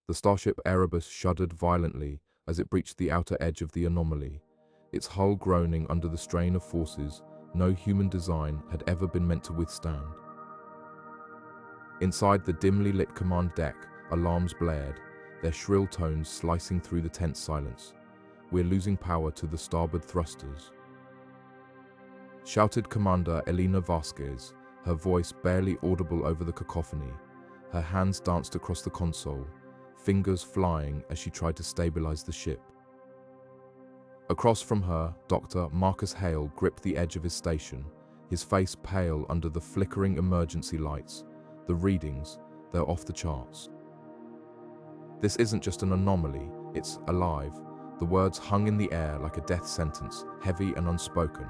The starship Erebus shuddered violently as it breached the outer edge of the anomaly, its hull groaning under the strain of forces no human design had ever been meant to withstand. Inside the dimly lit command deck, alarms blared, their shrill tones slicing through the tense silence. "We're losing power to the starboard thrusters," shouted Commander Elena Vasquez, her voice barely audible over the cacophony. Her hands danced across the console, fingers flying as she tried to stabilize the ship. Across from her, Dr. Marcus Hale gripped the edge of his station, his face pale under the flickering emergency lights. The readings, they're off the charts. "This isn't just an anomaly, it's alive." The words hung in the air like a death sentence, heavy and unspoken.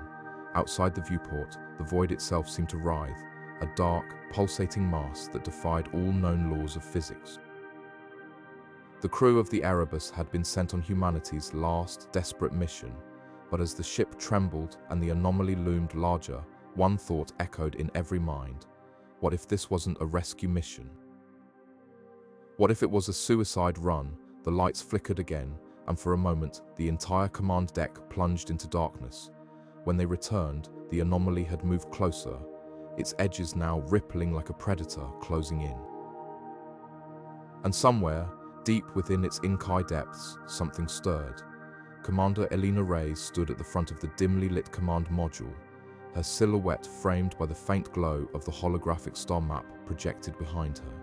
Outside the viewport, the void itself seemed to writhe, a dark, pulsating mass that defied all known laws of physics. The crew of the Erebus had been sent on humanity's last, desperate mission, but as the ship trembled and the anomaly loomed larger, one thought echoed in every mind. What if this wasn't a rescue mission? What if it was a suicide run? The lights flickered again, and for a moment, the entire command deck plunged into darkness. When they returned, the anomaly had moved closer, its edges now rippling like a predator closing in. And somewhere, deep within its inky depths, something stirred. Commander Elena Reyes stood at the front of the dimly lit command module, her silhouette framed by the faint glow of the holographic star map projected behind her.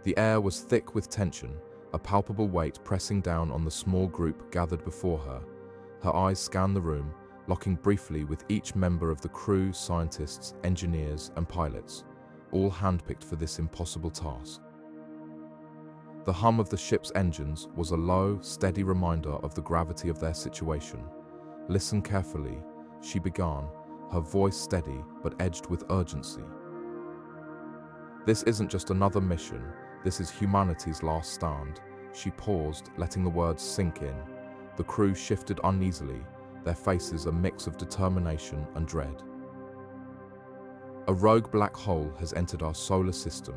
The air was thick with tension, a palpable weight pressing down on the small group gathered before her. Her eyes scanned the room, locking briefly with each member of the crew, scientists, engineers, and pilots, all handpicked for this impossible task. The hum of the ship's engines was a low, steady reminder of the gravity of their situation. "Listen carefully," she began, her voice steady but edged with urgency. "This isn't just another mission, this is humanity's last stand." She paused, letting the words sink in. The crew shifted uneasily, their faces a mix of determination and dread. "A rogue black hole has entered our solar system.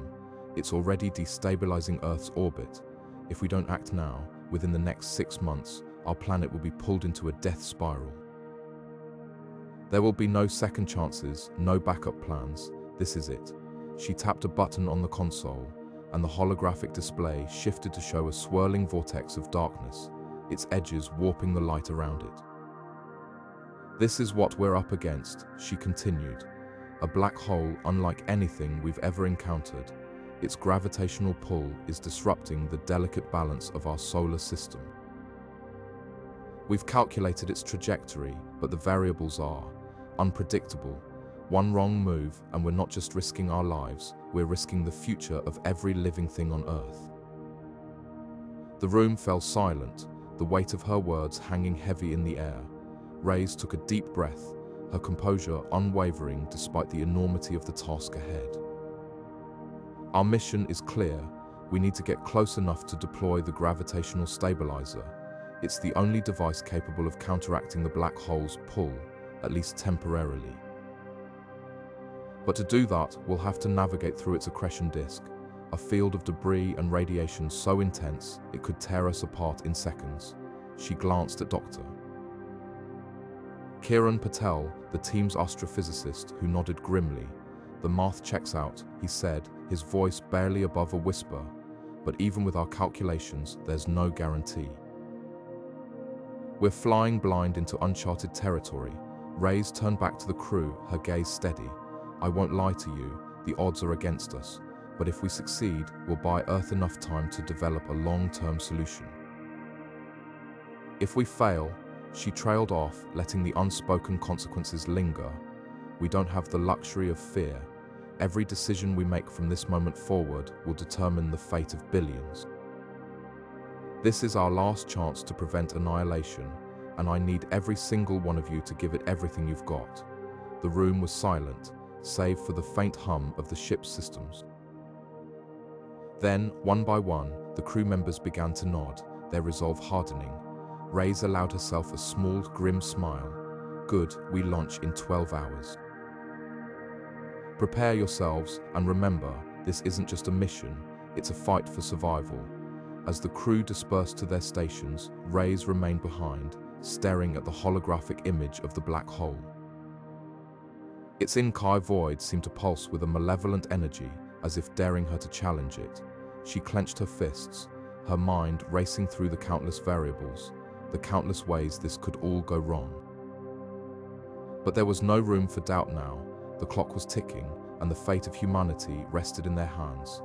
It's already destabilizing Earth's orbit. If we don't act now, within the next 6 months, our planet will be pulled into a death spiral. There will be no second chances, no backup plans. This is it." She tapped a button on the console, and the holographic display shifted to show a swirling vortex of darkness, its edges warping the light around it. "This is what we're up against," she continued. "A black hole unlike anything we've ever encountered. Its gravitational pull is disrupting the delicate balance of our solar system. We've calculated its trajectory, but the variables are unpredictable. One wrong move, and we're not just risking our lives, we're risking the future of every living thing on Earth." The room fell silent, the weight of her words hanging heavy in the air. Reyes took a deep breath, her composure unwavering despite the enormity of the task ahead. "Our mission is clear. We need to get close enough to deploy the Gravitational Stabiliser. It's the only device capable of counteracting the black hole's pull, at least temporarily. But to do that, we'll have to navigate through its accretion disk, a field of debris and radiation so intense it could tear us apart in seconds." She glanced at Dr. Kiran Patel, the team's astrophysicist, who nodded grimly. "The math checks out," he said, his voice barely above a whisper. "But even with our calculations, there's no guarantee. We're flying blind into uncharted territory." Reyes turned back to the crew, her gaze steady. "I won't lie to you, the odds are against us. But if we succeed, we'll buy Earth enough time to develop a long-term solution. If we fail," she trailed off, letting the unspoken consequences linger, "we don't have the luxury of fear. Every decision we make from this moment forward will determine the fate of billions. This is our last chance to prevent annihilation, and I need every single one of you to give it everything you've got." The room was silent, save for the faint hum of the ship's systems. Then, one by one, the crew members began to nod, their resolve hardening. Reyes allowed herself a small, grim smile. "Good, we launch in 12 hours. Prepare yourselves, and remember, this isn't just a mission, It's a fight for survival. As the crew dispersed to their stations, Reyes remained behind, staring at the holographic image of the black hole. Its inky void seemed to pulse with a malevolent energy, as if daring her to challenge it. She clenched her fists, her mind racing through the countless variables, the countless ways this could all go wrong. But there was no room for doubt now. The clock was ticking, and the fate of humanity rested in their hands.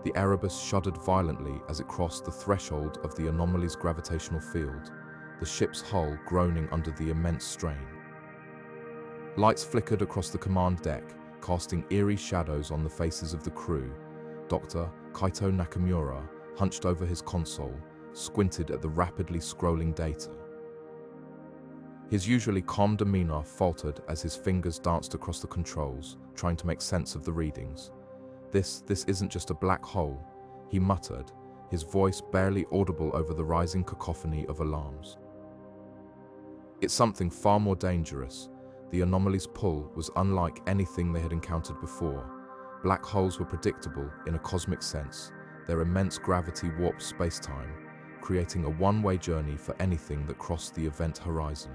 The Erebus shuddered violently as it crossed the threshold of the Anomaly's gravitational field, the ship's hull groaning under the immense strain. Lights flickered across the command deck, casting eerie shadows on the faces of the crew. Dr. Kaito Nakamura, hunched over his console, squinted at the rapidly scrolling data. His usually calm demeanor faltered as his fingers danced across the controls, trying to make sense of the readings. This isn't just a black hole," he muttered, his voice barely audible over the rising cacophony of alarms. "It's something far more dangerous." The Anomaly's pull was unlike anything they had encountered before. Black holes were predictable in a cosmic sense. Their immense gravity warped space-time, creating a one-way journey for anything that crossed the event horizon.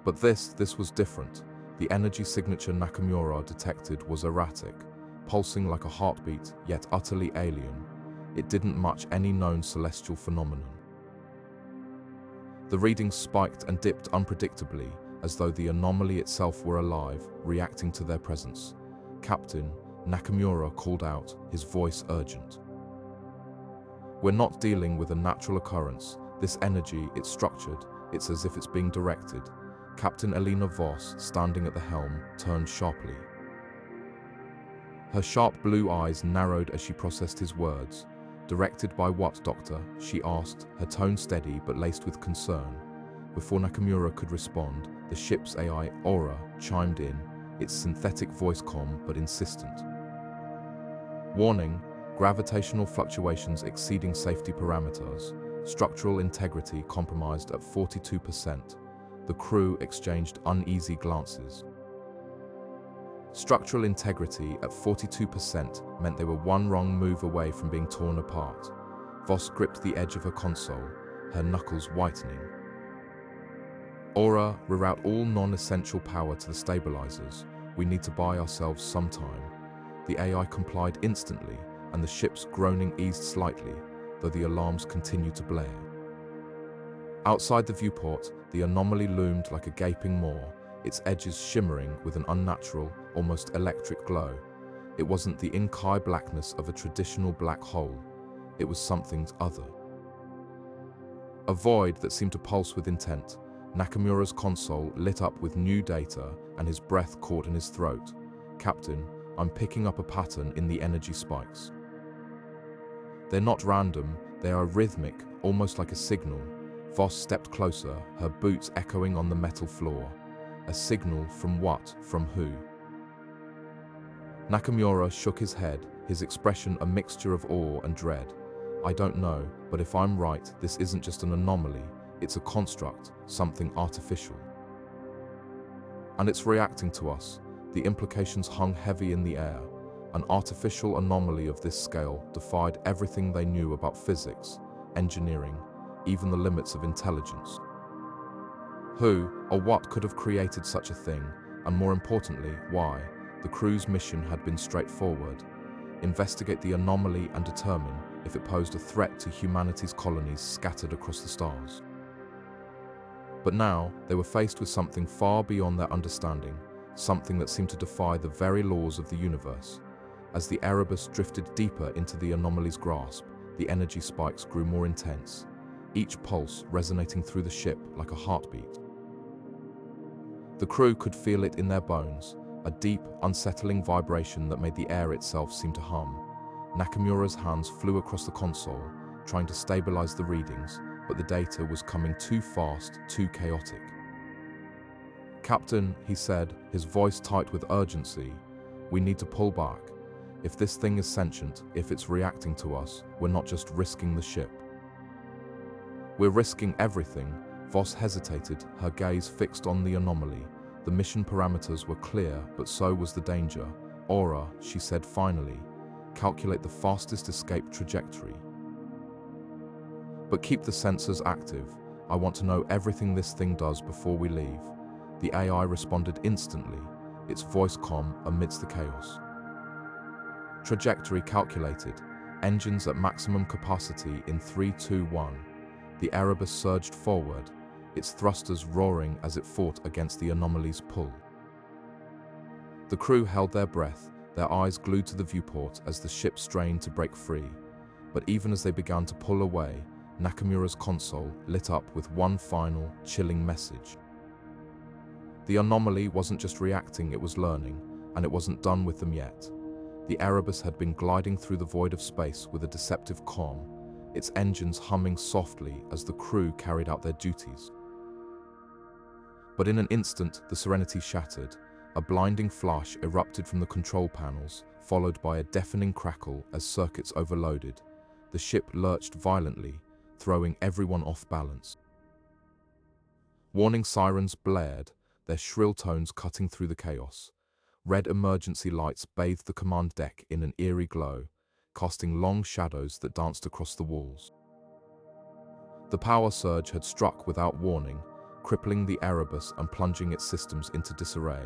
But this was different. The energy signature Nakamura detected was erratic, pulsing like a heartbeat, yet utterly alien. It didn't match any known celestial phenomenon. The readings spiked and dipped unpredictably, as though the anomaly itself were alive, reacting to their presence. "Captain," Nakamura called out, his voice urgent. "We're not dealing with a natural occurrence. This energy, it's structured. It's as if it's being directed." Captain Elena Voss, standing at the helm, turned sharply. Her sharp blue eyes narrowed as she processed his words. "Directed by what, Doctor?" she asked, her tone steady but laced with concern. Before Nakamura could respond, the ship's AI, Aura, chimed in, its synthetic voice calm but insistent. "Warning, gravitational fluctuations exceeding safety parameters. Structural integrity compromised at 42%. The crew exchanged uneasy glances. Structural integrity at 42% meant they were one wrong move away from being torn apart. Voss gripped the edge of her console, her knuckles whitening. "Aura, reroute all non-essential power to the stabilizers. We need to buy ourselves some time." The AI complied instantly, and the ship's groaning eased slightly, though the alarms continued to blare. Outside the viewport, the anomaly loomed like a gaping maw, its edges shimmering with an unnatural, almost electric glow. It wasn't the inky blackness of a traditional black hole. It was something other. A void that seemed to pulse with intent. Nakamura's console lit up with new data, and his breath caught in his throat. "Captain, I'm picking up a pattern in the energy spikes. They're not random, they are rhythmic, almost like a signal." Voss stepped closer, her boots echoing on the metal floor. "A signal from what? From who?" Nakamura shook his head, his expression a mixture of awe and dread. "I don't know, but if I'm right, this isn't just an anomaly. It's a construct, something artificial. And it's reacting to us." The implications hung heavy in the air. An artificial anomaly of this scale defied everything they knew about physics, engineering, even the limits of intelligence. Who or what could have created such a thing, and more importantly, why? The crew's mission had been straightforward: investigate the anomaly and determine if it posed a threat to humanity's colonies scattered across the stars. But now, they were faced with something far beyond their understanding, something that seemed to defy the very laws of the universe. As the Erebus drifted deeper into the anomaly's grasp, the energy spikes grew more intense, each pulse resonating through the ship like a heartbeat. The crew could feel it in their bones, a deep, unsettling vibration that made the air itself seem to hum. Nakamura's hands flew across the console, trying to stabilize the readings, but the data was coming too fast, too chaotic. "Captain," he said, his voice tight with urgency, "we need to pull back. If this thing is sentient, if it's reacting to us, we're not just risking the ship. We're risking everything." Voss hesitated, her gaze fixed on the anomaly. The mission parameters were clear, but so was the danger. "Aura," she said finally, calculate the fastest escape trajectory. But keep the sensors active. I want to know everything this thing does before we leave. The AI responded instantly, its voice calm amidst the chaos. Trajectory calculated. Engines at maximum capacity in 3, 2, 1. The Erebus surged forward, its thrusters roaring as it fought against the Anomaly's pull. The crew held their breath, their eyes glued to the viewport as the ship strained to break free. But even as they began to pull away, Nakamura's console lit up with one final, chilling message. The Anomaly wasn't just reacting, it was learning, and it wasn't done with them yet. The Erebus had been gliding through the void of space with a deceptive calm, its engines humming softly as the crew carried out their duties. But in an instant, the serenity shattered. A blinding flash erupted from the control panels, followed by a deafening crackle as circuits overloaded. The ship lurched violently, throwing everyone off balance. Warning sirens blared, their shrill tones cutting through the chaos. Red emergency lights bathed the command deck in an eerie glow, casting long shadows that danced across the walls. The power surge had struck without warning, crippling the Erebus and plunging its systems into disarray.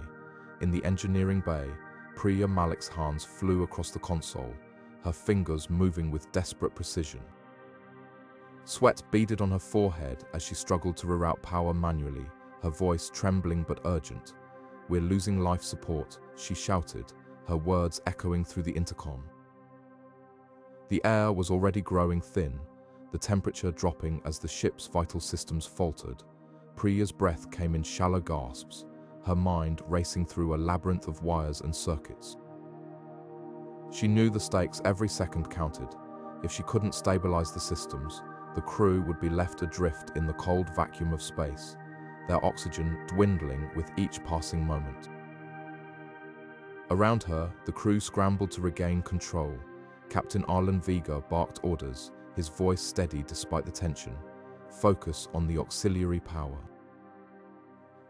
In the engineering bay, Priya Malik's hands flew across the console, her fingers moving with desperate precision. Sweat beaded on her forehead as she struggled to reroute power manually, her voice trembling but urgent. "We're losing life support," she shouted, her words echoing through the intercom. The air was already growing thin, the temperature dropping as the ship's vital systems faltered. Priya's breath came in shallow gasps, her mind racing through a labyrinth of wires and circuits. She knew the stakes every second counted. If she couldn't stabilize the systems, the crew would be left adrift in the cold vacuum of space, their oxygen dwindling with each passing moment. Around her, the crew scrambled to regain control. Captain Arlen Vega barked orders, his voice steady despite the tension. "Focus on the auxiliary power.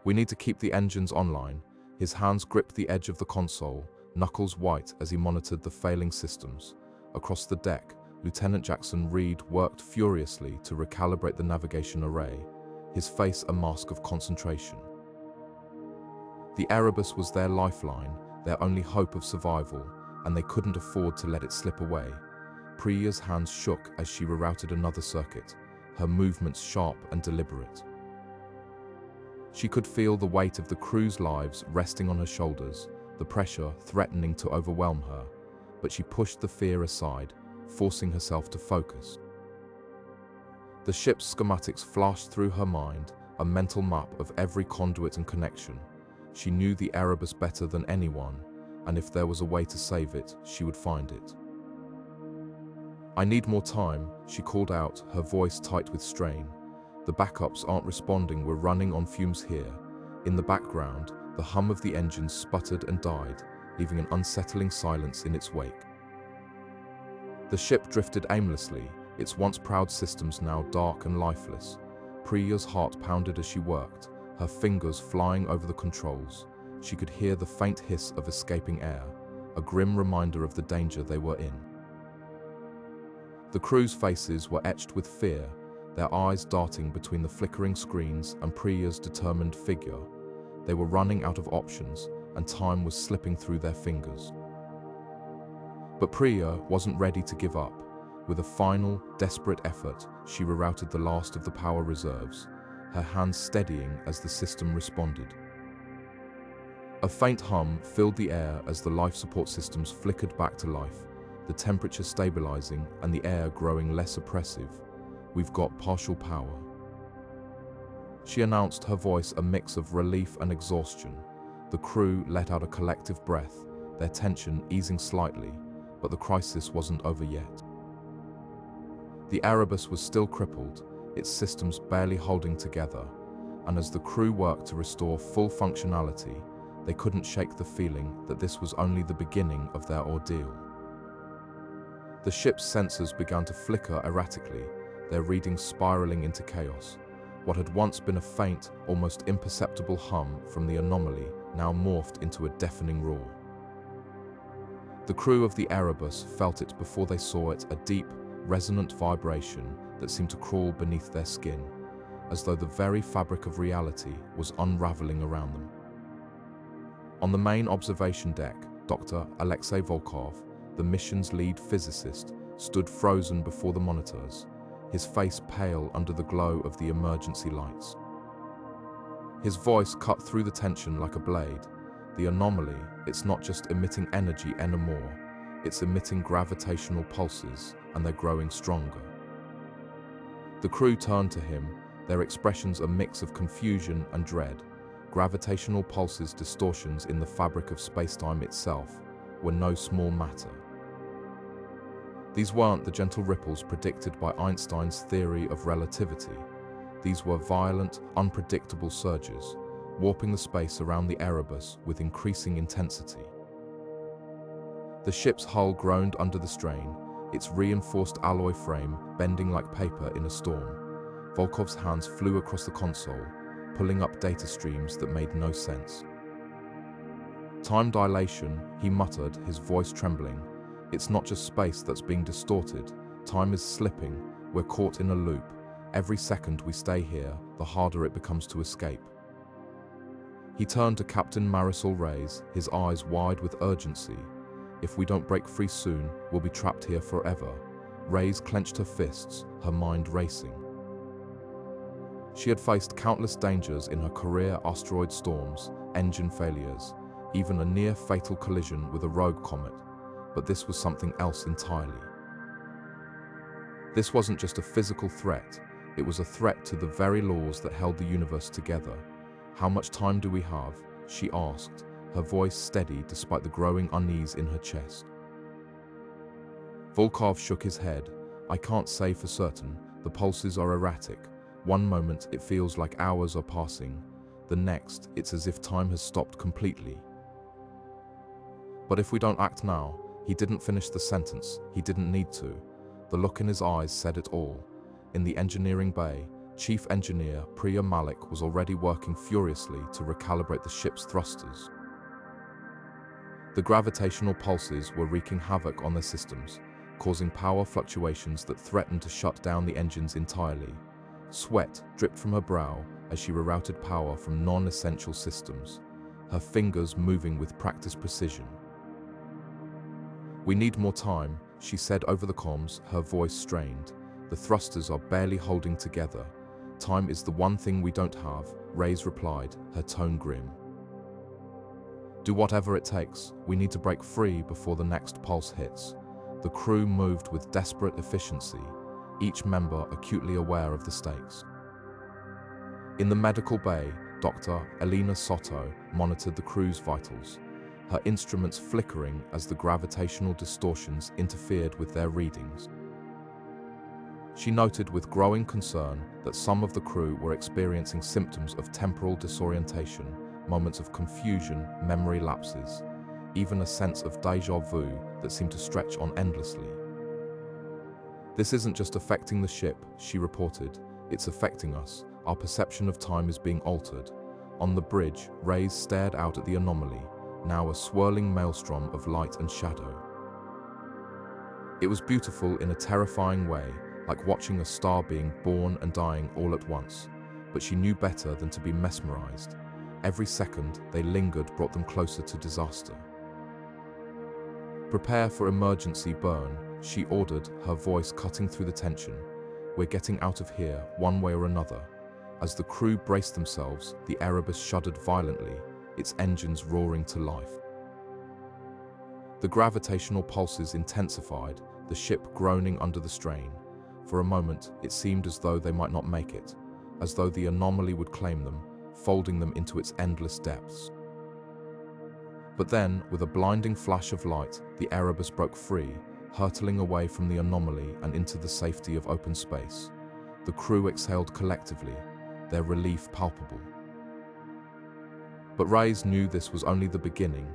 We need to keep the engines online." His hands gripped the edge of the console, knuckles white as he monitored the failing systems. Across the deck, Lieutenant Jackson Reed worked furiously to recalibrate the navigation array, his face a mask of concentration. The Erebus was their lifeline, their only hope of survival, and they couldn't afford to let it slip away. Priya's hands shook as she rerouted another circuit, her movements sharp and deliberate. She could feel the weight of the crew's lives resting on her shoulders, the pressure threatening to overwhelm her, but she pushed the fear aside, forcing herself to focus. The ship's schematics flashed through her mind, a mental map of every conduit and connection. She knew the Erebus better than anyone, and if there was a way to save it, she would find it. "I need more time," she called out, her voice tight with strain. "The backups aren't responding, we're running on fumes here." In the background, the hum of the engines sputtered and died, leaving an unsettling silence in its wake. The ship drifted aimlessly, its once proud systems now dark and lifeless. Priya's heart pounded as she worked, her fingers flying over the controls. She could hear the faint hiss of escaping air, a grim reminder of the danger they were in. The crew's faces were etched with fear, their eyes darting between the flickering screens and Priya's determined figure. They were running out of options, and time was slipping through their fingers. But Priya wasn't ready to give up. With a final, desperate effort, she rerouted the last of the power reserves, her hands steadying as the system responded. A faint hum filled the air as the life support systems flickered back to life, the temperature stabilizing and the air growing less oppressive. "We've got partial power," she announced, her voice a mix of relief and exhaustion. The crew let out a collective breath, their tension easing slightly, but the crisis wasn't over yet. The Erebus was still crippled, its systems barely holding together, and as the crew worked to restore full functionality, they couldn't shake the feeling that this was only the beginning of their ordeal. The ship's sensors began to flicker erratically, their readings spiraling into chaos. What had once been a faint, almost imperceptible hum from the Anomaly now morphed into a deafening roar. The crew of the Erebus felt it before they saw it, a deep, resonant vibration that seemed to crawl beneath their skin, as though the very fabric of reality was unraveling around them. On the main observation deck, Dr. Alexei Volkov, the mission's lead physicist, stood frozen before the monitors, his face pale under the glow of the emergency lights. His voice cut through the tension like a blade. The anomaly, it's not just emitting energy anymore, it's emitting gravitational pulses, and they're growing stronger. The crew turned to him, their expressions a mix of confusion and dread. Gravitational pulses, distortions in the fabric of spacetime itself, were no small matter. These weren't the gentle ripples predicted by Einstein's theory of relativity. These were violent, unpredictable surges, warping the space around the Erebus with increasing intensity. The ship's hull groaned under the strain, its reinforced alloy frame bending like paper in a storm. Volkov's hands flew across the console, pulling up data streams that made no sense. Time dilation, he muttered, his voice trembling. It's not just space that's being distorted. Time is slipping. We're caught in a loop. Every second we stay here, the harder it becomes to escape. He turned to Captain Marisol Reyes, his eyes wide with urgency. If we don't break free soon, we'll be trapped here forever. Reyes clenched her fists, her mind racing. She had faced countless dangers in her career: asteroid storms, engine failures, even a near-fatal collision with a rogue comet. But this was something else entirely. This wasn't just a physical threat, it was a threat to the very laws that held the universe together. How much time do we have? She asked, her voice steady despite the growing unease in her chest. Volkov shook his head. I can't say for certain. The pulses are erratic. One moment it feels like hours are passing. The next, it's as if time has stopped completely. But if we don't act now, he didn't finish the sentence. He didn't need to. The look in his eyes said it all. In the engineering bay, Chief Engineer Priya Malik was already working furiously to recalibrate the ship's thrusters. The gravitational pulses were wreaking havoc on their systems, causing power fluctuations that threatened to shut down the engines entirely. Sweat dripped from her brow as she rerouted power from non-essential systems, her fingers moving with practiced precision. We need more time, she said over the comms, her voice strained. The thrusters are barely holding together. Time is the one thing we don't have, Reyes replied, her tone grim. Do whatever it takes. We need to break free before the next pulse hits. The crew moved with desperate efficiency, each member acutely aware of the stakes. In the medical bay, Dr. Elena Soto monitored the crew's vitals, her instruments flickering as the gravitational distortions interfered with their readings. She noted with growing concern that some of the crew were experiencing symptoms of temporal disorientation, moments of confusion, memory lapses, even a sense of déjà vu that seemed to stretch on endlessly. This isn't just affecting the ship, she reported. It's affecting us. Our perception of time is being altered. On the bridge, Reyes stared out at the anomaly, now a swirling maelstrom of light and shadow. It was beautiful in a terrifying way, like watching a star being born and dying all at once. But she knew better than to be mesmerized. Every second they lingered brought them closer to disaster. Prepare for emergency burn, she ordered, her voice cutting through the tension. We're getting out of here, one way or another. As the crew braced themselves, the Erebus shuddered violently, its engines roaring to life. The gravitational pulses intensified, the ship groaning under the strain. For a moment, it seemed as though they might not make it, as though the anomaly would claim them, folding them into its endless depths. But then, with a blinding flash of light, the Erebus broke free, hurtling away from the anomaly and into the safety of open space. The crew exhaled collectively, their relief palpable. But Reyes knew this was only the beginning.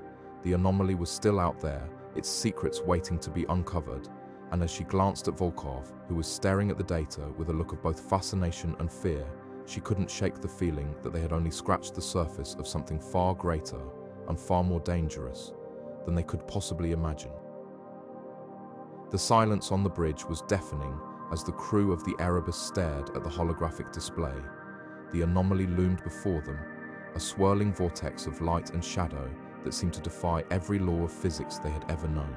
The anomaly was still out there, its secrets waiting to be uncovered, and as she glanced at Volkov, who was staring at the data with a look of both fascination and fear, she couldn't shake the feeling that they had only scratched the surface of something far greater and far more dangerous than they could possibly imagine. The silence on the bridge was deafening as the crew of the Erebus stared at the holographic display. The anomaly loomed before them, a swirling vortex of light and shadow that seemed to defy every law of physics they had ever known.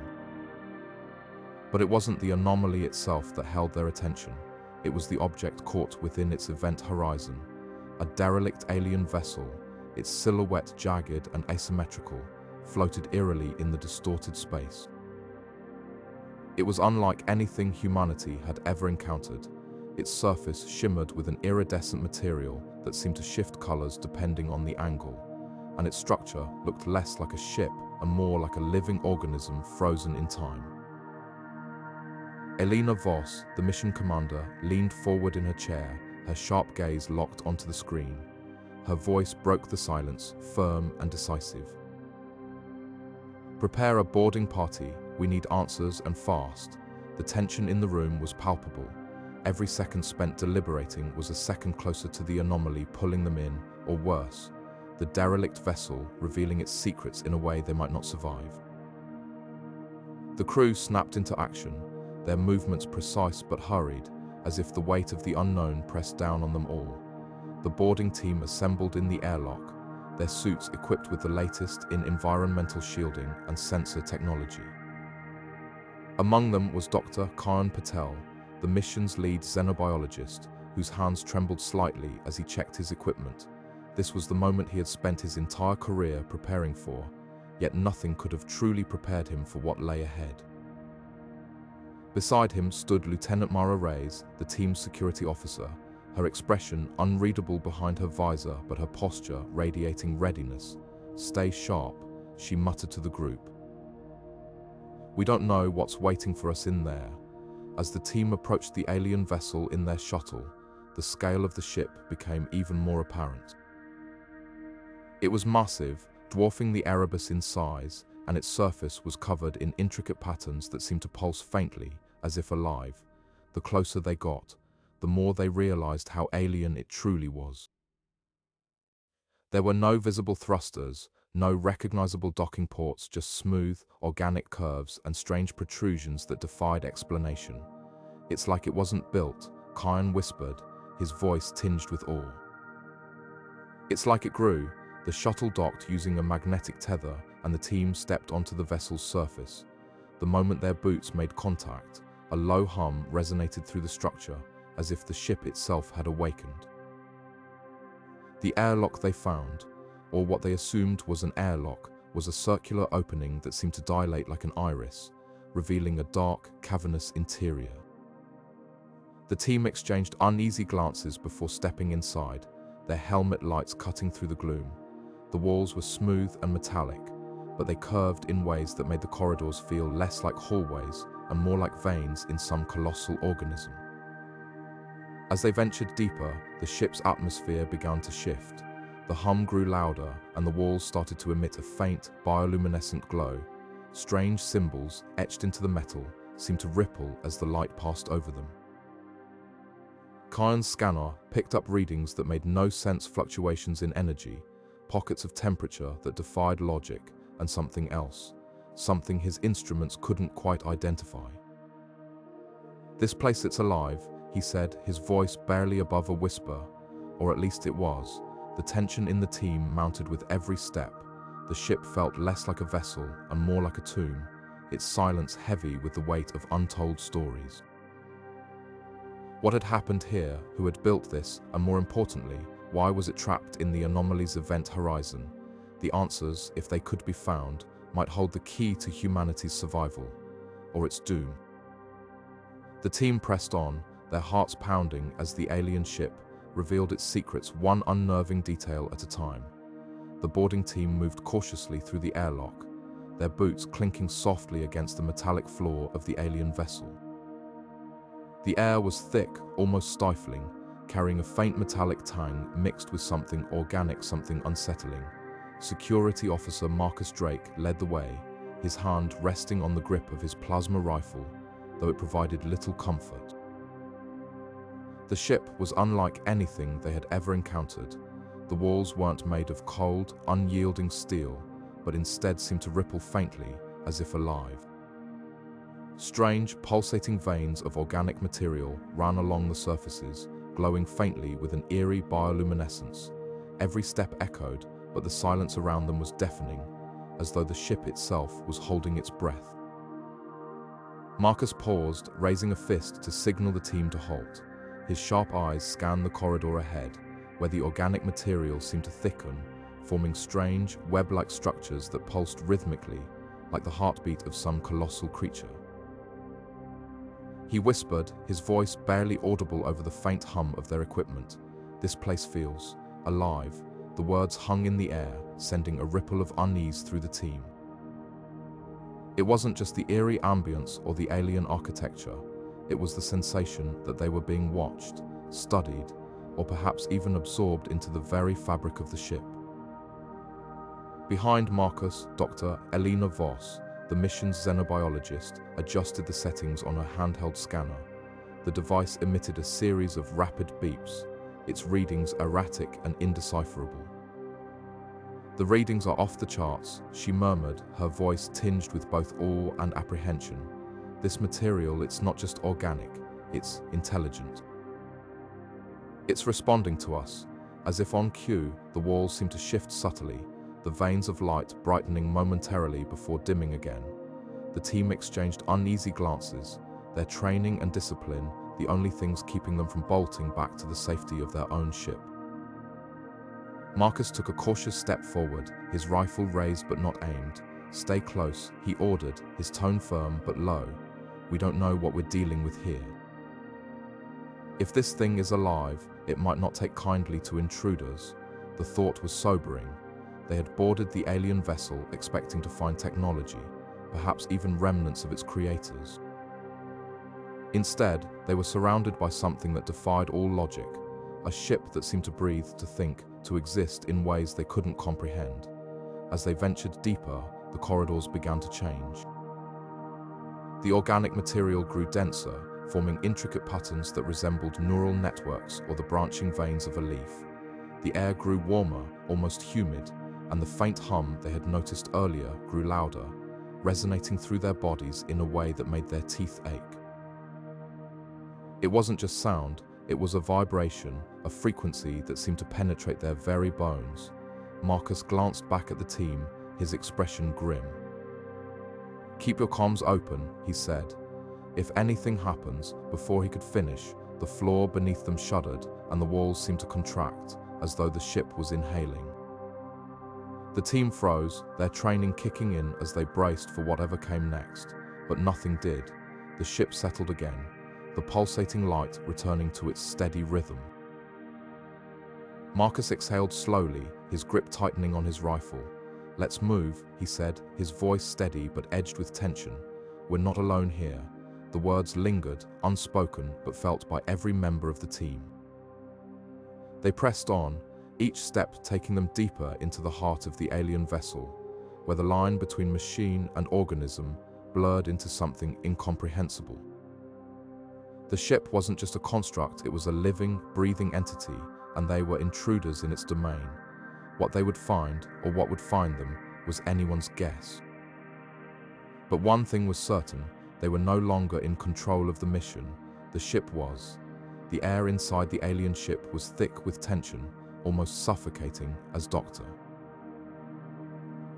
But it wasn't the anomaly itself that held their attention. It was the object caught within its event horizon, a derelict alien vessel, its silhouette jagged and asymmetrical, floated eerily in the distorted space. It was unlike anything humanity had ever encountered. Its surface shimmered with an iridescent material that seemed to shift colors depending on the angle, and its structure looked less like a ship and more like a living organism frozen in time. Elena Voss, the mission commander, leaned forward in her chair, her sharp gaze locked onto the screen. Her voice broke the silence, firm and decisive. "Prepare a boarding party. We need answers and fast." The tension in the room was palpable. Every second spent deliberating was a second closer to the anomaly pulling them in, or worse, the derelict vessel revealing its secrets in a way they might not survive. The crew snapped into action, their movements precise but hurried, as if the weight of the unknown pressed down on them all. The boarding team assembled in the airlock, their suits equipped with the latest in environmental shielding and sensor technology. Among them was Dr. Kayan Patel, the mission's lead xenobiologist, whose hands trembled slightly as he checked his equipment. This was the moment he had spent his entire career preparing for, yet nothing could have truly prepared him for what lay ahead. Beside him stood Lieutenant Mara Reyes, the team's security officer, her expression unreadable behind her visor but her posture radiating readiness. "Stay sharp," she muttered to the group. "We don't know what's waiting for us in there." As the team approached the alien vessel in their shuttle, the scale of the ship became even more apparent. It was massive, dwarfing the Erebus in size, and its surface was covered in intricate patterns that seemed to pulse faintly, as if alive. The closer they got, the more they realized how alien it truly was. There were no visible thrusters, no recognizable docking ports, just smooth, organic curves and strange protrusions that defied explanation. "It's like it wasn't built," Kayan whispered, his voice tinged with awe. "It's like it grew." The shuttle docked using a magnetic tether, and the team stepped onto the vessel's surface. The moment their boots made contact, a low hum resonated through the structure, as if the ship itself had awakened. The airlock they found, or what they assumed was an airlock, was a circular opening that seemed to dilate like an iris, revealing a dark, cavernous interior. The team exchanged uneasy glances before stepping inside, their helmet lights cutting through the gloom. The walls were smooth and metallic, but they curved in ways that made the corridors feel less like hallways and more like veins in some colossal organism. As they ventured deeper, the ship's atmosphere began to shift. The hum grew louder, and the walls started to emit a faint, bioluminescent glow. Strange symbols, etched into the metal, seemed to ripple as the light passed over them. Kayan's scanner picked up readings that made no sense: fluctuations in energy, pockets of temperature that defied logic, and something else, something his instruments couldn't quite identify. "This place, it's alive," he said, his voice barely above a whisper, or at least it was. The tension in the team mounted with every step. The ship felt less like a vessel and more like a tomb, its silence heavy with the weight of untold stories. What had happened here? Who had built this? And more importantly, why was it trapped in the anomaly's event horizon? The answers, if they could be found, might hold the key to humanity's survival, or its doom. The team pressed on, their hearts pounding as the alien ship revealed its secrets, one unnerving detail at a time. The boarding team moved cautiously through the airlock, their boots clinking softly against the metallic floor of the alien vessel. The air was thick, almost stifling, carrying a faint metallic tang mixed with something organic, something unsettling. Security Officer Marcus Drake led the way, his hand resting on the grip of his plasma rifle, though it provided little comfort. The ship was unlike anything they had ever encountered. The walls weren't made of cold, unyielding steel, but instead seemed to ripple faintly, as if alive. Strange, pulsating veins of organic material ran along the surfaces, glowing faintly with an eerie bioluminescence. Every step echoed, but the silence around them was deafening, as though the ship itself was holding its breath. Marcus paused, raising a fist to signal the team to halt. His sharp eyes scanned the corridor ahead, where the organic material seemed to thicken, forming strange, web-like structures that pulsed rhythmically, like the heartbeat of some colossal creature. He whispered, his voice barely audible over the faint hum of their equipment. "This place feels alive." The words hung in the air, sending a ripple of unease through the team. It wasn't just the eerie ambience or the alien architecture. It was the sensation that they were being watched, studied, or perhaps even absorbed into the very fabric of the ship. Behind Marcus, Dr. Elena Voss, the mission's xenobiologist, adjusted the settings on her handheld scanner. The device emitted a series of rapid beeps, its readings erratic and indecipherable. "The readings are off the charts," she murmured, her voice tinged with both awe and apprehension. "This material, it's not just organic, it's intelligent. It's responding to us." As if on cue, the walls seemed to shift subtly, the veins of light brightening momentarily before dimming again. The team exchanged uneasy glances, their training and discipline the only things keeping them from bolting back to the safety of their own ship. Marcus took a cautious step forward, his rifle raised but not aimed. "Stay close," he ordered, his tone firm but low. "We don't know what we're dealing with here. If this thing is alive, it might not take kindly to intruders." The thought was sobering. They had boarded the alien vessel expecting to find technology, perhaps even remnants of its creators. Instead, they were surrounded by something that defied all logic, a ship that seemed to breathe, to think, to exist in ways they couldn't comprehend. As they ventured deeper, the corridors began to change. The organic material grew denser, forming intricate patterns that resembled neural networks or the branching veins of a leaf. The air grew warmer, almost humid, and the faint hum they had noticed earlier grew louder, resonating through their bodies in a way that made their teeth ache. It wasn't just sound, it was a vibration, a frequency that seemed to penetrate their very bones. Marcus glanced back at the team, his expression grim. "Keep your comms open," he said. If anything happens, before he could finish, the floor beneath them shuddered and the walls seemed to contract, as though the ship was inhaling. The team froze, their training kicking in as they braced for whatever came next, but nothing did. The ship settled again, the pulsating light returning to its steady rhythm. Marcus exhaled slowly, his grip tightening on his rifle. "Let's move," he said, his voice steady but edged with tension. "We're not alone here." The words lingered, unspoken, but felt by every member of the team. They pressed on, each step taking them deeper into the heart of the alien vessel, where the line between machine and organism blurred into something incomprehensible. The ship wasn't just a construct, it was a living, breathing entity, and they were intruders in its domain. What they would find, or what would find them, was anyone's guess. But one thing was certain, they were no longer in control of the mission. The ship was. The air inside the alien ship was thick with tension, almost suffocating, as Dr.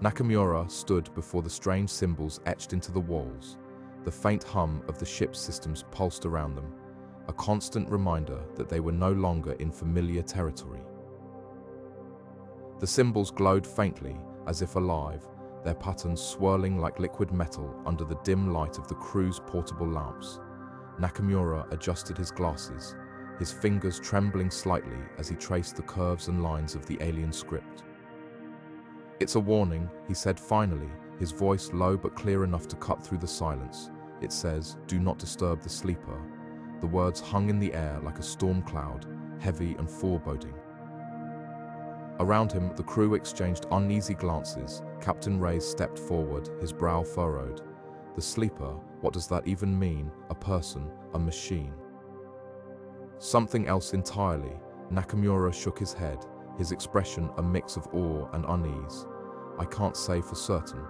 Nakamura stood before the strange symbols etched into the walls. The faint hum of the ship's systems pulsed around them, a constant reminder that they were no longer in familiar territory. The symbols glowed faintly, as if alive, their patterns swirling like liquid metal under the dim light of the crew's portable lamps. Nakamura adjusted his glasses, his fingers trembling slightly as he traced the curves and lines of the alien script. "It's a warning," he said finally, his voice low but clear enough to cut through the silence. "It says, 'Do not disturb the sleeper.'" The words hung in the air like a storm cloud, heavy and foreboding. Around him, the crew exchanged uneasy glances. Captain Reyes stepped forward, his brow furrowed. "The sleeper, what does that even mean? A person, a machine?" "Something else entirely." Nakamura shook his head, his expression a mix of awe and unease. "I can't say for certain.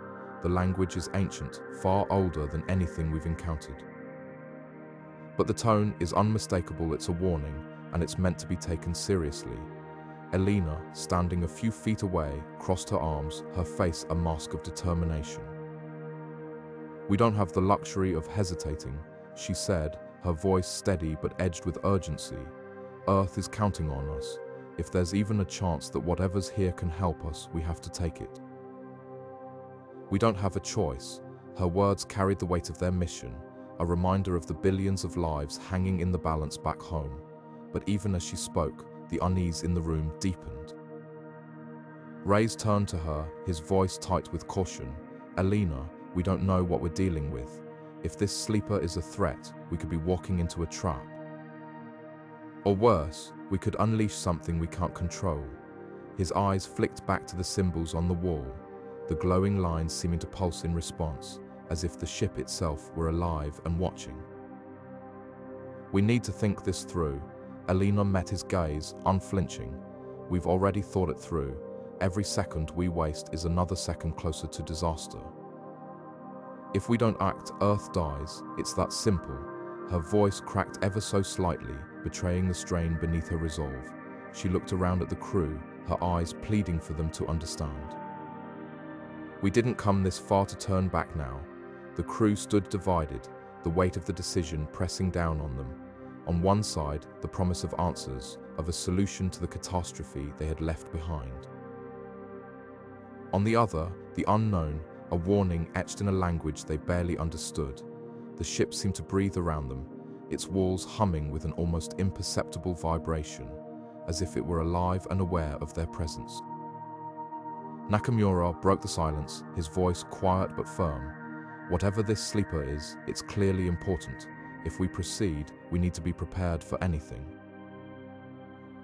The language is ancient, far older than anything we've encountered. But the tone is unmistakable. It's a warning, and it's meant to be taken seriously. Elena, standing a few feet away, crossed her arms, her face a mask of determination. "We don't have the luxury of hesitating," she said, her voice steady but edged with urgency. "Earth is counting on us. If there's even a chance that whatever's here can help us, we have to take it." "We don't have a choice." Her words carried the weight of their mission, a reminder of the billions of lives hanging in the balance back home. But even as she spoke, the unease in the room deepened. Reyes turned to her, his voice tight with caution. "Elena, we don't know what we're dealing with. If this sleeper is a threat, we could be walking into a trap. Or worse, we could unleash something we can't control." His eyes flicked back to the symbols on the wall, the glowing lines seeming to pulse in response, as if the ship itself were alive and watching. "We need to think this through." Elena met his gaze, unflinching. "We've already thought it through. Every second we waste is another second closer to disaster. If we don't act, Earth dies. It's that simple." Her voice cracked ever so slightly, betraying the strain beneath her resolve. She looked around at the crew, her eyes pleading for them to understand. "We didn't come this far to turn back now." The crew stood divided, the weight of the decision pressing down on them. On one side, the promise of answers, of a solution to the catastrophe they had left behind. On the other, the unknown, a warning etched in a language they barely understood. The ship seemed to breathe around them, its walls humming with an almost imperceptible vibration, as if it were alive and aware of their presence. Nakamura broke the silence, his voice quiet but firm. "Whatever this sleeper is, it's clearly important. If we proceed, we need to be prepared for anything."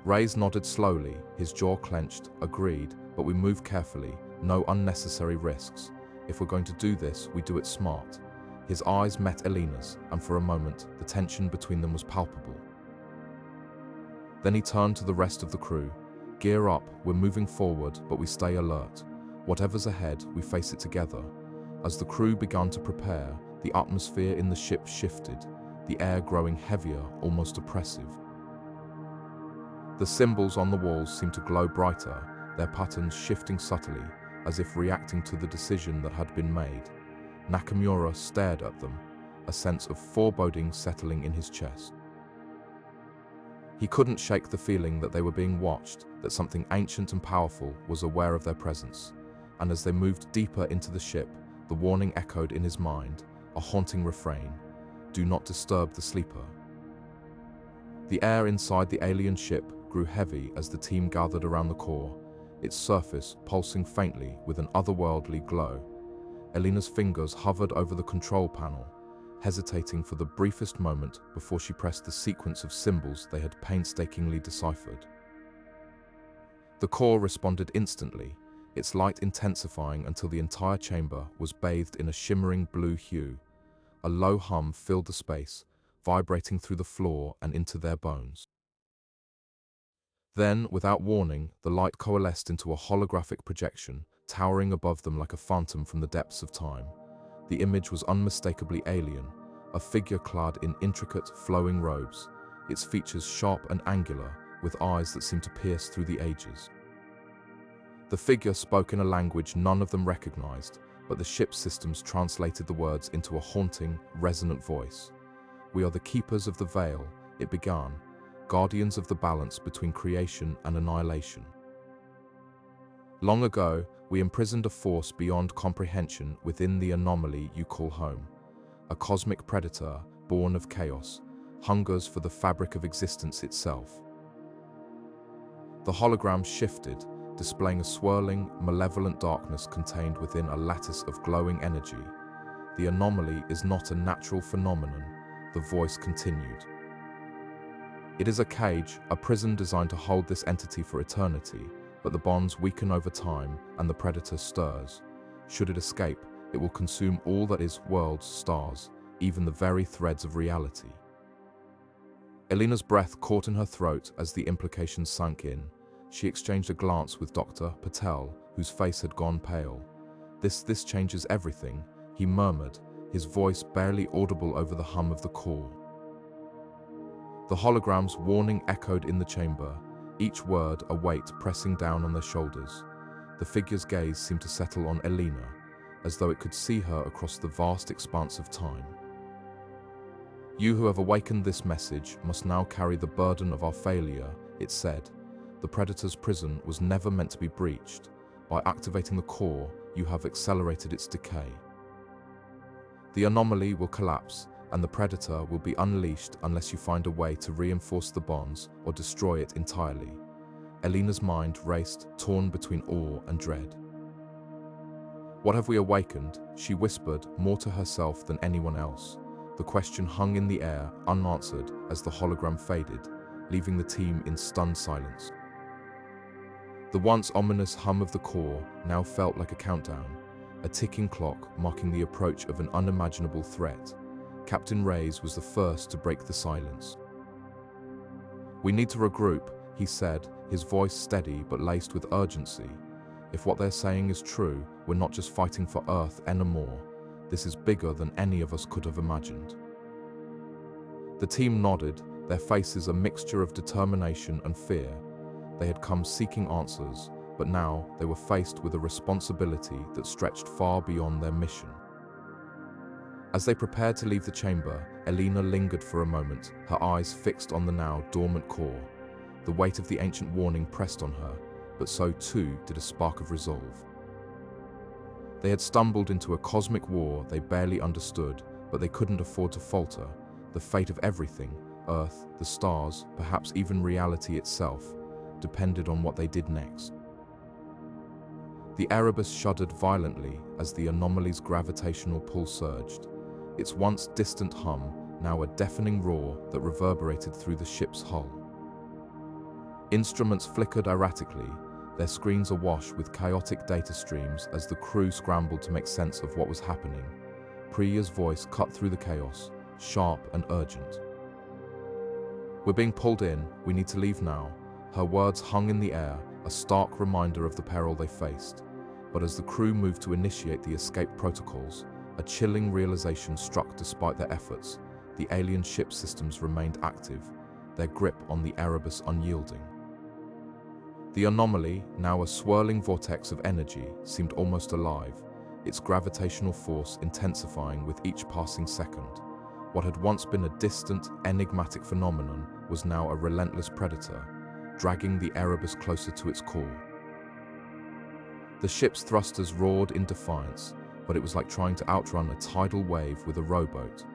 Reyes nodded slowly, his jaw clenched. "Agreed, but we move carefully, no unnecessary risks. If we're going to do this, we do it smart." His eyes met Elena's, and for a moment, the tension between them was palpable. Then he turned to the rest of the crew. "Gear up, we're moving forward, but we stay alert. Whatever's ahead, we face it together." As the crew began to prepare, the atmosphere in the ship shifted, the air growing heavier, almost oppressive. The symbols on the walls seemed to glow brighter, their patterns shifting subtly, as if reacting to the decision that had been made. Nakamura stared at them, a sense of foreboding settling in his chest. He couldn't shake the feeling that they were being watched, that something ancient and powerful was aware of their presence. And as they moved deeper into the ship, the warning echoed in his mind, a haunting refrain: "Do not disturb the sleeper." The air inside the alien ship grew heavy as the team gathered around the core, its surface pulsing faintly with an otherworldly glow. Elena's fingers hovered over the control panel, hesitating for the briefest moment before she pressed the sequence of symbols they had painstakingly deciphered. The core responded instantly, its light intensifying until the entire chamber was bathed in a shimmering blue hue. A low hum filled the space, vibrating through the floor and into their bones. Then, without warning, the light coalesced into a holographic projection, towering above them like a phantom from the depths of time. The image was unmistakably alien, a figure clad in intricate, flowing robes, its features sharp and angular, with eyes that seemed to pierce through the ages. The figure spoke in a language none of them recognized, but the ship's systems translated the words into a haunting, resonant voice. "We are the keepers of the veil," it began, "guardians of the balance between creation and annihilation. Long ago, we imprisoned a force beyond comprehension within the anomaly you call home. A cosmic predator, born of chaos, hungers for the fabric of existence itself." The hologram shifted, displaying a swirling, malevolent darkness contained within a lattice of glowing energy. "The anomaly is not a natural phenomenon," the voice continued. "It is a cage, a prison designed to hold this entity for eternity, but the bonds weaken over time and the predator stirs. Should it escape, it will consume all that is worlds, stars, even the very threads of reality." Elena's breath caught in her throat as the implications sank in. She exchanged a glance with Dr. Patel, whose face had gone pale. This changes everything," he murmured, his voice barely audible over the hum of the core. The hologram's warning echoed in the chamber, each word a weight pressing down on their shoulders. The figure's gaze seemed to settle on Elena, as though it could see her across the vast expanse of time. "You who have awakened this message must now carry the burden of our failure," it said. "The Predator's prison was never meant to be breached. By activating the core, you have accelerated its decay. The anomaly will collapse, and the Predator will be unleashed unless you find a way to reinforce the bonds or destroy it entirely." Elena's mind raced, torn between awe and dread. "What have we awakened?" she whispered, more to herself than anyone else. The question hung in the air, unanswered, as the hologram faded, leaving the team in stunned silence. The once ominous hum of the core now felt like a countdown, a ticking clock marking the approach of an unimaginable threat. Captain Reyes was the first to break the silence. "We need to regroup," he said, his voice steady but laced with urgency. "If what they're saying is true, we're not just fighting for Earth anymore. This is bigger than any of us could have imagined." The team nodded, their faces a mixture of determination and fear. They had come seeking answers, but now they were faced with a responsibility that stretched far beyond their mission. As they prepared to leave the chamber, Elena lingered for a moment, her eyes fixed on the now dormant core. The weight of the ancient warning pressed on her, but so too did a spark of resolve. They had stumbled into a cosmic war they barely understood, but they couldn't afford to falter. The fate of everything, Earth, the stars, perhaps even reality itself, depended on what they did next. The Erebus shuddered violently as the anomaly's gravitational pull surged, its once distant hum now a deafening roar that reverberated through the ship's hull. Instruments flickered erratically, their screens awash with chaotic data streams as the crew scrambled to make sense of what was happening. Priya's voice cut through the chaos, sharp and urgent. "We're being pulled in, we need to leave now." Her words hung in the air, a stark reminder of the peril they faced. But as the crew moved to initiate the escape protocols, a chilling realization struck despite their efforts. The alien ship systems remained active, their grip on the Erebus unyielding. The anomaly, now a swirling vortex of energy, seemed almost alive, its gravitational force intensifying with each passing second. What had once been a distant, enigmatic phenomenon was now a relentless predator, dragging the Erebus closer to its core. The ship's thrusters roared in defiance, but it was like trying to outrun a tidal wave with a rowboat.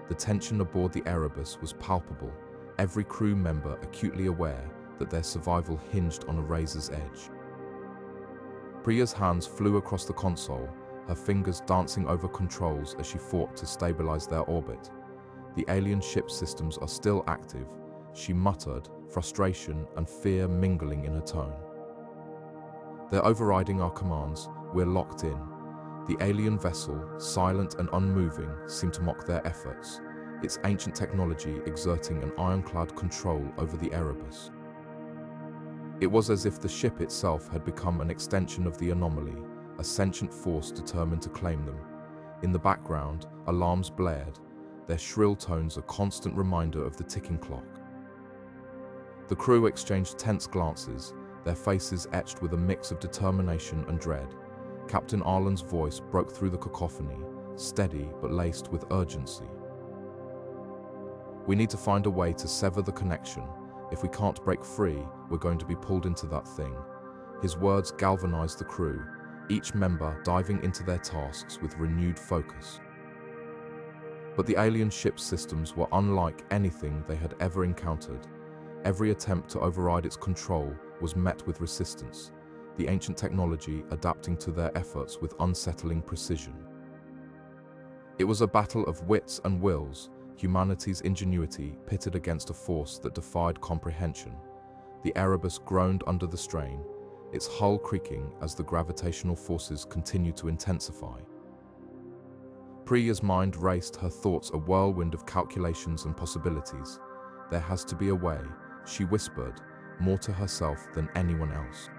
The tension aboard the Erebus was palpable, every crew member acutely aware that their survival hinged on a razor's edge. Priya's hands flew across the console, her fingers dancing over controls as she fought to stabilize their orbit. "The alien ship systems are still active," she muttered, frustration and fear mingling in her tone. "They're overriding our commands, we're locked in." The alien vessel, silent and unmoving, seemed to mock their efforts, its ancient technology exerting an ironclad control over the Erebus. It was as if the ship itself had become an extension of the anomaly, a sentient force determined to claim them. In the background, alarms blared, their shrill tones a constant reminder of the ticking clock. The crew exchanged tense glances, their faces etched with a mix of determination and dread. Captain Arlen's voice broke through the cacophony, steady but laced with urgency. "We need to find a way to sever the connection. If we can't break free, we're going to be pulled into that thing." His words galvanized the crew, each member diving into their tasks with renewed focus. But the alien ship's systems were unlike anything they had ever encountered. Every attempt to override its control was met with resistance, the ancient technology adapting to their efforts with unsettling precision. It was a battle of wits and wills, humanity's ingenuity pitted against a force that defied comprehension. The Erebus groaned under the strain, its hull creaking as the gravitational forces continued to intensify. Priya's mind raced, her thoughts a whirlwind of calculations and possibilities. "There has to be a way," she whispered, more to herself than anyone else.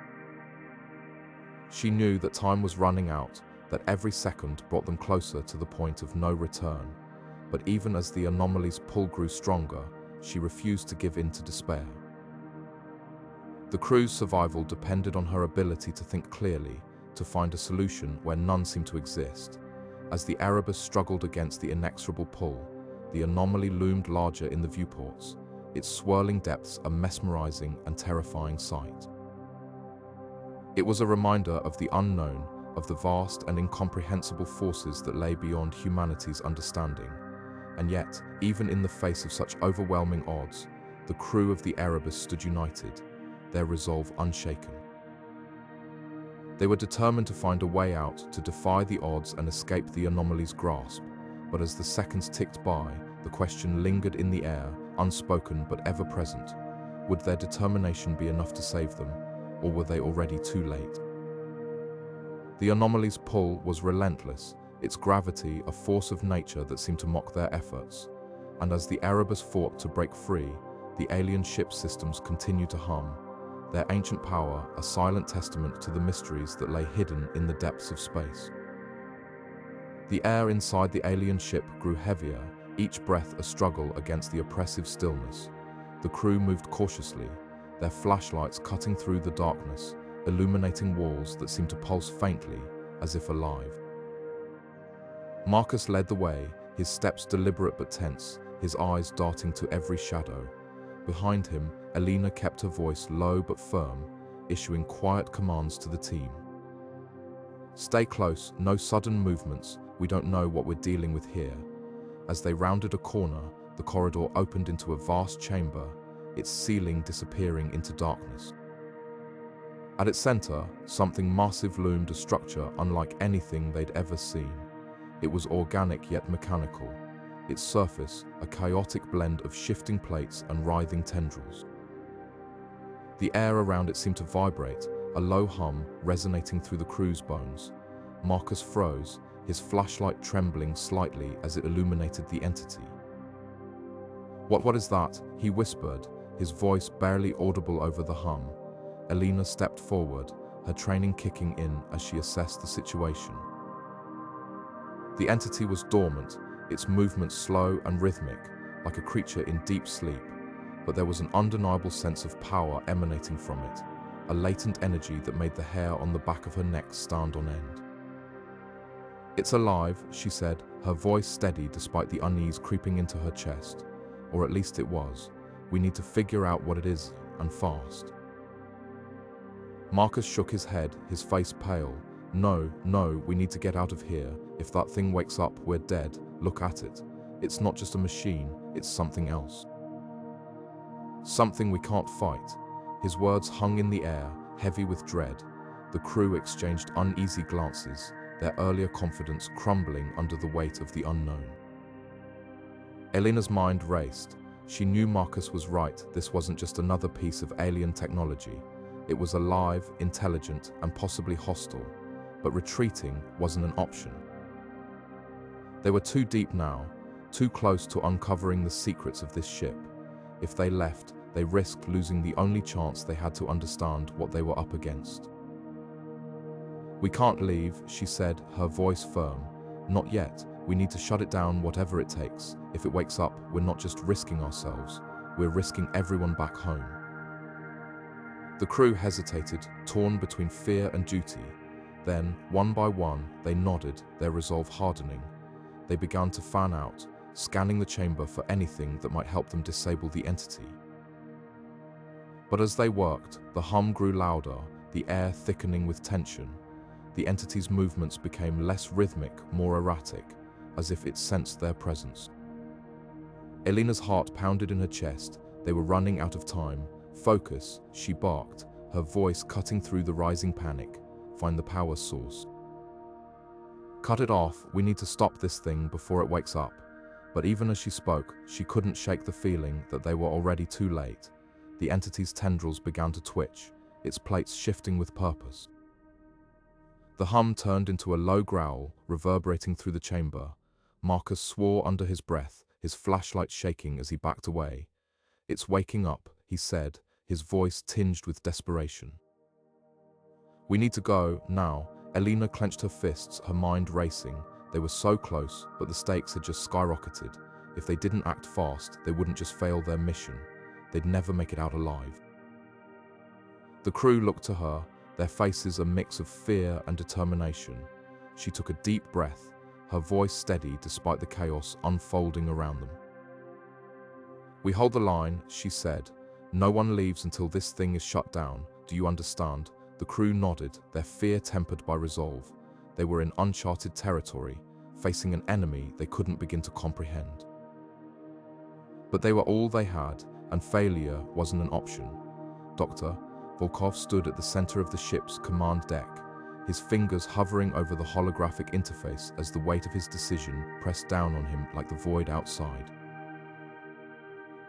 She knew that time was running out, that every second brought them closer to the point of no return. But even as the anomaly's pull grew stronger, she refused to give in to despair. The crew's survival depended on her ability to think clearly, to find a solution where none seemed to exist. As the Erebus struggled against the inexorable pull, the anomaly loomed larger in the viewports, its swirling depths a mesmerizing and terrifying sight. It was a reminder of the unknown, of the vast and incomprehensible forces that lay beyond humanity's understanding. And yet, even in the face of such overwhelming odds, the crew of the Erebus stood united, their resolve unshaken. They were determined to find a way out, to defy the odds and escape the anomaly's grasp. But as the seconds ticked by, the question lingered in the air, unspoken but ever present. Would their determination be enough to save them, or were they already too late? The anomaly's pull was relentless, its gravity a force of nature that seemed to mock their efforts. And as the Erebus fought to break free, the alien ship systems continued to hum, their ancient power a silent testament to the mysteries that lay hidden in the depths of space. The air inside the alien ship grew heavier, each breath a struggle against the oppressive stillness. The crew moved cautiously, their flashlights cutting through the darkness, illuminating walls that seemed to pulse faintly, as if alive. Marcus led the way, his steps deliberate but tense, his eyes darting to every shadow. Behind him, Elena kept her voice low but firm, issuing quiet commands to the team. Stay close, no sudden movements, we don't know what we're dealing with here. As they rounded a corner, the corridor opened into a vast chamber, its ceiling disappearing into darkness. At its center, something massive loomed, a structure unlike anything they'd ever seen. It was organic yet mechanical, its surface a chaotic blend of shifting plates and writhing tendrils. The air around it seemed to vibrate, a low hum resonating through the crew's bones. Marcus froze, his flashlight trembling slightly as it illuminated the entity. What is that?" he whispered, his voice barely audible over the hum. Elena stepped forward, her training kicking in as she assessed the situation. The entity was dormant, its movements slow and rhythmic, like a creature in deep sleep, but there was an undeniable sense of power emanating from it, a latent energy that made the hair on the back of her neck stand on end. "It's alive," she said, her voice steady despite the unease creeping into her chest. Or at least it was. "We need to figure out what it is, and fast." Marcus shook his head, his face pale. No, we need to get out of here. If that thing wakes up, we're dead. Look at it. It's not just a machine, it's something else. Something we can't fight." His words hung in the air, heavy with dread. The crew exchanged uneasy glances, their earlier confidence crumbling under the weight of the unknown. Elena's mind raced. She knew Marcus was right, this wasn't just another piece of alien technology. It was alive, intelligent, and possibly hostile. But retreating wasn't an option. They were too deep now, too close to uncovering the secrets of this ship. If they left, they risked losing the only chance they had to understand what they were up against. "We can't leave," she said, her voice firm. "Not yet. We need to shut it down whatever it takes. If it wakes up, we're not just risking ourselves, we're risking everyone back home." The crew hesitated, torn between fear and duty. Then, one by one, they nodded, their resolve hardening. They began to fan out, scanning the chamber for anything that might help them disable the entity. But as they worked, the hum grew louder, the air thickening with tension. The entity's movements became less rhythmic, more erratic, as if it sensed their presence. Elena's heart pounded in her chest. They were running out of time. "Focus," she barked, her voice cutting through the rising panic. "Find the power source. Cut it off, we need to stop this thing before it wakes up." But even as she spoke, she couldn't shake the feeling that they were already too late. The entity's tendrils began to twitch, its plates shifting with purpose. The hum turned into a low growl, reverberating through the chamber. Marcus swore under his breath, his flashlight shaking as he backed away. "It's waking up," he said, his voice tinged with desperation. "We need to go, now." Elena clenched her fists, her mind racing. They were so close, but the stakes had just skyrocketed. If they didn't act fast, they wouldn't just fail their mission. They'd never make it out alive. The crew looked to her, their faces a mix of fear and determination. She took a deep breath, her voice steady despite the chaos unfolding around them. "We hold the line," she said. "No one leaves until this thing is shut down. Do you understand?" The crew nodded, their fear tempered by resolve. They were in uncharted territory, facing an enemy they couldn't begin to comprehend. But they were all they had, and failure wasn't an option. Dr. Volkov stood at the center of the ship's command deck, his fingers hovering over the holographic interface as the weight of his decision pressed down on him like the void outside.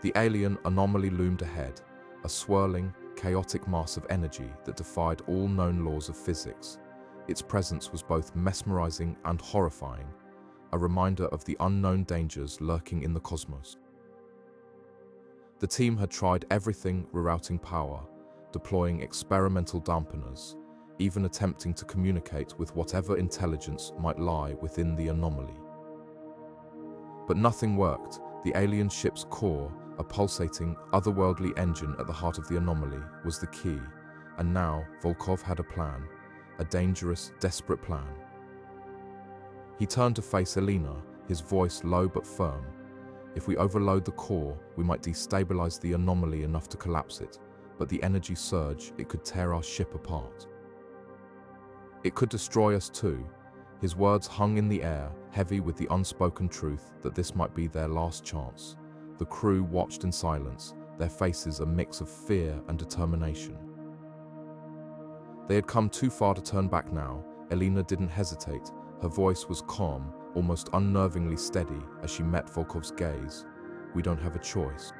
The alien Anomaly loomed ahead, a swirling, chaotic mass of energy that defied all known laws of physics. Its presence was both mesmerizing and horrifying, a reminder of the unknown dangers lurking in the cosmos. The team had tried everything: rerouting power, deploying experimental dampeners, even attempting to communicate with whatever intelligence might lie within the anomaly. But nothing worked. The alien ship's core, a pulsating, otherworldly engine at the heart of the anomaly, was the key, and now Volkov had a plan, a dangerous, desperate plan. He turned to face Elena, his voice low but firm. "If we overload the core, we might destabilize the anomaly enough to collapse it, but the energy surge, it could tear our ship apart. It could destroy us too." His words hung in the air, heavy with the unspoken truth that this might be their last chance. The crew watched in silence, their faces a mix of fear and determination. They had come too far to turn back now. Elena didn't hesitate. Her voice was calm, almost unnervingly steady as she met Volkov's gaze. "We don't have a choice."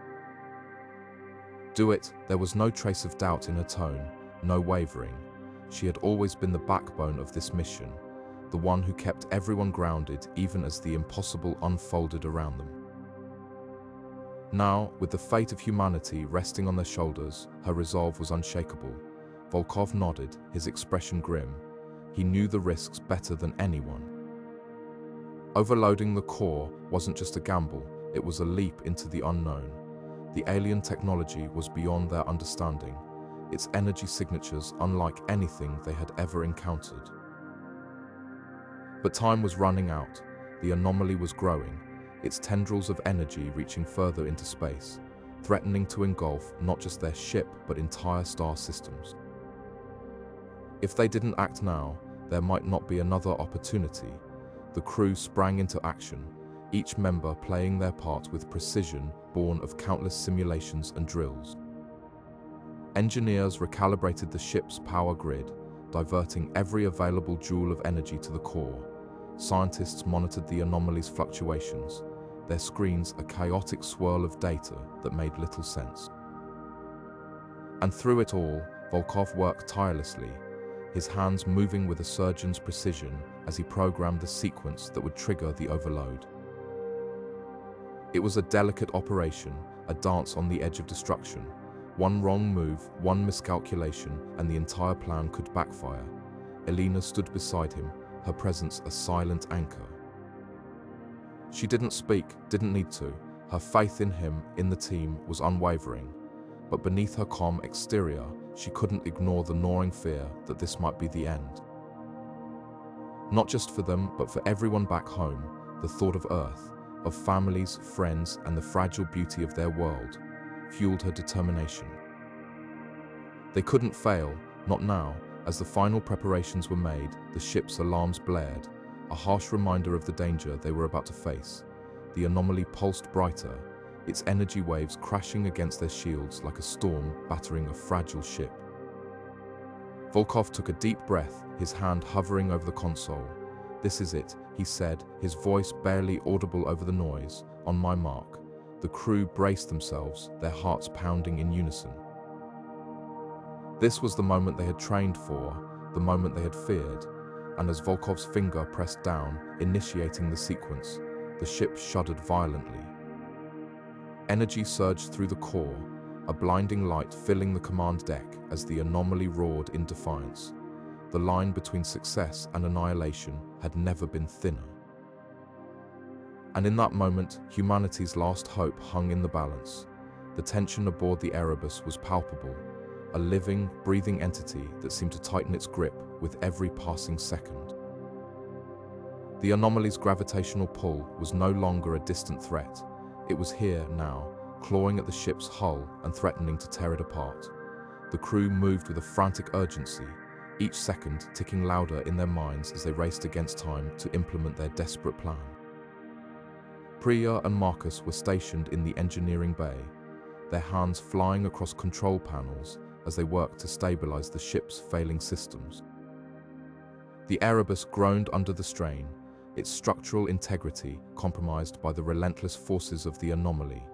"Do it." There was no trace of doubt in her tone, no wavering. She had always been the backbone of this mission, the one who kept everyone grounded even as the impossible unfolded around them. Now, with the fate of humanity resting on their shoulders, her resolve was unshakable. Volkov nodded, his expression grim. He knew the risks better than anyone. Overloading the core wasn't just a gamble, it was a leap into the unknown. The alien technology was beyond their understanding, its energy signatures unlike anything they had ever encountered. But time was running out. The anomaly was growing, its tendrils of energy reaching further into space, threatening to engulf not just their ship but entire star systems. If they didn't act now, there might not be another opportunity. The crew sprang into action, each member playing their part with precision born of countless simulations and drills. Engineers recalibrated the ship's power grid, diverting every available joule of energy to the core. Scientists monitored the anomaly's fluctuations, their screens a chaotic swirl of data that made little sense. And through it all, Volkov worked tirelessly, his hands moving with a surgeon's precision as he programmed the sequence that would trigger the overload. It was a delicate operation, a dance on the edge of destruction. One wrong move, one miscalculation, and the entire plan could backfire. Elena stood beside him, her presence a silent anchor. She didn't speak, didn't need to. Her faith in him, in the team, was unwavering. But beneath her calm exterior, she couldn't ignore the gnawing fear that this might be the end. Not just for them, but for everyone back home, the thought of Earth, of families, friends, and the fragile beauty of their world, fueled her determination. They couldn't fail, not now. As the final preparations were made, the ship's alarms blared, a harsh reminder of the danger they were about to face. The anomaly pulsed brighter, its energy waves crashing against their shields like a storm battering a fragile ship. Volkov took a deep breath, his hand hovering over the console. "This is it," he said, his voice barely audible over the noise. "On my mark." The crew braced themselves, their hearts pounding in unison. This was the moment they had trained for, the moment they had feared, and as Volkov's finger pressed down, initiating the sequence, the ship shuddered violently. Energy surged through the core, a blinding light filling the command deck as the anomaly roared in defiance. The line between success and annihilation had never been thinner. And in that moment, humanity's last hope hung in the balance. The tension aboard the Erebus was palpable, a living, breathing entity that seemed to tighten its grip with every passing second. The Anomaly's gravitational pull was no longer a distant threat. It was here now, clawing at the ship's hull and threatening to tear it apart. The crew moved with a frantic urgency, each second ticking louder in their minds as they raced against time to implement their desperate plan. Priya and Marcus were stationed in the engineering bay, their hands flying across control panels as they worked to stabilize the ship's failing systems. The Erebus groaned under the strain, its structural integrity compromised by the relentless forces of the Anomaly.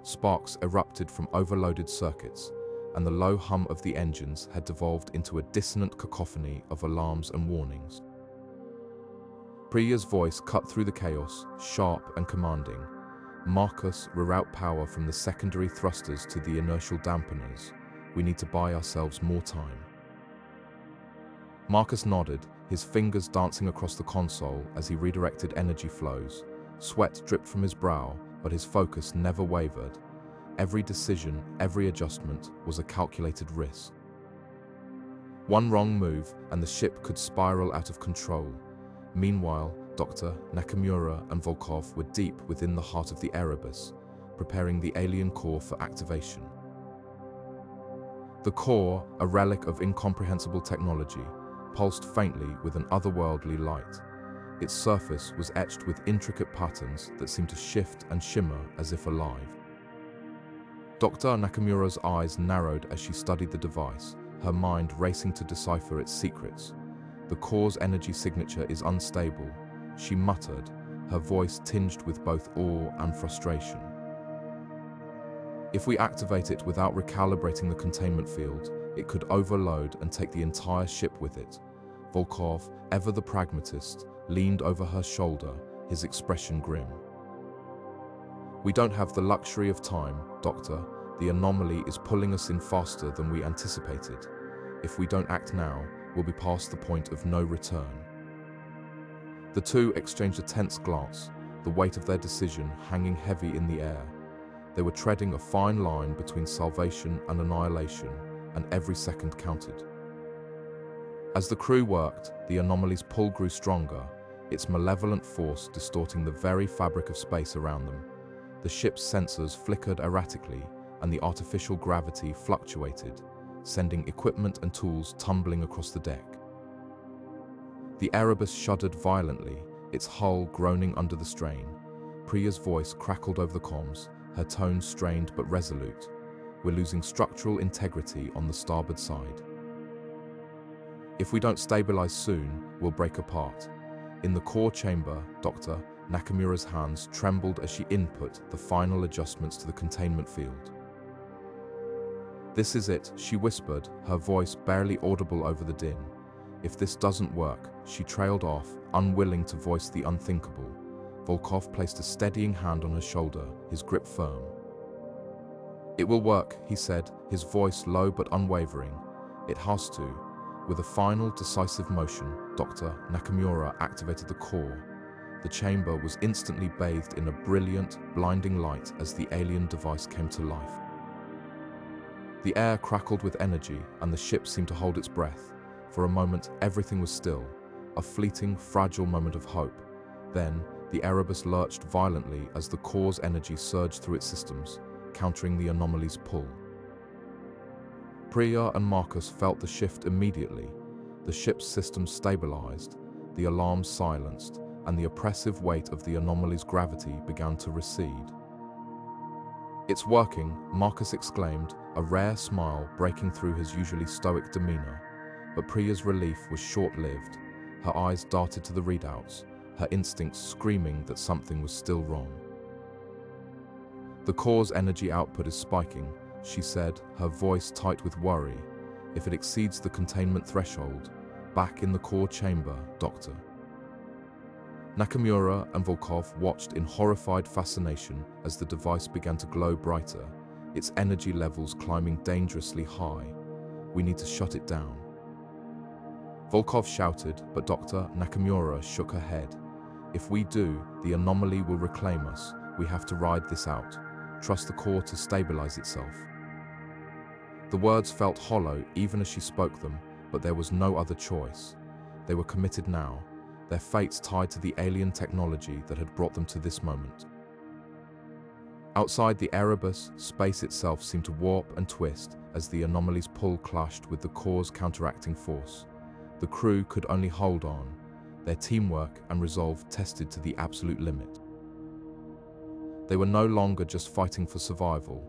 Sparks erupted from overloaded circuits, and the low hum of the engines had devolved into a dissonant cacophony of alarms and warnings. Priya's voice cut through the chaos, sharp and commanding. "Marcus, reroute power from the secondary thrusters to the inertial dampeners. We need to buy ourselves more time." Marcus nodded, his fingers dancing across the console as he redirected energy flows. Sweat dripped from his brow, but his focus never wavered. Every decision, every adjustment was a calculated risk. One wrong move and the ship could spiral out of control. Meanwhile, Dr. Nakamura and Volkov were deep within the heart of the Erebus, preparing the alien core for activation. The core, a relic of incomprehensible technology, pulsed faintly with an otherworldly light. Its surface was etched with intricate patterns that seemed to shift and shimmer as if alive. Dr. Nakamura's eyes narrowed as she studied the device, her mind racing to decipher its secrets. "The core's energy signature is unstable," she muttered, her voice tinged with both awe and frustration. "If we activate it without recalibrating the containment field, it could overload and take the entire ship with it." Volkov, ever the pragmatist, leaned over her shoulder, his expression grim. "We don't have the luxury of time, Doctor. The Anomaly is pulling us in faster than we anticipated. If we don't act now, we'll be past the point of no return." The two exchanged a tense glance, the weight of their decision hanging heavy in the air. They were treading a fine line between salvation and annihilation, and every second counted. As the crew worked, the Anomaly's pull grew stronger, its malevolent force distorting the very fabric of space around them. The ship's sensors flickered erratically, and the artificial gravity fluctuated, sending equipment and tools tumbling across the deck. The Erebus shuddered violently, its hull groaning under the strain. Priya's voice crackled over the comms, her tone strained but resolute. "We're losing structural integrity on the starboard side. If we don't stabilize soon, we'll break apart." In the core chamber, Dr. Nakamura's hands trembled as she input the final adjustments to the containment field. "This is it," she whispered, her voice barely audible over the din. "If this doesn't work," she trailed off, unwilling to voice the unthinkable. Volkov placed a steadying hand on her shoulder, his grip firm. "It will work," he said, his voice low but unwavering. "It has to." With a final, decisive motion, Dr. Nakamura activated the core. The chamber was instantly bathed in a brilliant, blinding light as the alien device came to life. The air crackled with energy, and the ship seemed to hold its breath. For a moment, everything was still, a fleeting, fragile moment of hope. Then, the Erebus lurched violently as the core's energy surged through its systems, countering the Anomaly's pull. Priya and Marcus felt the shift immediately. The ship's systems stabilized, the alarms silenced, and the oppressive weight of the Anomaly's gravity began to recede. "It's working," Marcus exclaimed, a rare smile breaking through his usually stoic demeanor. But Priya's relief was short-lived. Her eyes darted to the readouts, her instincts screaming that something was still wrong. "The core's energy output is spiking," she said, her voice tight with worry. "If it exceeds the containment threshold, back in the core chamber, Doctor." Nakamura and Volkov watched in horrified fascination as the device began to glow brighter, its energy levels climbing dangerously high. "We need to shut it down." Volkov shouted, but Dr. Nakamura shook her head. If we do, the anomaly will reclaim us. We have to ride this out. Trust the core to stabilize itself. The words felt hollow even as she spoke them, but there was no other choice. They were committed now, their fates tied to the alien technology that had brought them to this moment. Outside the Erebus, space itself seemed to warp and twist as the anomaly's pull clashed with the core's counteracting force. The crew could only hold on, their teamwork and resolve tested to the absolute limit. They were no longer just fighting for survival,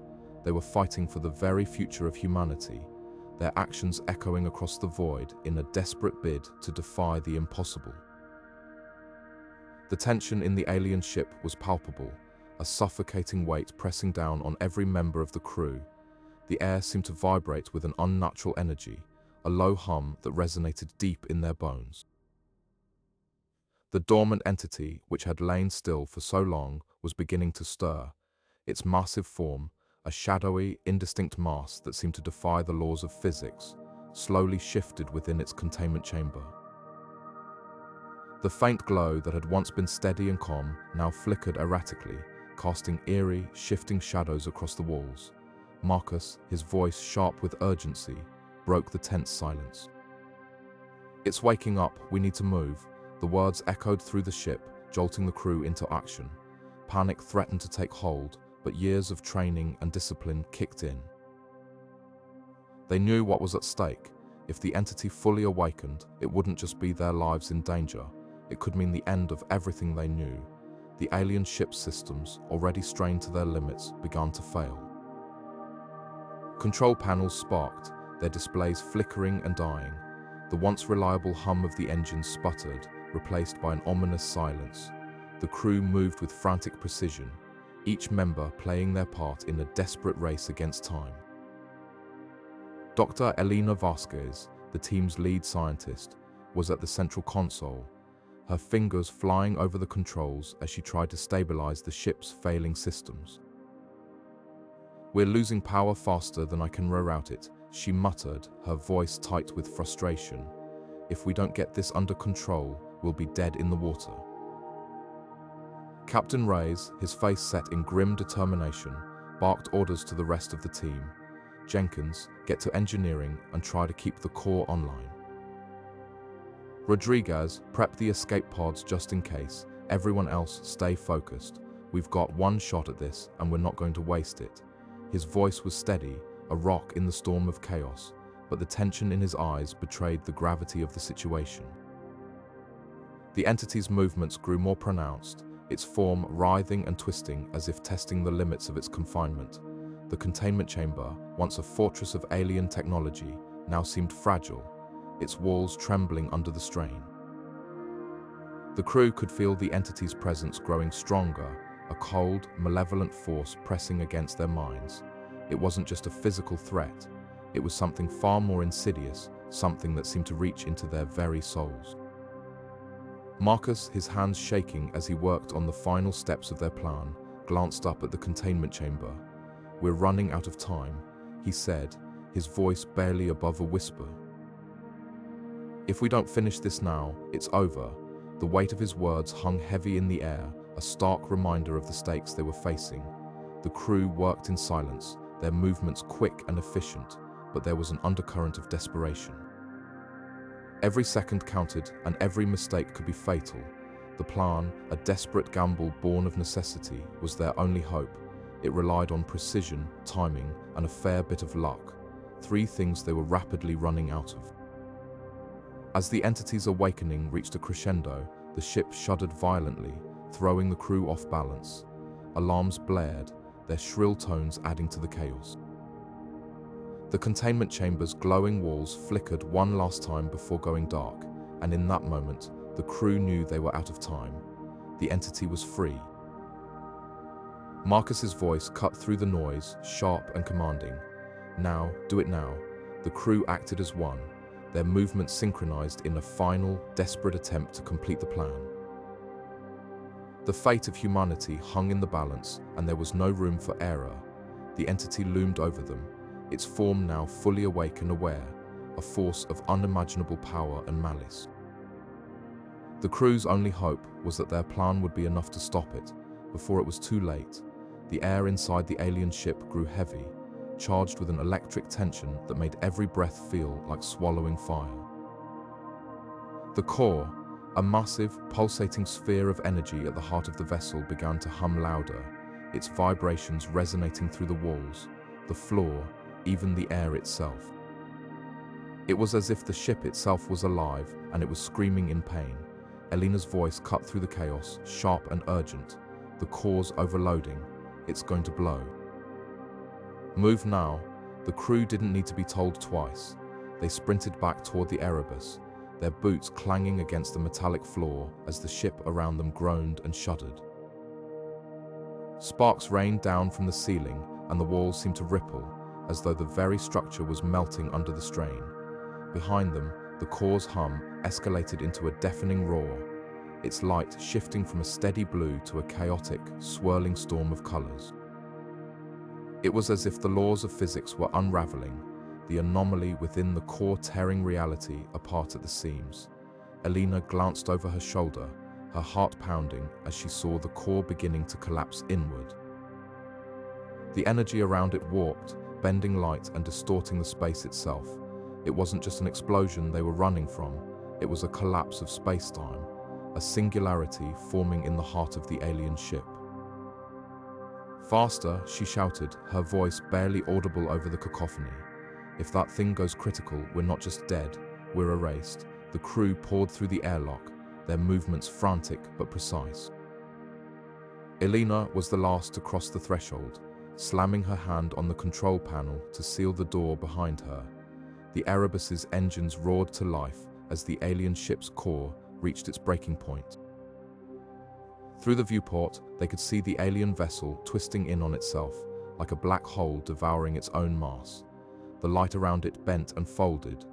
they were fighting for the very future of humanity, their actions echoing across the void in a desperate bid to defy the impossible. The tension in the alien ship was palpable, a suffocating weight pressing down on every member of the crew. The air seemed to vibrate with an unnatural energy, a low hum that resonated deep in their bones. The dormant entity, which had lain still for so long, was beginning to stir. Its massive form, a shadowy, indistinct mass that seemed to defy the laws of physics, slowly shifted within its containment chamber. The faint glow that had once been steady and calm now flickered erratically, casting eerie, shifting shadows across the walls. Marcus, his voice sharp with urgency, broke the tense silence. "It's waking up, we need to move." The words echoed through the ship, jolting the crew into action. Panic threatened to take hold, but years of training and discipline kicked in. They knew what was at stake. If the entity fully awakened, it wouldn't just be their lives in danger. It could mean the end of everything they knew. The alien ship's systems, already strained to their limits, began to fail. Control panels sparked, their displays flickering and dying. The once reliable hum of the engines sputtered, replaced by an ominous silence. The crew moved with frantic precision, each member playing their part in a desperate race against time. Dr. Elena Vasquez, the team's lead scientist, was at the central console, her fingers flying over the controls as she tried to stabilize the ship's failing systems. "We're losing power faster than I can reroute it," she muttered, her voice tight with frustration. "If we don't get this under control, we'll be dead in the water." Captain Reyes, his face set in grim determination, barked orders to the rest of the team. "Jenkins, get to engineering and try to keep the core online. Rodriguez, prep the escape pods just in case. Everyone else, stay focused. We've got one shot at this and we're not going to waste it." His voice was steady, a rock in the storm of chaos, but the tension in his eyes betrayed the gravity of the situation. The entity's movements grew more pronounced, its form writhing and twisting as if testing the limits of its confinement. The containment chamber, once a fortress of alien technology, now seemed fragile, its walls trembling under the strain. The crew could feel the entity's presence growing stronger, a cold, malevolent force pressing against their minds. It wasn't just a physical threat, it was something far more insidious, something that seemed to reach into their very souls. Marcus, his hands shaking as he worked on the final steps of their plan, glanced up at the containment chamber. "We're running out of time," he said, his voice barely above a whisper. "If we don't finish this now, it's over." The weight of his words hung heavy in the air, a stark reminder of the stakes they were facing. The crew worked in silence, their movements quick and efficient, but there was an undercurrent of desperation. Every second counted, and every mistake could be fatal. The plan, a desperate gamble born of necessity, was their only hope. It relied on precision, timing, and a fair bit of luck, three things they were rapidly running out of. As the entity's awakening reached a crescendo, the ship shuddered violently, throwing the crew off balance. Alarms blared, their shrill tones adding to the chaos. The containment chamber's glowing walls flickered one last time before going dark, and in that moment, the crew knew they were out of time. The entity was free. Marcus's voice cut through the noise, sharp and commanding. "Now, do it now." The crew acted as one, their movements synchronized in a final, desperate attempt to complete the plan. The fate of humanity hung in the balance, and there was no room for error. The entity loomed over them, its form now fully awake and aware. a force of unimaginable power and malice. The crew's only hope was that their plan would be enough to stop it. Before it was too late, the air inside the alien ship grew heavy, charged with an electric tension that made every breath feel like swallowing fire. The core, a massive, pulsating sphere of energy at the heart of the vessel, began to hum louder, its vibrations resonating through the walls, the floor, even the air itself. It was as if the ship itself was alive and it was screaming in pain. Elena's voice cut through the chaos, sharp and urgent. The core's overloading. It's going to blow. Move now. The crew didn't need to be told twice. They sprinted back toward the Erebus, their boots clanging against the metallic floor as the ship around them groaned and shuddered. Sparks rained down from the ceiling and the walls seemed to ripple, as though the very structure was melting under the strain. Behind them, the core's hum escalated into a deafening roar, its light shifting from a steady blue to a chaotic, swirling storm of colors. It was as if the laws of physics were unraveling, the anomaly within the core tearing reality apart at the seams. Elena glanced over her shoulder, her heart pounding as she saw the core beginning to collapse inward. The energy around it warped, bending light and distorting the space itself. It wasn't just an explosion they were running from, it was a collapse of space-time, a singularity forming in the heart of the alien ship. Faster, she shouted, her voice barely audible over the cacophony. If that thing goes critical, we're not just dead, we're erased. The crew poured through the airlock, their movements frantic but precise. Elena was the last to cross the threshold, slamming her hand on the control panel to seal the door behind her. The Erebus's engines roared to life as the alien ship's core reached its breaking point. Through the viewport, they could see the alien vessel twisting in on itself, like a black hole devouring its own mass. The light around it bent and folded,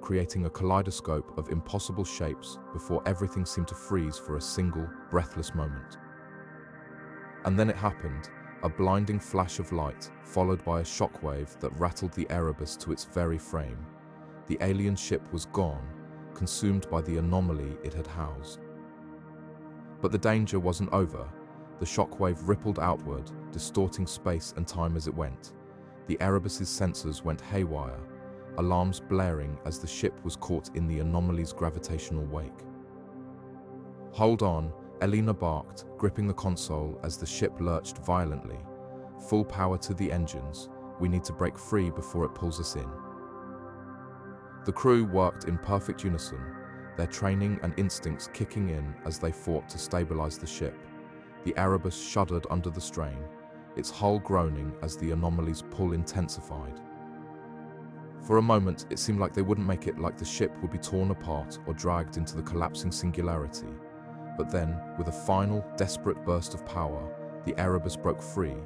creating a kaleidoscope of impossible shapes before everything seemed to freeze for a single, breathless moment. And then it happened, a blinding flash of light, followed by a shockwave that rattled the Erebus to its very frame. The alien ship was gone, consumed by the anomaly it had housed. But the danger wasn't over. The shockwave rippled outward, distorting space and time as it went. The Erebus's sensors went haywire, alarms blaring as the ship was caught in the anomaly's gravitational wake. "Hold on," Elena barked, gripping the console as the ship lurched violently. "Full power to the engines. We need to break free before it pulls us in." The crew worked in perfect unison, their training and instincts kicking in as they fought to stabilize the ship. The Erebus shuddered under the strain, its hull groaning as the anomaly's pull intensified. For a moment, it seemed like they wouldn't make it, like the ship would be torn apart or dragged into the collapsing singularity. But then, with a final, desperate burst of power, the Erebus broke free,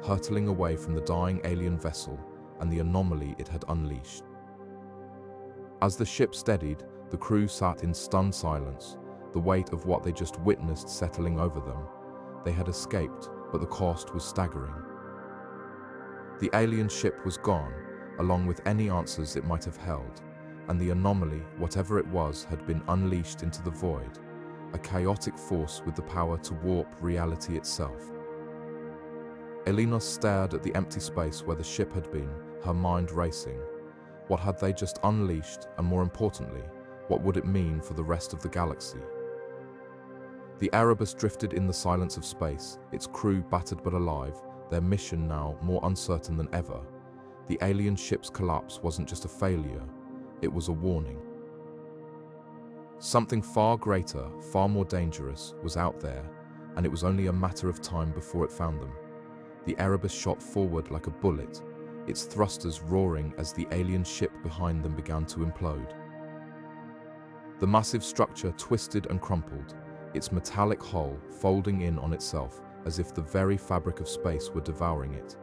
hurtling away from the dying alien vessel and the anomaly it had unleashed. As the ship steadied, the crew sat in stunned silence, the weight of what they just witnessed settling over them. They had escaped, but the cost was staggering. The alien ship was gone, along with any answers it might have held, and the anomaly, whatever it was, had been unleashed into the void, a chaotic force with the power to warp reality itself. Elena stared at the empty space where the ship had been, her mind racing. What had they just unleashed, and more importantly, what would it mean for the rest of the galaxy? The Erebus drifted in the silence of space, its crew battered but alive, their mission now more uncertain than ever. The alien ship's collapse wasn't just a failure, it was a warning. Something far greater, far more dangerous, was out there, and it was only a matter of time before it found them. The Erebus shot forward like a bullet, its thrusters roaring as the alien ship behind them began to implode. The massive structure twisted and crumpled, its metallic hull folding in on itself as if the very fabric of space were devouring it.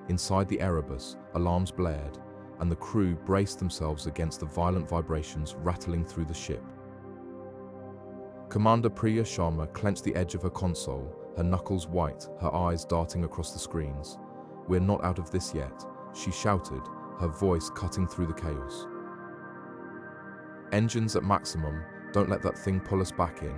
Inside the Erebus, alarms blared, and the crew braced themselves against the violent vibrations rattling through the ship. Commander Priya Sharma clenched the edge of her console, her knuckles white, her eyes darting across the screens. "We're not out of this yet," she shouted, her voice cutting through the chaos. Engines at maximum, don't let that thing pull us back in.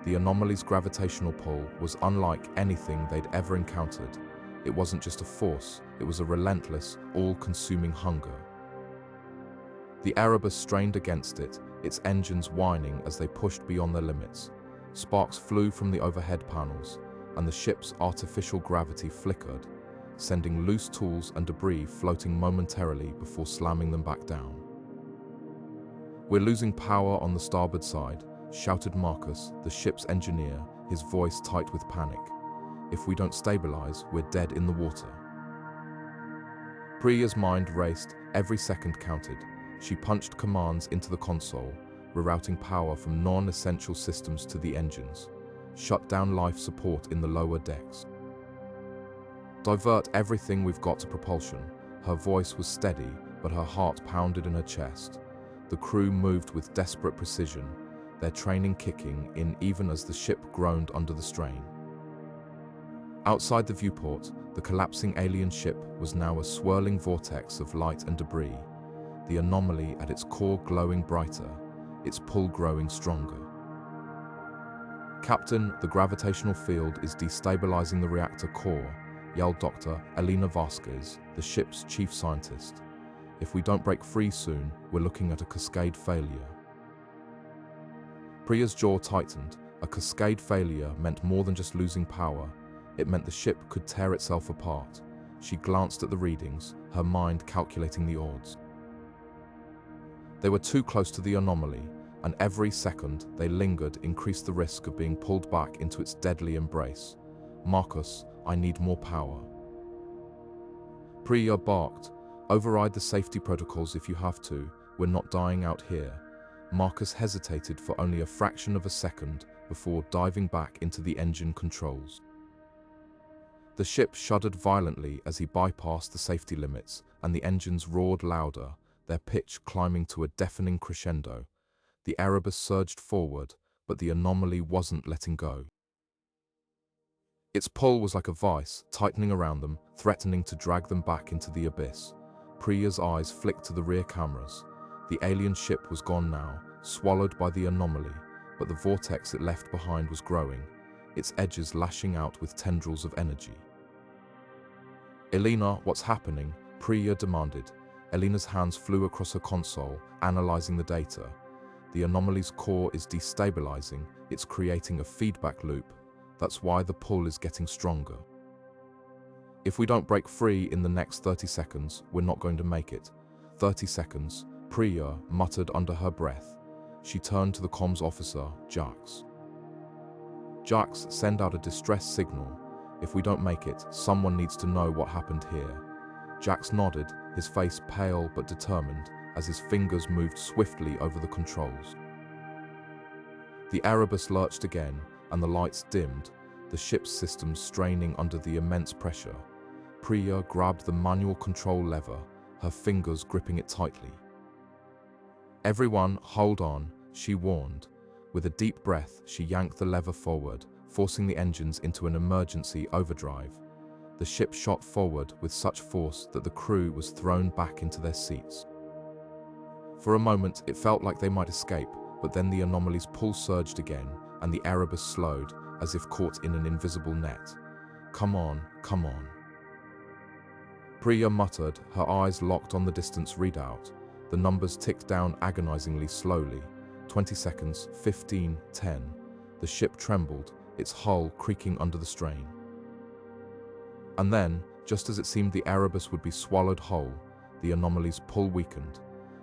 The Anomaly's gravitational pull was unlike anything they'd ever encountered. It wasn't just a force, it was a relentless, all-consuming hunger. The Erebus strained against it, its engines whining as they pushed beyond their limits. Sparks flew from the overhead panels, and the ship's artificial gravity flickered, sending loose tools and debris floating momentarily before slamming them back down. "We're losing power on the starboard side," shouted Marcus, the ship's engineer, his voice tight with panic. "If we don't stabilize, we're dead in the water." Priya's mind raced, every second counted. She punched commands into the console, rerouting power from non-essential systems to the engines. Shut down life support in the lower decks. Divert everything we've got to propulsion. Her voice was steady, but her heart pounded in her chest. The crew moved with desperate precision, their training kicking in even as the ship groaned under the strain. Outside the viewport, the collapsing alien ship was now a swirling vortex of light and debris, the Anomaly at its core glowing brighter, its pull growing stronger. "Captain, the gravitational field is destabilizing the reactor core," yelled Dr. Elena Vasquez, the ship's chief scientist. "If we don't break free soon, we're looking at a cascade failure." Priya's jaw tightened. A cascade failure meant more than just losing power. It meant the ship could tear itself apart. She glanced at the readings, her mind calculating the odds. They were too close to the Anomaly, and every second they lingered increased the risk of being pulled back into its deadly embrace. "Marcus, I need more power." Priya barked, "Override the safety protocols if you have to. We're not dying out here." Marcus hesitated for only a fraction of a second before diving back into the engine controls. The ship shuddered violently as he bypassed the safety limits, and the engines roared louder, their pitch climbing to a deafening crescendo. The Erebus surged forward, but the Anomaly wasn't letting go. Its pull was like a vice, tightening around them, threatening to drag them back into the abyss. Priya's eyes flicked to the rear cameras. The alien ship was gone now, swallowed by the Anomaly, but the vortex it left behind was growing, its edges lashing out with tendrils of energy. "Elena, what's happening?" Priya demanded. Elena's hands flew across her console, analyzing the data. The Anomaly's core is destabilizing, it's creating a feedback loop. That's why the pull is getting stronger. "If we don't break free in the next 30 seconds, we're not going to make it." 30 seconds, Priya muttered under her breath. She turned to the comms officer, Jax. "Jax, send out a distress signal. If we don't make it, someone needs to know what happened here." Jax nodded, his face pale but determined, as his fingers moved swiftly over the controls. The Erebus lurched again, and the lights dimmed, the ship's systems straining under the immense pressure. Priya grabbed the manual control lever, her fingers gripping it tightly. "Everyone, hold on," she warned. With a deep breath, she yanked the lever forward, forcing the engines into an emergency overdrive. The ship shot forward with such force that the crew was thrown back into their seats. For a moment, it felt like they might escape, but then the Anomaly's pull surged again, and the Erebus slowed, as if caught in an invisible net. "Come on, come on." Priya muttered, her eyes locked on the distance readout. The numbers ticked down agonizingly slowly. 20 seconds, 15, 10. The ship trembled, its hull creaking under the strain. And then, just as it seemed the Erebus would be swallowed whole, the Anomaly's pull weakened.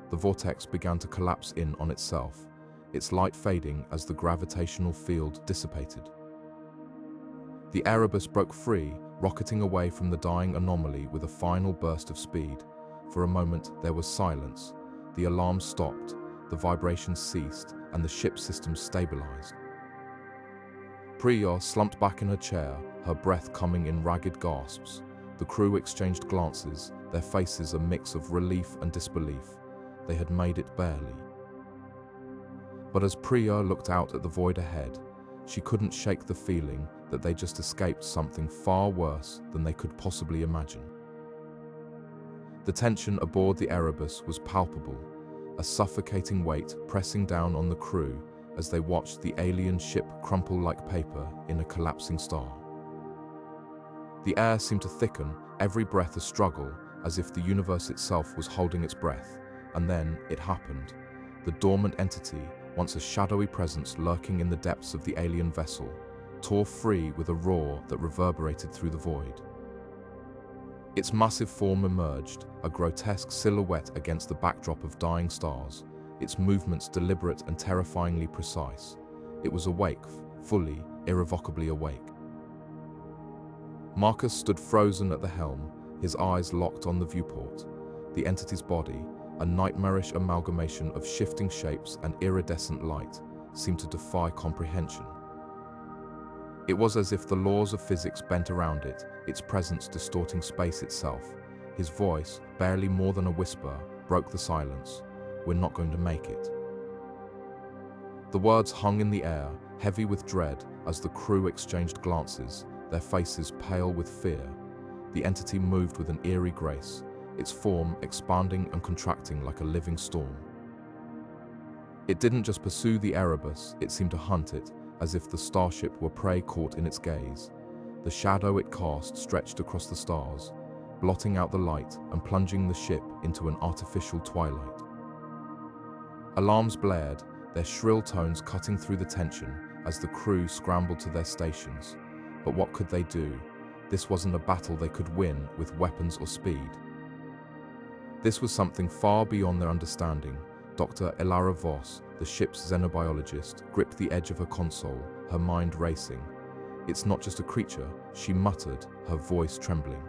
The vortex began to collapse in on itself, its light fading as the gravitational field dissipated. The Erebus broke free, rocketing away from the dying Anomaly with a final burst of speed. For a moment, there was silence. The alarm stopped, the vibrations ceased, and the ship system stabilized. Priya slumped back in her chair, her breath coming in ragged gasps. The crew exchanged glances, their faces a mix of relief and disbelief. They had made it barely. But as Priya looked out at the void ahead, she couldn't shake the feeling that they just escaped something far worse than they could possibly imagine. The tension aboard the Erebus was palpable. a suffocating weight pressing down on the crew as they watched the alien ship crumple like paper in a collapsing star. The air seemed to thicken, every breath a struggle, as if the universe itself was holding its breath. And then it happened. The dormant entity, once a shadowy presence lurking in the depths of the alien vessel, tore free with a roar that reverberated through the void. Its massive form emerged, a grotesque silhouette against the backdrop of dying stars, its movements deliberate and terrifyingly precise. It was awake, fully, irrevocably awake. Marcus stood frozen at the helm, his eyes locked on the viewport. The entity's body, a nightmarish amalgamation of shifting shapes and iridescent light, seemed to defy comprehension. It was as if the laws of physics bent around it, its presence distorting space itself. His voice, barely more than a whisper, broke the silence. "We're not going to make it." The words hung in the air, heavy with dread, as the crew exchanged glances, their faces pale with fear. The entity moved with an eerie grace, its form expanding and contracting like a living storm. It didn't just pursue the Erebus, it seemed to hunt it, as if the starship were prey caught in its gaze. The shadow it cast stretched across the stars, blotting out the light and plunging the ship into an artificial twilight. Alarms blared, their shrill tones cutting through the tension as the crew scrambled to their stations. But what could they do? This wasn't a battle they could win with weapons or speed. This was something far beyond their understanding. Dr. Elara Voss, the ship's xenobiologist, gripped the edge of her console, her mind racing. "It's not just a creature," she muttered, her voice trembling.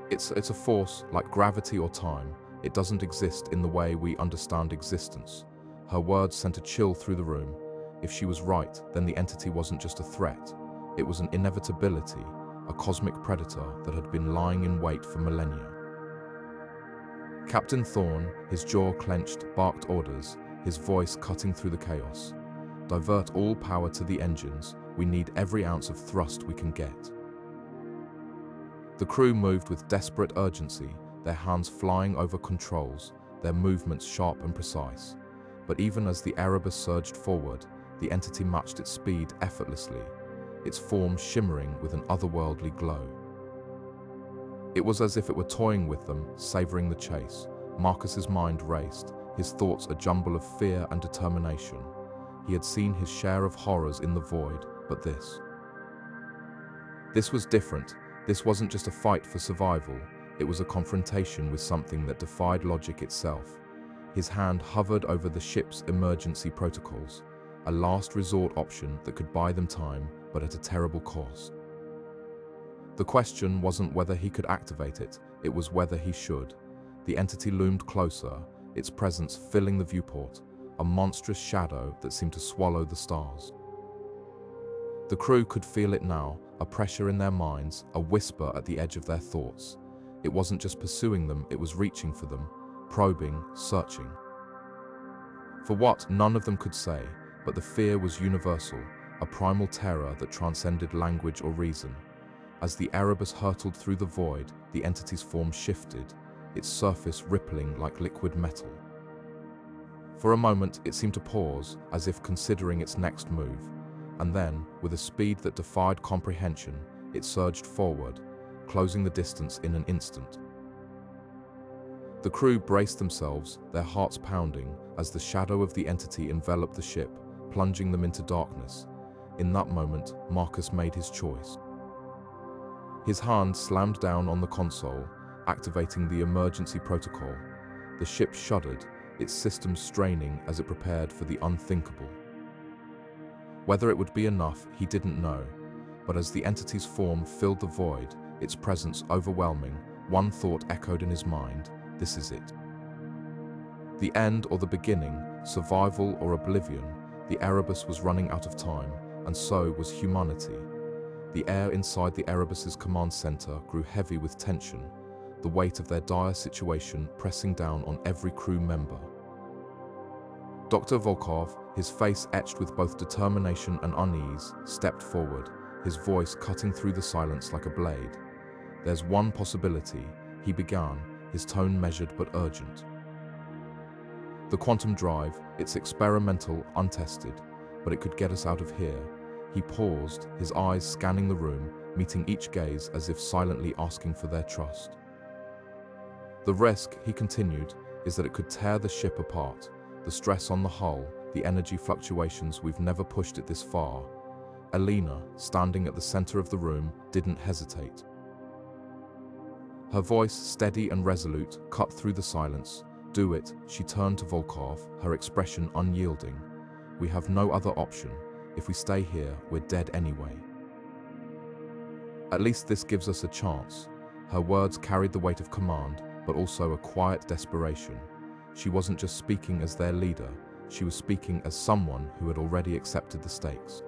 It's a force like gravity or time. It doesn't exist in the way we understand existence." Her words sent a chill through the room. If she was right, then the entity wasn't just a threat. It was an inevitability, a cosmic predator that had been lying in wait for millennia. Captain Thorne, his jaw clenched, barked orders, his voice cutting through the chaos. "Divert all power to the engines. We need every ounce of thrust we can get." The crew moved with desperate urgency, their hands flying over controls, their movements sharp and precise. But even as the Erebus surged forward, the entity matched its speed effortlessly, its form shimmering with an otherworldly glow. It was as if it were toying with them, savoring the chase. Marcus's mind raced, his thoughts a jumble of fear and determination. He had seen his share of horrors in the void, but this was different. This wasn't just a fight for survival, it was a confrontation with something that defied logic itself. His hand hovered over the ship's emergency protocols, a last resort option that could buy them time, but at a terrible cost. The question wasn't whether he could activate it was whether he should. The entity loomed closer, its presence filling the viewport, a monstrous shadow that seemed to swallow the stars. The crew could feel it now, a pressure in their minds, a whisper at the edge of their thoughts. It wasn't just pursuing them, it was reaching for them, probing, searching. For what, none of them could say, but the fear was universal, a primal terror that transcended language or reason. As the Erebus hurtled through the void, the entity's form shifted, its surface rippling like liquid metal. For a moment, it seemed to pause, as if considering its next move, and then, with a speed that defied comprehension, it surged forward, closing the distance in an instant. The crew braced themselves, their hearts pounding, as the shadow of the entity enveloped the ship, plunging them into darkness. In that moment, Marcus made his choice. His hand slammed down on the console, activating the emergency protocol. The ship shuddered, its systems straining as it prepared for the unthinkable. Whether it would be enough, he didn't know, but as the entity's form filled the void, its presence overwhelming, one thought echoed in his mind: this is it. The end or the beginning, survival or oblivion. The Erebus was running out of time, and so was humanity. The air inside the Erebus's command center grew heavy with tension, the weight of their dire situation pressing down on every crew member. Dr. Volkov, his face etched with both determination and unease, stepped forward, his voice cutting through the silence like a blade. "There's one possibility," he began, his tone measured but urgent. The quantum drive, it's experimental, untested, but it could get us out of here. He paused, his eyes scanning the room, meeting each gaze as if silently asking for their trust. The risk, he continued, is that it could tear the ship apart. The stress on the hull, the energy fluctuations, we've never pushed it this far. Elena, standing at the center of the room, didn't hesitate. Her voice, steady and resolute, cut through the silence. Do it, she turned to Volkov, her expression unyielding. We have no other option. If we stay here, we're dead anyway. At least this gives us a chance. Her words carried the weight of command, but also a quiet desperation. She wasn't just speaking as their leader, she was speaking as someone who had already accepted the stakes.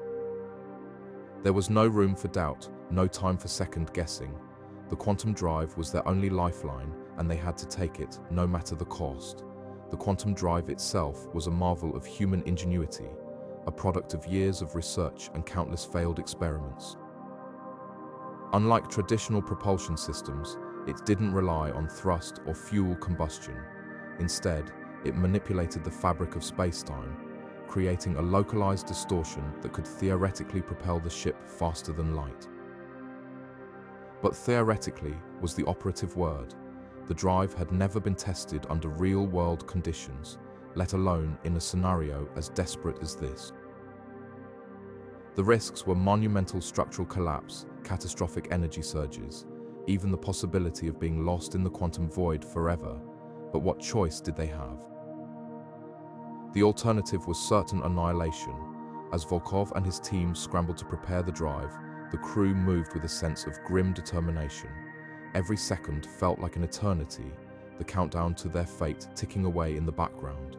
There was no room for doubt, no time for second guessing. The quantum drive was their only lifeline, and they had to take it, no matter the cost. The quantum drive itself was a marvel of human ingenuity, a product of years of research and countless failed experiments. Unlike traditional propulsion systems, it didn't rely on thrust or fuel combustion. Instead, it manipulated the fabric of space-time, creating a localized distortion that could theoretically propel the ship faster than light. But theoretically was the operative word. The drive had never been tested under real-world conditions, let alone in a scenario as desperate as this. The risks were monumental structural collapse, catastrophic energy surges, even the possibility of being lost in the quantum void forever. But what choice did they have? The alternative was certain annihilation. As Volkov and his team scrambled to prepare the drive, the crew moved with a sense of grim determination. Every second felt like an eternity, the countdown to their fate ticking away in the background.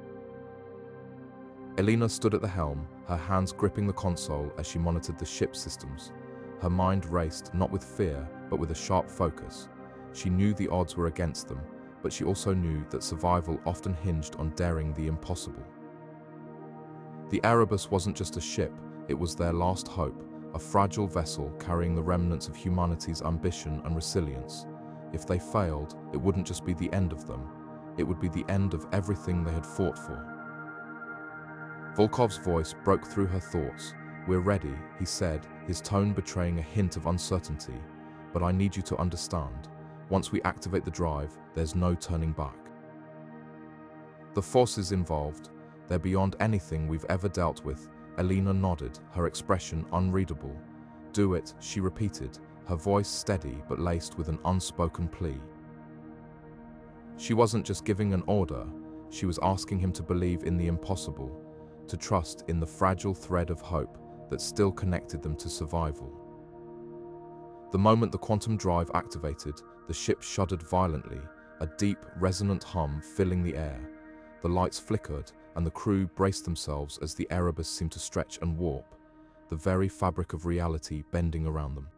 Elena stood at the helm, her hands gripping the console as she monitored the ship's systems. Her mind raced, not with fear, but with a sharp focus. She knew the odds were against them, but she also knew that survival often hinged on daring the impossible. The Erebus wasn't just a ship, it was their last hope, a fragile vessel carrying the remnants of humanity's ambition and resilience. If they failed, it wouldn't just be the end of them, it would be the end of everything they had fought for. Volkov's voice broke through her thoughts. We're ready, he said, his tone betraying a hint of uncertainty. But I need you to understand, once we activate the drive, there's no turning back. The forces involved, they're beyond anything we've ever dealt with. Elena nodded, her expression unreadable. Do it, she repeated, her voice steady but laced with an unspoken plea. She wasn't just giving an order, she was asking him to believe in the impossible, to trust in the fragile thread of hope that still connected them to survival. The moment the quantum drive activated, the ship shuddered violently, a deep, resonant hum filling the air. The lights flickered, and the crew braced themselves as the Erebus seemed to stretch and warp, the very fabric of reality bending around them.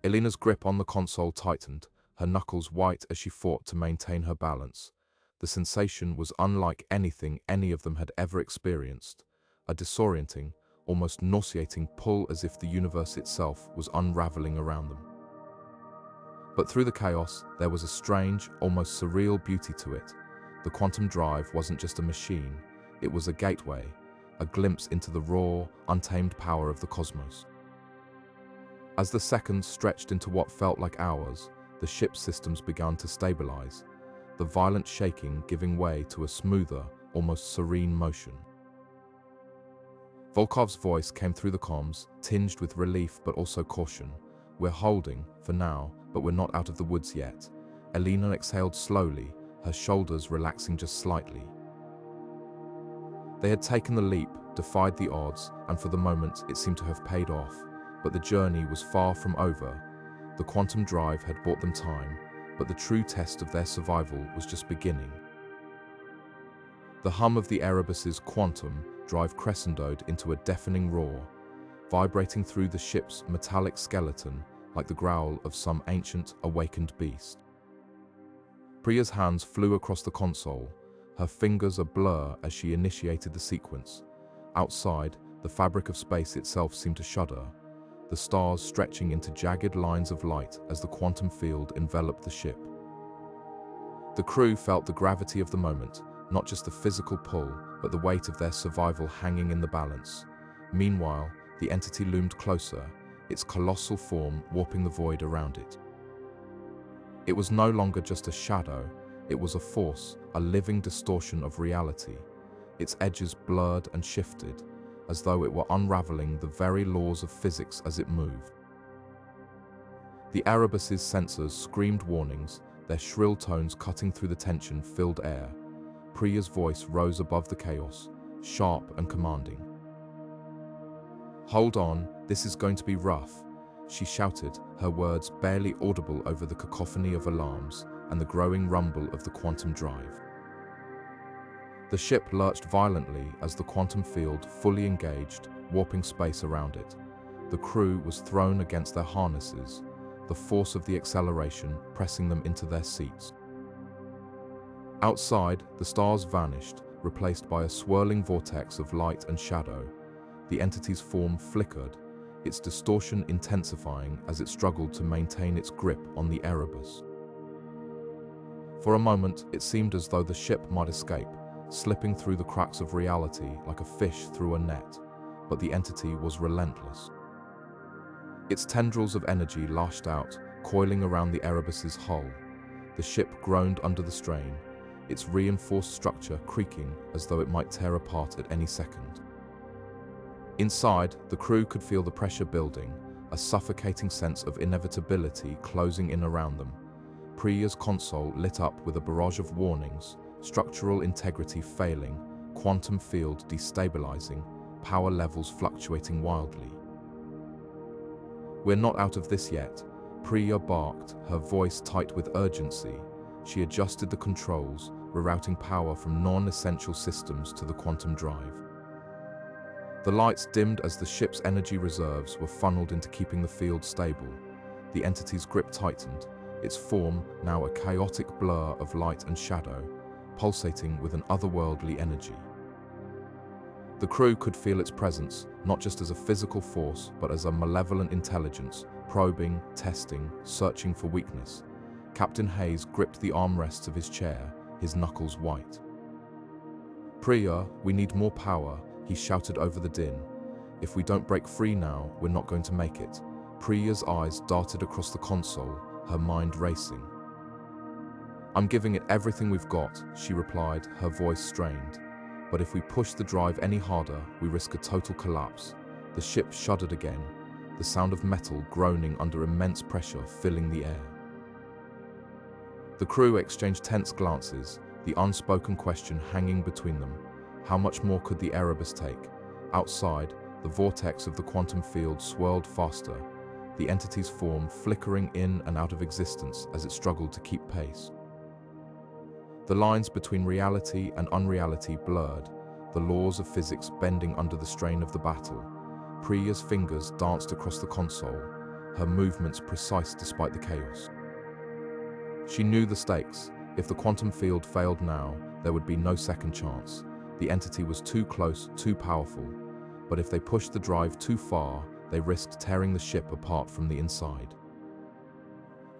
Elena's grip on the console tightened, her knuckles white as she fought to maintain her balance. The sensation was unlike anything any of them had ever experienced, a disorienting, almost nauseating pull as if the universe itself was unraveling around them. But through the chaos, there was a strange, almost surreal beauty to it. The quantum drive wasn't just a machine, it was a gateway, a glimpse into the raw, untamed power of the cosmos. As the seconds stretched into what felt like hours, the ship's systems began to stabilize, the violent shaking giving way to a smoother, almost serene motion. Volkov's voice came through the comms, tinged with relief but also caution. We're holding, for now, but we're not out of the woods yet. Elena exhaled slowly, her shoulders relaxing just slightly. They had taken the leap, defied the odds, and for the moment it seemed to have paid off. But the journey was far from over. The quantum drive had bought them time, but the true test of their survival was just beginning. The hum of the Erebus's quantum drive crescendoed into a deafening roar, vibrating through the ship's metallic skeleton like the growl of some ancient, awakened beast. Priya's hands flew across the console, her fingers a blur as she initiated the sequence. Outside, the fabric of space itself seemed to shudder, the stars stretching into jagged lines of light as the quantum field enveloped the ship. The crew felt the gravity of the moment, not just the physical pull, but the weight of their survival hanging in the balance. Meanwhile, the entity loomed closer, its colossal form warping the void around it. It was no longer just a shadow, it was a force, a living distortion of reality. Its edges blurred and shifted, as though it were unraveling the very laws of physics as it moved. The Erebus's sensors screamed warnings, their shrill tones cutting through the tension-filled air. Priya's voice rose above the chaos, sharp and commanding. "Hold on, this is going to be rough," she shouted, her words barely audible over the cacophony of alarms and the growing rumble of the quantum drive. The ship lurched violently as the quantum field fully engaged, warping space around it. The crew was thrown against their harnesses, the force of the acceleration pressing them into their seats. Outside, the stars vanished, replaced by a swirling vortex of light and shadow. The entity's form flickered, its distortion intensifying as it struggled to maintain its grip on the Erebus. For a moment, it seemed as though the ship might escape, slipping through the cracks of reality like a fish through a net, but the entity was relentless. Its tendrils of energy lashed out, coiling around the Erebus's hull. The ship groaned under the strain, its reinforced structure creaking as though it might tear apart at any second. Inside, the crew could feel the pressure building, a suffocating sense of inevitability closing in around them. Priya's console lit up with a barrage of warnings, structural integrity failing, quantum field destabilizing, power levels fluctuating wildly. "We're not out of this yet," Priya barked, her voice tight with urgency. She adjusted the controls, rerouting power from non-essential systems to the quantum drive. The lights dimmed as the ship's energy reserves were funneled into keeping the field stable. The entity's grip tightened, its form now a chaotic blur of light and shadow, pulsating with an otherworldly energy. The crew could feel its presence, not just as a physical force, but as a malevolent intelligence, probing, testing, searching for weakness. Captain Hayes gripped the armrests of his chair, his knuckles white. "Priya, we need more power," he shouted over the din. "If we don't break free now, we're not going to make it." Priya's eyes darted across the console, her mind racing. "I'm giving it everything we've got," she replied, her voice strained. "But if we push the drive any harder, we risk a total collapse." The ship shuddered again, the sound of metal groaning under immense pressure filling the air. The crew exchanged tense glances, the unspoken question hanging between them. How much more could the Erebus take? Outside, the vortex of the quantum field swirled faster, the entity's form flickering in and out of existence as it struggled to keep pace. The lines between reality and unreality blurred, the laws of physics bending under the strain of the battle. Priya's fingers danced across the console, her movements precise despite the chaos. She knew the stakes. If the quantum field failed now, there would be no second chance. The entity was too close, too powerful. But if they pushed the drive too far, they risked tearing the ship apart from the inside.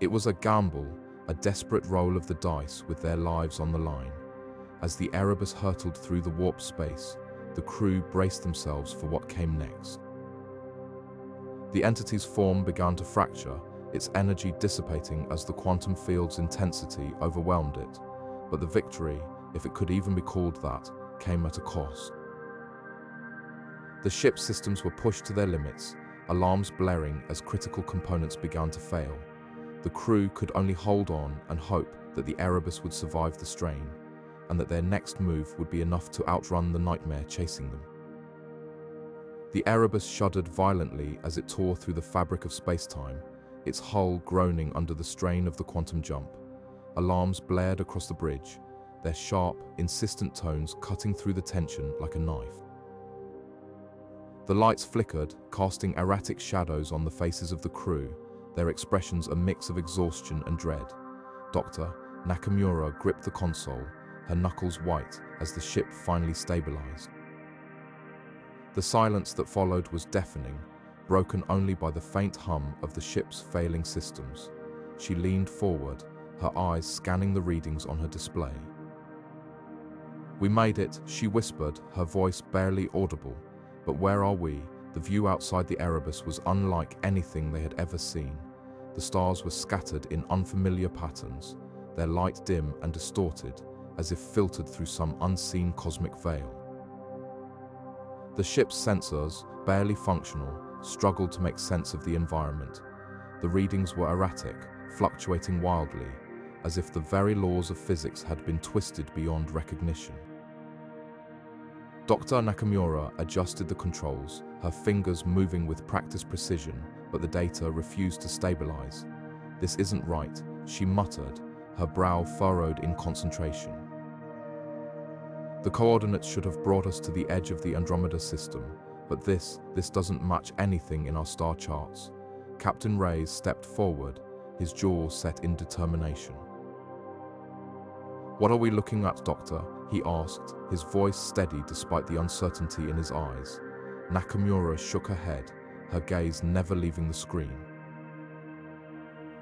It was a gamble, a desperate roll of the dice with their lives on the line. As the Erebus hurtled through the warp space, the crew braced themselves for what came next. The entity's form began to fracture, its energy dissipating as the quantum field's intensity overwhelmed it. But the victory, if it could even be called that, came at a cost. The ship's systems were pushed to their limits, alarms blaring as critical components began to fail. The crew could only hold on and hope that the Erebus would survive the strain, and that their next move would be enough to outrun the nightmare chasing them. The Erebus shuddered violently as it tore through the fabric of space-time, its hull groaning under the strain of the quantum jump. Alarms blared across the bridge, their sharp, insistent tones cutting through the tension like a knife. The lights flickered, casting erratic shadows on the faces of the crew, their expressions a mix of exhaustion and dread. Dr. Nakamura gripped the console, her knuckles white as the ship finally stabilized. The silence that followed was deafening, broken only by the faint hum of the ship's failing systems. She leaned forward, her eyes scanning the readings on her display. "We made it," she whispered, her voice barely audible. But where are we? The view outside the Erebus was unlike anything they had ever seen. The stars were scattered in unfamiliar patterns, their light dim and distorted, as if filtered through some unseen cosmic veil. The ship's sensors, barely functional, struggled to make sense of the environment. The readings were erratic, fluctuating wildly, as if the very laws of physics had been twisted beyond recognition. Dr. Nakamura adjusted the controls, her fingers moving with practiced precision, but the data refused to stabilize. "This isn't right," she muttered, her brow furrowed in concentration. "The coordinates should have brought us to the edge of the Andromeda system, but this doesn't match anything in our star charts." Captain Reyes stepped forward, his jaws set in determination. "What are we looking at, Doctor?" he asked, his voice steady despite the uncertainty in his eyes. Nakamura shook her head, her gaze never leaving the screen.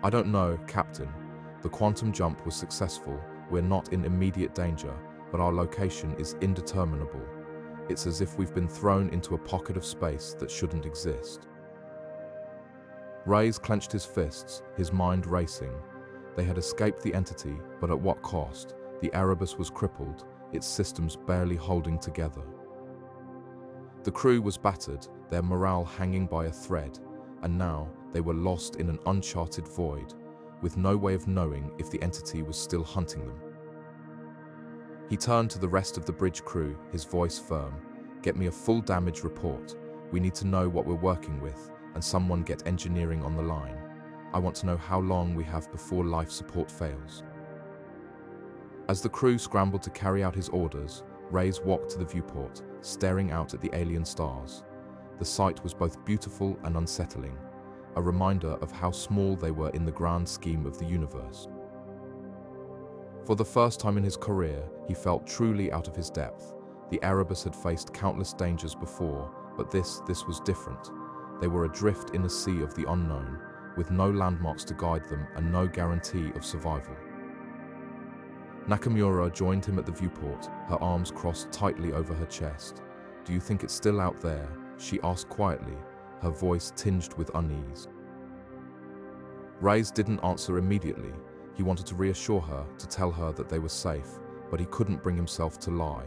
"I don't know, Captain. The quantum jump was successful. We're not in immediate danger, but our location is indeterminable. It's as if we've been thrown into a pocket of space that shouldn't exist." Reyes clenched his fists, his mind racing. They had escaped the entity, but at what cost? The Erebus was crippled, its systems barely holding together. The crew was battered, their morale hanging by a thread, and now they were lost in an uncharted void, with no way of knowing if the entity was still hunting them. He turned to the rest of the bridge crew, his voice firm. "Get me a full damage report. We need to know what we're working with, and someone get engineering on the line. I want to know how long we have before life support fails." As the crew scrambled to carry out his orders, Reyes walked to the viewport, staring out at the alien stars. The sight was both beautiful and unsettling, a reminder of how small they were in the grand scheme of the universe. For the first time in his career, he felt truly out of his depth. The Erebus had faced countless dangers before, but this was different. They were adrift in a sea of the unknown, with no landmarks to guide them and no guarantee of survival. Nakamura joined him at the viewport, her arms crossed tightly over her chest. "Do you think it's still out there?" she asked quietly, her voice tinged with unease. Reyes didn't answer immediately. He wanted to reassure her, to tell her that they were safe, but he couldn't bring himself to lie.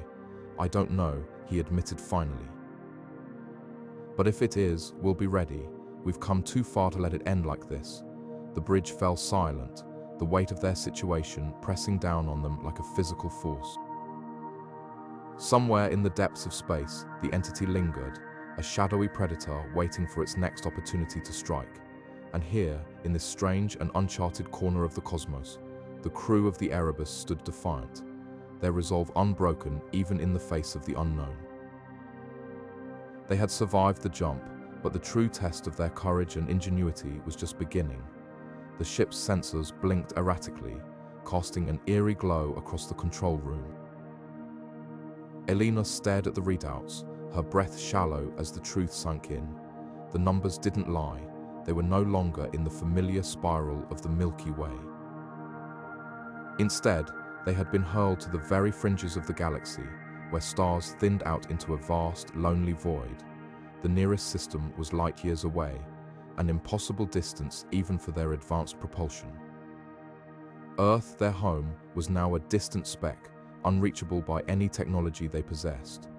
"I don't know," he admitted finally. "But if it is, we'll be ready. We've come too far to let it end like this." The bridge fell silent, the weight of their situation pressing down on them like a physical force. Somewhere in the depths of space, the entity lingered, a shadowy predator waiting for its next opportunity to strike. And here, in this strange and uncharted corner of the cosmos, the crew of the Erebus stood defiant, their resolve unbroken even in the face of the unknown. They had survived the jump, but the true test of their courage and ingenuity was just beginning. The ship's sensors blinked erratically, casting an eerie glow across the control room. Elena stared at the readouts, her breath shallow as the truth sank in. The numbers didn't lie. They were no longer in the familiar spiral of the Milky Way. Instead, they had been hurled to the very fringes of the galaxy, where stars thinned out into a vast, lonely void. The nearest system was light years away, an impossible distance even for their advanced propulsion. Earth, their home, was now a distant speck, unreachable by any technology they possessed.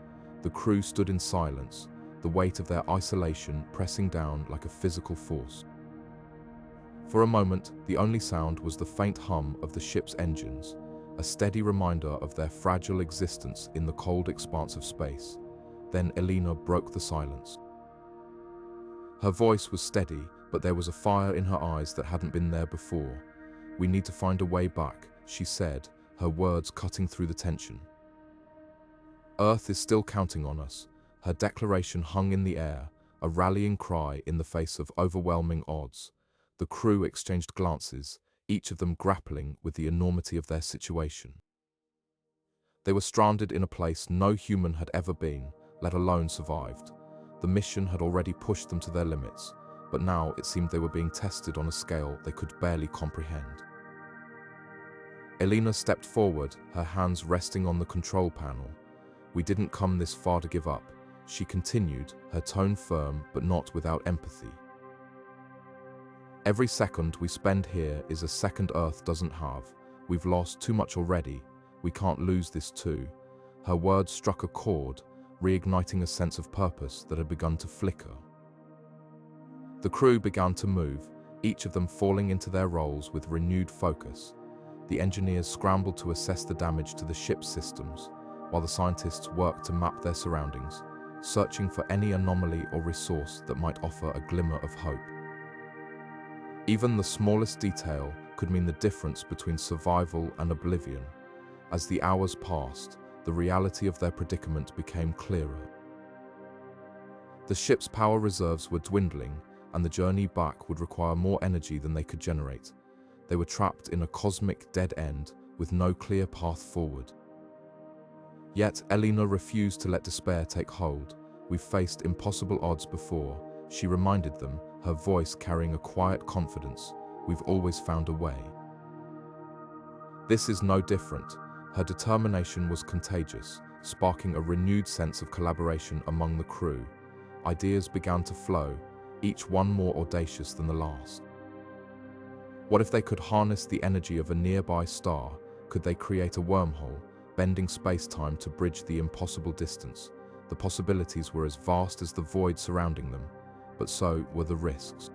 The crew stood in silence, the weight of their isolation pressing down like a physical force. For a moment, the only sound was the faint hum of the ship's engines, a steady reminder of their fragile existence in the cold expanse of space. Then Elena broke the silence. Her voice was steady, but there was a fire in her eyes that hadn't been there before. "We need to find a way back," she said, her words cutting through the tension. "Earth is still counting on us." Her declaration hung in the air, a rallying cry in the face of overwhelming odds. The crew exchanged glances, each of them grappling with the enormity of their situation. They were stranded in a place no human had ever been, let alone survived. The mission had already pushed them to their limits, but now it seemed they were being tested on a scale they could barely comprehend. Elena stepped forward, her hands resting on the control panel. "We didn't come this far to give up," she continued, her tone firm but not without empathy. "Every second we spend here is a second Earth doesn't have. We've lost too much already. We can't lose this too." Her words struck a chord, reigniting a sense of purpose that had begun to flicker. The crew began to move, each of them falling into their roles with renewed focus. The engineers scrambled to assess the damage to the ship's systems, while the scientists worked to map their surroundings, searching for any anomaly or resource that might offer a glimmer of hope. Even the smallest detail could mean the difference between survival and oblivion. As the hours passed, the reality of their predicament became clearer. The ship's power reserves were dwindling, and the journey back would require more energy than they could generate. They were trapped in a cosmic dead end with no clear path forward. Yet Elena refused to let despair take hold. "We've faced impossible odds before," she reminded them, her voice carrying a quiet confidence. "We've always found a way." This is no different. Her determination was contagious, sparking a renewed sense of collaboration among the crew. Ideas began to flow, each one more audacious than the last. What if they could harness the energy of a nearby star? Could they create a wormhole, bending space-time to bridge the impossible distance? The possibilities were as vast as the void surrounding them, but so were the risks.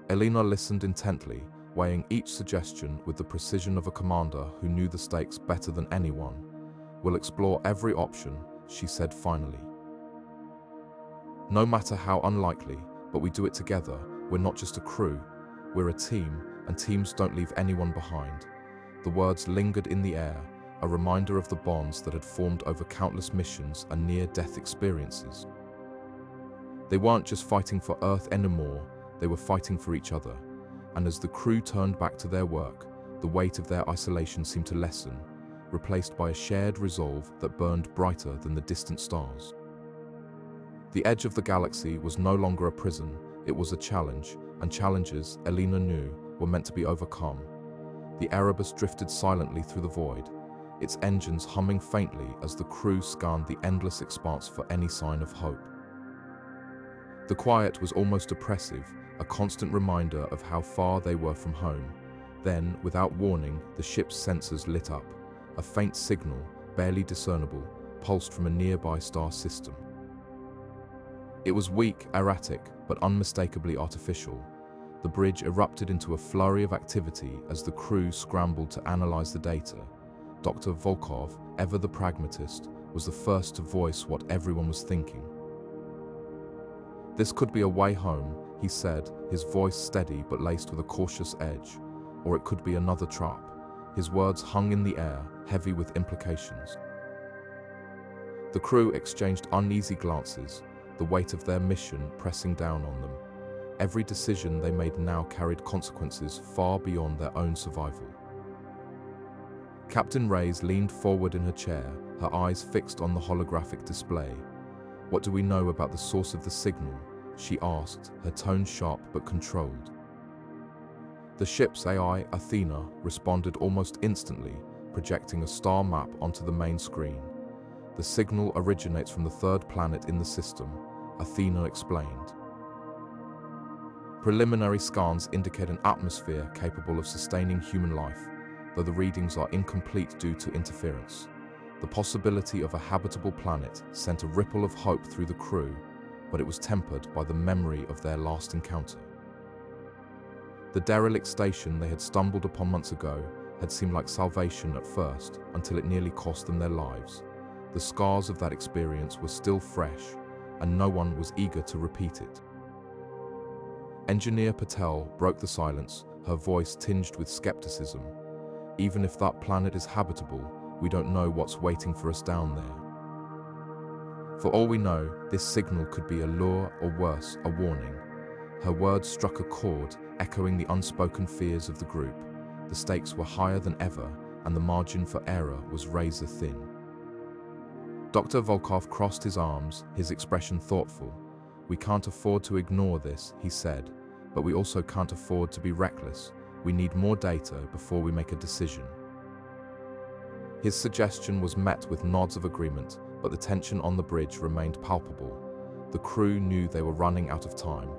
Elena listened intently, weighing each suggestion with the precision of a commander who knew the stakes better than anyone. "We'll explore every option," she said finally. "No matter how unlikely, but we do it together. We're not just a crew, we're a team, and teams don't leave anyone behind." The words lingered in the air, a reminder of the bonds that had formed over countless missions and near-death experiences. They weren't just fighting for Earth anymore, they were fighting for each other. And as the crew turned back to their work, the weight of their isolation seemed to lessen, replaced by a shared resolve that burned brighter than the distant stars. The edge of the galaxy was no longer a prison, it was a challenge, and challenges, Elena knew, were meant to be overcome. The Erebus drifted silently through the void, its engines humming faintly as the crew scanned the endless expanse for any sign of hope. The quiet was almost oppressive, a constant reminder of how far they were from home. Then, without warning, the ship's sensors lit up. A faint signal, barely discernible, pulsed from a nearby star system. It was weak, erratic, but unmistakably artificial. The bridge erupted into a flurry of activity as the crew scrambled to analyze the data. Dr. Volkov, ever the pragmatist, was the first to voice what everyone was thinking. "This could be a way home," he said, his voice steady but laced with a cautious edge. "Or it could be another trap." His words hung in the air, heavy with implications. The crew exchanged uneasy glances, the weight of their mission pressing down on them. Every decision they made now carried consequences far beyond their own survival. Captain Reyes leaned forward in her chair, her eyes fixed on the holographic display. "What do we know about the source of the signal?" she asked, her tone sharp but controlled. The ship's AI, Athena, responded almost instantly, projecting a star map onto the main screen. "The signal originates from the third planet in the system," Athena explained. "Preliminary scans indicate an atmosphere capable of sustaining human life, though the readings are incomplete due to interference." The possibility of a habitable planet sent a ripple of hope through the crew, but it was tempered by the memory of their last encounter. The derelict station they had stumbled upon months ago had seemed like salvation at first, until it nearly cost them their lives. The scars of that experience were still fresh, and no one was eager to repeat it. Engineer Peril broke the silence, her voice tinged with skepticism. "Even if that planet is habitable, we don't know what's waiting for us down there. For all we know, this signal could be a lure or worse, a warning." Her words struck a chord, echoing the unspoken fears of the group. The stakes were higher than ever, and the margin for error was razor thin. Dr. Volkov crossed his arms, his expression thoughtful. "We can't afford to ignore this," he said, "but we also can't afford to be reckless. We need more data before we make a decision." His suggestion was met with nods of agreement, but the tension on the bridge remained palpable. The crew knew they were running out of time,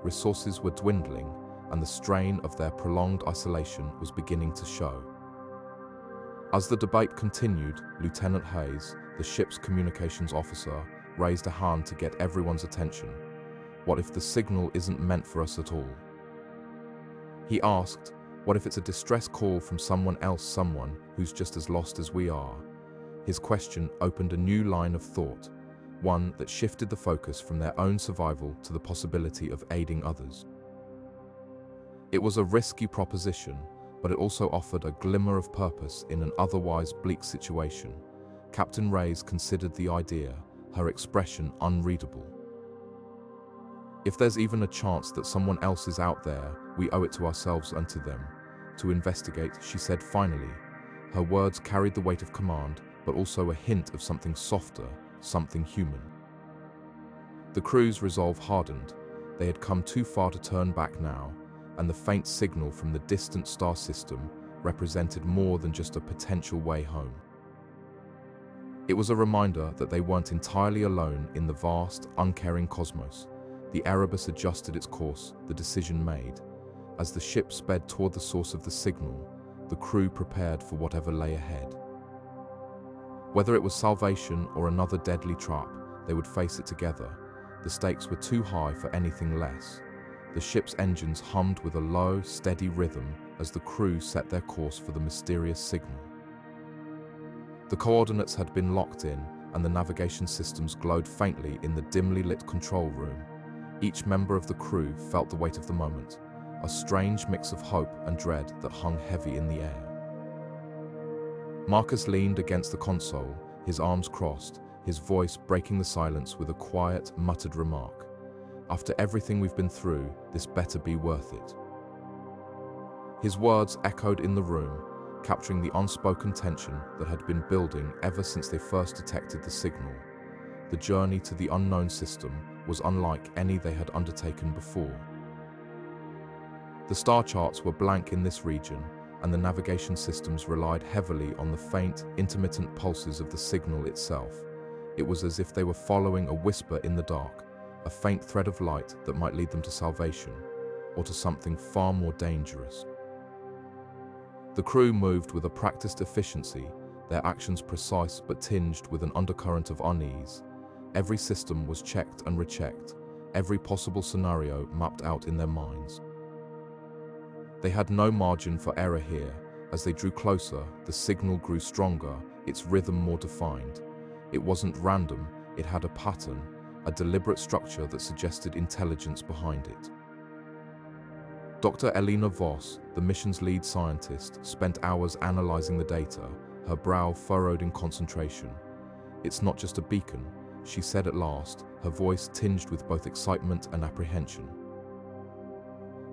resources were dwindling, and the strain of their prolonged isolation was beginning to show. As the debate continued, Lieutenant Hayes, the ship's communications officer, raised a hand to get everyone's attention. "What if the signal isn't meant for us at all?" He asked, "What if it's a distress call from someone else, someone who's just as lost as we are?" His question opened a new line of thought, one that shifted the focus from their own survival to the possibility of aiding others. It was a risky proposition, but it also offered a glimmer of purpose in an otherwise bleak situation. Captain Reyes considered the idea, her expression unreadable. "If there's even a chance that someone else is out there, we owe it to ourselves and to them to investigate," she said finally. Her words carried the weight of command, but also a hint of something softer, something human. The crew's resolve hardened. They had come too far to turn back now, and the faint signal from the distant star system represented more than just a potential way home. It was a reminder that they weren't entirely alone in the vast, uncaring cosmos. The Erebus adjusted its course, the decision made. As the ship sped toward the source of the signal, the crew prepared for whatever lay ahead. Whether it was salvation or another deadly trap, they would face it together. The stakes were too high for anything less. The ship's engines hummed with a low, steady rhythm as the crew set their course for the mysterious signal. The coordinates had been locked in, and the navigation systems glowed faintly in the dimly lit control room. Each member of the crew felt the weight of the moment, a strange mix of hope and dread that hung heavy in the air. Marcus leaned against the console, his arms crossed, his voice breaking the silence with a quiet, muttered remark. "After everything we've been through, this better be worth it." His words echoed in the room, capturing the unspoken tension that had been building ever since they first detected the signal. The journey to the unknown system was unlike any they had undertaken before. The star charts were blank in this region, and the navigation systems relied heavily on the faint, intermittent pulses of the signal itself. It was as if they were following a whisper in the dark, a faint thread of light that might lead them to salvation, or to something far more dangerous. The crew moved with a practiced efficiency, their actions precise but tinged with an undercurrent of unease. Every system was checked and rechecked, every possible scenario mapped out in their minds. They had no margin for error here. As they drew closer, the signal grew stronger, its rhythm more defined. It wasn't random, it had a pattern, a deliberate structure that suggested intelligence behind it. Dr. Elena Voss, the mission's lead scientist, spent hours analyzing the data, her brow furrowed in concentration. "It's not just a beacon," she said at last, her voice tinged with both excitement and apprehension.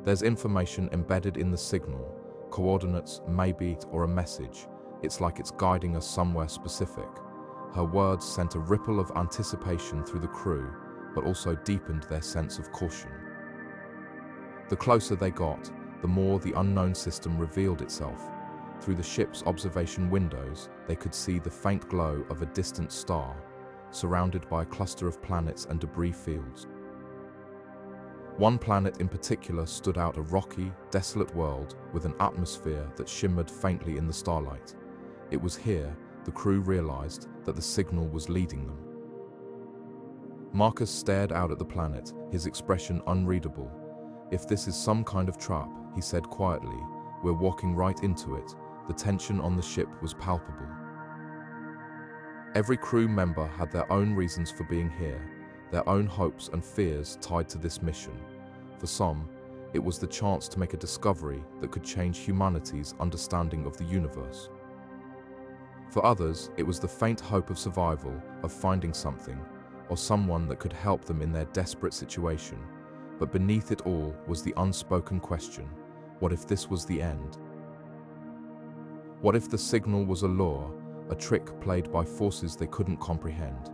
"There's information embedded in the signal, coordinates, maybe, or a message. It's like it's guiding us somewhere specific." Her words sent a ripple of anticipation through the crew, but also deepened their sense of caution. The closer they got, the more the unknown system revealed itself. Through the ship's observation windows, they could see the faint glow of a distant star, surrounded by a cluster of planets and debris fields. One planet in particular stood out, a rocky, desolate world with an atmosphere that shimmered faintly in the starlight. It was here, the crew realized, that the signal was leading them. Marcus stared out at the planet, his expression unreadable. "If this is some kind of trap," he said quietly, "we're walking right into it." The tension on the ship was palpable. Every crew member had their own reasons for being here, their own hopes and fears tied to this mission. For some, it was the chance to make a discovery that could change humanity's understanding of the universe. For others, it was the faint hope of survival, of finding something, or someone that could help them in their desperate situation. But beneath it all was the unspoken question, what if this was the end? What if the signal was a lure, a trick played by forces they couldn't comprehend?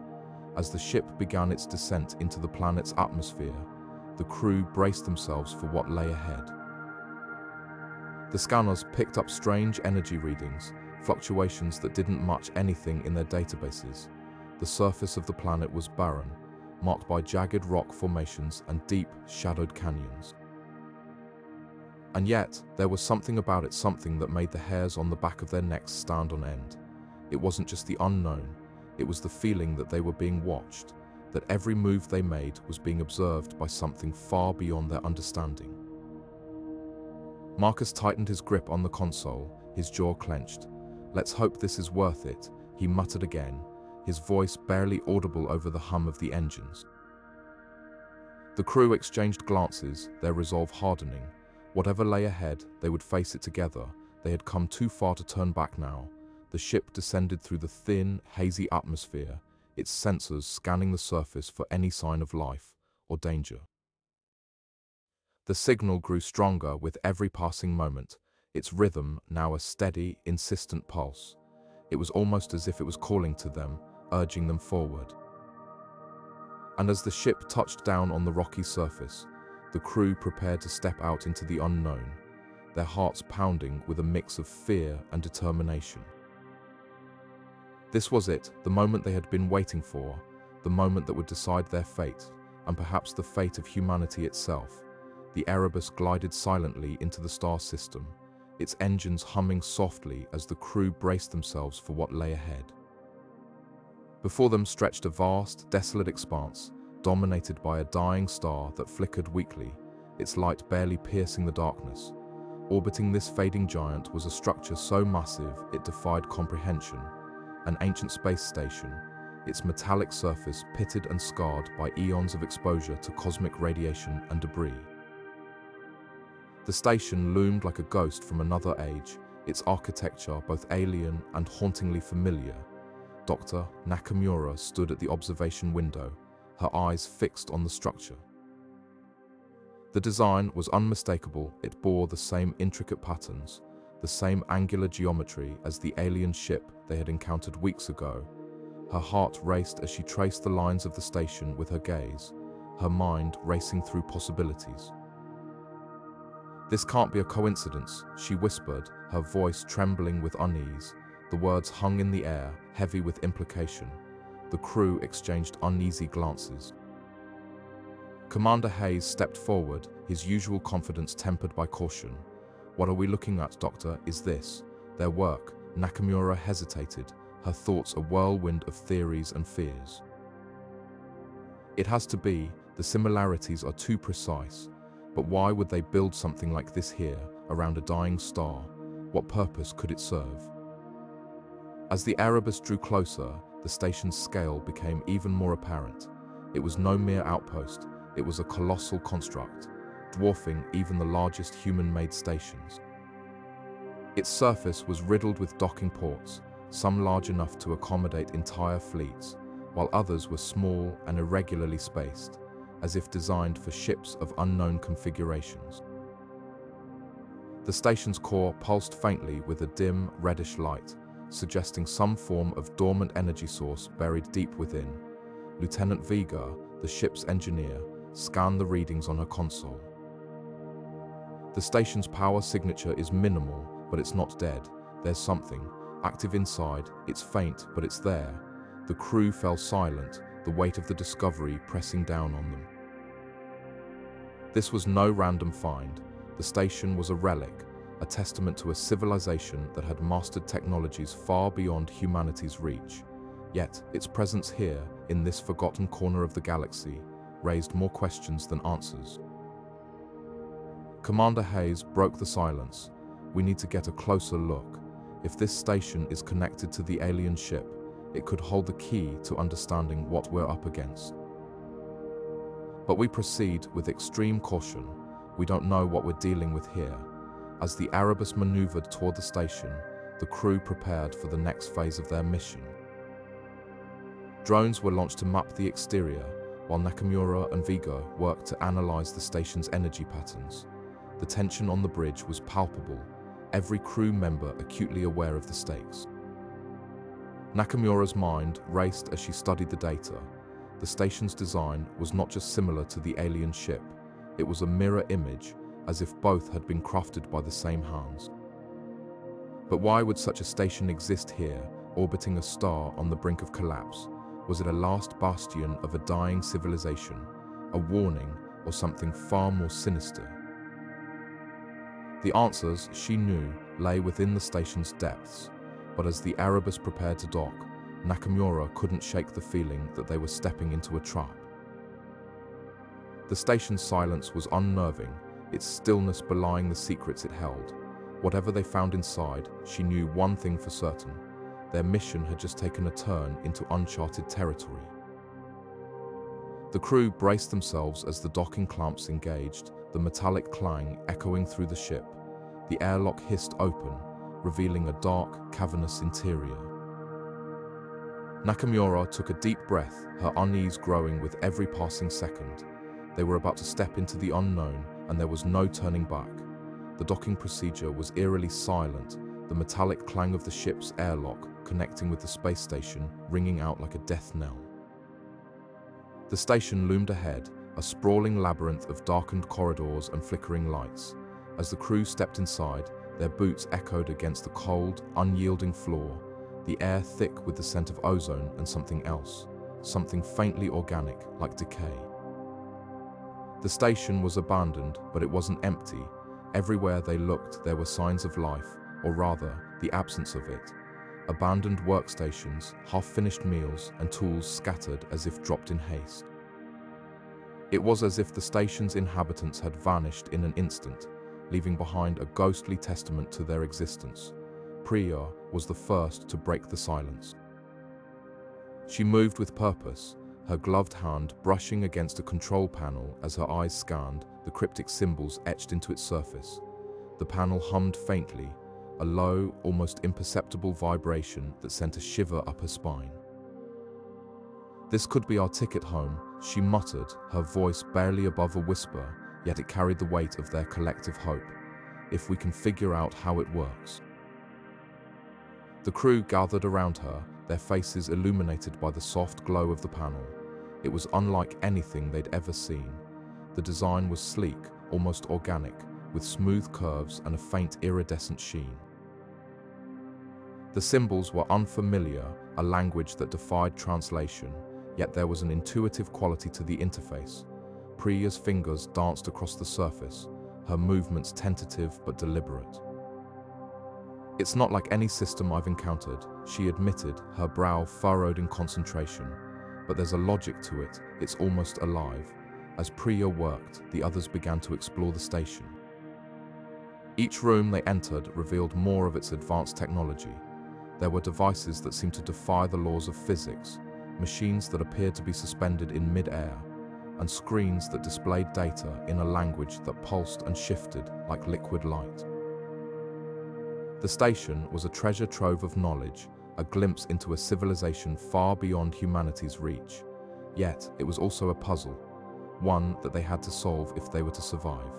As the ship began its descent into the planet's atmosphere, the crew braced themselves for what lay ahead. The scanners picked up strange energy readings, fluctuations that didn't match anything in their databases. The surface of the planet was barren, marked by jagged rock formations and deep, shadowed canyons. And yet, there was something about it, something that made the hairs on the back of their necks stand on end. It wasn't just the unknown, it was the feeling that they were being watched, that every move they made was being observed by something far beyond their understanding. Marcus tightened his grip on the console, his jaw clenched. "Let's hope this is worth it," he muttered again, his voice barely audible over the hum of the engines. The crew exchanged glances, their resolve hardening. Whatever lay ahead, they would face it together. They had come too far to turn back now. The ship descended through the thin, hazy atmosphere, its sensors scanning the surface for any sign of life or danger. The signal grew stronger with every passing moment, its rhythm now a steady, insistent pulse. It was almost as if it was calling to them, urging them forward. And as the ship touched down on the rocky surface, the crew prepared to step out into the unknown, their hearts pounding with a mix of fear and determination. This was it, the moment they had been waiting for, the moment that would decide their fate, and perhaps the fate of humanity itself. The Erebus glided silently into the star system, its engines humming softly as the crew braced themselves for what lay ahead. Before them stretched a vast, desolate expanse, dominated by a dying star that flickered weakly, its light barely piercing the darkness. Orbiting this fading giant was a structure so massive it defied comprehension, an ancient space station, its metallic surface pitted and scarred by eons of exposure to cosmic radiation and debris. The station loomed like a ghost from another age, its architecture both alien and hauntingly familiar. Dr. Nakamura stood at the observation window, her eyes fixed on the structure. The design was unmistakable. It bore the same intricate patterns, the same angular geometry as the alien ship they had encountered weeks ago. Her heart raced as she traced the lines of the station with her gaze, her mind racing through possibilities. "This can't be a coincidence," she whispered, her voice trembling with unease. The words hung in the air, heavy with implication. The crew exchanged uneasy glances. Commander Hayes stepped forward, his usual confidence tempered by caution. "What are we looking at, Doctor? Is this their work?" Nakamura hesitated, her thoughts a whirlwind of theories and fears. "It has to be. The similarities are too precise. But why would they build something like this here, around a dying star? What purpose could it serve?" As the Erebus drew closer, the station's scale became even more apparent. It was no mere outpost, it was a colossal construct, dwarfing even the largest human-made stations. Its surface was riddled with docking ports, some large enough to accommodate entire fleets, while others were small and irregularly spaced, as if designed for ships of unknown configurations. The station's core pulsed faintly with a dim, reddish light, suggesting some form of dormant energy source buried deep within. Lieutenant Vega, the ship's engineer, scanned the readings on her console. "The station's power signature is minimal, but it's not dead. There's something active inside. It's faint, but it's there." The crew fell silent, the weight of the discovery pressing down on them. This was no random find. The station was a relic, a testament to a civilization that had mastered technologies far beyond humanity's reach. Yet, its presence here, in this forgotten corner of the galaxy, raised more questions than answers. Commander Hayes broke the silence. "We need to get a closer look. If this station is connected to the alien ship, it could hold the key to understanding what we're up against." But we proceed with extreme caution. We don't know what we're dealing with here. As the Erebus maneuvered toward the station, the crew prepared for the next phase of their mission. Drones were launched to map the exterior, while Nakamura and Vigo worked to analyze the station's energy patterns. The tension on the bridge was palpable, every crew member acutely aware of the stakes. Nakamura's mind raced as she studied the data. The station's design was not just similar to the alien ship, it was a mirror image, as if both had been crafted by the same hands. But why would such a station exist here, orbiting a star on the brink of collapse? Was it a last bastion of a dying civilization, a warning, or something far more sinister? The answers, she knew, lay within the station's depths, but as the Erebus prepared to dock, Nakamura couldn't shake the feeling that they were stepping into a trap. The station's silence was unnerving, its stillness belying the secrets it held. Whatever they found inside, she knew one thing for certain: their mission had just taken a turn into uncharted territory. The crew braced themselves as the docking clamps engaged, the metallic clang echoing through the ship. The airlock hissed open, revealing a dark, cavernous interior. Nakamura took a deep breath, her unease growing with every passing second. They were about to step into the unknown, and there was no turning back. The docking procedure was eerily silent, the metallic clang of the ship's airlock connecting with the space station ringing out like a death knell. The station loomed ahead, a sprawling labyrinth of darkened corridors and flickering lights. As the crew stepped inside, their boots echoed against the cold, unyielding floor, the air thick with the scent of ozone and something else, something faintly organic, like decay. The station was abandoned, but it wasn't empty. Everywhere they looked, there were signs of life, or rather, the absence of it. Abandoned workstations, half-finished meals, and tools scattered as if dropped in haste. It was as if the station's inhabitants had vanished in an instant, leaving behind a ghostly testament to their existence. Priya was the first to break the silence. She moved with purpose, her gloved hand brushing against a control panel as her eyes scanned the cryptic symbols etched into its surface. The panel hummed faintly, a low, almost imperceptible vibration that sent a shiver up her spine. "This could be our ticket home," she muttered, her voice barely above a whisper, yet it carried the weight of their collective hope. "If we can figure out how it works." The crew gathered around her, their faces illuminated by the soft glow of the panel. It was unlike anything they'd ever seen. The design was sleek, almost organic, with smooth curves and a faint iridescent sheen. The symbols were unfamiliar, a language that defied translation, yet there was an intuitive quality to the interface. Priya's fingers danced across the surface, her movements tentative but deliberate. "It's not like any system I've encountered," she admitted, her brow furrowed in concentration. "But there's a logic to it, it's almost alive." As Priya worked, the others began to explore the station. Each room they entered revealed more of its advanced technology. There were devices that seemed to defy the laws of physics, machines that appeared to be suspended in mid-air, and screens that displayed data in a language that pulsed and shifted like liquid light. The station was a treasure trove of knowledge, a glimpse into a civilization far beyond humanity's reach. Yet, it was also a puzzle, one that they had to solve if they were to survive.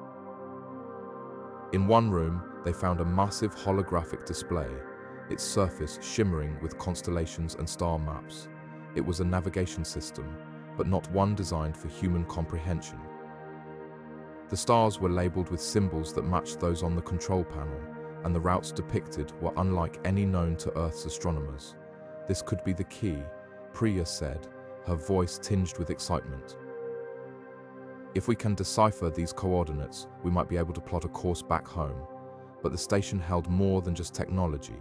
In one room, they found a massive holographic display, its surface shimmering with constellations and star maps. It was a navigation system, but not one designed for human comprehension. The stars were labeled with symbols that matched those on the control panel, and the routes depicted were unlike any known to Earth's astronomers. "This could be the key," Priya said, her voice tinged with excitement. "If we can decipher these coordinates, we might be able to plot a course back home." But the station held more than just technology.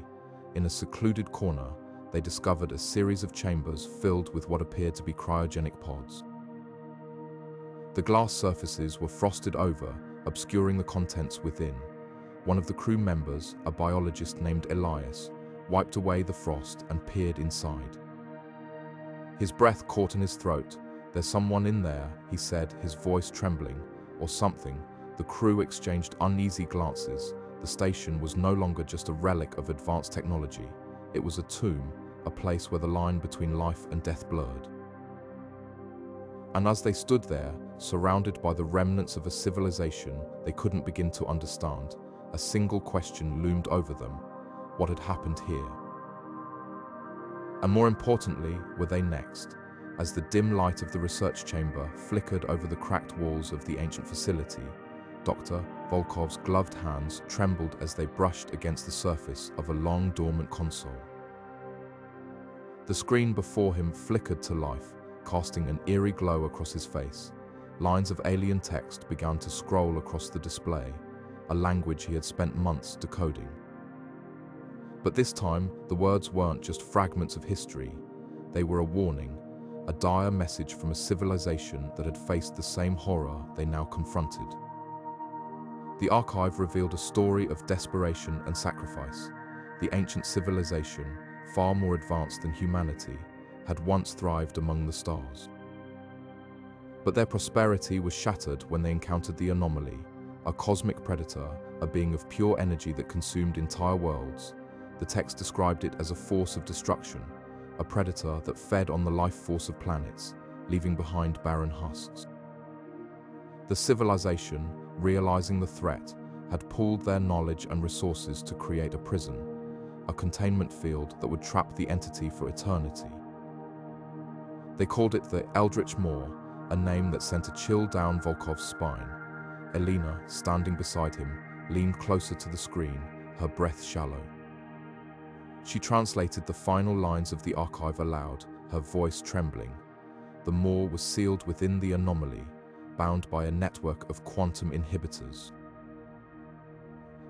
In a secluded corner, they discovered a series of chambers filled with what appeared to be cryogenic pods. The glass surfaces were frosted over, obscuring the contents within. One of the crew members, a biologist named Elias, wiped away the frost and peered inside. His breath caught in his throat. "There's someone in there," he said, his voice trembling. "Or something." The crew exchanged uneasy glances. The station was no longer just a relic of advanced technology. It was a tomb, a place where the line between life and death blurred. And as they stood there, surrounded by the remnants of a civilization they couldn't begin to understand, a single question loomed over them: what had happened here? And more importantly, were they next? As the dim light of the research chamber flickered over the cracked walls of the ancient facility, Dr. Volkov's gloved hands trembled as they brushed against the surface of a long dormant console. The screen before him flickered to life, casting an eerie glow across his face. Lines of alien text began to scroll across the display, a language he had spent months decoding. But this time, the words weren't just fragments of history. They were a warning, a dire message from a civilization that had faced the same horror they now confronted. The archive revealed a story of desperation and sacrifice. The ancient civilization, far more advanced than humanity, had once thrived among the stars. But their prosperity was shattered when they encountered the Anomaly, a cosmic predator, a being of pure energy that consumed entire worlds. The text described it as a force of destruction, a predator that fed on the life force of planets, leaving behind barren husks. The civilization, realizing the threat, had pooled their knowledge and resources to create a prison, a containment field that would trap the entity for eternity. They called it the Eldritch Maw, a name that sent a chill down Volkov's spine. Elena, standing beside him, leaned closer to the screen, her breath shallow. She translated the final lines of the archive aloud, her voice trembling. The Maw was sealed within the Anomaly, bound by a network of quantum inhibitors.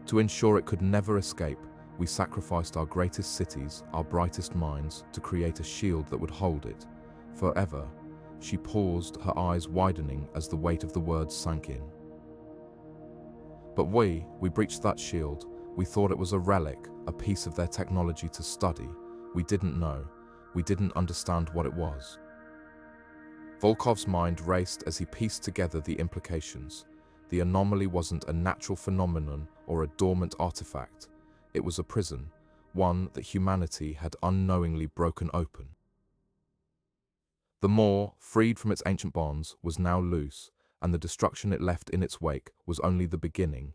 To ensure it could never escape, we sacrificed our greatest cities, our brightest minds, to create a shield that would hold it. Forever. She paused, her eyes widening as the weight of the words sank in. But we breached that shield. We thought it was a relic, a piece of their technology to study. We didn't know. We didn't understand what it was. Volkov's mind raced as he pieced together the implications. The Anomaly wasn't a natural phenomenon or a dormant artifact. It was a prison, one that humanity had unknowingly broken open. The Maw, freed from its ancient bonds, was now loose, and the destruction it left in its wake was only the beginning.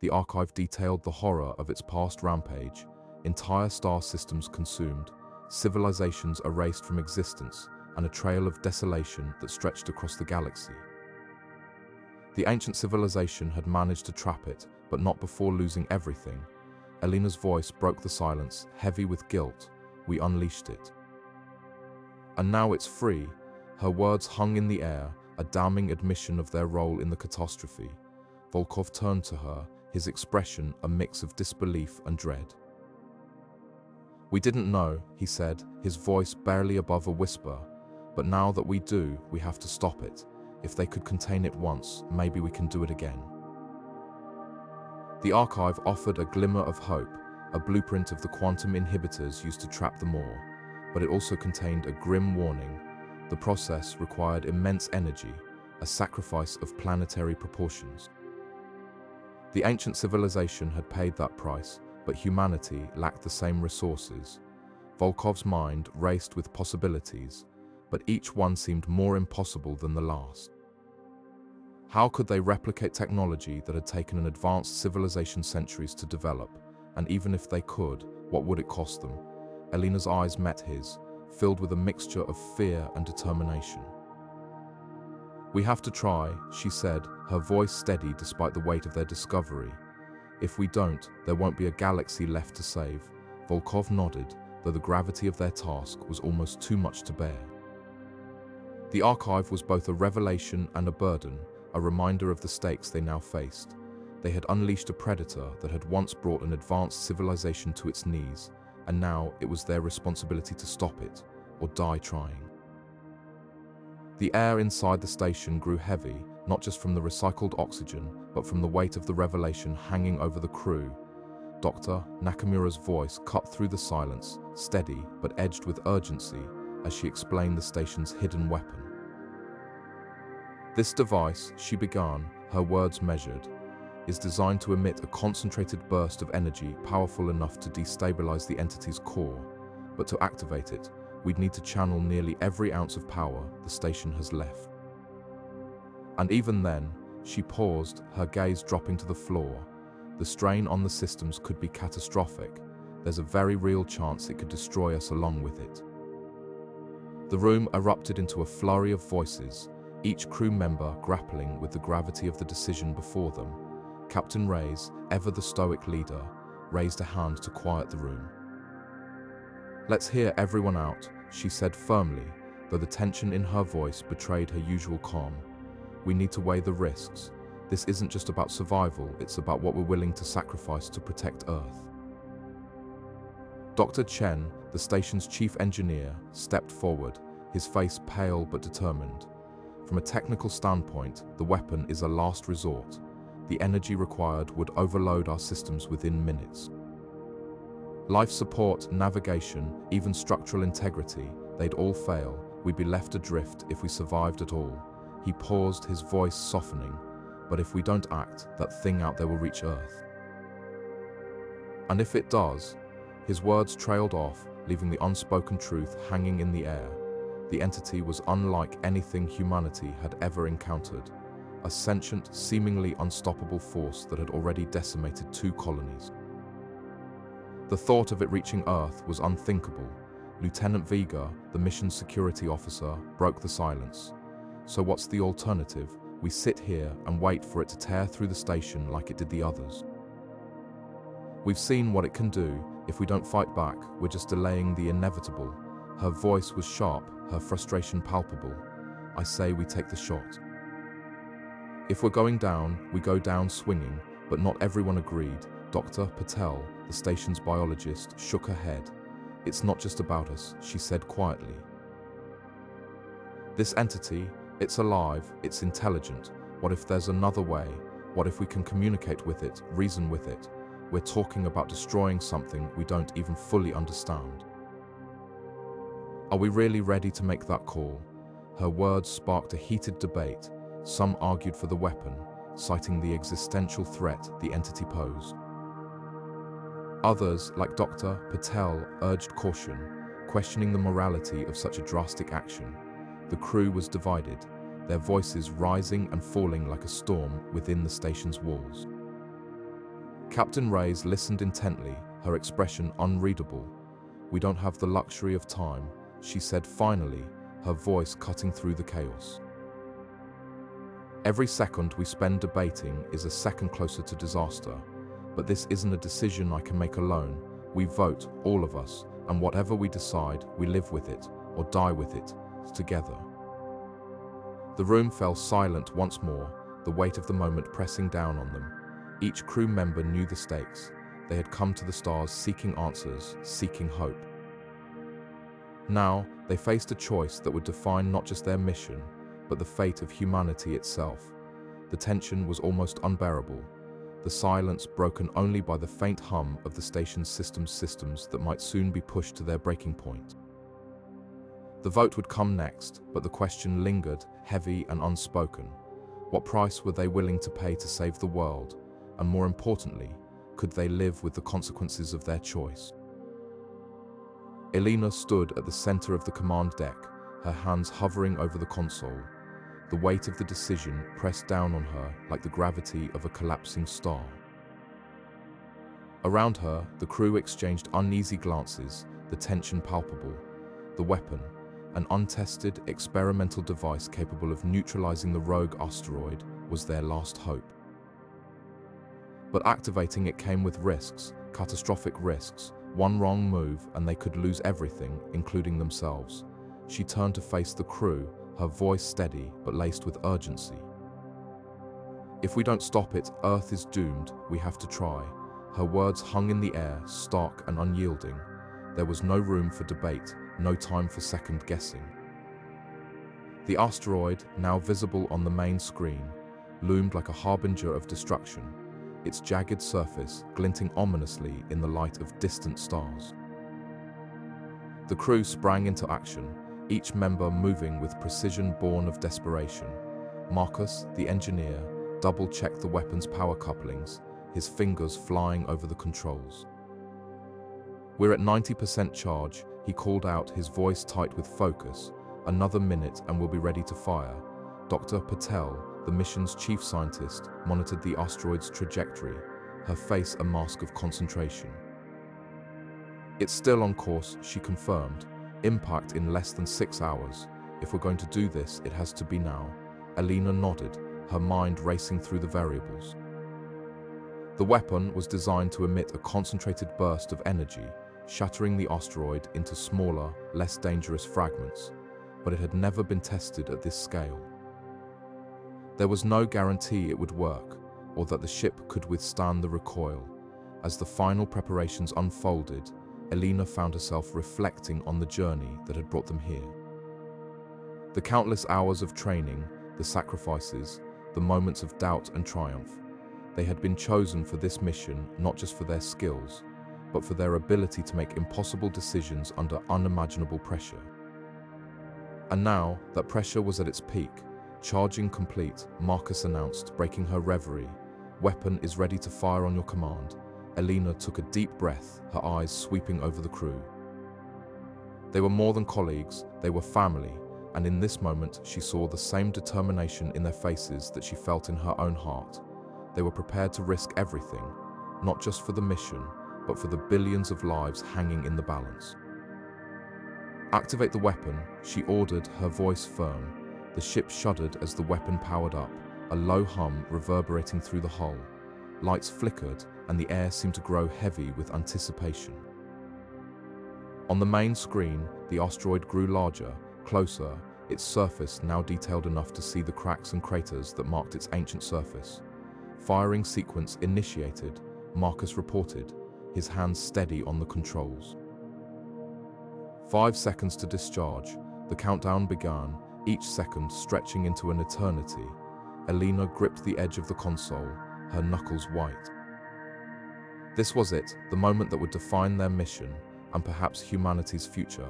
The archive detailed the horror of its past rampage, entire star systems consumed, civilizations erased from existence, and a trail of desolation that stretched across the galaxy. The ancient civilization had managed to trap it, but not before losing everything. Elena's voice broke the silence, heavy with guilt. We unleashed it. And now it's free. Her words hung in the air, a damning admission of their role in the catastrophe. Volkov turned to her, his expression a mix of disbelief and dread. We didn't know, he said, his voice barely above a whisper. But now that we do, we have to stop it. If they could contain it once, maybe we can do it again. The archive offered a glimmer of hope, a blueprint of the quantum inhibitors used to trap the Maw, but it also contained a grim warning. The process required immense energy, a sacrifice of planetary proportions. The ancient civilization had paid that price, but humanity lacked the same resources. Volkov's mind raced with possibilities, but each one seemed more impossible than the last. How could they replicate technology that had taken an advanced civilization centuries to develop? And even if they could, what would it cost them? Elena's eyes met his, filled with a mixture of fear and determination. We have to try, she said, her voice steady despite the weight of their discovery. If we don't, there won't be a galaxy left to save. Volkov nodded, though the gravity of their task was almost too much to bear. The archive was both a revelation and a burden, a reminder of the stakes they now faced. They had unleashed a predator that had once brought an advanced civilization to its knees, and now it was their responsibility to stop it, or die trying. The air inside the station grew heavy, not just from the recycled oxygen, but from the weight of the revelation hanging over the crew. Dr. Nakamura's voice cut through the silence, steady but edged with urgency, as she explained the station's hidden weapon. This device, she began, her words measured, is designed to emit a concentrated burst of energy powerful enough to destabilize the entity's core. But to activate it, we'd need to channel nearly every ounce of power the station has left. And even then, she paused, her gaze dropping to the floor. The strain on the systems could be catastrophic. There's a very real chance it could destroy us along with it. The room erupted into a flurry of voices, each crew member grappling with the gravity of the decision before them. Captain Reyes, ever the stoic leader, raised a hand to quiet the room. "Let's hear everyone out," she said firmly, though the tension in her voice betrayed her usual calm. "We need to weigh the risks. This isn't just about survival, it's about what we're willing to sacrifice to protect Earth." Dr. Chen, the station's chief engineer, stepped forward, his face pale but determined. "From a technical standpoint, the weapon is a last resort. The energy required would overload our systems within minutes. Life support, navigation, even structural integrity, they'd all fail. We'd be left adrift if we survived at all." He paused, his voice softening. "But if we don't act, that thing out there will reach Earth. And if it does..." His words trailed off, leaving the unspoken truth hanging in the air. The entity was unlike anything humanity had ever encountered. A sentient, seemingly unstoppable force that had already decimated 2 colonies. The thought of it reaching Earth was unthinkable. Lieutenant Vega, the mission's security officer, broke the silence. "So what's the alternative? We sit here and wait for it to tear through the station like it did the others. We've seen what it can do. If we don't fight back, we're just delaying the inevitable." Her voice was sharp, her frustration palpable. "I say we take the shot. If we're going down, we go down swinging," but not everyone agreed. Dr. Patel, the station's biologist, shook her head. "It's not just about us," she said quietly. "This entity, it's alive, it's intelligent. What if there's another way? What if we can communicate with it, reason with it? We're talking about destroying something we don't even fully understand. Are we really ready to make that call?" Her words sparked a heated debate. Some argued for the weapon, citing the existential threat the entity posed. Others, like Dr. Patel, urged caution, questioning the morality of such a drastic action. The crew was divided, their voices rising and falling like a storm within the station's walls. Captain Reyes listened intently, her expression unreadable. "We don't have the luxury of time," she said finally, her voice cutting through the chaos. "Every second we spend debating is a second closer to disaster. But this isn't a decision I can make alone. We vote, all of us, and whatever we decide, we live with it, or die with it, together." The room fell silent once more, the weight of the moment pressing down on them. Each crew member knew the stakes. They had come to the stars seeking answers, seeking hope. Now, they faced a choice that would define not just their mission, but the fate of humanity itself. The tension was almost unbearable, the silence broken only by the faint hum of the station's systems that might soon be pushed to their breaking point. The vote would come next, but the question lingered, heavy and unspoken. What price were they willing to pay to save the world? And more importantly, could they live with the consequences of their choice? Elena stood at the center of the command deck, her hands hovering over the console. The weight of the decision pressed down on her like the gravity of a collapsing star. Around her, the crew exchanged uneasy glances, the tension palpable. The weapon, an untested, experimental device capable of neutralizing the rogue asteroid, was their last hope. But activating it came with risks, catastrophic risks. One wrong move and they could lose everything, including themselves. She turned to face the crew, her voice steady but laced with urgency. "If we don't stop it, Earth is doomed. We have to try." Her words hung in the air, stark and unyielding. There was no room for debate, no time for second guessing. The asteroid, now visible on the main screen, loomed like a harbinger of destruction, its jagged surface glinting ominously in the light of distant stars. The crew sprang into action, each member moving with precision born of desperation. Marcus, the engineer, double-checked the weapon's power couplings, his fingers flying over the controls. "We're at 90% charge," he called out, his voice tight with focus. "Another minute and we'll be ready to fire." Dr. Patel, the mission's chief scientist, monitored the asteroid's trajectory, her face a mask of concentration. "It's still on course," she confirmed. "Impact in less than 6 hours. If we're going to do this, it has to be now." Elena nodded, her mind racing through the variables. The weapon was designed to emit a concentrated burst of energy, shattering the asteroid into smaller, less dangerous fragments, but it had never been tested at this scale. There was no guarantee it would work, or that the ship could withstand the recoil. As the final preparations unfolded, Elena found herself reflecting on the journey that had brought them here. The countless hours of training, the sacrifices, the moments of doubt and triumph. They had been chosen for this mission not just for their skills, but for their ability to make impossible decisions under unimaginable pressure. And now that pressure was at its peak, charging complete, Marcus announced, breaking her reverie. "Weapon is ready to fire on your command." Elena took a deep breath, her eyes sweeping over the crew. They were more than colleagues, they were family, and in this moment she saw the same determination in their faces that she felt in her own heart. They were prepared to risk everything, not just for the mission, but for the billions of lives hanging in the balance. "Activate the weapon," she ordered, her voice firm. The ship shuddered as the weapon powered up, a low hum reverberating through the hull. Lights flickered, and the air seemed to grow heavy with anticipation. On the main screen, the asteroid grew larger, closer, its surface now detailed enough to see the cracks and craters that marked its ancient surface. "Firing sequence initiated," Marcus reported, his hands steady on the controls. 5 seconds to discharge. The countdown began, each second stretching into an eternity. Elena gripped the edge of the console, her knuckles white. This was it, the moment that would define their mission, and perhaps humanity's future.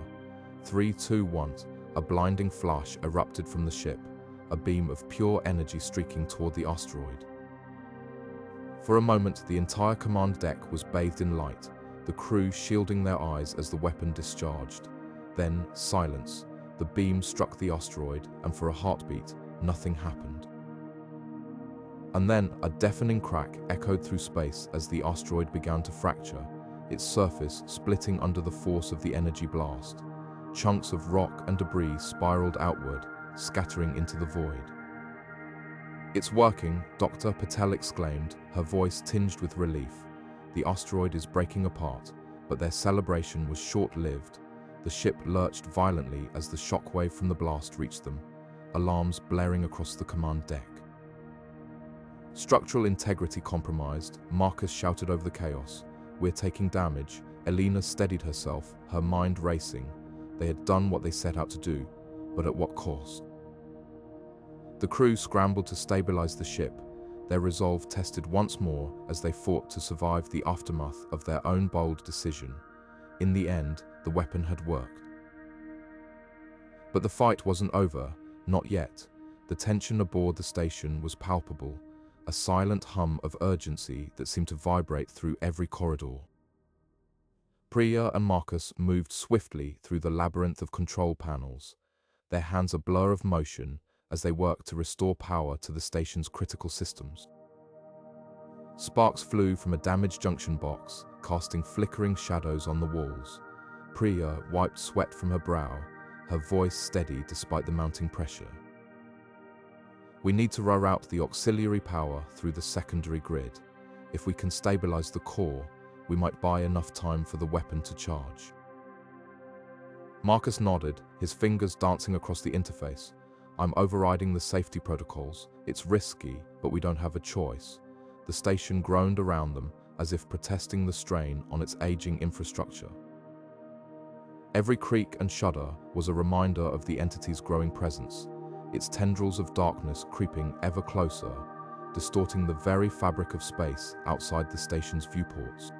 3, 2, 1, a blinding flash erupted from the ship, a beam of pure energy streaking toward the asteroid. For a moment, the entire command deck was bathed in light, the crew shielding their eyes as the weapon discharged. Then, silence. The beam struck the asteroid, and for a heartbeat, nothing happened. And then, a deafening crack echoed through space as the asteroid began to fracture, its surface splitting under the force of the energy blast. Chunks of rock and debris spiraled outward, scattering into the void. "It's working," Dr. Patel exclaimed, her voice tinged with relief. "The asteroid is breaking apart," but their celebration was short-lived. The ship lurched violently as the shockwave from the blast reached them, alarms blaring across the command deck. "Structural integrity compromised," Marcus shouted over the chaos. "We're taking damage." Elena steadied herself, her mind racing. They had done what they set out to do, but at what cost? The crew scrambled to stabilize the ship, their resolve tested once more as they fought to survive the aftermath of their own bold decision. In the end, the weapon had worked. But the fight wasn't over, not yet. The tension aboard the station was palpable, a silent hum of urgency that seemed to vibrate through every corridor. Priya and Marcus moved swiftly through the labyrinth of control panels, their hands a blur of motion as they worked to restore power to the station's critical systems. Sparks flew from a damaged junction box, casting flickering shadows on the walls. Priya wiped sweat from her brow, her voice steady despite the mounting pressure. "We need to reroute the auxiliary power through the secondary grid. If we can stabilize the core, we might buy enough time for the weapon to charge." Marcus nodded, his fingers dancing across the interface. "I'm overriding the safety protocols. It's risky, but we don't have a choice." The station groaned around them, as if protesting the strain on its aging infrastructure. Every creak and shudder was a reminder of the entity's growing presence, its tendrils of darkness creeping ever closer, distorting the very fabric of space outside the station's viewports.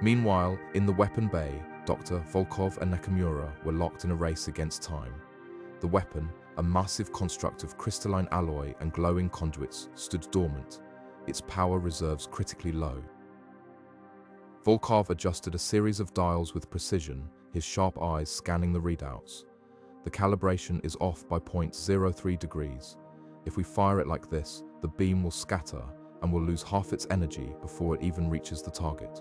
Meanwhile, in the weapon bay, Dr. Volkov and Nakamura were locked in a race against time. The weapon, a massive construct of crystalline alloy and glowing conduits, stood dormant, its power reserves critically low. Volkov adjusted a series of dials with precision, his sharp eyes scanning the readouts. "The calibration is off by 0.03 degrees. If we fire it like this, the beam will scatter and will lose half its energy before it even reaches the target."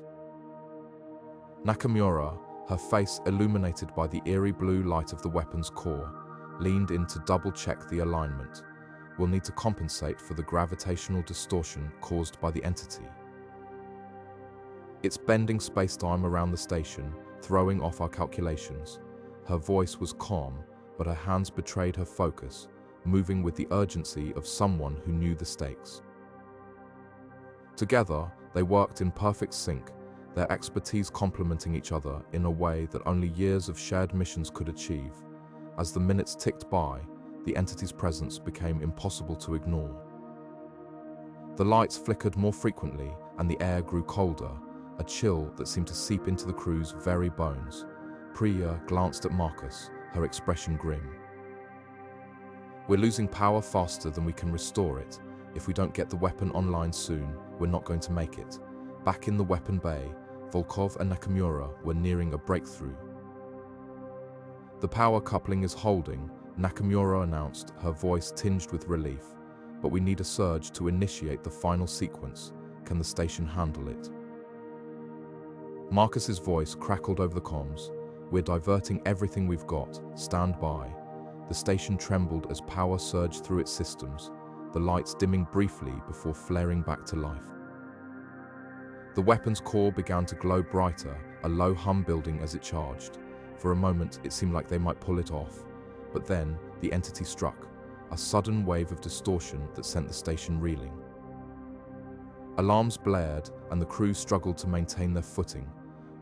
Nakamura, her face illuminated by the eerie blue light of the weapon's core, leaned in to double-check the alignment. will need to compensate for the gravitational distortion caused by the entity. It's bending space-time around the station, throwing off our calculations. Her voice was calm, but her hands betrayed her focus, moving with the urgency of someone who knew the stakes. Together, they worked in perfect sync, their expertise complementing each other in a way that only years of shared missions could achieve. As the minutes ticked by, the entity's presence became impossible to ignore. The lights flickered more frequently, and the air grew colder, a chill that seemed to seep into the crew's very bones. Priya glanced at Marcus, her expression grim. "We're losing power faster than we can restore it. If we don't get the weapon online soon, we're not going to make it." Back in the weapon bay, Volkov and Nakamura were nearing a breakthrough. "The power coupling is holding," Nakamura announced, her voice tinged with relief. "But we need a surge to initiate the final sequence. Can the station handle it?" Marcus's voice crackled over the comms. "We're diverting everything we've got. Stand by." The station trembled as power surged through its systems, the lights dimming briefly before flaring back to life. The weapon's core began to glow brighter, a low hum building as it charged. For a moment, it seemed like they might pull it off. But then, the entity struck, a sudden wave of distortion that sent the station reeling. Alarms blared, and the crew struggled to maintain their footing.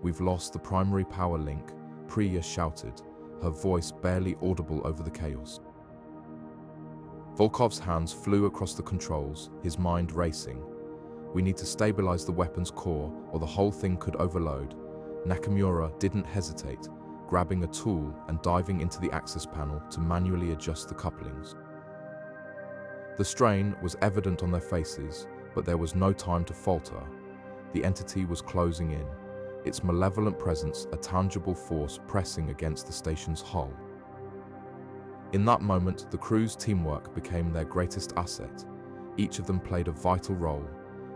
"We've lost the primary power link," Priya shouted, her voice barely audible over the chaos. Volkov's hands flew across the controls, his mind racing. "We need to stabilize the weapon's core, or the whole thing could overload." Nakamura didn't hesitate, grabbing a tool and diving into the access panel to manually adjust the couplings. The strain was evident on their faces, but there was no time to falter. The entity was closing in, its malevolent presence a tangible force pressing against the station's hull. In that moment, the crew's teamwork became their greatest asset. Each of them played a vital role,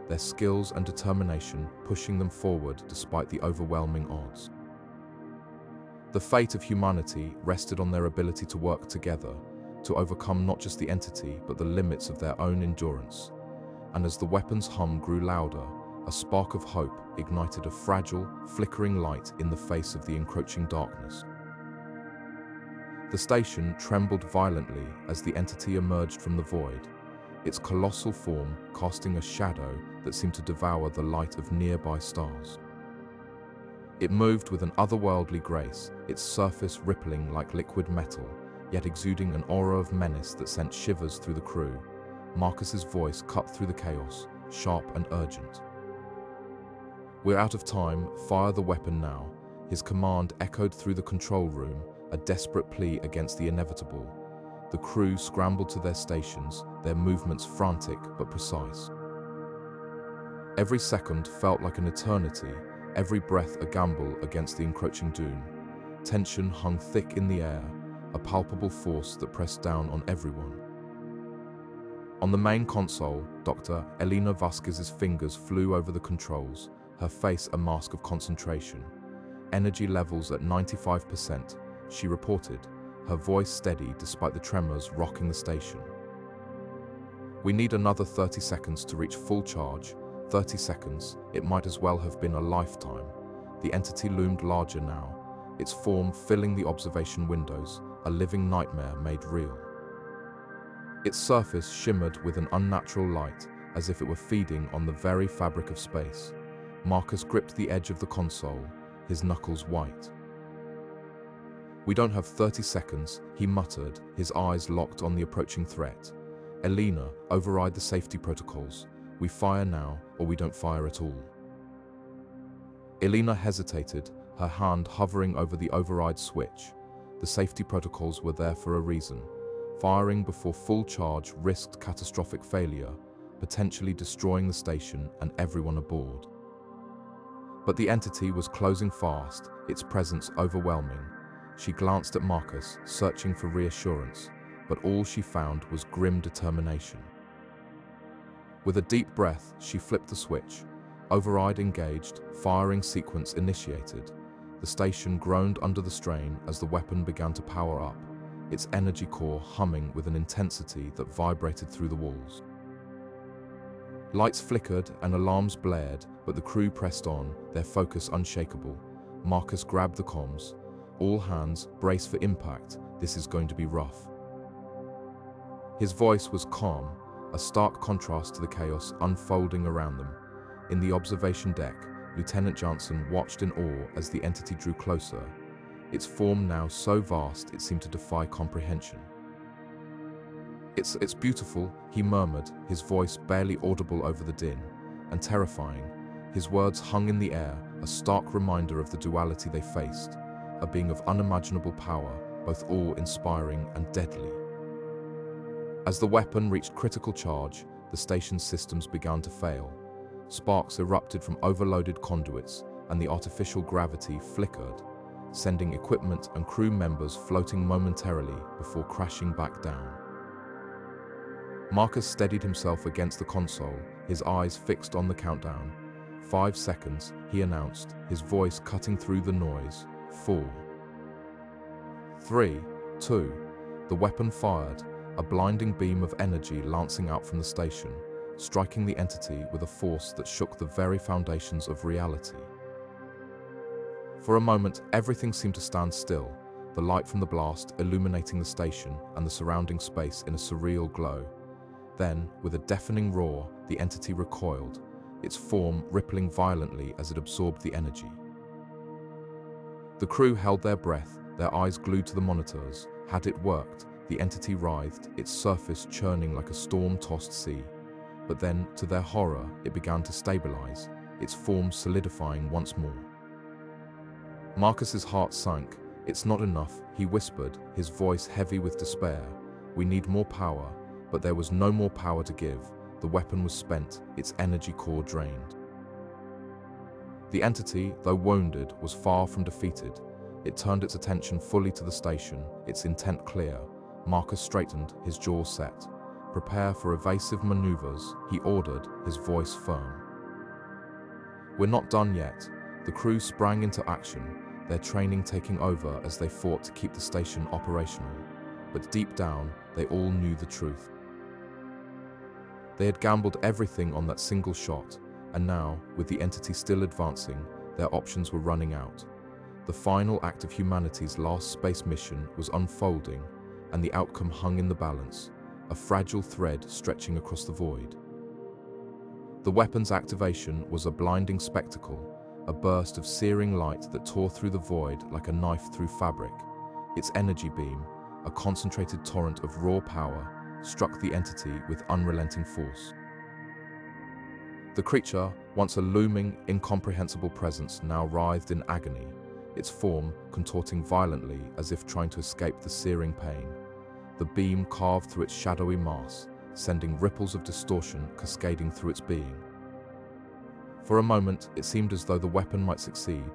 their skills and determination pushing them forward despite the overwhelming odds. The fate of humanity rested on their ability to work together, to overcome not just the entity, but the limits of their own endurance. And as the weapon's hum grew louder, a spark of hope ignited a fragile, flickering light in the face of the encroaching darkness. The station trembled violently as the entity emerged from the void, its colossal form casting a shadow that seemed to devour the light of nearby stars. It moved with an otherworldly grace, its surface rippling like liquid metal, yet exuding an aura of menace that sent shivers through the crew. Marcus's voice cut through the chaos, sharp and urgent. "We're out of time, fire the weapon now." His command echoed through the control room, a desperate plea against the inevitable. The crew scrambled to their stations, their movements frantic but precise. Every second felt like an eternity, every breath a gamble against the encroaching doom. Tension hung thick in the air, a palpable force that pressed down on everyone. On the main console, Dr. Elena Vasquez's fingers flew over the controls, her face a mask of concentration. "Energy levels at 95%, she reported, her voice steady despite the tremors rocking the station. "We need another 30 seconds to reach full charge." 30 seconds, it might as well have been a lifetime. The entity loomed larger now, its form filling the observation windows, a living nightmare made real. Its surface shimmered with an unnatural light, as if it were feeding on the very fabric of space. Marcus gripped the edge of the console, his knuckles white. "We don't have 30 seconds, he muttered, his eyes locked on the approaching threat. "Elena, override the safety protocols. We fire now, or we don't fire at all." Elena hesitated, her hand hovering over the override switch. The safety protocols were there for a reason. Firing before full charge risked catastrophic failure, potentially destroying the station and everyone aboard. But the entity was closing fast, its presence overwhelming. She glanced at Marcus, searching for reassurance, but all she found was grim determination. With a deep breath, she flipped the switch. Override engaged, firing sequence initiated. The station groaned under the strain as the weapon began to power up, its energy core humming with an intensity that vibrated through the walls. Lights flickered and alarms blared, but the crew pressed on, their focus unshakable. Marcus grabbed the comms. All hands, brace for impact. This is going to be rough. His voice was calm, a stark contrast to the chaos unfolding around them. In the observation deck, Lieutenant Johnson watched in awe as the entity drew closer, its form now so vast it seemed to defy comprehension. It's beautiful, he murmured, his voice barely audible over the din, and terrifying. His words hung in the air, a stark reminder of the duality they faced, a being of unimaginable power, both awe-inspiring and deadly. As the weapon reached critical charge, the station's systems began to fail. Sparks erupted from overloaded conduits, and the artificial gravity flickered, sending equipment and crew members floating momentarily before crashing back down. Marcus steadied himself against the console, his eyes fixed on the countdown. 5 seconds, he announced, his voice cutting through the noise. 4, 3, 2. The weapon fired, a blinding beam of energy lancing out from the station, striking the entity with a force that shook the very foundations of reality. For a moment, everything seemed to stand still, the light from the blast illuminating the station and the surrounding space in a surreal glow. Then, with a deafening roar, the entity recoiled, its form rippling violently as it absorbed the energy. The crew held their breath, their eyes glued to the monitors. Had it worked, the entity writhed, its surface churning like a storm-tossed sea. But then, to their horror, it began to stabilize, its form solidifying once more. Marcus's heart sank. It's not enough, he whispered, his voice heavy with despair. We need more power, but there was no more power to give. The weapon was spent, its energy core drained. The entity, though wounded, was far from defeated. It turned its attention fully to the station, its intent clear. Marcus straightened, his jaw set. Prepare for evasive maneuvers, he ordered, his voice firm. We're not done yet. The crew sprang into action, their training taking over as they fought to keep the station operational. But deep down, they all knew the truth. They had gambled everything on that single shot, and now, with the entity still advancing, their options were running out. The final act of humanity's last space mission was unfolding, and the outcome hung in the balance, a fragile thread stretching across the void. The weapon's activation was a blinding spectacle, a burst of searing light that tore through the void like a knife through fabric. Its energy beam, a concentrated torrent of raw power, struck the entity with unrelenting force. The creature, once a looming, incomprehensible presence, now writhed in agony, its form contorting violently as if trying to escape the searing pain. The beam carved through its shadowy mass, sending ripples of distortion cascading through its being. For a moment, it seemed as though the weapon might succeed,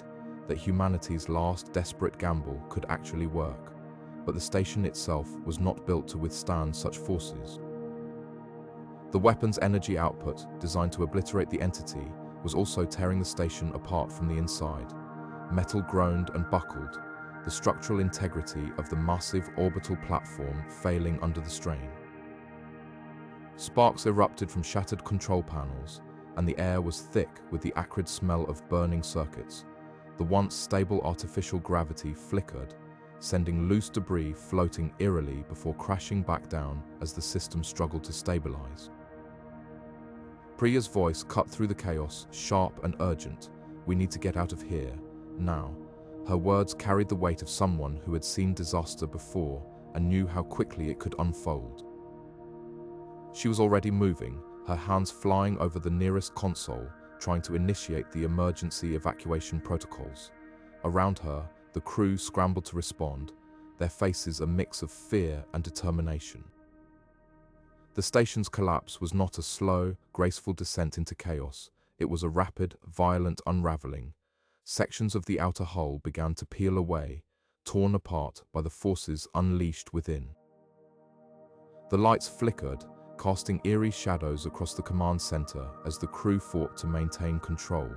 that humanity's last desperate gamble could actually work. But the station itself was not built to withstand such forces. The weapon's energy output, designed to obliterate the entity, was also tearing the station apart from the inside. Metal groaned and buckled, the structural integrity of the massive orbital platform failing under the strain. Sparks erupted from shattered control panels, and the air was thick with the acrid smell of burning circuits. The once stable artificial gravity flickered, sending loose debris floating eerily before crashing back down as the system struggled to stabilize. Priya's voice cut through the chaos, sharp and urgent. We need to get out of here, now. Her words carried the weight of someone who had seen disaster before and knew how quickly it could unfold. She was already moving, her hands flying over the nearest console, trying to initiate the emergency evacuation protocols. Around her, the crew scrambled to respond, their faces a mix of fear and determination. The station's collapse was not a slow, graceful descent into chaos. It was a rapid, violent unraveling. Sections of the outer hull began to peel away, torn apart by the forces unleashed within. The lights flickered, casting eerie shadows across the command center as the crew fought to maintain control.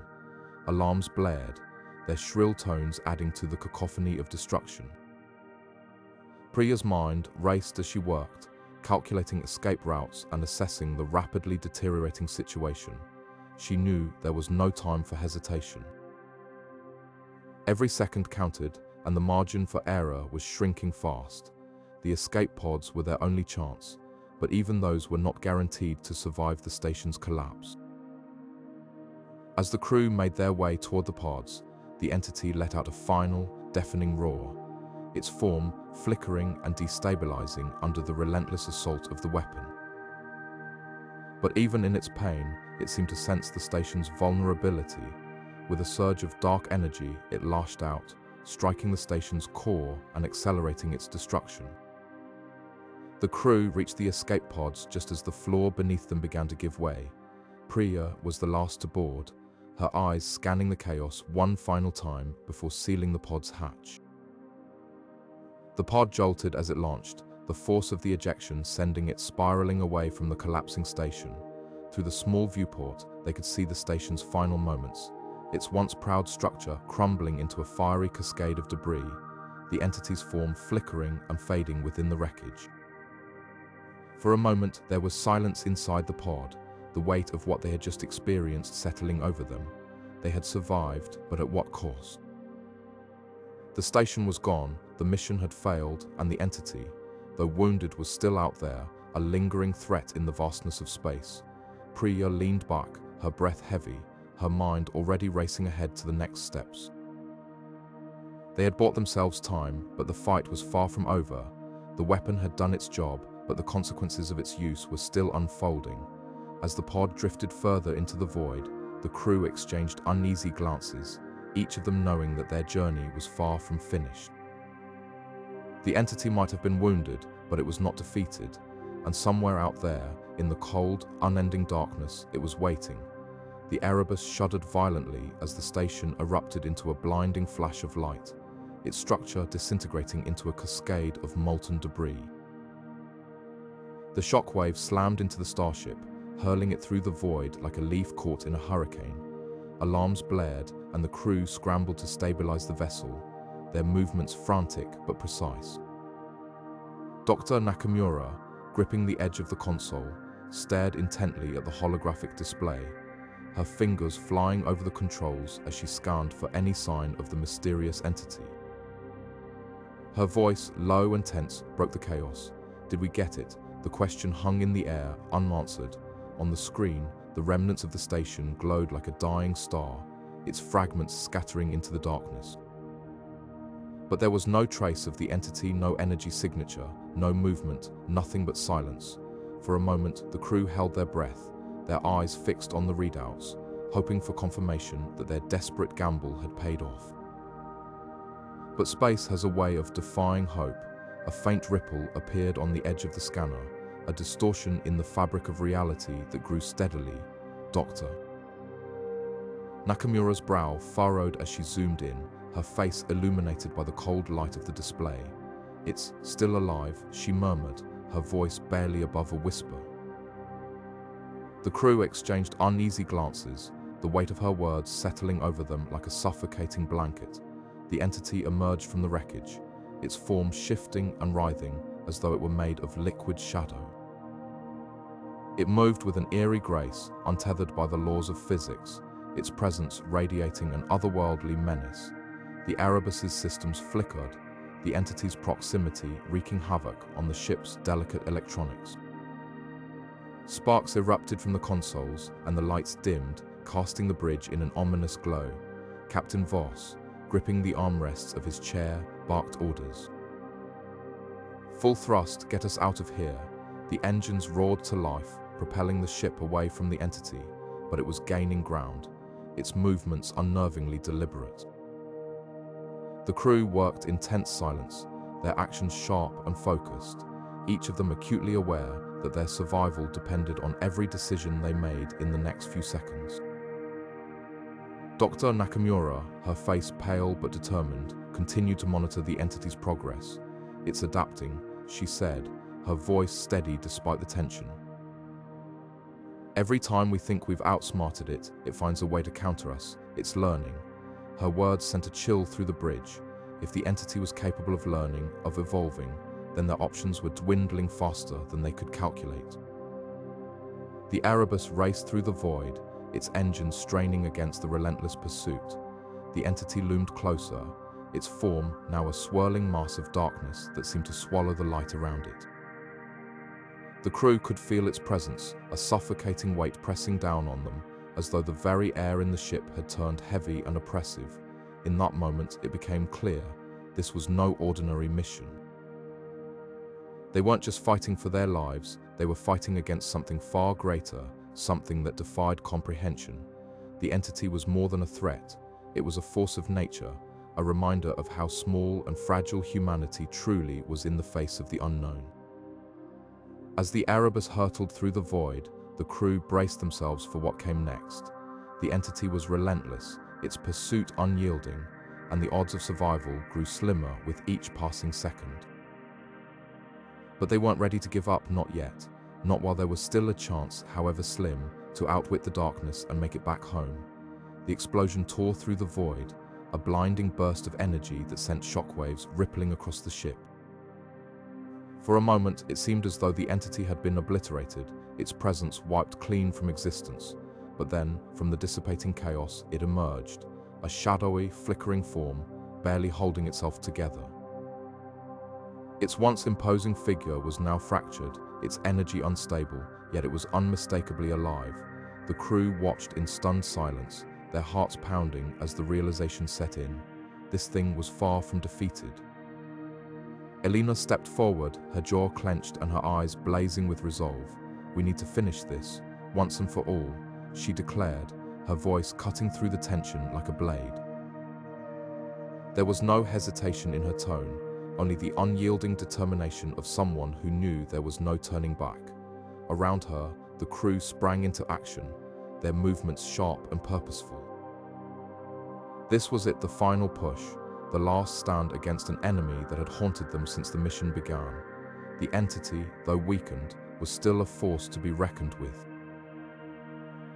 Alarms blared, their shrill tones adding to the cacophony of destruction. Priya's mind raced as she worked, calculating escape routes and assessing the rapidly deteriorating situation. She knew there was no time for hesitation. Every second counted, and the margin for error was shrinking fast. The escape pods were their only chance, but even those were not guaranteed to survive the station's collapse. As the crew made their way toward the pods, the entity let out a final, deafening roar, its form flickering and destabilizing under the relentless assault of the weapon. But even in its pain, it seemed to sense the station's vulnerability. With a surge of dark energy, it lashed out, striking the station's core and accelerating its destruction. The crew reached the escape pods just as the floor beneath them began to give way. Priya was the last to board, her eyes scanning the chaos one final time before sealing the pod's hatch. The pod jolted as it launched, the force of the ejection sending it spiraling away from the collapsing station. Through the small viewport, they could see the station's final moments, its once proud structure crumbling into a fiery cascade of debris, the entity's form flickering and fading within the wreckage. For a moment, there was silence inside the pod, the weight of what they had just experienced settling over them. They had survived, but at what cost? The station was gone, the mission had failed, and the entity, though wounded, was still out there, a lingering threat in the vastness of space. Priya leaned back, her breath heavy, her mind already racing ahead to the next steps. They had bought themselves time, but the fight was far from over. The weapon had done its job, but the consequences of its use were still unfolding. As the pod drifted further into the void, the crew exchanged uneasy glances, each of them knowing that their journey was far from finished. The entity might have been wounded, but it was not defeated, and somewhere out there, in the cold, unending darkness, it was waiting. The Erebus shuddered violently as the station erupted into a blinding flash of light, its structure disintegrating into a cascade of molten debris. The shockwave slammed into the Starship, hurling it through the void like a leaf caught in a hurricane. Alarms blared, and the crew scrambled to stabilize the vessel, their movements frantic but precise. Dr. Nakamura, gripping the edge of the console, stared intently at the holographic display, her fingers flying over the controls as she scanned for any sign of the mysterious entity. Her voice, low and tense, broke the chaos. Did we get it? The question hung in the air, unanswered. On the screen, the remnants of the station glowed like a dying star, its fragments scattering into the darkness. But there was no trace of the entity, no energy signature, no movement, nothing but silence. For a moment, the crew held their breath, their eyes fixed on the readouts, hoping for confirmation that their desperate gamble had paid off. But space has a way of defying hope. A faint ripple appeared on the edge of the scanner, a distortion in the fabric of reality that grew steadily. Doctor. Nakamura's brow furrowed as she zoomed in, her face illuminated by the cold light of the display. "It's still alive," she murmured, her voice barely above a whisper. The crew exchanged uneasy glances, the weight of her words settling over them like a suffocating blanket. The entity emerged from the wreckage, its form shifting and writhing as though it were made of liquid shadow. It moved with an eerie grace, untethered by the laws of physics, its presence radiating an otherworldly menace. The Erebus's systems flickered, the entity's proximity wreaking havoc on the ship's delicate electronics. Sparks erupted from the consoles, and the lights dimmed, casting the bridge in an ominous glow. Captain Voss, gripping the armrests of his chair, barked orders. "Full thrust, get us out of here." The engines roared to life, propelling the ship away from the entity, but it was gaining ground, its movements unnervingly deliberate. The crew worked in tense silence, their actions sharp and focused, each of them acutely aware that their survival depended on every decision they made in the next few seconds. Dr. Nakamura, her face pale but determined, continued to monitor the entity's progress. "It's adapting," she said, her voice steady despite the tension. "Every time we think we've outsmarted it, it finds a way to counter us. It's learning." Her words sent a chill through the bridge. If the entity was capable of learning, of evolving, then their options were dwindling faster than they could calculate. The Erebus raced through the void, its engines straining against the relentless pursuit. The entity loomed closer, its form now a swirling mass of darkness that seemed to swallow the light around it. The crew could feel its presence, a suffocating weight pressing down on them, as though the very air in the ship had turned heavy and oppressive. In that moment, it became clear this was no ordinary mission. They weren't just fighting for their lives, they were fighting against something far greater, something that defied comprehension. The entity was more than a threat, it was a force of nature, a reminder of how small and fragile humanity truly was in the face of the unknown. As the Erebus hurtled through the void, the crew braced themselves for what came next. The entity was relentless, its pursuit unyielding, and the odds of survival grew slimmer with each passing second. But they weren't ready to give up, not yet, not while there was still a chance, however slim, to outwit the darkness and make it back home. The explosion tore through the void, a blinding burst of energy that sent shockwaves rippling across the ship. For a moment, it seemed as though the entity had been obliterated, its presence wiped clean from existence. But then, from the dissipating chaos, it emerged, a shadowy, flickering form, barely holding itself together. Its once imposing figure was now fractured, its energy unstable, yet it was unmistakably alive. The crew watched in stunned silence, their hearts pounding as the realization set in. This thing was far from defeated. Elena stepped forward, her jaw clenched and her eyes blazing with resolve. "We need to finish this, once and for all," she declared, her voice cutting through the tension like a blade. There was no hesitation in her tone, only the unyielding determination of someone who knew there was no turning back. Around her, the crew sprang into action, their movements sharp and purposeful. This was it, the final push, the last stand against an enemy that had haunted them since the mission began. The entity, though weakened, was still a force to be reckoned with.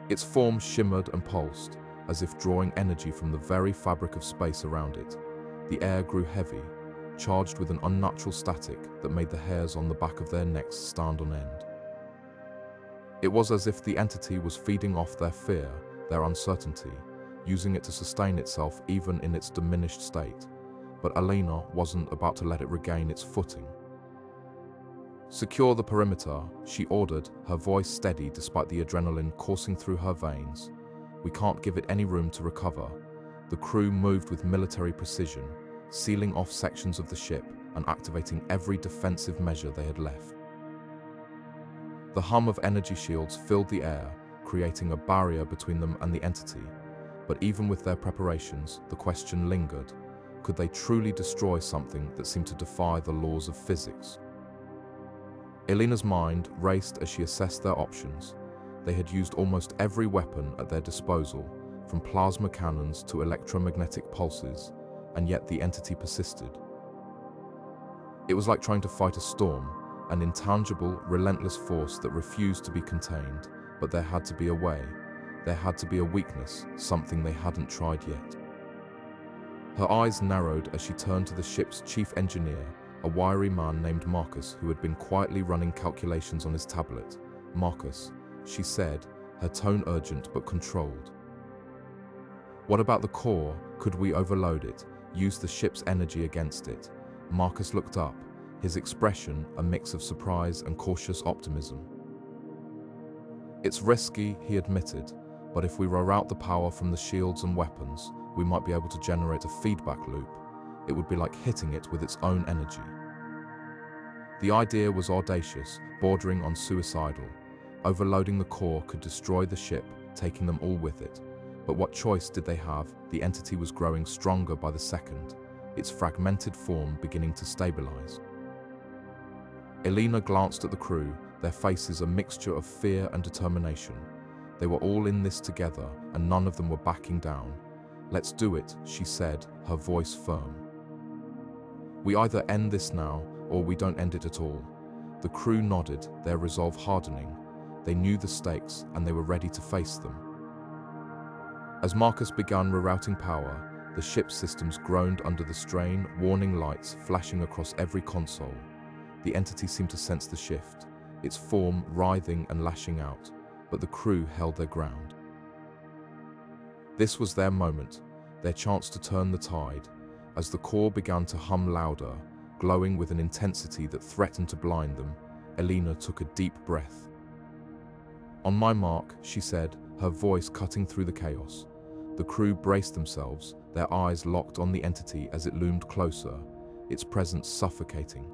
Its form shimmered and pulsed, as if drawing energy from the very fabric of space around it. The air grew heavy, charged with an unnatural static that made the hairs on the back of their necks stand on end. It was as if the entity was feeding off their fear, their uncertainty, using it to sustain itself even in its diminished state. But Elena wasn't about to let it regain its footing. "Secure the perimeter," she ordered, her voice steady despite the adrenaline coursing through her veins. "We can't give it any room to recover." The crew moved with military precision, sealing off sections of the ship and activating every defensive measure they had left. The hum of energy shields filled the air, creating a barrier between them and the entity. But even with their preparations, the question lingered. Could they truly destroy something that seemed to defy the laws of physics? Elena's mind raced as she assessed their options. They had used almost every weapon at their disposal, from plasma cannons to electromagnetic pulses, and yet the entity persisted. It was like trying to fight a storm, an intangible, relentless force that refused to be contained, but there had to be a way. There had to be a weakness, something they hadn't tried yet. Her eyes narrowed as she turned to the ship's chief engineer, a wiry man named Marcus who had been quietly running calculations on his tablet. "Marcus," she said, her tone urgent but controlled. "What about the core? Could we overload it, use the ship's energy against it?" Marcus looked up, his expression a mix of surprise and cautious optimism. "It's risky," he admitted, "but if we reroute the power from the shields and weapons, we might be able to generate a feedback loop. It would be like hitting it with its own energy." The idea was audacious, bordering on suicidal. Overloading the core could destroy the ship, taking them all with it. But what choice did they have? The entity was growing stronger by the second, its fragmented form beginning to stabilize. Elena glanced at the crew, their faces a mixture of fear and determination. They were all in this together, and none of them were backing down. "Let's do it," she said, her voice firm. "We either end this now, or we don't end it at all." The crew nodded, their resolve hardening. They knew the stakes, and they were ready to face them. As Marcus began rerouting power, the ship's systems groaned under the strain, warning lights flashing across every console. The entity seemed to sense the shift, its form writhing and lashing out, but the crew held their ground. This was their moment, their chance to turn the tide, as the core began to hum louder, glowing with an intensity that threatened to blind them. Elena took a deep breath. "On my mark," she said, her voice cutting through the chaos. The crew braced themselves, their eyes locked on the entity as it loomed closer, its presence suffocating.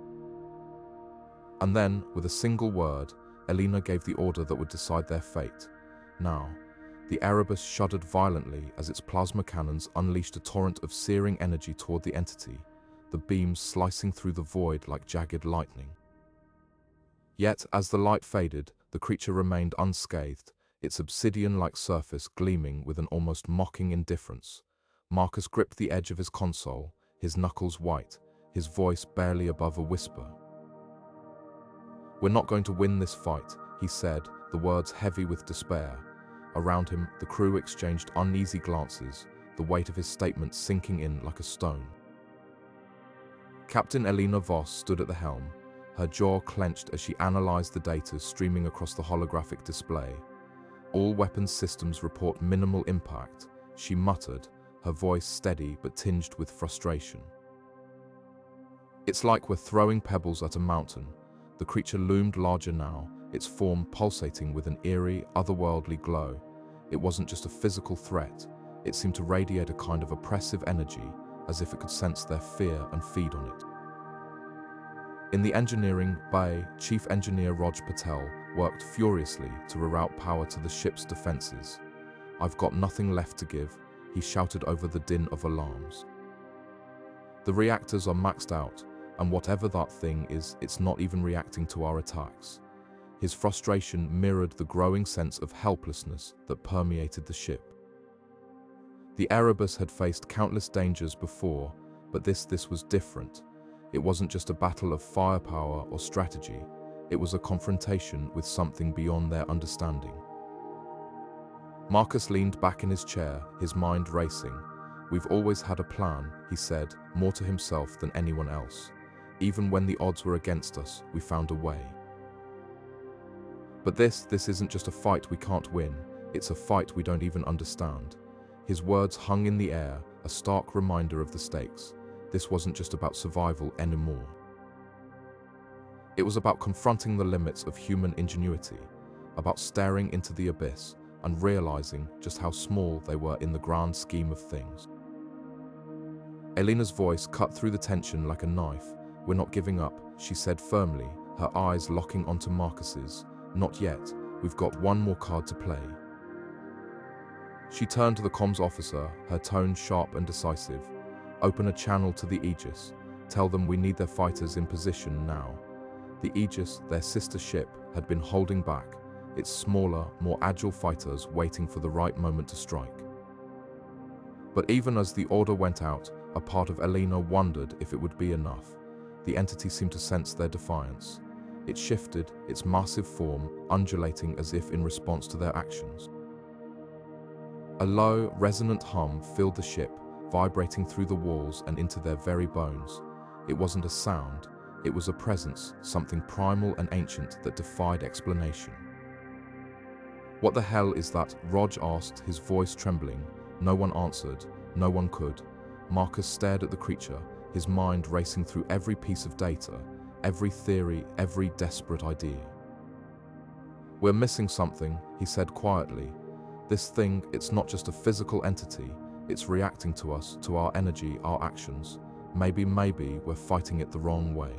And then, with a single word, Elena gave the order that would decide their fate. Now, the Erebus shuddered violently as its plasma cannons unleashed a torrent of searing energy toward the entity, the beams slicing through the void like jagged lightning. Yet, as the light faded, the creature remained unscathed, its obsidian-like surface gleaming with an almost mocking indifference. Marcus gripped the edge of his console, his knuckles white, his voice barely above a whisper. "We're not going to win this fight," he said, the words heavy with despair. Around him, the crew exchanged uneasy glances, the weight of his statement sinking in like a stone. Captain Elena Voss stood at the helm, her jaw clenched as she analyzed the data streaming across the holographic display. "All weapons systems report minimal impact," she muttered, her voice steady but tinged with frustration. "It's like we're throwing pebbles at a mountain." The creature loomed larger now, its form pulsating with an eerie, otherworldly glow. It wasn't just a physical threat, it seemed to radiate a kind of oppressive energy, as if it could sense their fear and feed on it. In the engineering bay, Chief Engineer Raj Patel worked furiously to reroute power to the ship's defenses. "I've got nothing left to give," he shouted over the din of alarms. "The reactors are maxed out, and whatever that thing is, it's not even reacting to our attacks." His frustration mirrored the growing sense of helplessness that permeated the ship. The Erebus had faced countless dangers before, but this was different. It wasn't just a battle of firepower or strategy, it was a confrontation with something beyond their understanding. Marcus leaned back in his chair, his mind racing. "We've always had a plan," he said, more to himself than anyone else. "Even when the odds were against us, we found a way. But this isn't just a fight we can't win, it's a fight we don't even understand." His words hung in the air, a stark reminder of the stakes. This wasn't just about survival anymore. It was about confronting the limits of human ingenuity, about staring into the abyss and realizing just how small they were in the grand scheme of things. Elena's voice cut through the tension like a knife. "We're not giving up," she said firmly, her eyes locking onto Marcus's. "Not yet. We've got one more card to play." She turned to the comms officer, her tone sharp and decisive. "Open a channel to the Aegis. Tell them we need their fighters in position now." The Aegis, their sister ship, had been holding back, its smaller, more agile fighters waiting for the right moment to strike. But even as the order went out, a part of Elena wondered if it would be enough. The entity seemed to sense their defiance. It shifted, its massive form undulating as if in response to their actions. A low, resonant hum filled the ship, vibrating through the walls and into their very bones. It wasn't a sound, it was a presence, something primal and ancient that defied explanation. "What the hell is that?" Raj asked, his voice trembling. No one answered, no one could. Marcus stared at the creature, his mind racing through every piece of data, every theory, every desperate idea. "We're missing something," he said quietly. "This thing, it's not just a physical entity, it's reacting to us, to our energy, our actions. Maybe we're fighting it the wrong way."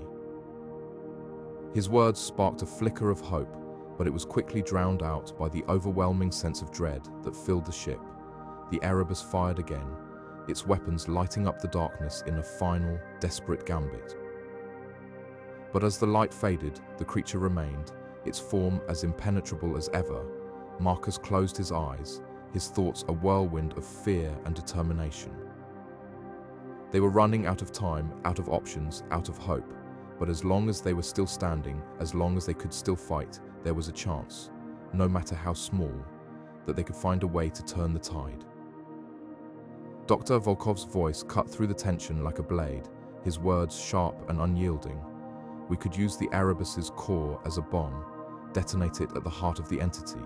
His words sparked a flicker of hope, but it was quickly drowned out by the overwhelming sense of dread that filled the ship. The Erebus fired again, its weapons lighting up the darkness in a final, desperate gambit. But as the light faded, the creature remained, its form as impenetrable as ever. Marcus closed his eyes, his thoughts a whirlwind of fear and determination. They were running out of time, out of options, out of hope. But as long as they were still standing, as long as they could still fight, there was a chance, no matter how small, that they could find a way to turn the tide. Dr. Volkov's voice cut through the tension like a blade, his words sharp and unyielding. We could use the Erebus's core as a bomb, detonate it at the heart of the entity.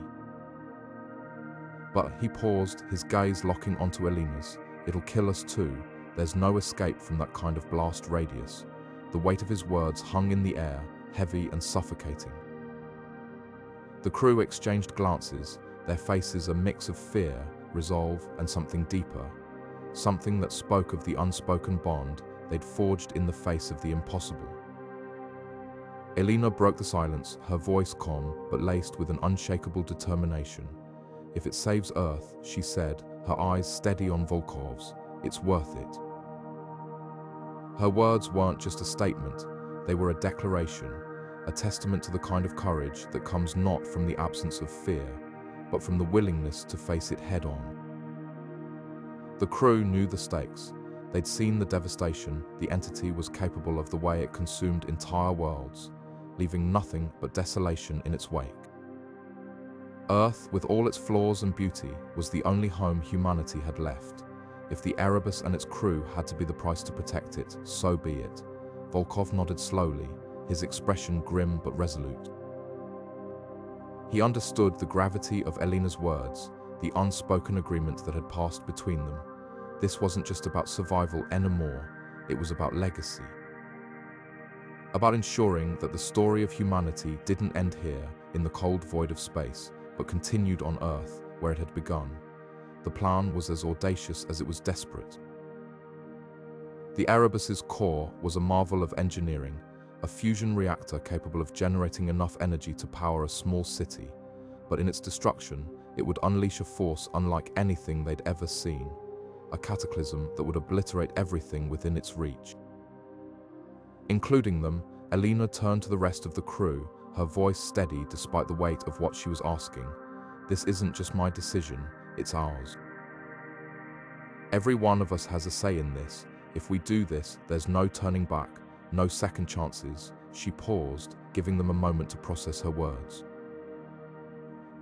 But he paused, his gaze locking onto Elena's. It'll kill us too. There's no escape from that kind of blast radius. The weight of his words hung in the air, heavy and suffocating. The crew exchanged glances, their faces a mix of fear, resolve, and something deeper. Something that spoke of the unspoken bond they'd forged in the face of the impossible. Elena broke the silence, her voice calm but laced with an unshakable determination. If it saves Earth, she said, her eyes steady on Volkov's, it's worth it. Her words weren't just a statement, they were a declaration, a testament to the kind of courage that comes not from the absence of fear, but from the willingness to face it head-on. The crew knew the stakes. They'd seen the devastation the entity was capable of, the way it consumed entire worlds, leaving nothing but desolation in its wake. Earth, with all its flaws and beauty, was the only home humanity had left. If the Erebus and its crew had to be the price to protect it, so be it. Volkov nodded slowly, his expression grim but resolute. He understood the gravity of Elena's words, the unspoken agreement that had passed between them. This wasn't just about survival anymore, it was about legacy. About ensuring that the story of humanity didn't end here, in the cold void of space, but continued on Earth, where it had begun. The plan was as audacious as it was desperate. The Erebus's core was a marvel of engineering, a fusion reactor capable of generating enough energy to power a small city, but in its destruction, it would unleash a force unlike anything they'd ever seen, a cataclysm that would obliterate everything within its reach. Including them, Elena turned to the rest of the crew, her voice steady despite the weight of what she was asking. This isn't just my decision, it's ours. Every one of us has a say in this. If we do this, there's no turning back, no second chances. She paused, giving them a moment to process her words.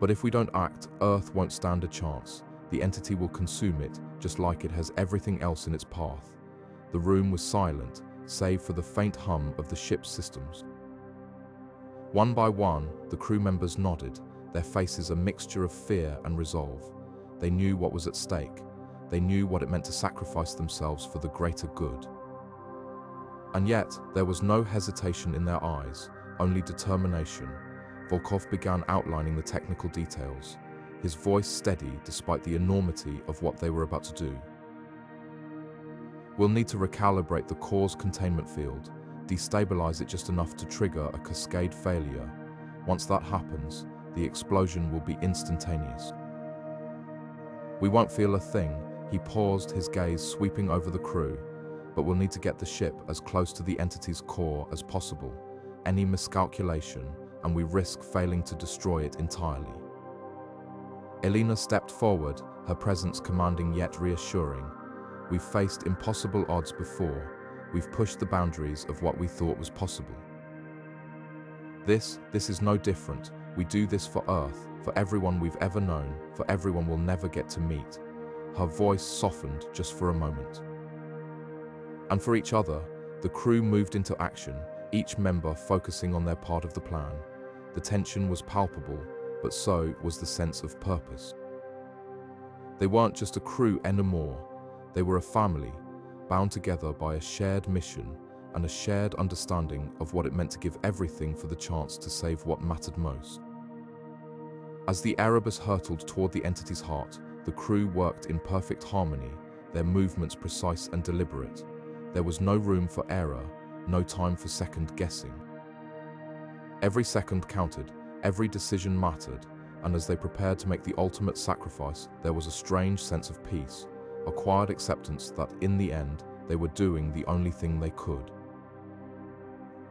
But if we don't act, Earth won't stand a chance. The entity will consume it, just like it has everything else in its path. The room was silent, save for the faint hum of the ship's systems. One by one, the crew members nodded, their faces a mixture of fear and resolve. They knew what was at stake. They knew what it meant to sacrifice themselves for the greater good. And yet, there was no hesitation in their eyes, only determination. Volkov began outlining the technical details, his voice steady despite the enormity of what they were about to do. We'll need to recalibrate the core's containment field, destabilize it just enough to trigger a cascade failure. Once that happens, the explosion will be instantaneous. We won't feel a thing. He paused, his gaze sweeping over the crew, but we'll need to get the ship as close to the entity's core as possible. Any miscalculation, and we risk failing to destroy it entirely. Elena stepped forward, her presence commanding yet reassuring. We've faced impossible odds before. We've pushed the boundaries of what we thought was possible. This is no different. We do this for Earth, for everyone we've ever known, for everyone we'll never get to meet. Her voice softened just for a moment. And for each other, the crew moved into action, each member focusing on their part of the plan. The tension was palpable, but so was the sense of purpose. They weren't just a crew anymore. They were a family, bound together by a shared mission and a shared understanding of what it meant to give everything for the chance to save what mattered most. As the Erebus hurtled toward the entity's heart, the crew worked in perfect harmony, their movements precise and deliberate. There was no room for error, no time for second guessing. Every second counted, every decision mattered, and as they prepared to make the ultimate sacrifice, there was a strange sense of peace, a quiet acceptance that, in the end, they were doing the only thing they could.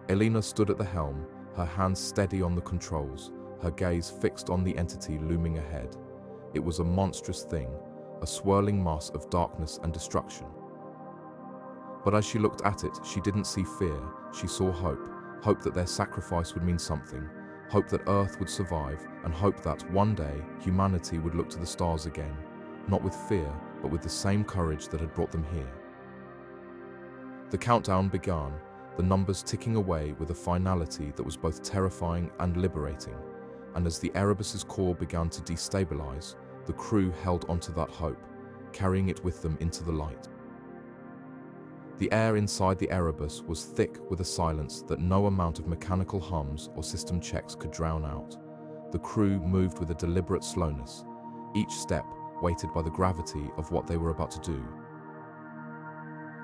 Elena stood at the helm, her hands steady on the controls, her gaze fixed on the entity looming ahead. It was a monstrous thing, a swirling mass of darkness and destruction. But as she looked at it, she didn't see fear, she saw hope. Hope that their sacrifice would mean something, hope that Earth would survive, and hope that, one day, humanity would look to the stars again, not with fear, but with the same courage that had brought them here. The countdown began. the numbers ticking away with a finality that was both terrifying and liberating. And as the Erebus's core began to destabilize, the crew held onto that hope, carrying it with them into the light. The air inside the Erebus was thick with a silence that no amount of mechanical hums or system checks could drown out. The crew moved with a deliberate slowness, each step weighted by the gravity of what they were about to do.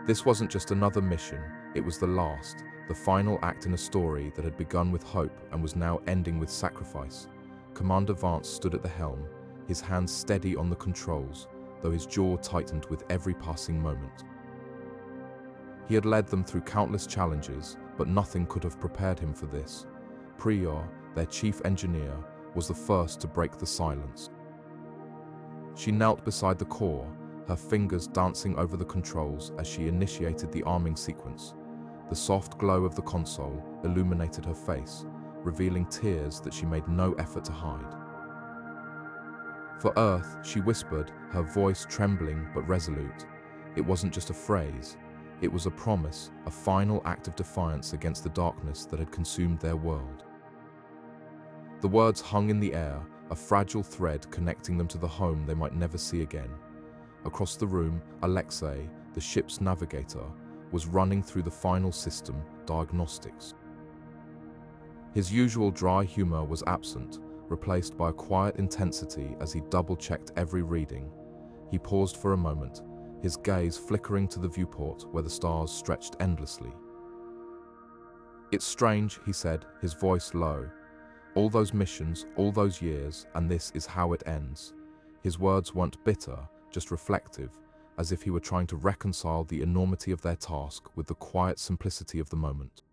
This wasn't just another mission, it was the last, the final act in a story that had begun with hope and was now ending with sacrifice. Commander Vance stood at the helm, his hands steady on the controls, though his jaw tightened with every passing moment. He had led them through countless challenges, but nothing could have prepared him for this. Peril, their chief engineer, was the first to break the silence. She knelt beside the core, her fingers dancing over the controls as she initiated the arming sequence. The soft glow of the console illuminated her face, revealing tears that she made no effort to hide. For Earth, she whispered, her voice trembling but resolute. It wasn't just a phrase, it was a promise, a final act of defiance against the darkness that had consumed their world. The words hung in the air, a fragile thread connecting them to the home they might never see again. Across the room, Alexei, the ship's navigator, was running through the final system diagnostics. His usual dry humor was absent, replaced by a quiet intensity as he double-checked every reading. He paused for a moment, his gaze flickering to the viewport where the stars stretched endlessly. "It's strange," he said, his voice low. "All those missions, all those years, and this is how it ends." His words weren't bitter, just reflective, as if he were trying to reconcile the enormity of their task with the quiet simplicity of the moment.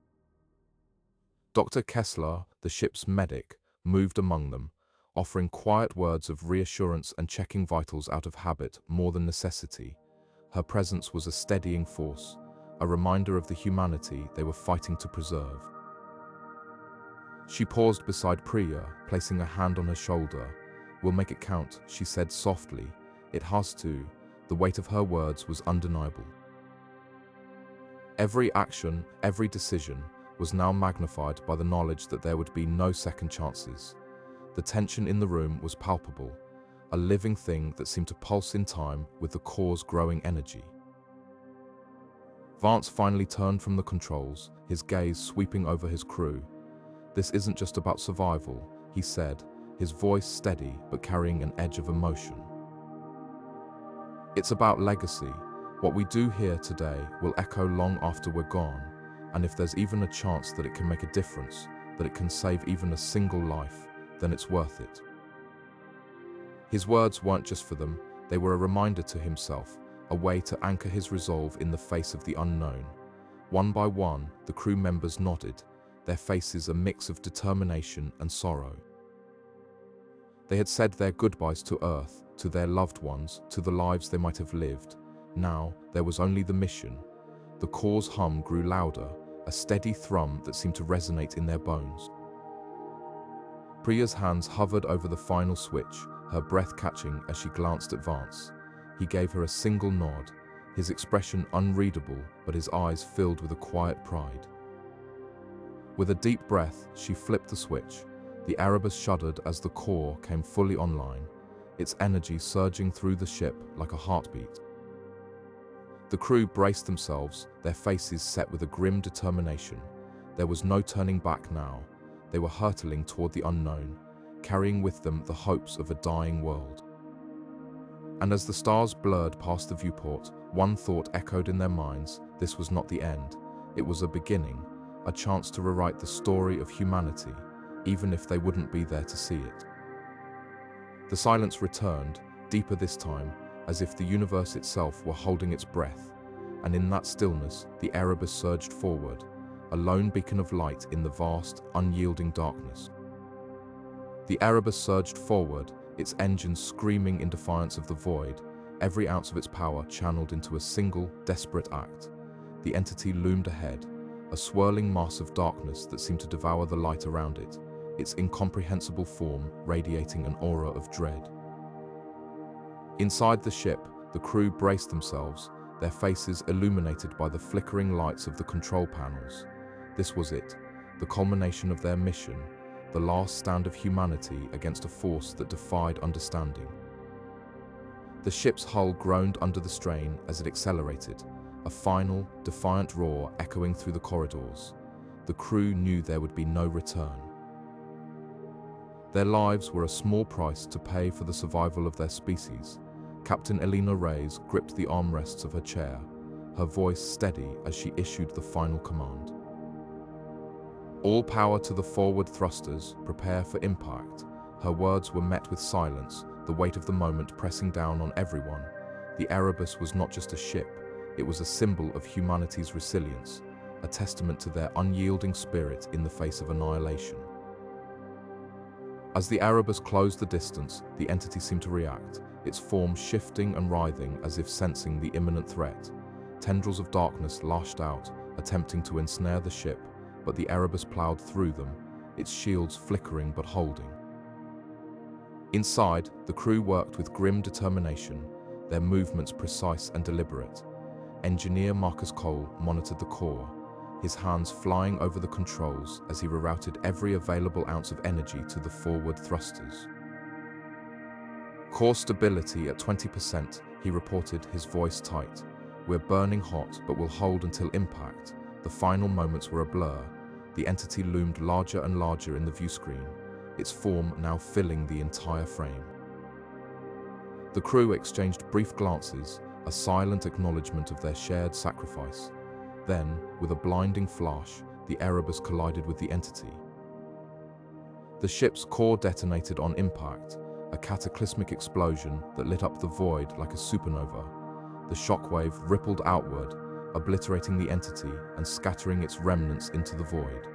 Dr. Kessler, the ship's medic, moved among them, offering quiet words of reassurance and checking vitals out of habit more than necessity. Her presence was a steadying force, a reminder of the humanity they were fighting to preserve. She paused beside Priya, placing a hand on her shoulder. "We'll make it count," she said softly. "It has to." The weight of her words was undeniable. Every action, every decision, was now magnified by the knowledge that there would be no second chances. The tension in the room was palpable, a living thing that seemed to pulse in time with the core's growing energy. Vance finally turned from the controls, his gaze sweeping over his crew. "This isn't just about survival," he said, his voice steady but carrying an edge of emotion. "It's about legacy. What we do here today will echo long after we're gone, and if there's even a chance that it can make a difference, that it can save even a single life, then it's worth it." His words weren't just for them, they were a reminder to himself, a way to anchor his resolve in the face of the unknown. One by one, the crew members nodded, their faces a mix of determination and sorrow. They had said their goodbyes to Earth, to their loved ones, to the lives they might have lived. Now, there was only the mission. The core's hum grew louder, a steady thrum that seemed to resonate in their bones. Priya's hands hovered over the final switch, her breath catching as she glanced at Vance. He gave her a single nod, his expression unreadable, but his eyes filled with a quiet pride. With a deep breath, she flipped the switch. The Erebus shuddered as the core came fully online, its energy surging through the ship like a heartbeat. The crew braced themselves, their faces set with a grim determination. There was no turning back now. They were hurtling toward the unknown, carrying with them the hopes of a dying world. And as the stars blurred past the viewport, one thought echoed in their minds: this was not the end. It was a beginning, a chance to rewrite the story of humanity, even if they wouldn't be there to see it. The silence returned, deeper this time, as if the universe itself were holding its breath, and in that stillness, the Erebus surged forward, a lone beacon of light in the vast, unyielding darkness. The Erebus surged forward, its engines screaming in defiance of the void, every ounce of its power channeled into a single, desperate act. The entity loomed ahead, a swirling mass of darkness that seemed to devour the light around it, its incomprehensible form radiating an aura of dread. Inside the ship, the crew braced themselves, their faces illuminated by the flickering lights of the control panels. This was it, the culmination of their mission, the last stand of humanity against a force that defied understanding. The ship's hull groaned under the strain as it accelerated, a final, defiant roar echoing through the corridors. The crew knew there would be no return. Their lives were a small price to pay for the survival of their species. Captain Elena Reyes gripped the armrests of her chair, her voice steady as she issued the final command. All power to the forward thrusters, prepare for impact. Her words were met with silence, the weight of the moment pressing down on everyone. The Erebus was not just a ship, it was a symbol of humanity's resilience, a testament to their unyielding spirit in the face of annihilation. As the Erebus closed the distance, the entity seemed to react, its form shifting and writhing as if sensing the imminent threat. Tendrils of darkness lashed out, attempting to ensnare the ship, but the Erebus plowed through them, its shields flickering but holding. Inside, the crew worked with grim determination, their movements precise and deliberate. Engineer Marcus Cole monitored the core, his hands flying over the controls as he rerouted every available ounce of energy to the forward thrusters. Core stability at 20%, he reported, his voice tight. We're burning hot, but we'll hold until impact. The final moments were a blur. The entity loomed larger and larger in the viewscreen, its form now filling the entire frame. The crew exchanged brief glances, a silent acknowledgement of their shared sacrifice. Then, with a blinding flash, the Erebus collided with the entity. The ship's core detonated on impact, a cataclysmic explosion that lit up the void like a supernova. The shockwave rippled outward, obliterating the entity and scattering its remnants into the void.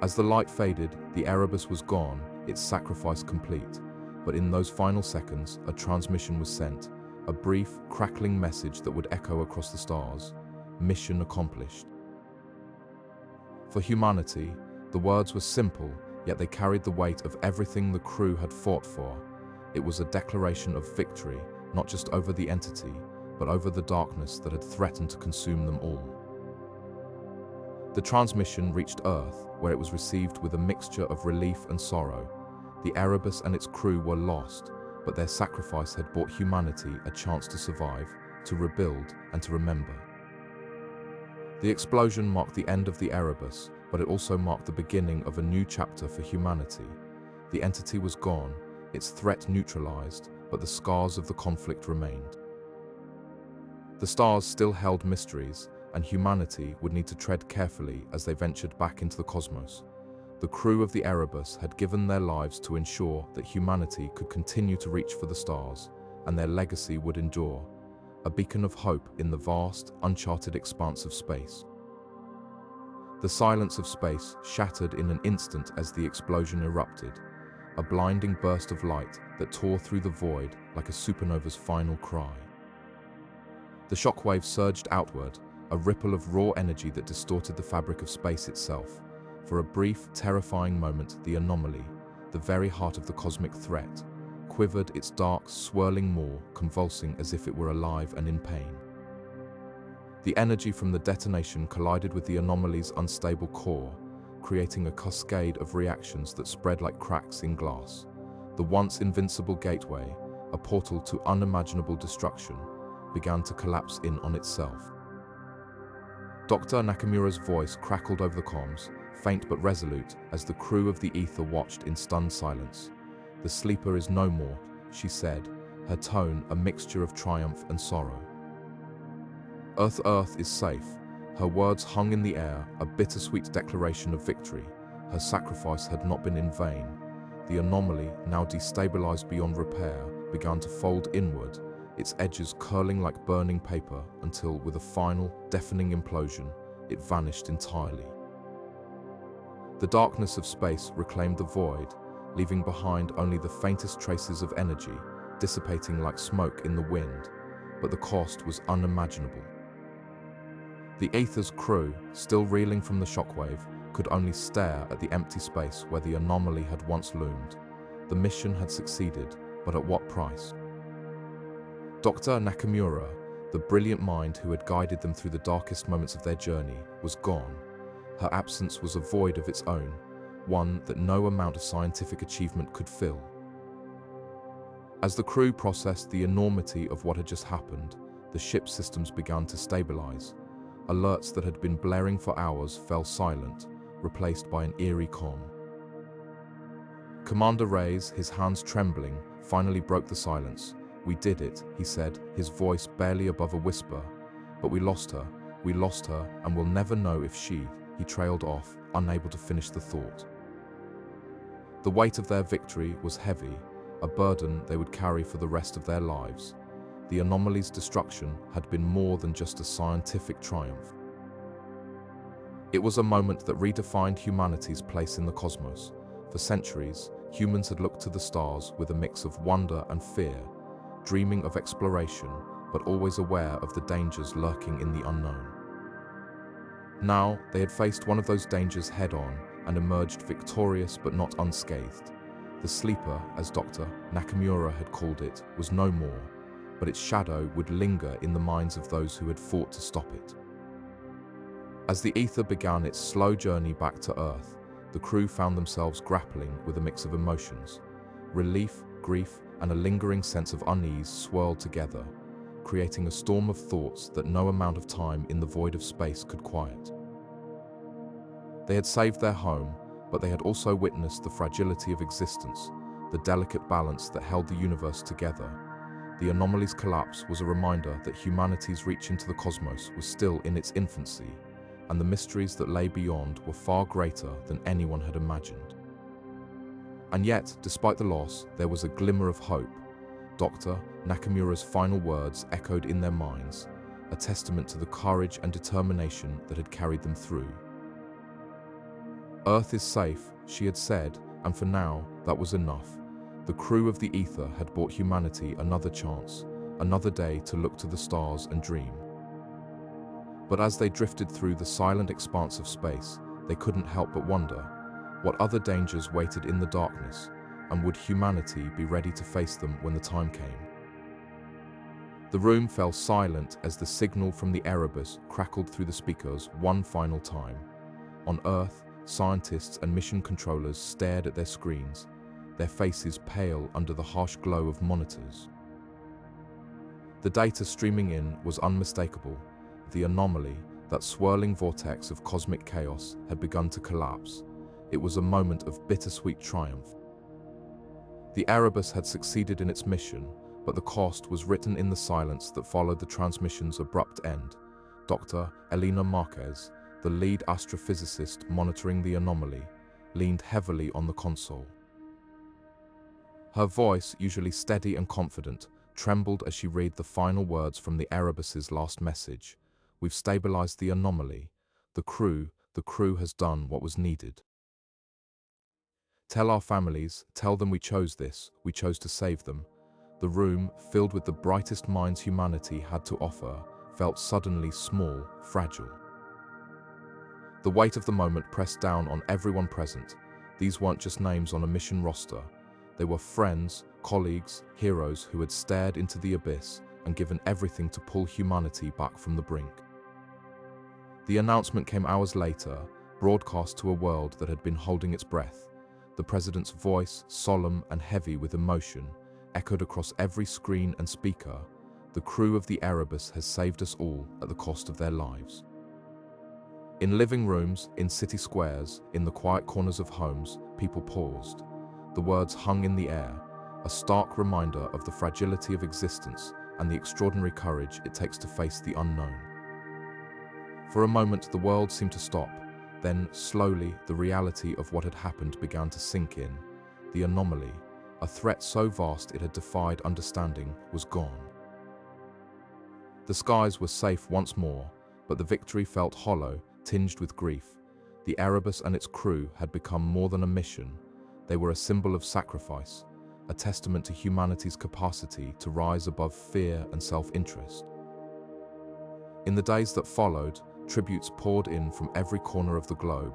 As the light faded, the Erebus was gone, its sacrifice complete. But in those final seconds, a transmission was sent, a brief, crackling message that would echo across the stars. Mission accomplished. For humanity, the words were simple, yet they carried the weight of everything the crew had fought for. It was a declaration of victory, not just over the entity, but over the darkness that had threatened to consume them all. The transmission reached Earth, where it was received with a mixture of relief and sorrow. The Erebus and its crew were lost, but their sacrifice had brought humanity a chance to survive, to rebuild, and to remember. The explosion marked the end of the Erebus, but it also marked the beginning of a new chapter for humanity. The entity was gone, its threat neutralized, but the scars of the conflict remained. The stars still held mysteries, and humanity would need to tread carefully as they ventured back into the cosmos. The crew of the Erebus had given their lives to ensure that humanity could continue to reach for the stars, and their legacy would endure, a beacon of hope in the vast, uncharted expanse of space. The silence of space shattered in an instant as the explosion erupted, a blinding burst of light that tore through the void like a supernova's final cry. The shockwave surged outward, a ripple of raw energy that distorted the fabric of space itself. For a brief, terrifying moment, the Anomaly, the very heart of the cosmic threat, quivered its dark, swirling maw, convulsing as if it were alive and in pain. The energy from the detonation collided with the Anomaly's unstable core, creating a cascade of reactions that spread like cracks in glass. The once invincible gateway, a portal to unimaginable destruction, began to collapse in on itself. Dr. Nakamura's voice crackled over the comms, faint but resolute, as the crew of the Ether watched in stunned silence. "The sleeper is no more," she said, her tone a mixture of triumph and sorrow. Earth is safe." Her words hung in the air, a bittersweet declaration of victory. Her sacrifice had not been in vain. The Anomaly, now destabilized beyond repair, began to fold inward, its edges curling like burning paper until, with a final, deafening implosion, it vanished entirely. The darkness of space reclaimed the void, leaving behind only the faintest traces of energy, dissipating like smoke in the wind, but the cost was unimaginable. The Aether's crew, still reeling from the shockwave, could only stare at the empty space where the Anomaly had once loomed. The mission had succeeded, but at what price? Dr. Nakamura, The brilliant mind who had guided them through the darkest moments of their journey was gone. Her absence was a void of its own, one that no amount of scientific achievement could fill. As the crew processed the enormity of what had just happened, the ship's systems began to stabilize. Alerts that had been blaring for hours fell silent, replaced by an eerie calm. Commander Reyes, his hands trembling, finally broke the silence. "We did it," he said, his voice barely above a whisper. "But we lost her, and we'll never know if she..." He trailed off, unable to finish the thought. The weight of their victory was heavy, a burden they would carry for the rest of their lives. The Anomaly's destruction had been more than just a scientific triumph. It was a moment that redefined humanity's place in the cosmos. For centuries, humans had looked to the stars with a mix of wonder and fear, dreaming of exploration, but always aware of the dangers lurking in the unknown. Now, they had faced one of those dangers head-on and emerged victorious but not unscathed. The sleeper, as Dr. Nakamura had called it, was no more, but its shadow would linger in the minds of those who had fought to stop it. As the ether began its slow journey back to Earth, the crew found themselves grappling with a mix of emotions. Relief, grief, and a lingering sense of unease swirled together, creating a storm of thoughts that no amount of time in the void of space could quiet. They had saved their home, but they had also witnessed the fragility of existence, the delicate balance that held the universe together. The Anomaly's collapse was a reminder that humanity's reach into the cosmos was still in its infancy, and the mysteries that lay beyond were far greater than anyone had imagined. And yet, despite the loss, there was a glimmer of hope. Dr. Nakamura's final words echoed in their minds, a testament to the courage and determination that had carried them through. "Earth is safe," she had said, and for now, that was enough. The crew of the Ether had brought humanity another chance, another day to look to the stars and dream. But as they drifted through the silent expanse of space, they couldn't help but wonder, what other dangers waited in the darkness, and would humanity be ready to face them when the time came? The room fell silent as the signal from the Erebus crackled through the speakers one final time. On Earth, scientists and mission controllers stared at their screens, their faces pale under the harsh glow of monitors. The data streaming in was unmistakable. The Anomaly, that swirling vortex of cosmic chaos, had begun to collapse. It was a moment of bittersweet triumph. The Erebus had succeeded in its mission, but the cost was written in the silence that followed the transmission's abrupt end. Dr. Elena Marquez, the lead astrophysicist monitoring the Anomaly, leaned heavily on the console. Her voice, usually steady and confident, trembled as she read the final words from the Erebus's last message. "We've stabilized the Anomaly. The crew has done what was needed. Tell our families, tell them we chose this, we chose to save them." The room, filled with the brightest minds humanity had to offer, felt suddenly small, fragile. The weight of the moment pressed down on everyone present. These weren't just names on a mission roster. They were friends, colleagues, heroes who had stared into the abyss and given everything to pull humanity back from the brink. The announcement came hours later, broadcast to a world that had been holding its breath. The president's voice, solemn and heavy with emotion, echoed across every screen and speaker. "The crew of the Erebus has saved us all at the cost of their lives." In living rooms, in city squares, in the quiet corners of homes, people paused. The words hung in the air, a stark reminder of the fragility of existence and the extraordinary courage it takes to face the unknown. For a moment, the world seemed to stop. Then, slowly, the reality of what had happened began to sink in. The Anomaly, a threat so vast it had defied understanding, was gone. The skies were safe once more, but the victory felt hollow, tinged with grief. The Erebus and its crew had become more than a mission. They were a symbol of sacrifice, a testament to humanity's capacity to rise above fear and self-interest. In the days that followed, tributes poured in from every corner of the globe.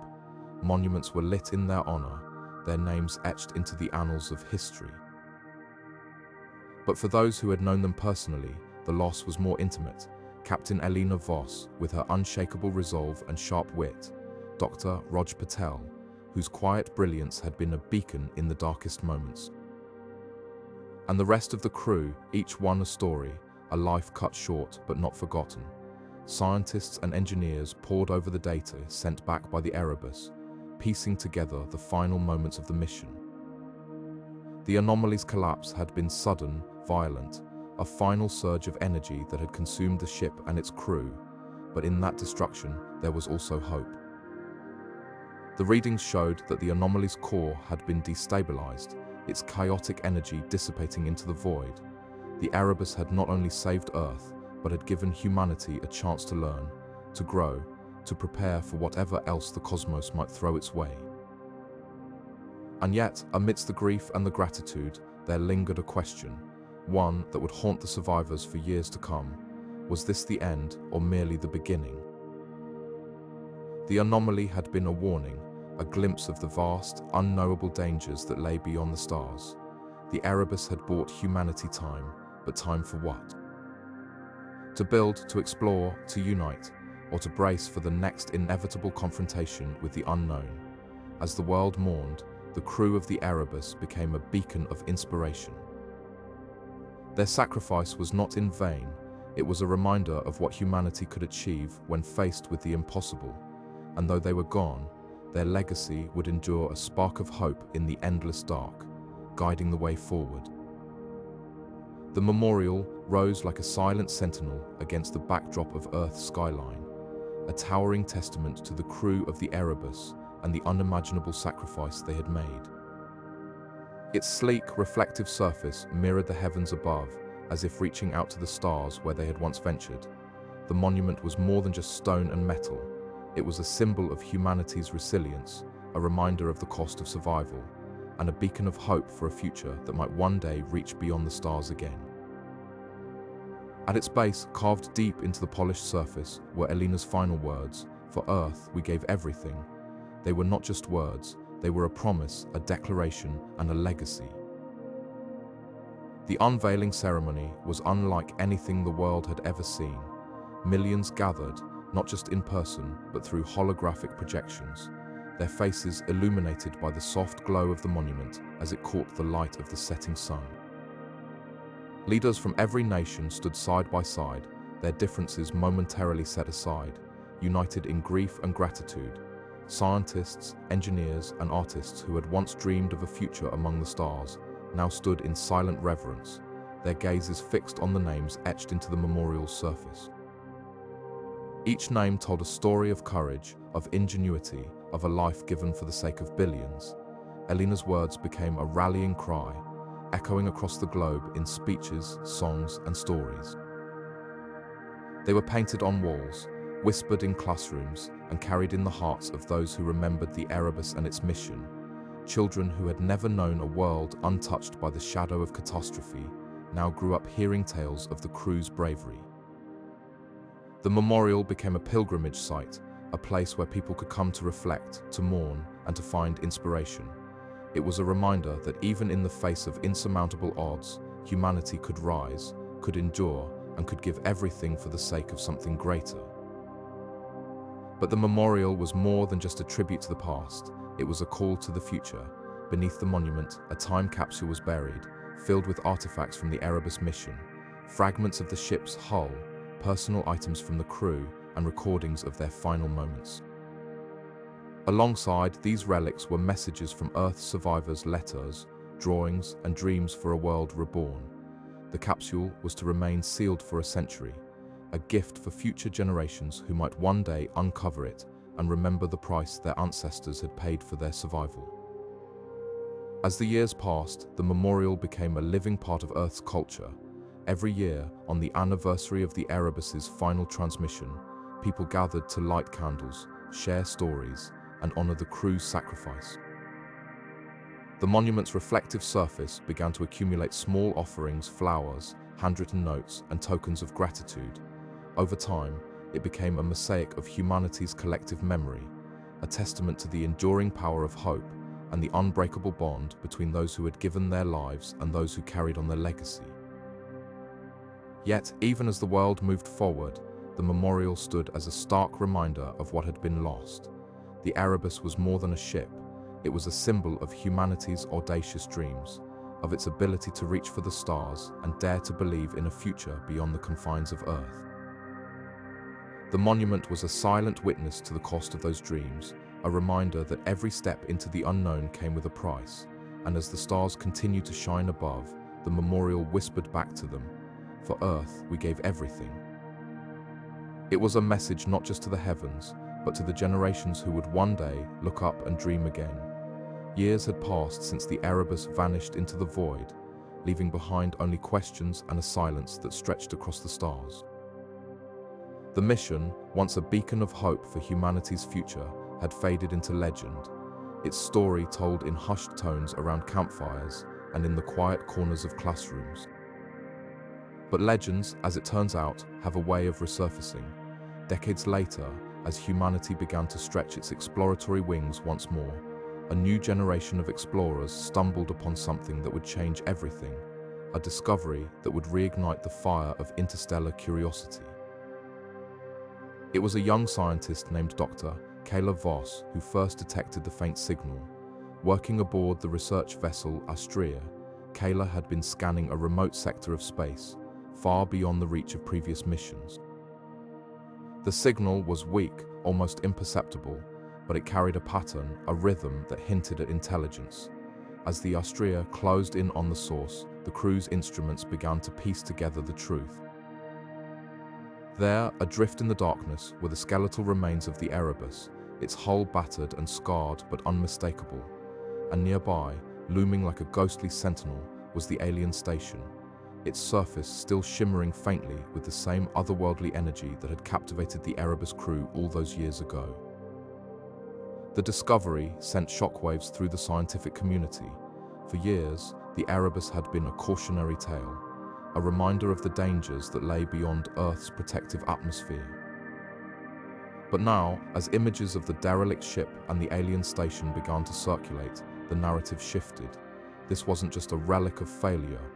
Monuments were lit in their honor, their names etched into the annals of history. But for those who had known them personally, the loss was more intimate. Captain Elena Voss, with her unshakable resolve and sharp wit, Dr. Raj Patel, whose quiet brilliance had been a beacon in the darkest moments. And the rest of the crew, each one a story, a life cut short but not forgotten. Scientists and engineers pored over the data sent back by the Erebus, piecing together the final moments of the mission. The Anomaly's collapse had been sudden, violent, a final surge of energy that had consumed the ship and its crew, but in that destruction there was also hope. The readings showed that the Anomaly's core had been destabilized, its chaotic energy dissipating into the void. The Erebus had not only saved Earth, but had given humanity a chance to learn, to grow, to prepare for whatever else the cosmos might throw its way. And yet, amidst the grief and the gratitude, there lingered a question, one that would haunt the survivors for years to come. Was this the end, or merely the beginning? The Anomaly had been a warning, a glimpse of the vast, unknowable dangers that lay beyond the stars. The Erebus had bought humanity time, but time for what? To build, to explore, to unite, or to brace for the next inevitable confrontation with the unknown. As the world mourned, the crew of the Erebus became a beacon of inspiration. Their sacrifice was not in vain, it was a reminder of what humanity could achieve when faced with the impossible, and though they were gone, their legacy would endure a spark of hope in the endless dark, guiding the way forward. The memorial rose like a silent sentinel against the backdrop of Earth's skyline, a towering testament to the crew of the Erebus and the unimaginable sacrifice they had made. Its sleek, reflective surface mirrored the heavens above, as if reaching out to the stars where they had once ventured. The monument was more than just stone and metal. It was a symbol of humanity's resilience, a reminder of the cost of survival, and a beacon of hope for a future that might one day reach beyond the stars again. At its base, carved deep into the polished surface, were Elena's final words, "For Earth, we gave everything." They were not just words, they were a promise, a declaration, and a legacy. The unveiling ceremony was unlike anything the world had ever seen. Millions gathered, not just in person, but through holographic projections, their faces illuminated by the soft glow of the monument as it caught the light of the setting sun. Leaders from every nation stood side by side, their differences momentarily set aside, united in grief and gratitude. Scientists, engineers, and artists who had once dreamed of a future among the stars now stood in silent reverence, their gazes fixed on the names etched into the memorial's surface. Each name told a story of courage, of ingenuity, of a life given for the sake of billions. Elena's words became a rallying cry, echoing across the globe in speeches, songs, and stories. They were painted on walls, whispered in classrooms, and carried in the hearts of those who remembered the Erebus and its mission. Children who had never known a world untouched by the shadow of catastrophe now grew up hearing tales of the crew's bravery. The memorial became a pilgrimage site, a place where people could come to reflect, to mourn, and to find inspiration. It was a reminder that even in the face of insurmountable odds, humanity could rise, could endure, and could give everything for the sake of something greater. But the memorial was more than just a tribute to the past. It was a call to the future. Beneath the monument, a time capsule was buried, filled with artifacts from the Erebus mission, fragments of the ship's hull, personal items from the crew, and recordings of their final moments. Alongside these relics were messages from Earth's survivors' letters, drawings, and dreams for a world reborn. The capsule was to remain sealed for a century, a gift for future generations who might one day uncover it and remember the price their ancestors had paid for their survival. As the years passed, the memorial became a living part of Earth's culture. Every year, on the anniversary of the Erebus's final transmission, people gathered to light candles, share stories, and honor the crew's sacrifice. The monument's reflective surface began to accumulate small offerings, flowers, handwritten notes, and tokens of gratitude. Over time, it became a mosaic of humanity's collective memory, a testament to the enduring power of hope and the unbreakable bond between those who had given their lives and those who carried on their legacy. Yet, even as the world moved forward, the memorial stood as a stark reminder of what had been lost. The Erebus was more than a ship. It was a symbol of humanity's audacious dreams, of its ability to reach for the stars and dare to believe in a future beyond the confines of Earth. The monument was a silent witness to the cost of those dreams, a reminder that every step into the unknown came with a price, and as the stars continued to shine above, the memorial whispered back to them, "For Earth, we gave everything." It was a message not just to the heavens, but to the generations who would one day look up and dream again. Years had passed since the Erebus vanished into the void, leaving behind only questions and a silence that stretched across the stars. The mission, once a beacon of hope for humanity's future, had faded into legend, its story told in hushed tones around campfires and in the quiet corners of classrooms. But legends, as it turns out, have a way of resurfacing. Decades later, as humanity began to stretch its exploratory wings once more, a new generation of explorers stumbled upon something that would change everything, a discovery that would reignite the fire of interstellar curiosity. It was a young scientist named Dr. Kayla Voss who first detected the faint signal. Working aboard the research vessel Astrea, Kayla had been scanning a remote sector of space, far beyond the reach of previous missions. The signal was weak, almost imperceptible, but it carried a pattern, a rhythm that hinted at intelligence. As the Astrea closed in on the source, the crew's instruments began to piece together the truth. There, adrift in the darkness, were the skeletal remains of the Erebus, its hull battered and scarred but unmistakable. And nearby, looming like a ghostly sentinel, was the alien station, its surface still shimmering faintly with the same otherworldly energy that had captivated the Erebus crew all those years ago. The discovery sent shockwaves through the scientific community. For years, the Erebus had been a cautionary tale, a reminder of the dangers that lay beyond Earth's protective atmosphere. But now, as images of the derelict ship and the alien station began to circulate, the narrative shifted. This wasn't just a relic of failure,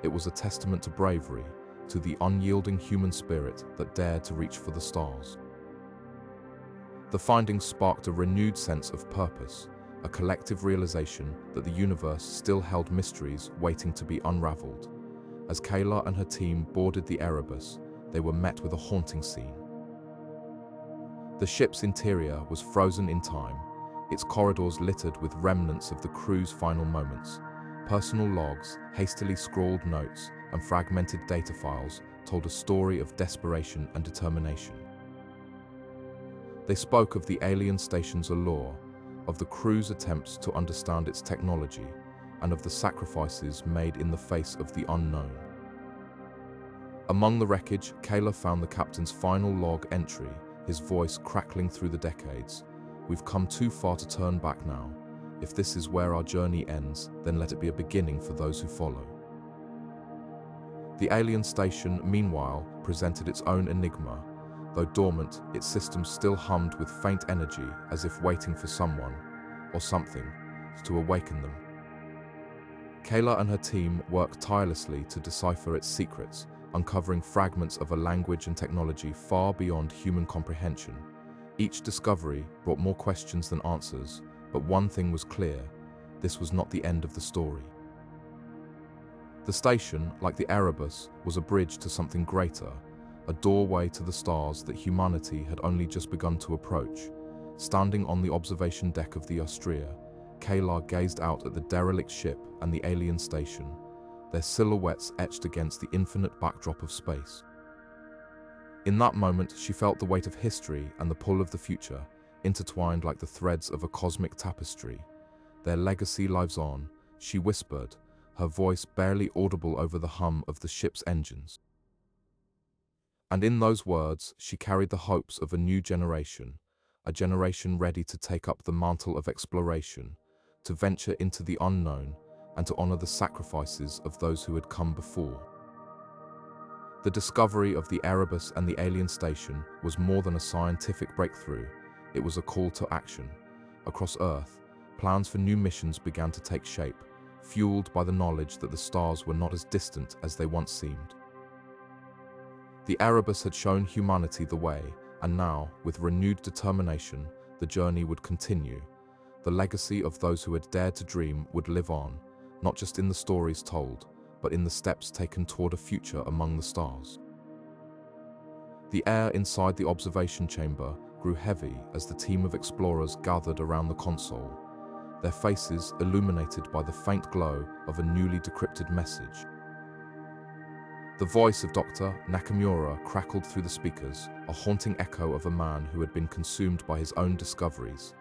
it was a testament to bravery, to the unyielding human spirit that dared to reach for the stars. The findings sparked a renewed sense of purpose, a collective realization that the universe still held mysteries waiting to be unraveled. As Kayla and her team boarded the Erebus, they were met with a haunting scene. The ship's interior was frozen in time, its corridors littered with remnants of the crew's final moments. Personal logs, hastily scrawled notes, and fragmented data files told a story of desperation and determination. They spoke of the alien station's allure, of the crew's attempts to understand its technology, and of the sacrifices made in the face of the unknown. Among the wreckage, Kayla found the captain's final log entry, his voice crackling through the decades. "We've come too far to turn back now. If this is where our journey ends, then let it be a beginning for those who follow." The alien station, meanwhile, presented its own enigma. Though dormant, its systems still hummed with faint energy, as if waiting for someone, or something, to awaken them. Kayla and her team worked tirelessly to decipher its secrets, uncovering fragments of a language and technology far beyond human comprehension. Each discovery brought more questions than answers, but one thing was clear: this was not the end of the story. The station, like the Erebus, was a bridge to something greater, a doorway to the stars that humanity had only just begun to approach. Standing on the observation deck of the Astrea, Kayla gazed out at the derelict ship and the alien station, their silhouettes etched against the infinite backdrop of space. In that moment, she felt the weight of history and the pull of the future, intertwined like the threads of a cosmic tapestry. "Their legacy lives on," she whispered, her voice barely audible over the hum of the ship's engines. And in those words, she carried the hopes of a new generation, a generation ready to take up the mantle of exploration, to venture into the unknown, and to honor the sacrifices of those who had come before. The discovery of the Erebus and the alien station was more than a scientific breakthrough, it was a call to action. Across Earth, plans for new missions began to take shape, fueled by the knowledge that the stars were not as distant as they once seemed. The Erebus had shown humanity the way, and now, with renewed determination, the journey would continue. The legacy of those who had dared to dream would live on, not just in the stories told, but in the steps taken toward a future among the stars. The air inside the observation chamber grew heavy as the team of explorers gathered around the console, their faces illuminated by the faint glow of a newly decrypted message. The voice of Dr. Nakamura crackled through the speakers, a haunting echo of a man who had been consumed by his own discoveries.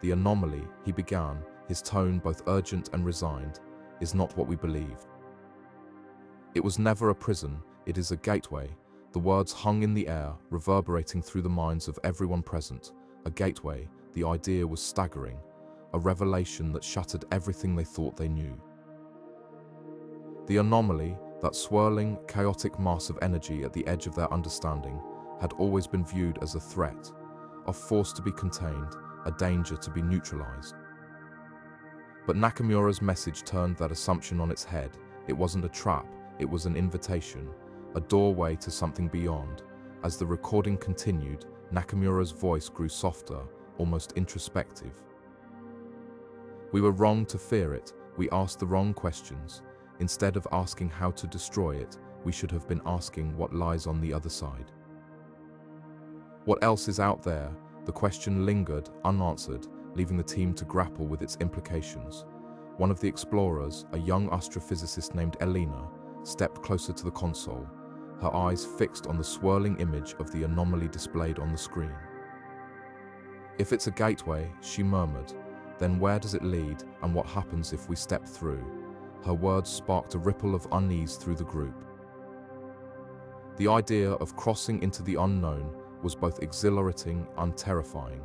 "The anomaly," he began, his tone both urgent and resigned, "is not what we believed. It was never a prison, it is a gateway." The words hung in the air, reverberating through the minds of everyone present. A gateway, the idea was staggering, a revelation that shattered everything they thought they knew. The anomaly, that swirling, chaotic mass of energy at the edge of their understanding, had always been viewed as a threat, a force to be contained, a danger to be neutralized. But Nakamura's message turned that assumption on its head. It wasn't a trap, it was an invitation, a doorway to something beyond. As the recording continued, Nakamura's voice grew softer, almost introspective. "We were wrong to fear it, we asked the wrong questions. Instead of asking how to destroy it, we should have been asking what lies on the other side. What else is out there?" The question lingered, unanswered, leaving the team to grapple with its implications. One of the explorers, a young astrophysicist named Elena, stepped closer to the console, her eyes fixed on the swirling image of the anomaly displayed on the screen. "If it's a gateway," she murmured, "then where does it lead, and what happens if we step through?" Her words sparked a ripple of unease through the group. The idea of crossing into the unknown was both exhilarating and terrifying.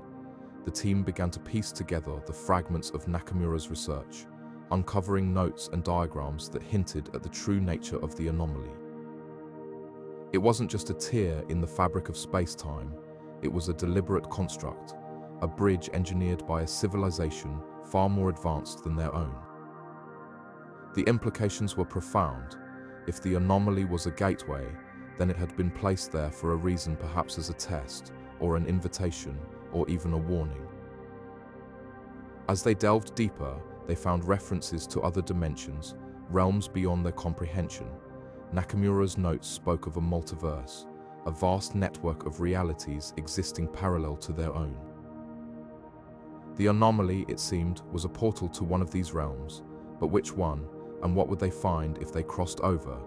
The team began to piece together the fragments of Nakamura's research, uncovering notes and diagrams that hinted at the true nature of the anomaly. It wasn't just a tear in the fabric of space-time, it was a deliberate construct, a bridge engineered by a civilization far more advanced than their own. The implications were profound. If the anomaly was a gateway, then it had been placed there for a reason, perhaps as a test, or an invitation, or even a warning. As they delved deeper, they found references to other dimensions, realms beyond their comprehension. Nakamura's notes spoke of a multiverse, a vast network of realities existing parallel to their own. The anomaly, it seemed, was a portal to one of these realms, but which one, and what would they find if they crossed over?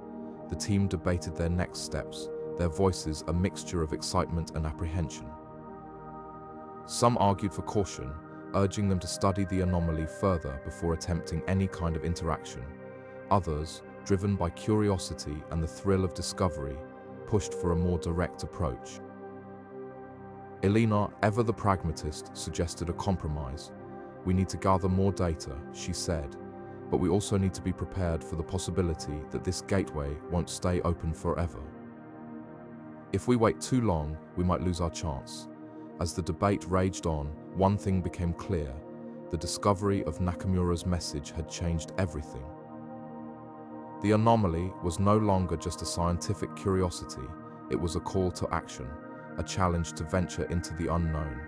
The team debated their next steps, their voices a mixture of excitement and apprehension. Some argued for caution, urging them to study the anomaly further before attempting any kind of interaction. Others, driven by curiosity and the thrill of discovery, pushed for a more direct approach. Elena, ever the pragmatist, suggested a compromise. "We need to gather more data," she said, "but we also need to be prepared for the possibility that this gateway won't stay open forever. If we wait too long, we might lose our chance." As the debate raged on, one thing became clear: the discovery of Nakamura's message had changed everything. The anomaly was no longer just a scientific curiosity, it was a call to action, a challenge to venture into the unknown.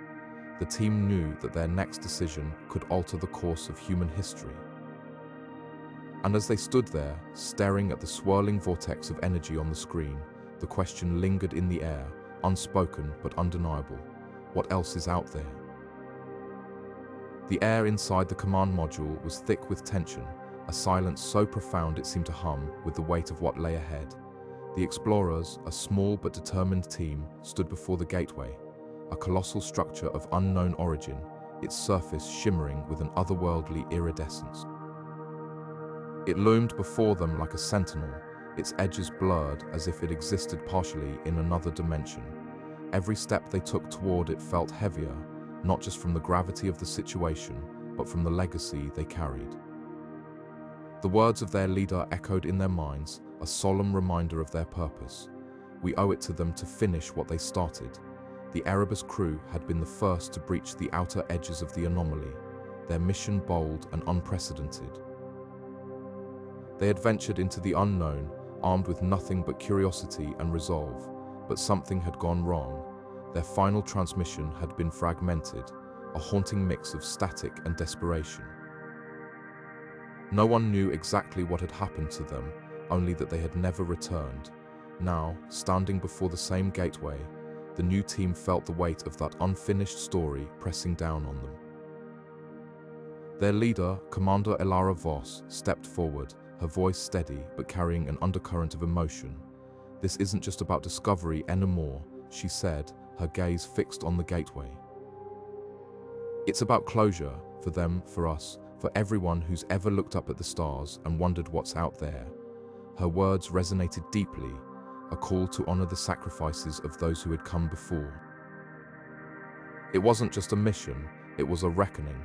The team knew that their next decision could alter the course of human history. And as they stood there, staring at the swirling vortex of energy on the screen, the question lingered in the air, unspoken but undeniable: what else is out there? The air inside the command module was thick with tension, a silence so profound it seemed to hum with the weight of what lay ahead. The explorers, a small but determined team, stood before the gateway, a colossal structure of unknown origin, its surface shimmering with an otherworldly iridescence. It loomed before them like a sentinel, its edges blurred as if it existed partially in another dimension. Every step they took toward it felt heavier, not just from the gravity of the situation, but from the legacy they carried. The words of their leader echoed in their minds, a solemn reminder of their purpose. "We owe it to them to finish what they started." The Erebus crew had been the first to breach the outer edges of the anomaly, their mission bold and unprecedented. They had ventured into the unknown, armed with nothing but curiosity and resolve, but something had gone wrong. Their final transmission had been fragmented, a haunting mix of static and desperation. No one knew exactly what had happened to them, only that they had never returned. Now, standing before the same gateway, the new team felt the weight of that unfinished story pressing down on them. Their leader, Commander Elara Voss, stepped forward, her voice steady but carrying an undercurrent of emotion. "This isn't just about discovery anymore," she said, her gaze fixed on the gateway. "It's about closure, for them, for us, for everyone who's ever looked up at the stars and wondered what's out there." Her words resonated deeply, a call to honor the sacrifices of those who had come before. It wasn't just a mission, it was a reckoning.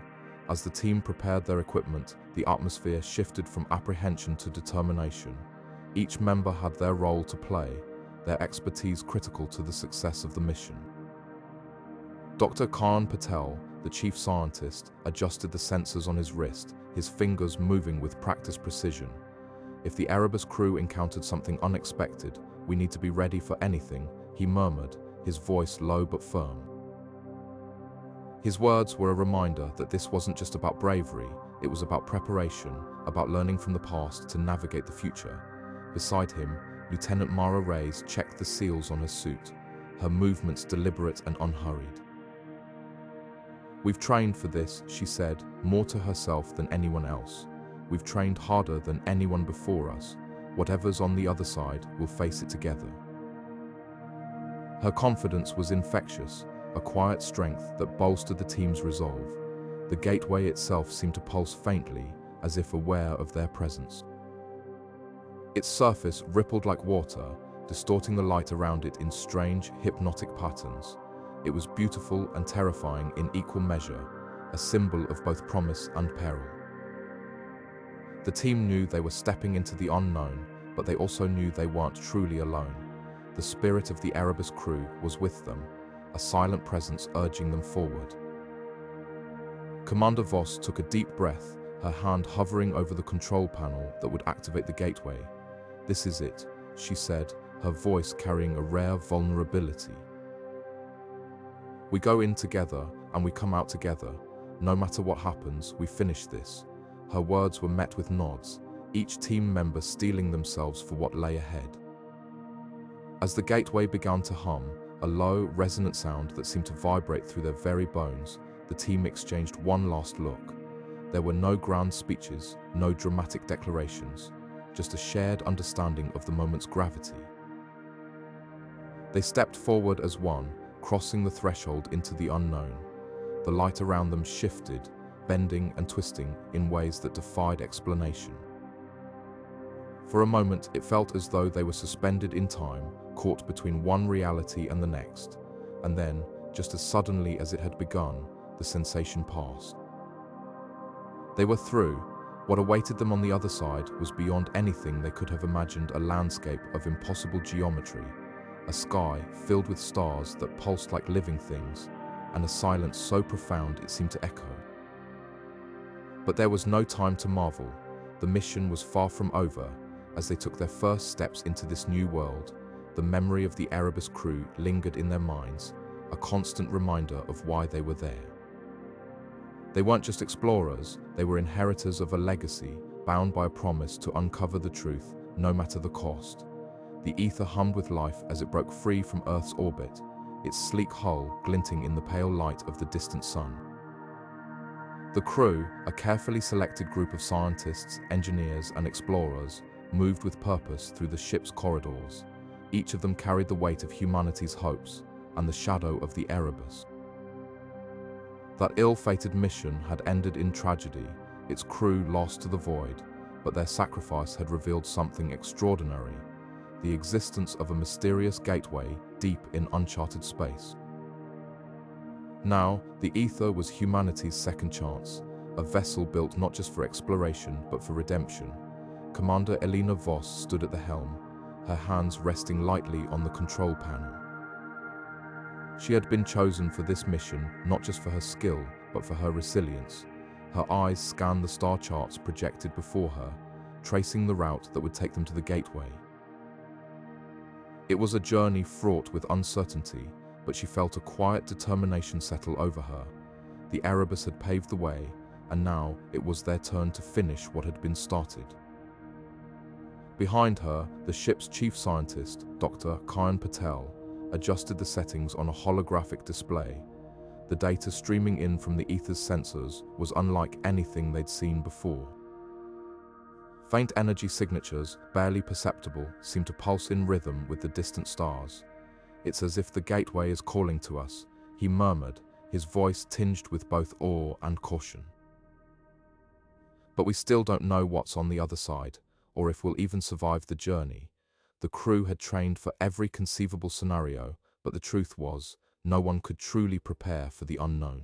As the team prepared their equipment, the atmosphere shifted from apprehension to determination. Each member had their role to play, their expertise critical to the success of the mission. Dr. Karan Patel, the chief scientist, adjusted the sensors on his wrist, his fingers moving with practiced precision. "If the Erebus crew encountered something unexpected, we need to be ready for anything," he murmured, his voice low but firm. His words were a reminder that this wasn't just about bravery, it was about preparation, about learning from the past to navigate the future. Beside him, Lieutenant Mara Reyes checked the seals on her suit, her movements deliberate and unhurried. "We've trained for this," she said, more to herself than anyone else. "We've trained harder than anyone before us. Whatever's on the other side, we'll face it together." Her confidence was infectious, a quiet strength that bolstered the team's resolve. The gateway itself seemed to pulse faintly, as if aware of their presence. Its surface rippled like water, distorting the light around it in strange, hypnotic patterns. It was beautiful and terrifying in equal measure, a symbol of both promise and peril. The team knew they were stepping into the unknown, but they also knew they weren't truly alone. The spirit of the Erebus crew was with them, a silent presence urging them forward. Commander Voss took a deep breath, her hand hovering over the control panel that would activate the gateway. "This is it," she said, her voice carrying a rare vulnerability. "We go in together and we come out together. No matter what happens, we finish this." Her words were met with nods, each team member steeling themselves for what lay ahead. As the gateway began to hum, a low, resonant sound that seemed to vibrate through their very bones, the team exchanged one last look. There were no grand speeches, no dramatic declarations, just a shared understanding of the moment's gravity. They stepped forward as one, crossing the threshold into the unknown. The light around them shifted, bending and twisting in ways that defied explanation. For a moment, it felt as though they were suspended in time, caught between one reality and the next. And then, just as suddenly as it had begun, the sensation passed. They were through. What awaited them on the other side was beyond anything they could have imagined, a landscape of impossible geometry, a sky filled with stars that pulsed like living things, and a silence so profound it seemed to echo. But there was no time to marvel. The mission was far from over. As they took their first steps into this new world, the memory of the Erebus crew lingered in their minds, a constant reminder of why they were there. They weren't just explorers, they were inheritors of a legacy, bound by a promise to uncover the truth, no matter the cost. The ether hummed with life as it broke free from Earth's orbit, its sleek hull glinting in the pale light of the distant sun. The crew, a carefully selected group of scientists, engineers, and explorers, moved with purpose through the ship's corridors. Each of them carried the weight of humanity's hopes and the shadow of the Erebus. That ill-fated mission had ended in tragedy, its crew lost to the void, but their sacrifice had revealed something extraordinary, the existence of a mysterious gateway deep in uncharted space. Now, the ether was humanity's second chance, a vessel built not just for exploration but for redemption. Commander Elena Voss stood at the helm, her hands resting lightly on the control panel. She had been chosen for this mission not just for her skill, but for her resilience. Her eyes scanned the star charts projected before her, tracing the route that would take them to the gateway. It was a journey fraught with uncertainty, but she felt a quiet determination settle over her. The Erebus had paved the way, and now it was their turn to finish what had been started. Behind her, the ship's chief scientist, Dr. Kayan Patel, adjusted the settings on a holographic display. The data streaming in from the ether's sensors was unlike anything they'd seen before. Faint energy signatures, barely perceptible, seemed to pulse in rhythm with the distant stars. "It's as if the gateway is calling to us," he murmured, his voice tinged with both awe and caution. "But we still don't know what's on the other side, or if we'll even survive the journey." The crew had trained for every conceivable scenario, but the truth was, no one could truly prepare for the unknown.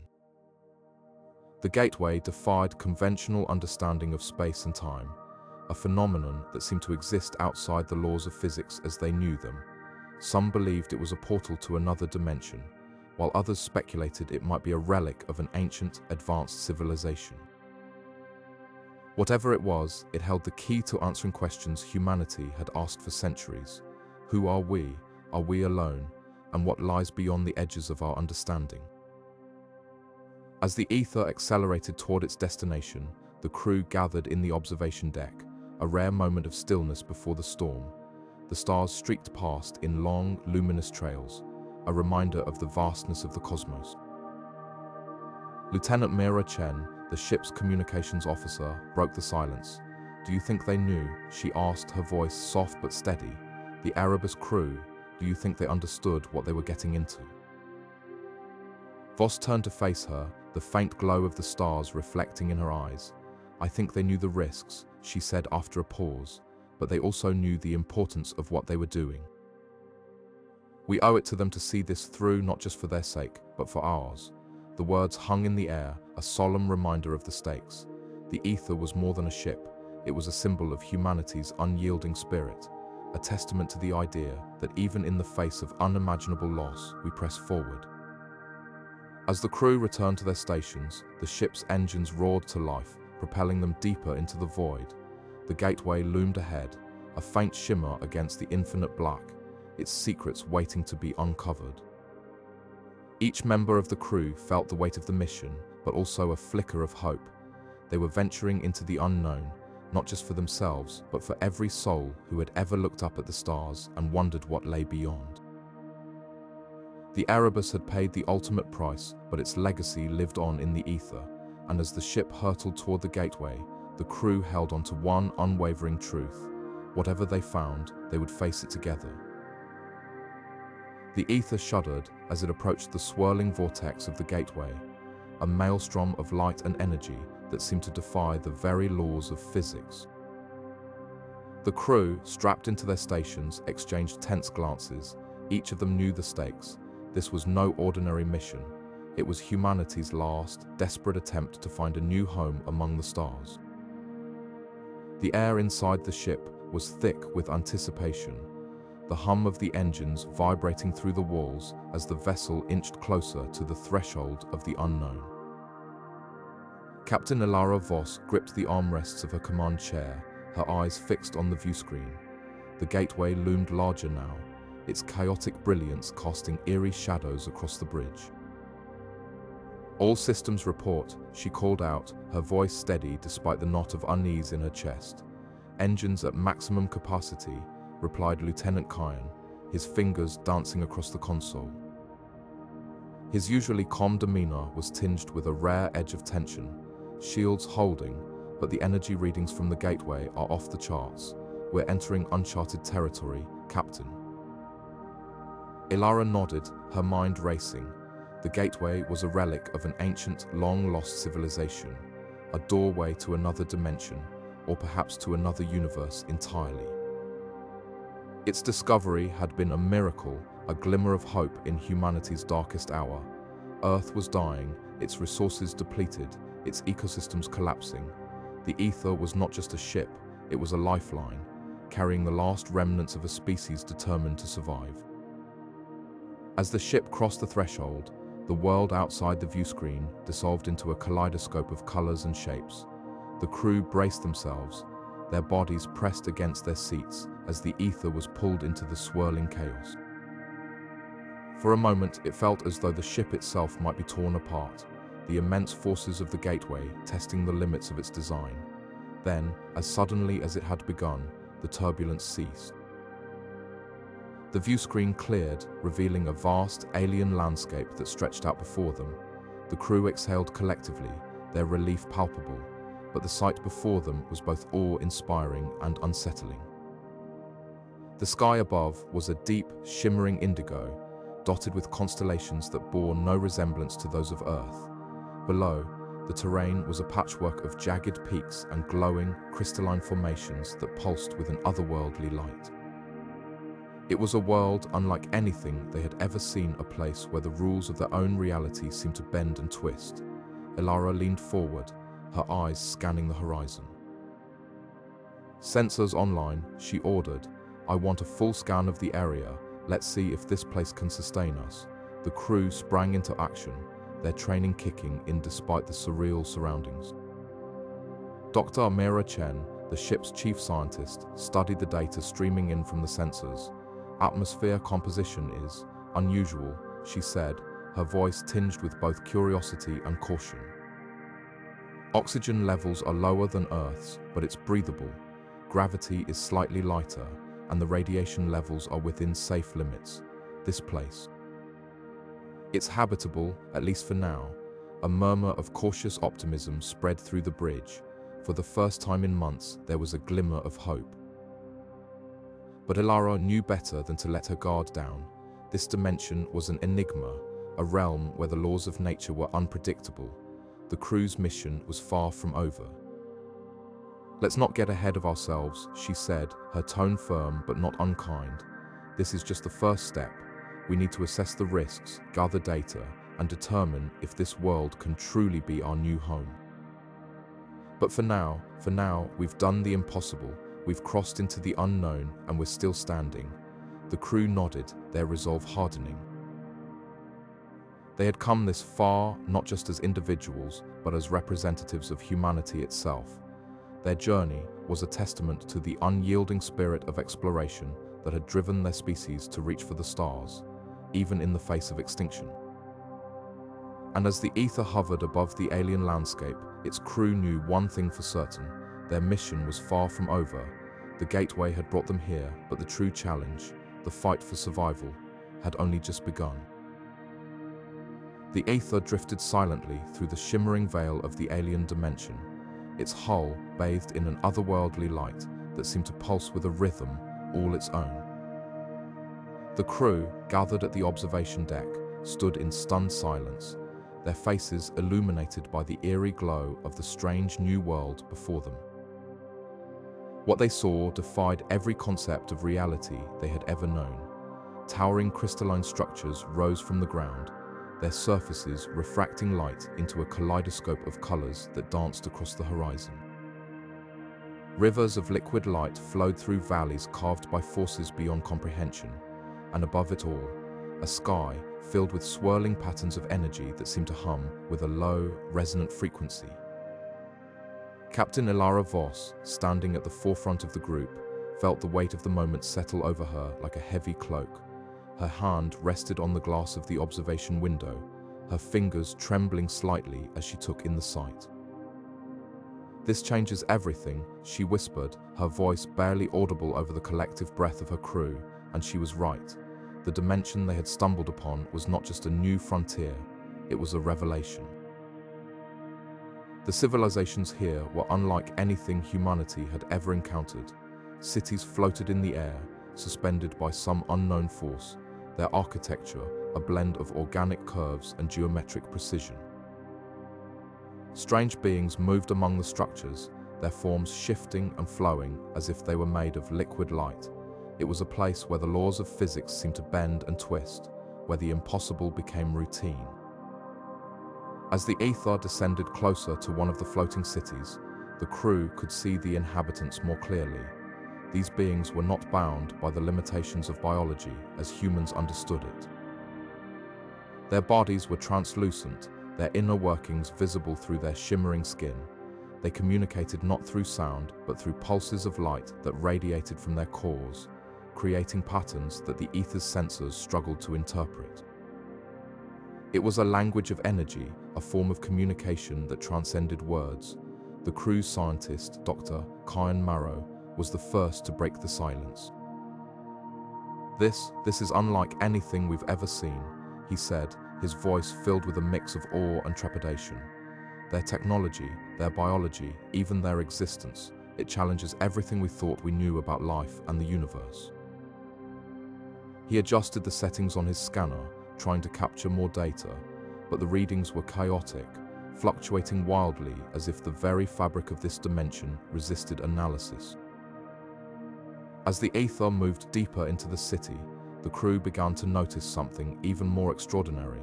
The gateway defied conventional understanding of space and time, a phenomenon that seemed to exist outside the laws of physics as they knew them. Some believed it was a portal to another dimension, while others speculated it might be a relic of an ancient, advanced civilization. Whatever it was, it held the key to answering questions humanity had asked for centuries. Who are we? Are we alone? And what lies beyond the edges of our understanding? As the ether accelerated toward its destination, the crew gathered in the observation deck, a rare moment of stillness before the storm. The stars streaked past in long, luminous trails, a reminder of the vastness of the cosmos. Lieutenant Mira Chen, the ship's communications officer, broke the silence. "Do you think they knew?" she asked, her voice soft but steady. "The Erebus crew, do you think they understood what they were getting into?" Voss turned to face her, the faint glow of the stars reflecting in her eyes. "I think they knew the risks," she said after a pause, "but they also knew the importance of what they were doing. We owe it to them to see this through, not just for their sake, but for ours." The words hung in the air, a solemn reminder of the stakes. The ether was more than a ship. It was a symbol of humanity's unyielding spirit, a testament to the idea that even in the face of unimaginable loss, we press forward. As the crew returned to their stations, the ship's engines roared to life, propelling them deeper into the void. The gateway loomed ahead, a faint shimmer against the infinite black, its secrets waiting to be uncovered. Each member of the crew felt the weight of the mission, but also a flicker of hope. They were venturing into the unknown, not just for themselves, but for every soul who had ever looked up at the stars and wondered what lay beyond. The Erebus had paid the ultimate price, but its legacy lived on in the ether, and as the ship hurtled toward the gateway, the crew held on to one unwavering truth: whatever they found, they would face it together. The ether shuddered as it approached the swirling vortex of the gateway, a maelstrom of light and energy that seemed to defy the very laws of physics. The crew, strapped into their stations, exchanged tense glances. Each of them knew the stakes. This was no ordinary mission. It was humanity's last, desperate attempt to find a new home among the stars. The air inside the ship was thick with anticipation, the hum of the engines vibrating through the walls as the vessel inched closer to the threshold of the unknown. Captain Ilara Voss gripped the armrests of her command chair, her eyes fixed on the viewscreen. The gateway loomed larger now, its chaotic brilliance casting eerie shadows across the bridge. "All systems report," she called out, her voice steady despite the knot of unease in her chest. "Engines at maximum capacity," replied Lieutenant Kayan, his fingers dancing across the console. His usually calm demeanor was tinged with a rare edge of tension. "Shields holding, but the energy readings from the gateway are off the charts. We're entering uncharted territory, Captain." Ilara nodded, her mind racing. The gateway was a relic of an ancient, long-lost civilization, a doorway to another dimension, or perhaps to another universe entirely. Its discovery had been a miracle, a glimmer of hope in humanity's darkest hour. Earth was dying, its resources depleted, its ecosystems collapsing. The ether was not just a ship, it was a lifeline, carrying the last remnants of a species determined to survive. As the ship crossed the threshold, the world outside the viewscreen dissolved into a kaleidoscope of colors and shapes. The crew braced themselves, their bodies pressed against their seats as the ether was pulled into the swirling chaos. For a moment, it felt as though the ship itself might be torn apart, the immense forces of the gateway testing the limits of its design. Then, as suddenly as it had begun, the turbulence ceased. The view screen cleared, revealing a vast alien landscape that stretched out before them. The crew exhaled collectively, their relief palpable, but the sight before them was both awe-inspiring and unsettling. The sky above was a deep, shimmering indigo, dotted with constellations that bore no resemblance to those of Earth. Below, the terrain was a patchwork of jagged peaks and glowing, crystalline formations that pulsed with an otherworldly light. It was a world unlike anything they had ever seen, a place where the rules of their own reality seemed to bend and twist. Elara leaned forward, her eyes scanning the horizon. "Sensors online," she ordered. "I want a full scan of the area. Let's see if this place can sustain us." The crew sprang into action, their training kicking in despite the surreal surroundings. Dr. Amira Chen, the ship's chief scientist, studied the data streaming in from the sensors. "Atmosphere composition is unusual," she said, her voice tinged with both curiosity and caution. "Oxygen levels are lower than Earth's, but it's breathable. Gravity is slightly lighter, and the radiation levels are within safe limits. This place, it's habitable, at least for now." A murmur of cautious optimism spread through the bridge. For the first time in months, there was a glimmer of hope. But Elara knew better than to let her guard down. This dimension was an enigma, a realm where the laws of nature were unpredictable. The crew's mission was far from over. "Let's not get ahead of ourselves," she said, her tone firm but not unkind. "This is just the first step. We need to assess the risks, gather data, and determine if this world can truly be our new home. But for now, we've done the impossible. We've crossed into the unknown, and we're still standing." The crew nodded, their resolve hardening. They had come this far, not just as individuals, but as representatives of humanity itself. Their journey was a testament to the unyielding spirit of exploration that had driven their species to reach for the stars, even in the face of extinction. And as the ether hovered above the alien landscape, its crew knew one thing for certain: their mission was far from over. The gateway had brought them here, but the true challenge, the fight for survival, had only just begun. The ether drifted silently through the shimmering veil of the alien dimension, its hull bathed in an otherworldly light that seemed to pulse with a rhythm all its own. The crew, gathered at the observation deck, stood in stunned silence, their faces illuminated by the eerie glow of the strange new world before them. What they saw defied every concept of reality they had ever known. Towering crystalline structures rose from the ground, their surfaces refracting light into a kaleidoscope of colors that danced across the horizon. Rivers of liquid light flowed through valleys carved by forces beyond comprehension, and above it all, a sky filled with swirling patterns of energy that seemed to hum with a low, resonant frequency. Captain Elara Voss, standing at the forefront of the group, felt the weight of the moment settle over her like a heavy cloak. Her hand rested on the glass of the observation window, her fingers trembling slightly as she took in the sight. "This changes everything," she whispered, her voice barely audible over the collective breath of her crew, and she was right. The dimension they had stumbled upon was not just a new frontier, it was a revelation. The civilizations here were unlike anything humanity had ever encountered. Cities floated in the air, suspended by some unknown force, their architecture a blend of organic curves and geometric precision. Strange beings moved among the structures, their forms shifting and flowing as if they were made of liquid light. It was a place where the laws of physics seemed to bend and twist, where the impossible became routine. As the ether descended closer to one of the floating cities, the crew could see the inhabitants more clearly. These beings were not bound by the limitations of biology as humans understood it. Their bodies were translucent, their inner workings visible through their shimmering skin. They communicated not through sound, but through pulses of light that radiated from their cores, creating patterns that the ether's sensors struggled to interpret. It was a language of energy, a form of communication that transcended words. The crew's scientist, Dr. Kyan Marrow, was the first to break the silence. This is unlike anything we've ever seen," he said, his voice filled with a mix of awe and trepidation. "Their technology, their biology, even their existence, it challenges everything we thought we knew about life and the universe." He adjusted the settings on his scanner, trying to capture more data, but the readings were chaotic, fluctuating wildly as if the very fabric of this dimension resisted analysis. As the ether moved deeper into the city, the crew began to notice something even more extraordinary.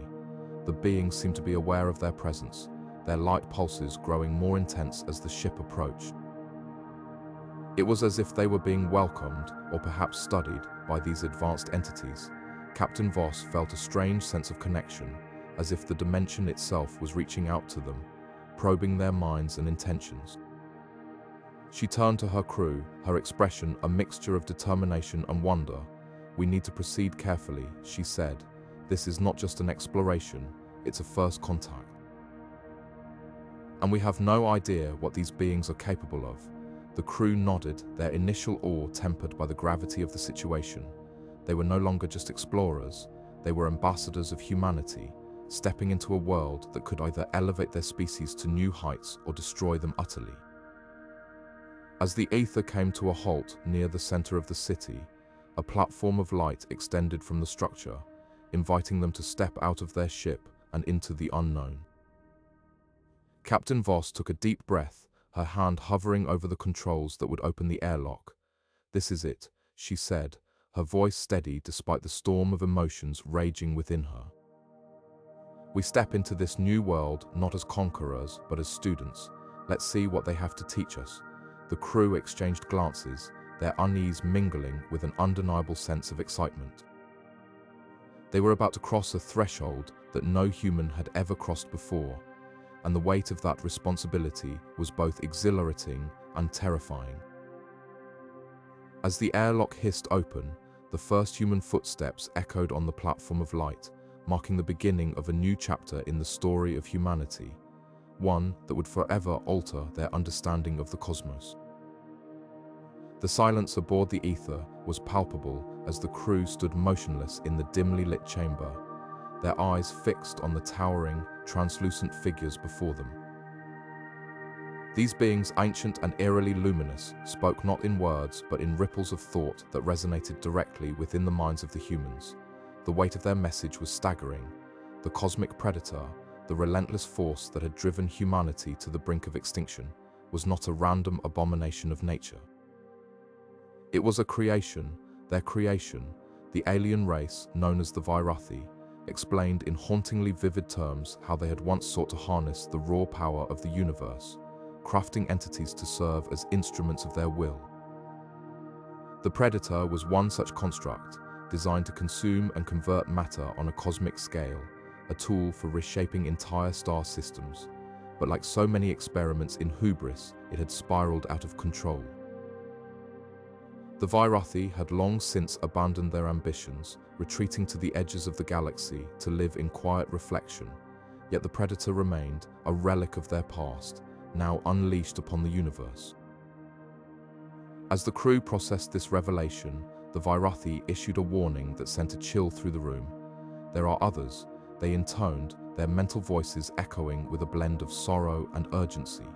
The beings seemed to be aware of their presence, their light pulses growing more intense as the ship approached. It was as if they were being welcomed, or perhaps studied, by these advanced entities. Captain Voss felt a strange sense of connection, as if the dimension itself was reaching out to them, probing their minds and intentions. She turned to her crew, her expression a mixture of determination and wonder. "We need to proceed carefully," she said. "This is not just an exploration, it's a first contact. And we have no idea what these beings are capable of." The crew nodded, their initial awe tempered by the gravity of the situation. They were no longer just explorers, they were ambassadors of humanity, stepping into a world that could either elevate their species to new heights or destroy them utterly. As the ether came to a halt near the center of the city, a platform of light extended from the structure, inviting them to step out of their ship and into the unknown. Captain Voss took a deep breath, her hand hovering over the controls that would open the airlock. "This is it," she said, her voice steady despite the storm of emotions raging within her. "We step into this new world not as conquerors, but as students. Let's see what they have to teach us." The crew exchanged glances, their unease mingling with an undeniable sense of excitement. They were about to cross a threshold that no human had ever crossed before, and the weight of that responsibility was both exhilarating and terrifying. As the airlock hissed open, the first human footsteps echoed on the platform of light, marking the beginning of a new chapter in the story of humanity, one that would forever alter their understanding of the cosmos. The silence aboard the ether was palpable as the crew stood motionless in the dimly lit chamber, their eyes fixed on the towering, translucent figures before them. These beings, ancient and eerily luminous, spoke not in words but in ripples of thought that resonated directly within the minds of the humans. The weight of their message was staggering. The cosmic predator, the relentless force that had driven humanity to the brink of extinction, was not a random abomination of nature. It was a creation, their creation, the alien race known as the Virathi, explained in hauntingly vivid terms how they had once sought to harness the raw power of the universe, crafting entities to serve as instruments of their will. The Predator was one such construct, designed to consume and convert matter on a cosmic scale, a tool for reshaping entire star systems. But like so many experiments in hubris, it had spiraled out of control. The Virathi had long since abandoned their ambitions, retreating to the edges of the galaxy to live in quiet reflection, yet the Predator remained, a relic of their past, now unleashed upon the universe. As the crew processed this revelation, the Virathi issued a warning that sent a chill through the room. "There are others," they intoned, their mental voices echoing with a blend of sorrow and urgency.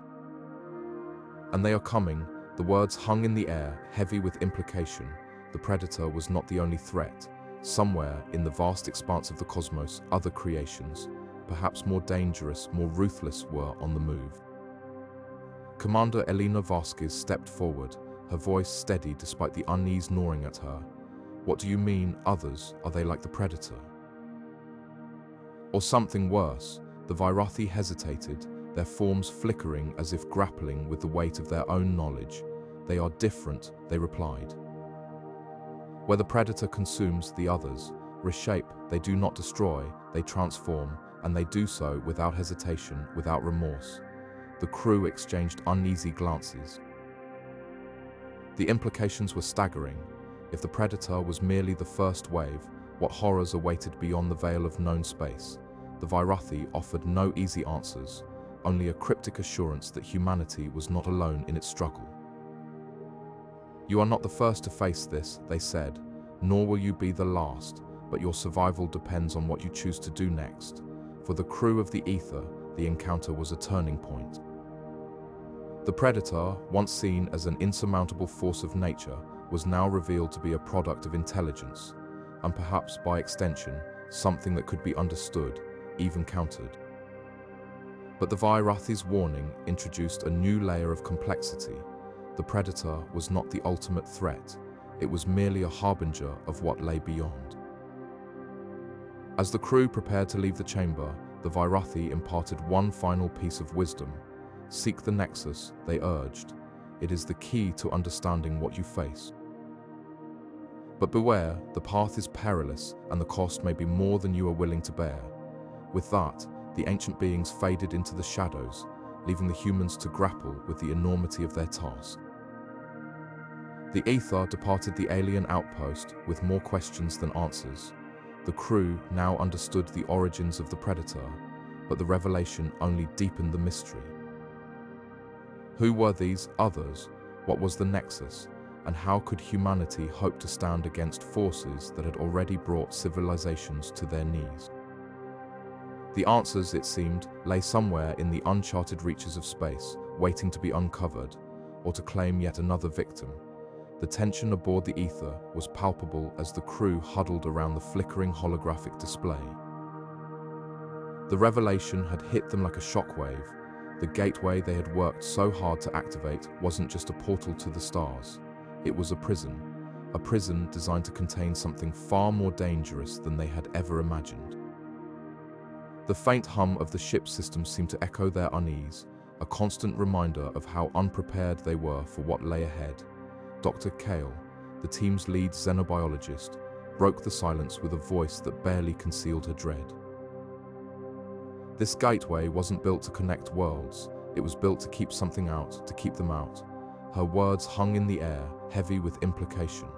"And they are coming." The words hung in the air, heavy with implication. The Predator was not the only threat. Somewhere in the vast expanse of the cosmos, other creations, perhaps more dangerous, more ruthless, were on the move. Commander Elena Vasquez stepped forward, her voice steady despite the unease gnawing at her. "What do you mean, others? Are they like the Predator? Or something worse?" The Virathi hesitated, their forms flickering as if grappling with the weight of their own knowledge. "They are different," they replied. "Where the Predator consumes the others, reshape, they do not destroy, they transform, and they do so without hesitation, without remorse. The crew exchanged uneasy glances. The implications were staggering. If the Predator was merely the first wave, what horrors awaited beyond the veil of known space? The Virathi offered no easy answers, only a cryptic assurance that humanity was not alone in its struggle. "You are not the first to face this," they said, "nor will you be the last, but your survival depends on what you choose to do next." For the crew of the Ether, the encounter was a turning point. The Predator, once seen as an insurmountable force of nature, was now revealed to be a product of intelligence, and perhaps by extension, something that could be understood, even countered. But the Virathi's warning introduced a new layer of complexity. The Predator was not the ultimate threat, it was merely a harbinger of what lay beyond. As the crew prepared to leave the chamber, the Virathi imparted one final piece of wisdom. "Seek the Nexus," they urged. "It is the key to understanding what you face. But beware, the path is perilous, and the cost may be more than you are willing to bear." With that, the ancient beings faded into the shadows, leaving the humans to grapple with the enormity of their task. The Ether departed the alien outpost with more questions than answers. The crew now understood the origins of the Predator, but the revelation only deepened the mystery. Who were these others? What was the Nexus? And how could humanity hope to stand against forces that had already brought civilizations to their knees? The answers, it seemed, lay somewhere in the uncharted reaches of space, waiting to be uncovered, or to claim yet another victim. The tension aboard the Ether was palpable as the crew huddled around the flickering holographic display. The revelation had hit them like a shockwave. The gateway they had worked so hard to activate wasn't just a portal to the stars. It was a prison designed to contain something far more dangerous than they had ever imagined. The faint hum of the ship's system seemed to echo their unease, a constant reminder of how unprepared they were for what lay ahead. Dr. Kale, the team's lead xenobiologist, broke the silence with a voice that barely concealed her dread. This gateway wasn't built to connect worlds, it was built to keep something out, to keep them out. Her words hung in the air, heavy with implication.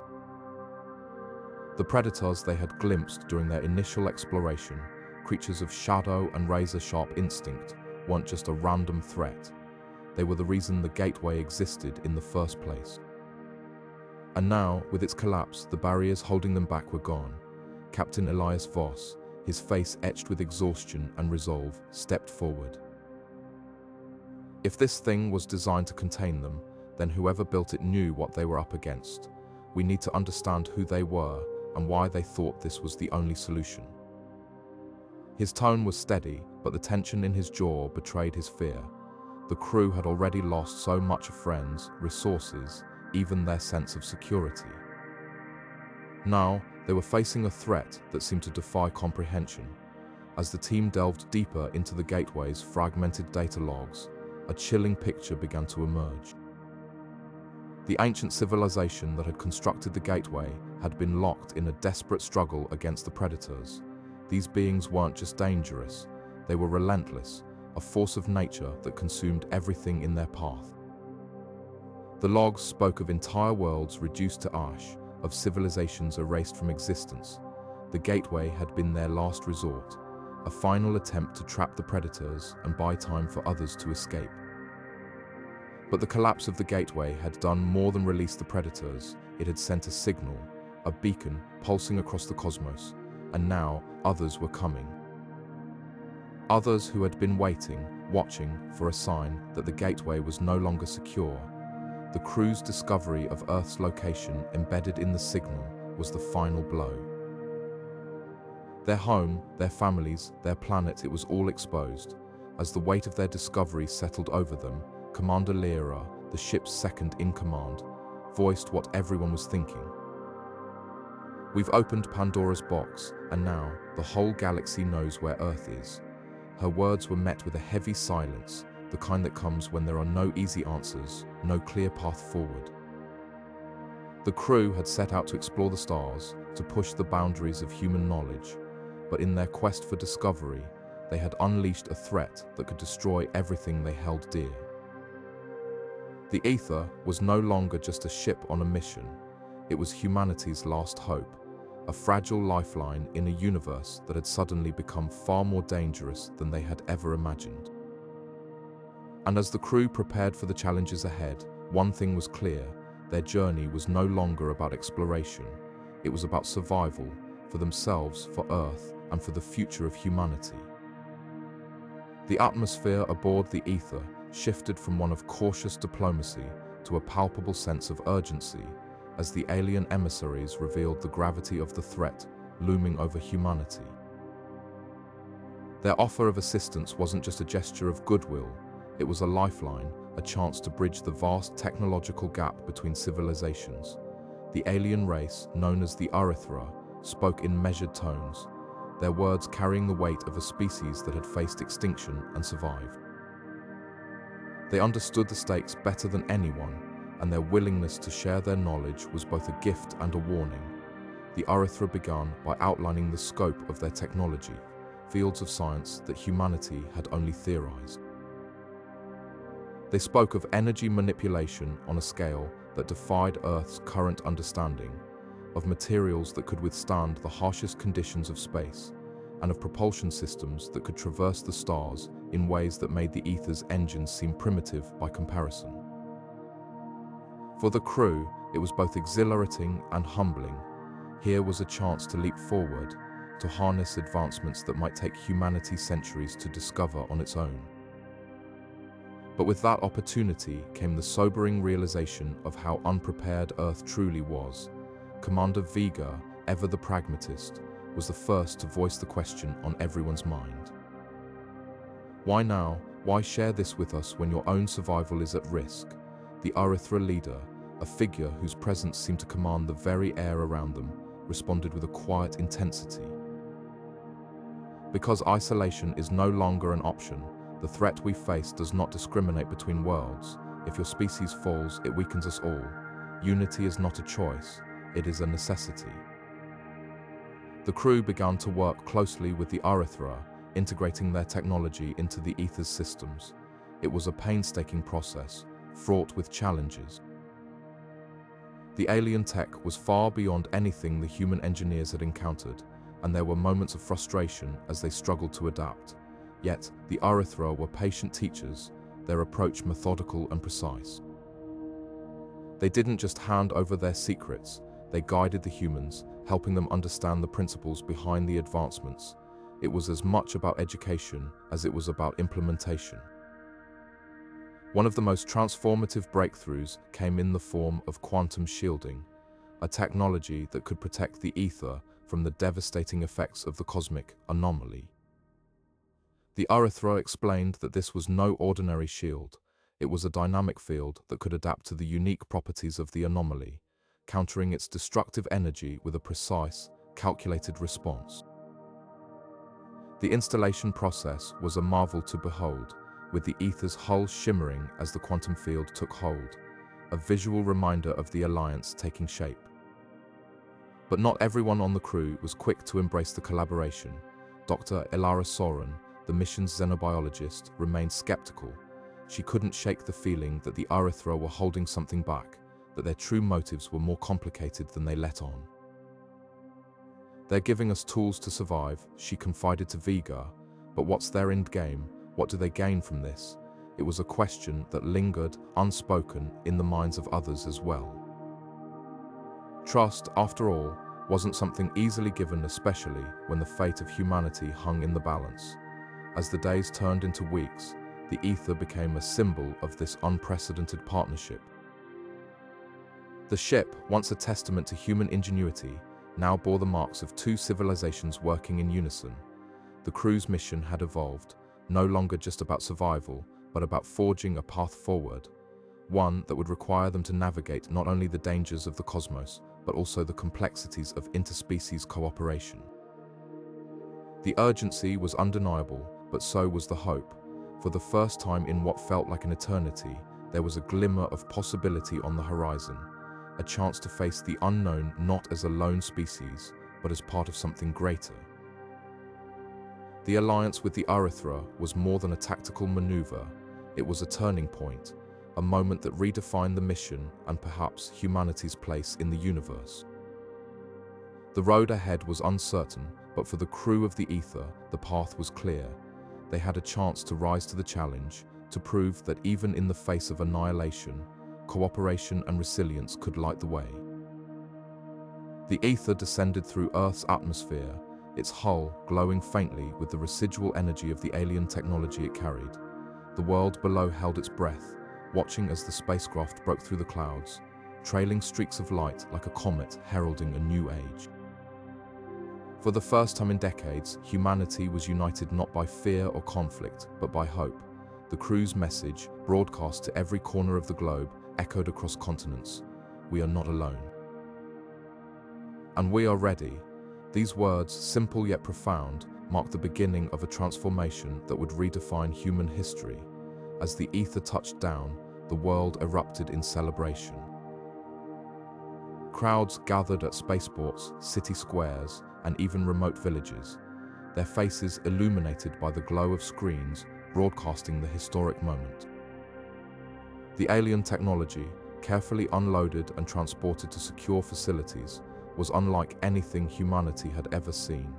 The Predators they had glimpsed during their initial exploration, creatures of shadow and razor-sharp instinct, weren't just a random threat. They were the reason the gateway existed in the first place. And now, with its collapse, the barriers holding them back were gone. Captain Elias Voss, his face etched with exhaustion and resolve, stepped forward. If this thing was designed to contain them, then whoever built it knew what they were up against. We need to understand who they were and why they thought this was the only solution. His tone was steady, but the tension in his jaw betrayed his fear. The crew had already lost so much of friends, resources, even their sense of security. Now, they were facing a threat that seemed to defy comprehension. As the team delved deeper into the gateway's fragmented data logs, a chilling picture began to emerge. The ancient civilization that had constructed the gateway had been locked in a desperate struggle against the Predators. These beings weren't just dangerous, they were relentless, a force of nature that consumed everything in their path. The logs spoke of entire worlds reduced to ash, of civilizations erased from existence. The gateway had been their last resort, a final attempt to trap the Predators and buy time for others to escape. But the collapse of the gateway had done more than release the Predators. It had sent a signal, a beacon pulsing across the cosmos, and now others were coming. Others who had been waiting, watching for a sign that the gateway was no longer secure. The crew's discovery of Earth's location embedded in the signal was the final blow. Their home, their families, their planet, it was all exposed. As the weight of their discovery settled over them, Commander Lyra, the ship's second-in-command, voiced what everyone was thinking. "We've opened Pandora's box, and now the whole galaxy knows where Earth is." Her words were met with a heavy silence, the kind that comes when there are no easy answers, no clear path forward. The crew had set out to explore the stars, to push the boundaries of human knowledge, but in their quest for discovery, they had unleashed a threat that could destroy everything they held dear. The Ether was no longer just a ship on a mission. It was humanity's last hope, a fragile lifeline in a universe that had suddenly become far more dangerous than they had ever imagined. And as the crew prepared for the challenges ahead, one thing was clear: their journey was no longer about exploration. It was about survival, for themselves, for Earth, and for the future of humanity. The atmosphere aboard the Ether shifted from one of cautious diplomacy to a palpable sense of urgency as the alien emissaries revealed the gravity of the threat looming over humanity. Their offer of assistance wasn't just a gesture of goodwill, it was a lifeline, a chance to bridge the vast technological gap between civilizations. The alien race, known as the Arithra, spoke in measured tones, their words carrying the weight of a species that had faced extinction and survived. They understood the stakes better than anyone, and their willingness to share their knowledge was both a gift and a warning. The Arithra began by outlining the scope of their technology, fields of science that humanity had only theorized. They spoke of energy manipulation on a scale that defied Earth's current understanding, of materials that could withstand the harshest conditions of space, and of propulsion systems that could traverse the stars in ways that made the Ether's engines seem primitive by comparison. For the crew, it was both exhilarating and humbling. Here was a chance to leap forward, to harness advancements that might take humanity centuries to discover on its own. But with that opportunity came the sobering realization of how unprepared Earth truly was. Commander Vega, ever the pragmatist, was the first to voice the question on everyone's mind. Why now? Why share this with us when your own survival is at risk? The Arithra leader, a figure whose presence seemed to command the very air around them, responded with a quiet intensity. Because isolation is no longer an option, the threat we face does not discriminate between worlds. If your species falls, it weakens us all. Unity is not a choice, it is a necessity. The crew began to work closely with the Arithra, integrating their technology into the Ether's systems. It was a painstaking process, fraught with challenges. The alien tech was far beyond anything the human engineers had encountered, and there were moments of frustration as they struggled to adapt. Yet, the Arithra were patient teachers, their approach methodical and precise. They didn't just hand over their secrets, they guided the humans, helping them understand the principles behind the advancements. It was as much about education as it was about implementation. One of the most transformative breakthroughs came in the form of quantum shielding, a technology that could protect the Ether from the devastating effects of the cosmic anomaly. The Arithra explained that this was no ordinary shield. It was a dynamic field that could adapt to the unique properties of the anomaly, countering its destructive energy with a precise, calculated response. The installation process was a marvel to behold, with the Ether's hull shimmering as the quantum field took hold, a visual reminder of the alliance taking shape. But not everyone on the crew was quick to embrace the collaboration. Dr. Ilara Soren, the mission's xenobiologist, remained skeptical. She couldn't shake the feeling that the Arithra were holding something back, that their true motives were more complicated than they let on. "They're giving us tools to survive," she confided to Vega, "but what's their end game? What do they gain from this?" It was a question that lingered unspoken in the minds of others as well. Trust, after all, wasn't something easily given, especially when the fate of humanity hung in the balance. As the days turned into weeks, the Ether became a symbol of this unprecedented partnership. The ship, once a testament to human ingenuity, now bore the marks of two civilizations working in unison. The crew's mission had evolved, no longer just about survival, but about forging a path forward, one that would require them to navigate not only the dangers of the cosmos, but also the complexities of interspecies cooperation. The urgency was undeniable, but so was the hope. For the first time in what felt like an eternity, there was a glimmer of possibility on the horizon, a chance to face the unknown not as a lone species, but as part of something greater. The alliance with the Erythra was more than a tactical maneuver. It was a turning point, a moment that redefined the mission and perhaps humanity's place in the universe. The road ahead was uncertain, but for the crew of the Ether, the path was clear. They had a chance to rise to the challenge, to prove that even in the face of annihilation, cooperation and resilience could light the way. The Ether descended through Earth's atmosphere, its hull glowing faintly with the residual energy of the alien technology it carried. The world below held its breath, watching as the spacecraft broke through the clouds, trailing streaks of light like a comet heralding a new age. For the first time in decades, humanity was united not by fear or conflict, but by hope. The crew's message, broadcast to every corner of the globe, echoed across continents. We are not alone. And we are ready. These words, simple yet profound, marked the beginning of a transformation that would redefine human history. As the Ether touched down, the world erupted in celebration. Crowds gathered at spaceports, city squares, and even remote villages, their faces illuminated by the glow of screens broadcasting the historic moment. The alien technology, carefully unloaded and transported to secure facilities, was unlike anything humanity had ever seen.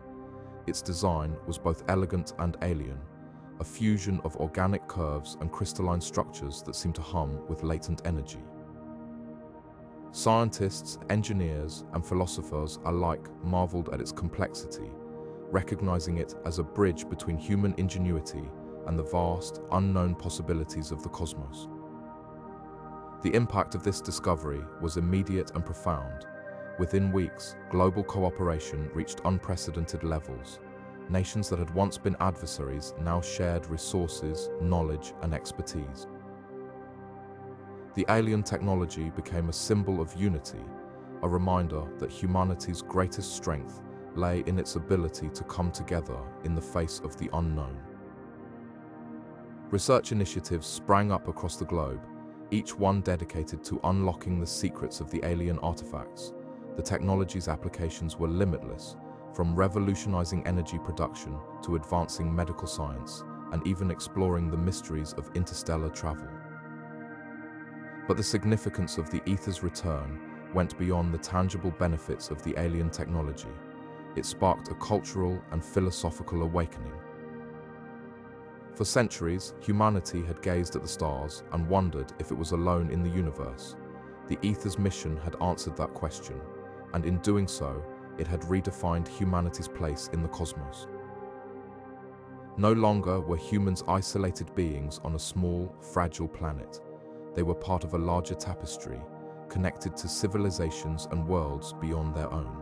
Its design was both elegant and alien, a fusion of organic curves and crystalline structures that seemed to hum with latent energy. Scientists, engineers, and philosophers alike marveled at its complexity, recognizing it as a bridge between human ingenuity and the vast, unknown possibilities of the cosmos. The impact of this discovery was immediate and profound. Within weeks, global cooperation reached unprecedented levels. Nations that had once been adversaries now shared resources, knowledge, and expertise. The alien technology became a symbol of unity, a reminder that humanity's greatest strength lay in its ability to come together in the face of the unknown. Research initiatives sprang up across the globe, each one dedicated to unlocking the secrets of the alien artifacts. The technology's applications were limitless, from revolutionizing energy production to advancing medical science, and even exploring the mysteries of interstellar travel. But the significance of the Ether's return went beyond the tangible benefits of the alien technology. It sparked a cultural and philosophical awakening. For centuries, humanity had gazed at the stars and wondered if it was alone in the universe. The Ether's mission had answered that question, and in doing so, it had redefined humanity's place in the cosmos. No longer were humans isolated beings on a small, fragile planet. They were part of a larger tapestry, connected to civilizations and worlds beyond their own.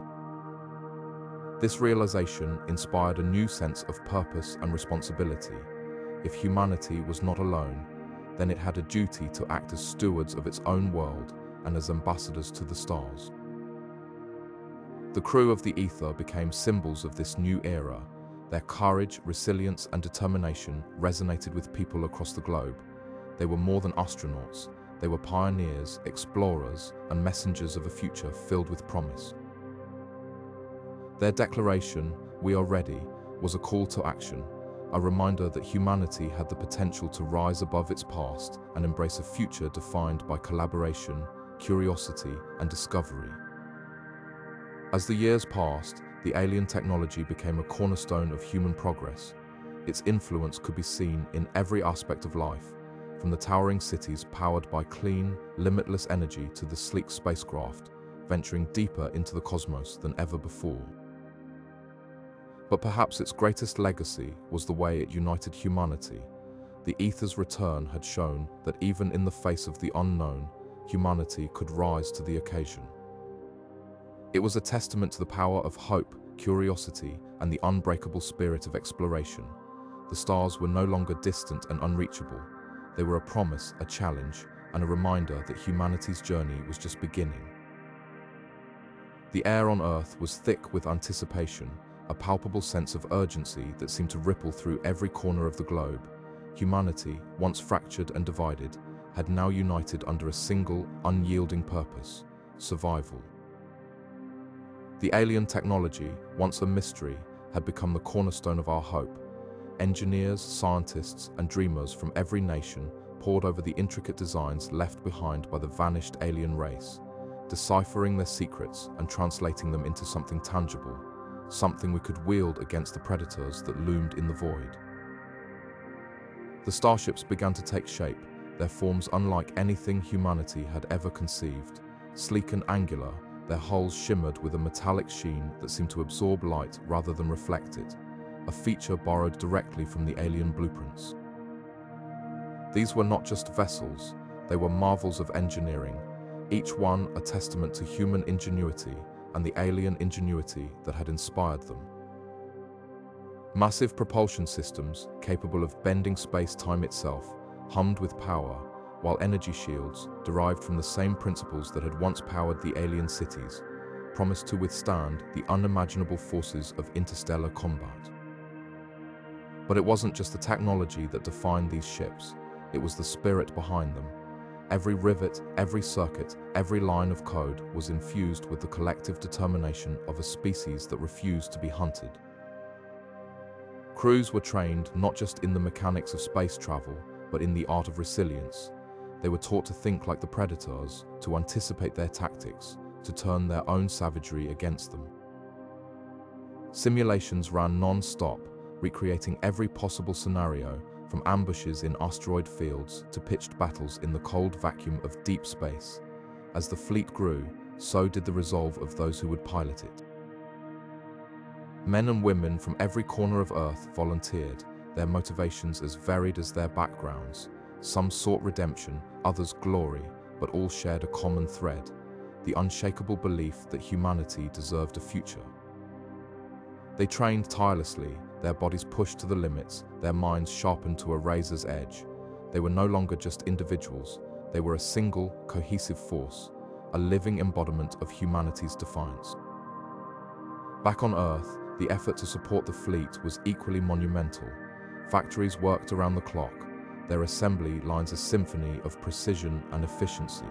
This realization inspired a new sense of purpose and responsibility. If humanity was not alone, then it had a duty to act as stewards of its own world and as ambassadors to the stars. The crew of the Ether became symbols of this new era. Their courage, resilience, and determination resonated with people across the globe. They were more than astronauts. They were pioneers, explorers, and messengers of a future filled with promise. Their declaration, "We are ready," was a call to action, a reminder that humanity had the potential to rise above its past and embrace a future defined by collaboration, curiosity, and discovery. As the years passed, the alien technology became a cornerstone of human progress. Its influence could be seen in every aspect of life, from the towering cities powered by clean, limitless energy to the sleek spacecraft, venturing deeper into the cosmos than ever before. But perhaps its greatest legacy was the way it united humanity. The Ether's return had shown that even in the face of the unknown, humanity could rise to the occasion. It was a testament to the power of hope, curiosity, and the unbreakable spirit of exploration. The stars were no longer distant and unreachable. They were a promise, a challenge, and a reminder that humanity's journey was just beginning. The air on Earth was thick with anticipation, a palpable sense of urgency that seemed to ripple through every corner of the globe. Humanity, once fractured and divided, had now united under a single, unyielding purpose: survival. The alien technology, once a mystery, had become the cornerstone of our hope. Engineers, scientists, and dreamers from every nation pored over the intricate designs left behind by the vanished alien race, deciphering their secrets and translating them into something tangible, something we could wield against the predators that loomed in the void. The starships began to take shape, their forms unlike anything humanity had ever conceived. Sleek and angular, their hulls shimmered with a metallic sheen that seemed to absorb light rather than reflect it, a feature borrowed directly from the alien blueprints. These were not just vessels, they were marvels of engineering, each one a testament to human ingenuity and the alien ingenuity that had inspired them. Massive propulsion systems, capable of bending space-time itself, hummed with power, while energy shields, derived from the same principles that had once powered the alien cities, promised to withstand the unimaginable forces of interstellar combat. But it wasn't just the technology that defined these ships, it was the spirit behind them. Every rivet, every circuit, every line of code was infused with the collective determination of a species that refused to be hunted. Crews were trained not just in the mechanics of space travel, but in the art of resilience. They were taught to think like the predators, to anticipate their tactics, to turn their own savagery against them. Simulations ran non-stop, recreating every possible scenario, from ambushes in asteroid fields to pitched battles in the cold vacuum of deep space. As the fleet grew, so did the resolve of those who would pilot it. Men and women from every corner of Earth volunteered, their motivations as varied as their backgrounds. Some sought redemption, others glory, but all shared a common thread, the unshakable belief that humanity deserved a future. They trained tirelessly, their bodies pushed to the limits, their minds sharpened to a razor's edge. They were no longer just individuals, they were a single, cohesive force, a living embodiment of humanity's defiance. Back on Earth, the effort to support the fleet was equally monumental. Factories worked around the clock, their assembly lines a symphony of precision and efficiency.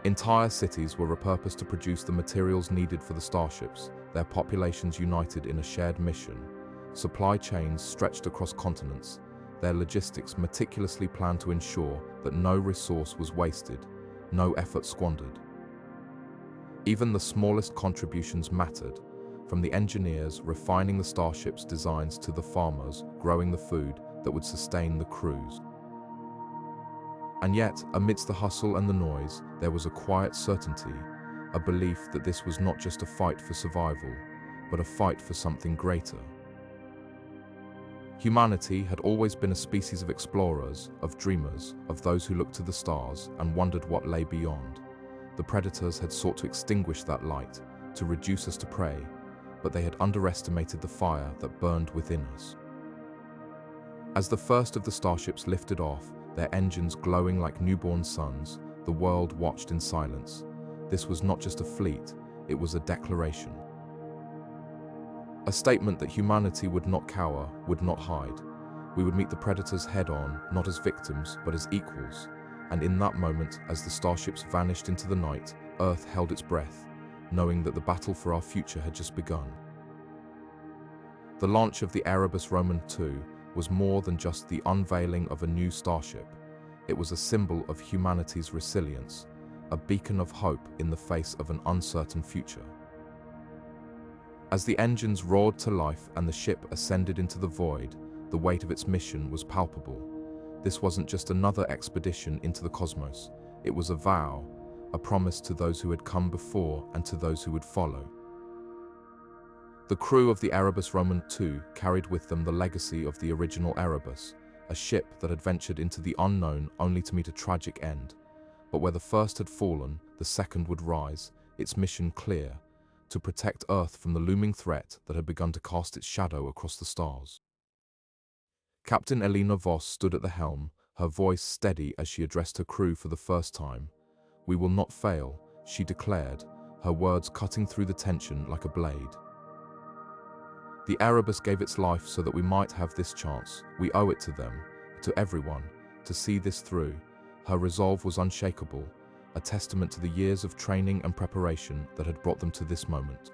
Entire cities were repurposed to produce the materials needed for the starships, their populations united in a shared mission. Supply chains stretched across continents, their logistics meticulously planned to ensure that no resource was wasted, no effort squandered. Even the smallest contributions mattered, from the engineers refining the starship's designs to the farmers growing the food that would sustain the crews. And yet, amidst the hustle and the noise, there was a quiet certainty, a belief that this was not just a fight for survival, but a fight for something greater. Humanity had always been a species of explorers, of dreamers, of those who looked to the stars and wondered what lay beyond. The predators had sought to extinguish that light, to reduce us to prey, but they had underestimated the fire that burned within us. As the first of the starships lifted off, their engines glowing like newborn suns, the world watched in silence. This was not just a fleet, it was a declaration. A statement that humanity would not cower, would not hide. We would meet the predators head-on, not as victims, but as equals. And in that moment, as the starships vanished into the night, Earth held its breath, knowing that the battle for our future had just begun. The launch of the Erebus Roman II was more than just the unveiling of a new starship. It was a symbol of humanity's resilience, a beacon of hope in the face of an uncertain future. As the engines roared to life and the ship ascended into the void, the weight of its mission was palpable. This wasn't just another expedition into the cosmos, it was a vow, a promise to those who had come before and to those who would follow. The crew of the Erebus Roman II carried with them the legacy of the original Erebus, a ship that had ventured into the unknown only to meet a tragic end. But where the first had fallen, the second would rise, its mission clear, to protect Earth from the looming threat that had begun to cast its shadow across the stars. Captain Elena Voss stood at the helm, her voice steady as she addressed her crew for the first time. "We will not fail," she declared, her words cutting through the tension like a blade. The Erebus gave its life so that we might have this chance. We owe it to them, to everyone, to see this through. Her resolve was unshakable, a testament to the years of training and preparation that had brought them to this moment.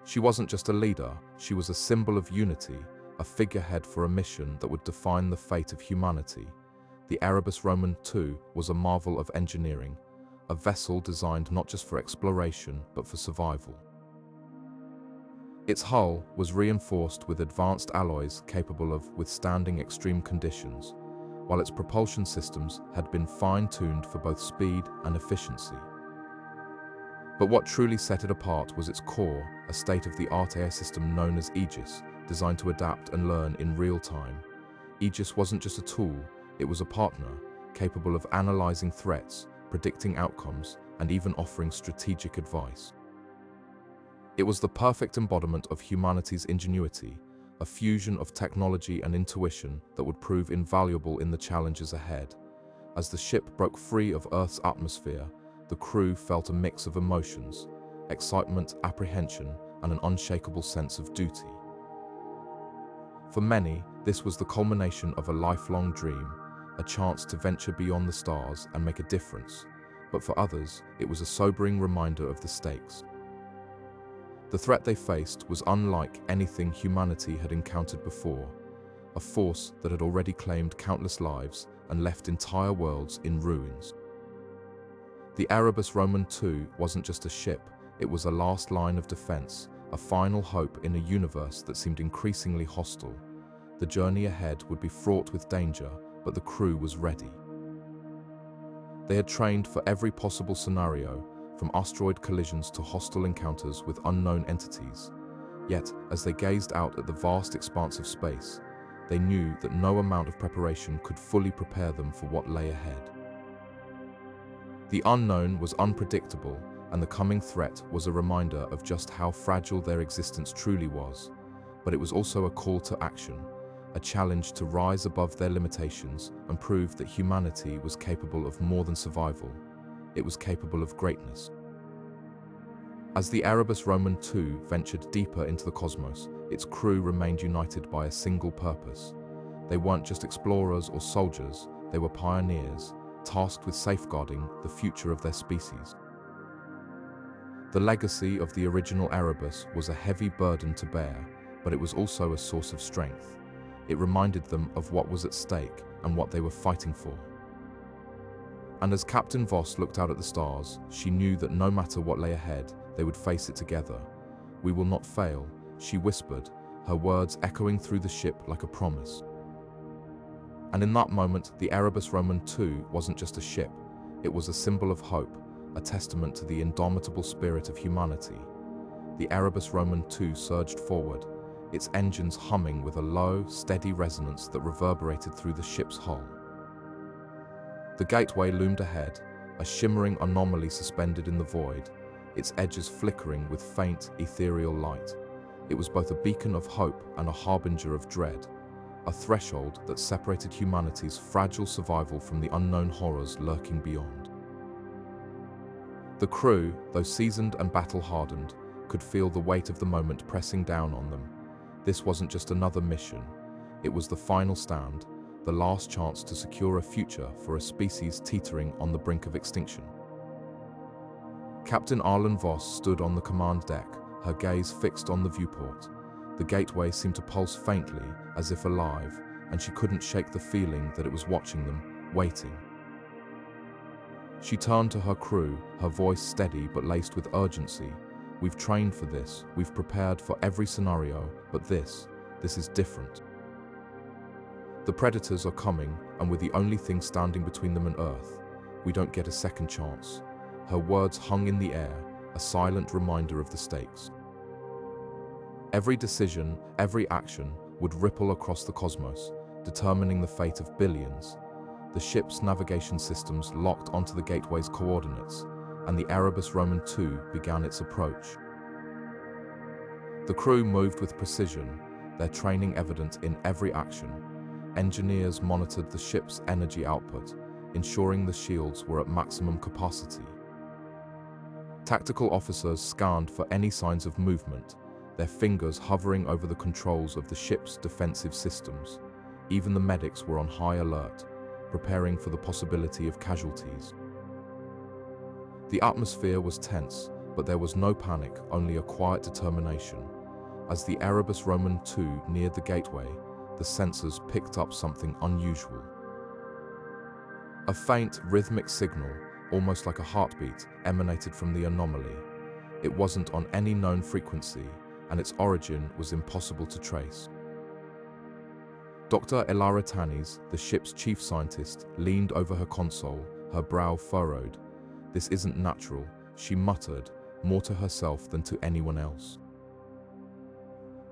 She wasn't just a leader, she was a symbol of unity, a figurehead for a mission that would define the fate of humanity. The Erebus Roman II was a marvel of engineering, a vessel designed not just for exploration but for survival. Its hull was reinforced with advanced alloys capable of withstanding extreme conditions, while its propulsion systems had been fine-tuned for both speed and efficiency. But what truly set it apart was its core, a state-of-the-art AI system known as Aegis, designed to adapt and learn in real time. Aegis wasn't just a tool, it was a partner, capable of analyzing threats, predicting outcomes, and even offering strategic advice. It was the perfect embodiment of humanity's ingenuity, a fusion of technology and intuition that would prove invaluable in the challenges ahead. As the ship broke free of Earth's atmosphere, the crew felt a mix of emotions: excitement, apprehension, and an unshakable sense of duty. For many, this was the culmination of a lifelong dream, a chance to venture beyond the stars and make a difference. But for others, it was a sobering reminder of the stakes. The threat they faced was unlike anything humanity had encountered before, a force that had already claimed countless lives and left entire worlds in ruins. The Erebus Roman II wasn't just a ship, it was a last line of defense, a final hope in a universe that seemed increasingly hostile. The journey ahead would be fraught with danger, but the crew was ready. They had trained for every possible scenario, from asteroid collisions to hostile encounters with unknown entities. Yet, as they gazed out at the vast expanse of space, they knew that no amount of preparation could fully prepare them for what lay ahead. The unknown was unpredictable, and the coming threat was a reminder of just how fragile their existence truly was. But it was also a call to action, a challenge to rise above their limitations and prove that humanity was capable of more than survival. It was capable of greatness. As the Erebus Roman II ventured deeper into the cosmos, its crew remained united by a single purpose. They weren't just explorers or soldiers, they were pioneers, tasked with safeguarding the future of their species. The legacy of the original Erebus was a heavy burden to bear, but it was also a source of strength. It reminded them of what was at stake and what they were fighting for. And as Captain Voss looked out at the stars, she knew that no matter what lay ahead, they would face it together. "We will not fail," she whispered, her words echoing through the ship like a promise. And in that moment, the Erebus Roman II wasn't just a ship, it was a symbol of hope, a testament to the indomitable spirit of humanity. The Erebus Roman II surged forward, its engines humming with a low, steady resonance that reverberated through the ship's hull. The gateway loomed ahead, a shimmering anomaly suspended in the void, its edges flickering with faint, ethereal light. It was both a beacon of hope and a harbinger of dread, a threshold that separated humanity's fragile survival from the unknown horrors lurking beyond. The crew, though seasoned and battle-hardened, could feel the weight of the moment pressing down on them. This wasn't just another mission, it was the final stand, the last chance to secure a future for a species teetering on the brink of extinction. Captain Arlen Voss stood on the command deck, her gaze fixed on the viewport. The gateway seemed to pulse faintly, as if alive, and she couldn't shake the feeling that it was watching them, waiting. She turned to her crew, her voice steady but laced with urgency. "We've trained for this, we've prepared for every scenario, but this is different. The predators are coming, and we're the only thing standing between them and Earth. We don't get a second chance." Her words hung in the air, a silent reminder of the stakes. Every decision, every action would ripple across the cosmos, determining the fate of billions. The ship's navigation systems locked onto the gateway's coordinates, and the Erebus Roman II began its approach. The crew moved with precision, their training evident in every action. Engineers monitored the ship's energy output, ensuring the shields were at maximum capacity. Tactical officers scanned for any signs of movement, their fingers hovering over the controls of the ship's defensive systems. Even the medics were on high alert, preparing for the possibility of casualties. The atmosphere was tense, But there was no panic, only a quiet determination. As the Erebus Roman 2 neared the gateway, the sensors picked up something unusual. A faint, rhythmic signal, almost like a heartbeat, emanated from the anomaly. It wasn't on any known frequency, and its origin was impossible to trace. Dr. Elara Tanis, the ship's chief scientist, leaned over her console, her brow furrowed. "This isn't natural," she muttered, more to herself than to anyone else.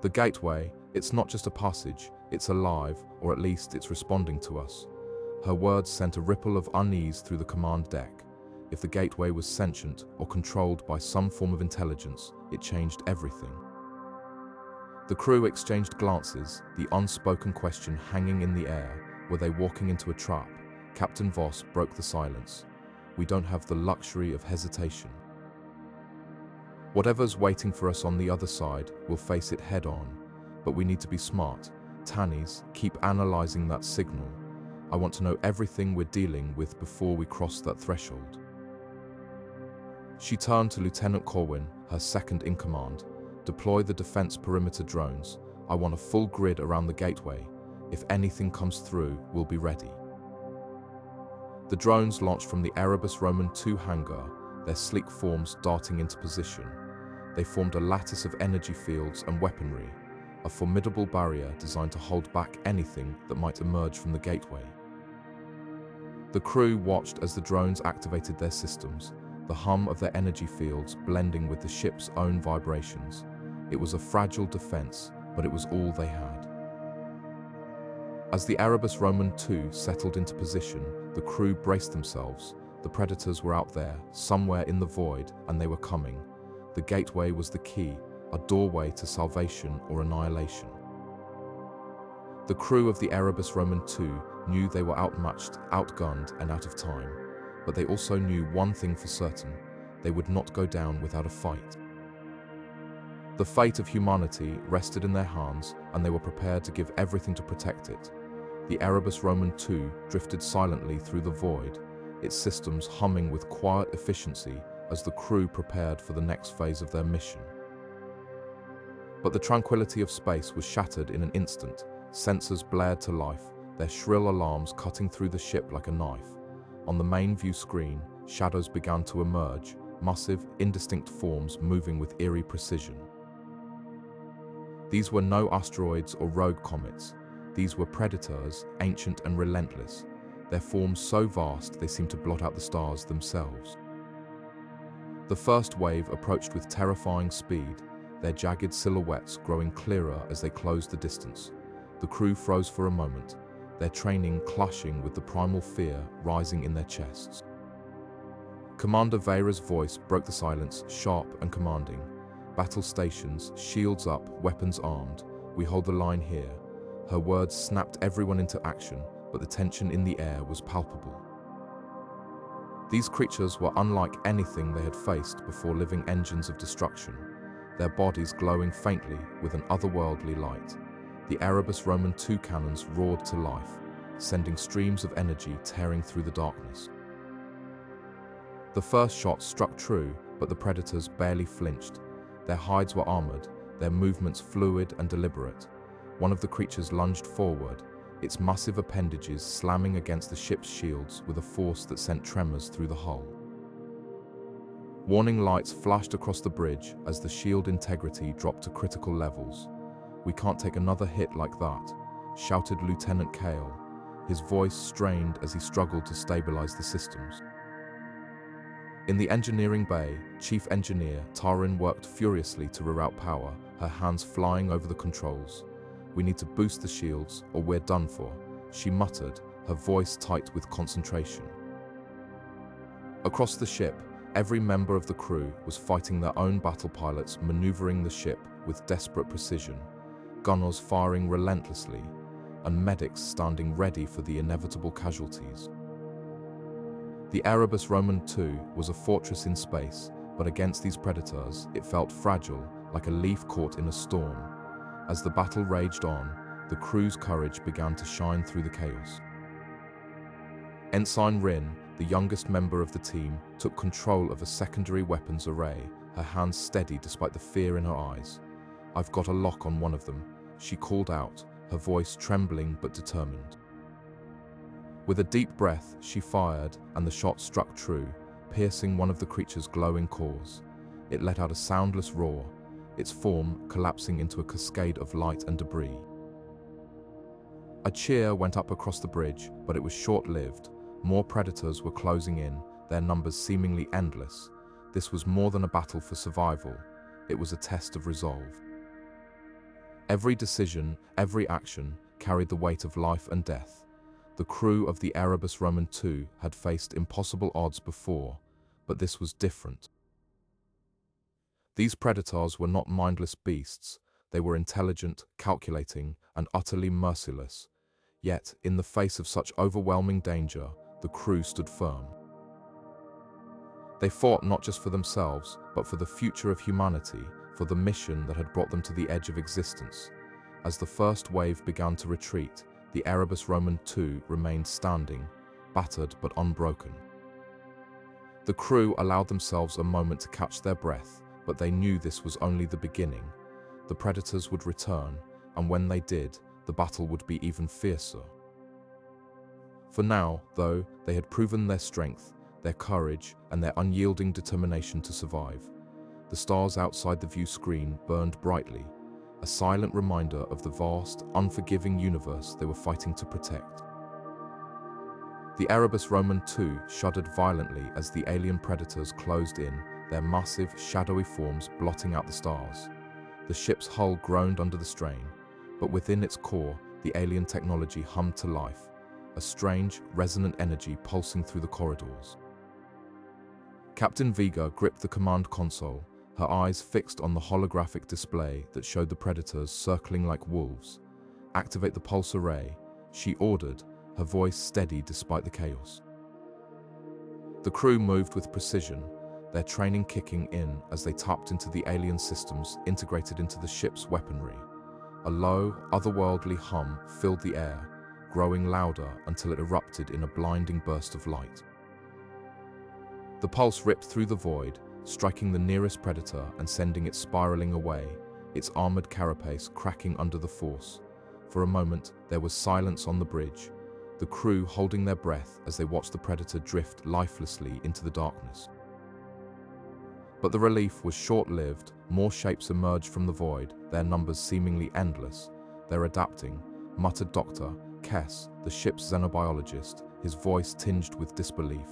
"The gateway, it's not just a passage, it's alive, or at least it's responding to us." Her words sent a ripple of unease through the command deck. If the gateway was sentient or controlled by some form of intelligence, it changed everything. The crew exchanged glances, the unspoken question hanging in the air. Were they walking into a trap? Captain Voss broke the silence. "We don't have the luxury of hesitation. Whatever's waiting for us on the other side, we'll face it head on. But we need to be smart. Tanis, keep analyzing that signal. I want to know everything we're dealing with before we cross that threshold." She turned to Lieutenant Corwin, her second in command. "Deploy the defense perimeter drones. I want a full grid around the gateway. If anything comes through, we'll be ready." The drones launched from the Erebus Roman 2 hangar, their sleek forms darting into position. They formed a lattice of energy fields and weaponry, a formidable barrier designed to hold back anything that might emerge from the gateway. The crew watched as the drones activated their systems, the hum of their energy fields blending with the ship's own vibrations. It was a fragile defense, but it was all they had. As the Erebus Roman 2 settled into position, the crew braced themselves. The predators were out there, somewhere in the void, and they were coming. The gateway was the key, a doorway to salvation or annihilation. The crew of the Erebus Roman 2 knew they were outmatched, outgunned, and out of time. But they also knew one thing for certain: they would not go down without a fight. The fate of humanity rested in their hands, and they were prepared to give everything to protect it. The Erebus Roman 2 drifted silently through the void, its systems humming with quiet efficiency as the crew prepared for the next phase of their mission. But the tranquility of space was shattered in an instant. Sensors blared to life, their shrill alarms cutting through the ship like a knife. On the main view screen, shadows began to emerge, massive, indistinct forms moving with eerie precision. These were no asteroids or rogue comets. These were predators, ancient and relentless, their forms so vast they seemed to blot out the stars themselves. The first wave approached with terrifying speed, their jagged silhouettes growing clearer as they closed the distance. The crew froze for a moment, their training clashing with the primal fear rising in their chests. Commander Vera's voice broke the silence, sharp and commanding. "Battle stations, shields up, weapons armed. We hold the line here." Her words snapped everyone into action, but the tension in the air was palpable. These creatures were unlike anything they had faced before, living engines of destruction, their bodies glowing faintly with an otherworldly light. The Erebus Roman 2 cannons roared to life, sending streams of energy tearing through the darkness. The first shot struck true, but the predators barely flinched. Their hides were armored, their movements fluid and deliberate. One of the creatures lunged forward, its massive appendages slamming against the ship's shields with a force that sent tremors through the hull. Warning lights flashed across the bridge as the shield integrity dropped to critical levels. "We can't take another hit like that," shouted Lieutenant Kale, his voice strained as he struggled to stabilize the systems. In the engineering bay, Chief Engineer Tarin worked furiously to reroute power, her hands flying over the controls. "We need to boost the shields, or we're done for," she muttered, her voice tight with concentration. Across the ship, every member of the crew was fighting their own battle pilots, maneuvering the ship with desperate precision, gunners firing relentlessly, and medics standing ready for the inevitable casualties. The Erebus Roman 2 was a fortress in space, but against these predators, it felt fragile, like a leaf caught in a storm. As the battle raged on, the crew's courage began to shine through the chaos. Ensign Rin, the youngest member of the team, took control of a secondary weapons array, her hands steady despite the fear in her eyes. "I've got a lock on one of them," she called out, her voice trembling but determined. With a deep breath, she fired, and the shot struck true, piercing one of the creature's glowing cores. It let out a soundless roar, its form collapsing into a cascade of light and debris. A cheer went up across the bridge, but it was short-lived. More predators were closing in, their numbers seemingly endless. This was more than a battle for survival. It was a test of resolve. Every decision, every action, carried the weight of life and death. The crew of the Erebus Roman II had faced impossible odds before, but this was different. These predators were not mindless beasts. They were intelligent, calculating, and utterly merciless. Yet, in the face of such overwhelming danger, the crew stood firm. They fought not just for themselves, but for the future of humanity, for the mission that had brought them to the edge of existence. As the first wave began to retreat, the Erebus Roman II remained standing, battered but unbroken. The crew allowed themselves a moment to catch their breath, but they knew this was only the beginning. The predators would return, and when they did, the battle would be even fiercer. For now, though, they had proven their strength, their courage, and their unyielding determination to survive. The stars outside the view screen burned brightly, a silent reminder of the vast, unforgiving universe they were fighting to protect. The Erebus Roman II shuddered violently as the alien predators closed in, their massive, shadowy forms blotting out the stars. The ship's hull groaned under the strain, but within its core, the alien technology hummed to life, a strange, resonant energy pulsing through the corridors. Captain Vega gripped the command console, her eyes fixed on the holographic display that showed the predators circling like wolves. "Activate the pulse array," she ordered, her voice steady despite the chaos. The crew moved with precision, their training kicking in as they tapped into the alien systems integrated into the ship's weaponry. A low, otherworldly hum filled the air, growing louder until it erupted in a blinding burst of light. The pulse ripped through the void, striking the nearest predator and sending it spiraling away, its armored carapace cracking under the force. For a moment, there was silence on the bridge, the crew holding their breath as they watched the predator drift lifelessly into the darkness. But the relief was short-lived. More shapes emerged from the void, their numbers seemingly endless. "They're adapting," muttered Dr. Kess, the ship's xenobiologist, his voice tinged with disbelief.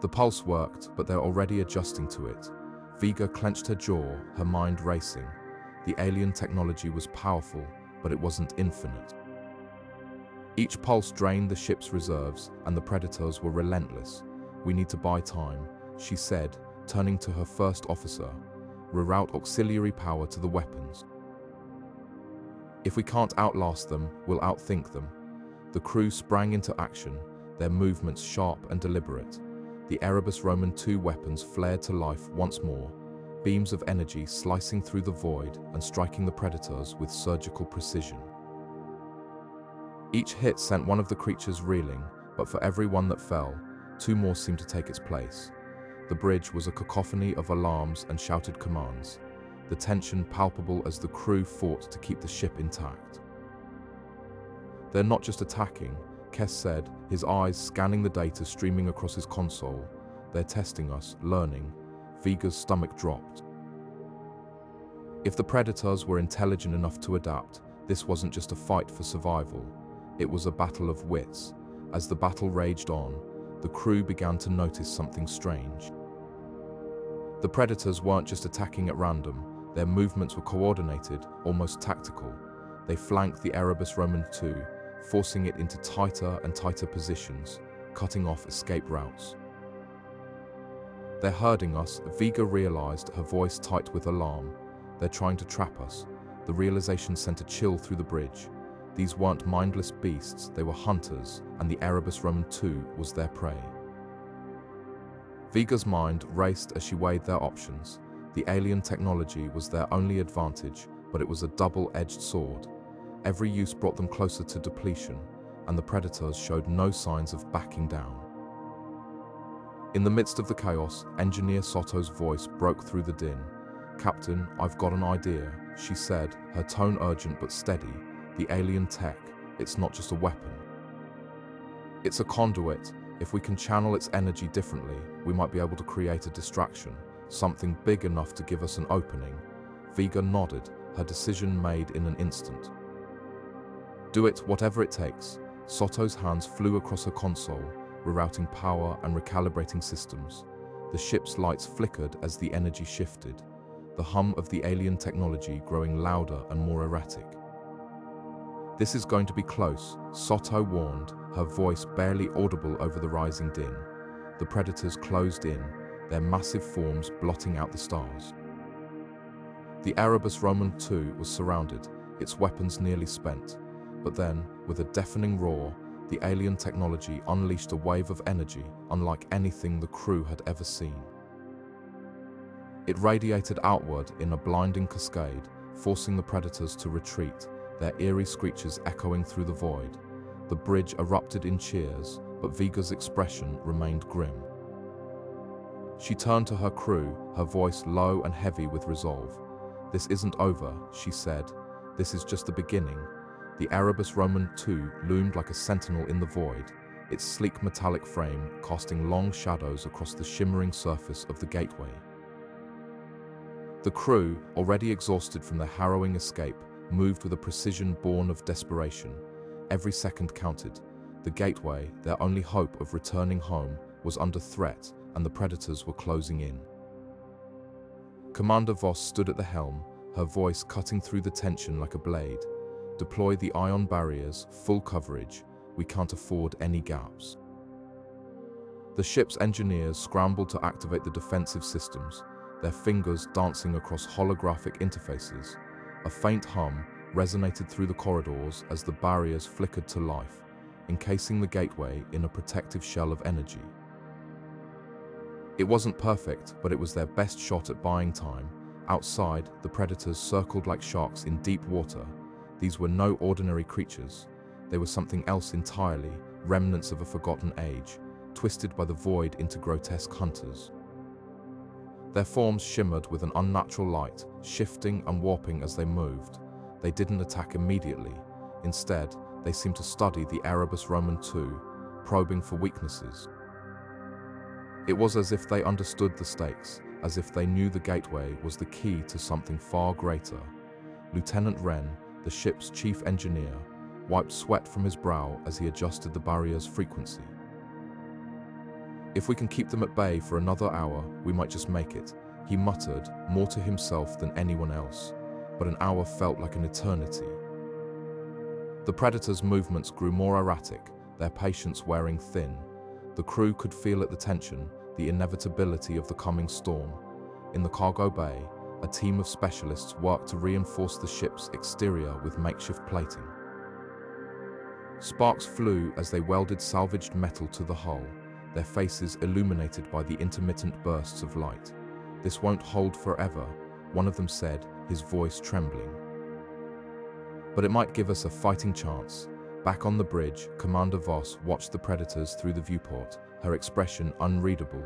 The pulse worked, but they're already adjusting to it. Vega clenched her jaw, her mind racing. The alien technology was powerful, but it wasn't infinite. Each pulse drained the ship's reserves, and the predators were relentless. "We need to buy time," she said, turning to her first officer. "Reroute auxiliary power to the weapons. If we can't outlast them, we'll outthink them." The crew sprang into action, their movements sharp and deliberate. The Erebus Roman II weapons flared to life once more, beams of energy slicing through the void and striking the predators with surgical precision. Each hit sent one of the creatures reeling, but for every one that fell, two more seemed to take its place. The bridge was a cacophony of alarms and shouted commands, the tension palpable as the crew fought to keep the ship intact. "They're not just attacking," Kess said, his eyes scanning the data streaming across his console. "They're testing us, learning." Vega's stomach dropped. If the predators were intelligent enough to adapt, this wasn't just a fight for survival. It was a battle of wits. As the battle raged on, the crew began to notice something strange. The predators weren't just attacking at random. Their movements were coordinated, almost tactical. They flanked the Erebus Roman II, forcing it into tighter and tighter positions, cutting off escape routes. "They're herding us," Vega realized, her voice tight with alarm. "They're trying to trap us." The realization sent a chill through the bridge. These weren't mindless beasts, they were hunters, and the Erebus Roman II was their prey. Vega's mind raced as she weighed their options. The alien technology was their only advantage, but it was a double-edged sword. Every use brought them closer to depletion, and the predators showed no signs of backing down. In the midst of the chaos, Engineer Soto's voice broke through the din. "Captain, I've got an idea," she said, her tone urgent but steady. "The alien tech, it's not just a weapon. It's a conduit. If we can channel its energy differently, we might be able to create a distraction, something big enough to give us an opening." Vega nodded, her decision made in an instant. "Do it, whatever it takes." Soto's hands flew across her console, rerouting power and recalibrating systems. The ship's lights flickered as the energy shifted, the hum of the alien technology growing louder and more erratic. "This is going to be close," Soto warned, her voice barely audible over the rising din. The predators closed in, their massive forms blotting out the stars. The Erebus Roman II was surrounded, its weapons nearly spent. But then, with a deafening roar, the alien technology unleashed a wave of energy unlike anything the crew had ever seen. It radiated outward in a blinding cascade, forcing the predators to retreat, their eerie screeches echoing through the void. The bridge erupted in cheers, but Vega's expression remained grim. She turned to her crew, her voice low and heavy with resolve. "This isn't over," she said. "This is just the beginning." The Erebus Roman II loomed like a sentinel in the void, its sleek metallic frame casting long shadows across the shimmering surface of the gateway. The crew, already exhausted from their harrowing escape, moved with a precision born of desperation. Every second counted. The gateway, their only hope of returning home, was under threat, and the predators were closing in. Commander Voss stood at the helm, her voice cutting through the tension like a blade. "Deploy the ion barriers, full coverage. We can't afford any gaps." The ship's engineers scrambled to activate the defensive systems, their fingers dancing across holographic interfaces. A faint hum resonated through the corridors as the barriers flickered to life, encasing the gateway in a protective shell of energy. It wasn't perfect, but it was their best shot at buying time. Outside, the predators circled like sharks in deep water. These were no ordinary creatures. They were something else entirely, remnants of a forgotten age, twisted by the void into grotesque hunters. Their forms shimmered with an unnatural light, shifting and warping as they moved. They didn't attack immediately. Instead, they seemed to study the Erebus Roman II, probing for weaknesses. It was as if they understood the stakes, as if they knew the gateway was the key to something far greater. Lieutenant Wren, the ship's chief engineer, wiped sweat from his brow as he adjusted the barrier's frequency. "If we can keep them at bay for another hour, we might just make it," he muttered, more to himself than anyone else. But an hour felt like an eternity. The predators' movements grew more erratic, their patience wearing thin. The crew could feel at the tension, the inevitability of the coming storm. In the cargo bay, a team of specialists worked to reinforce the ship's exterior with makeshift plating. Sparks flew as they welded salvaged metal to the hull, their faces illuminated by the intermittent bursts of light. "This won't hold forever," one of them said, his voice trembling. "But it might give us a fighting chance." Back on the bridge, Commander Voss watched the predators through the viewport, her expression unreadable.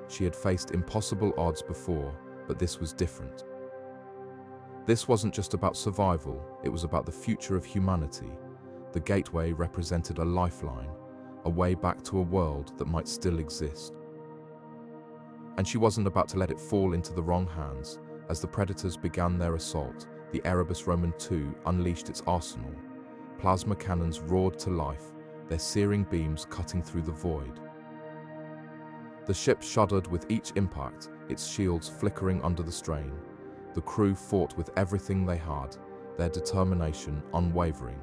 She had faced impossible odds before, but this was different. This wasn't just about survival, it was about the future of humanity. The gateway represented a lifeline, a way back to a world that might still exist. And she wasn't about to let it fall into the wrong hands. As the predators began their assault, the Erebus Roman II unleashed its arsenal. Plasma cannons roared to life, their searing beams cutting through the void. The ship shuddered with each impact, its shields flickering under the strain. The crew fought with everything they had, their determination unwavering.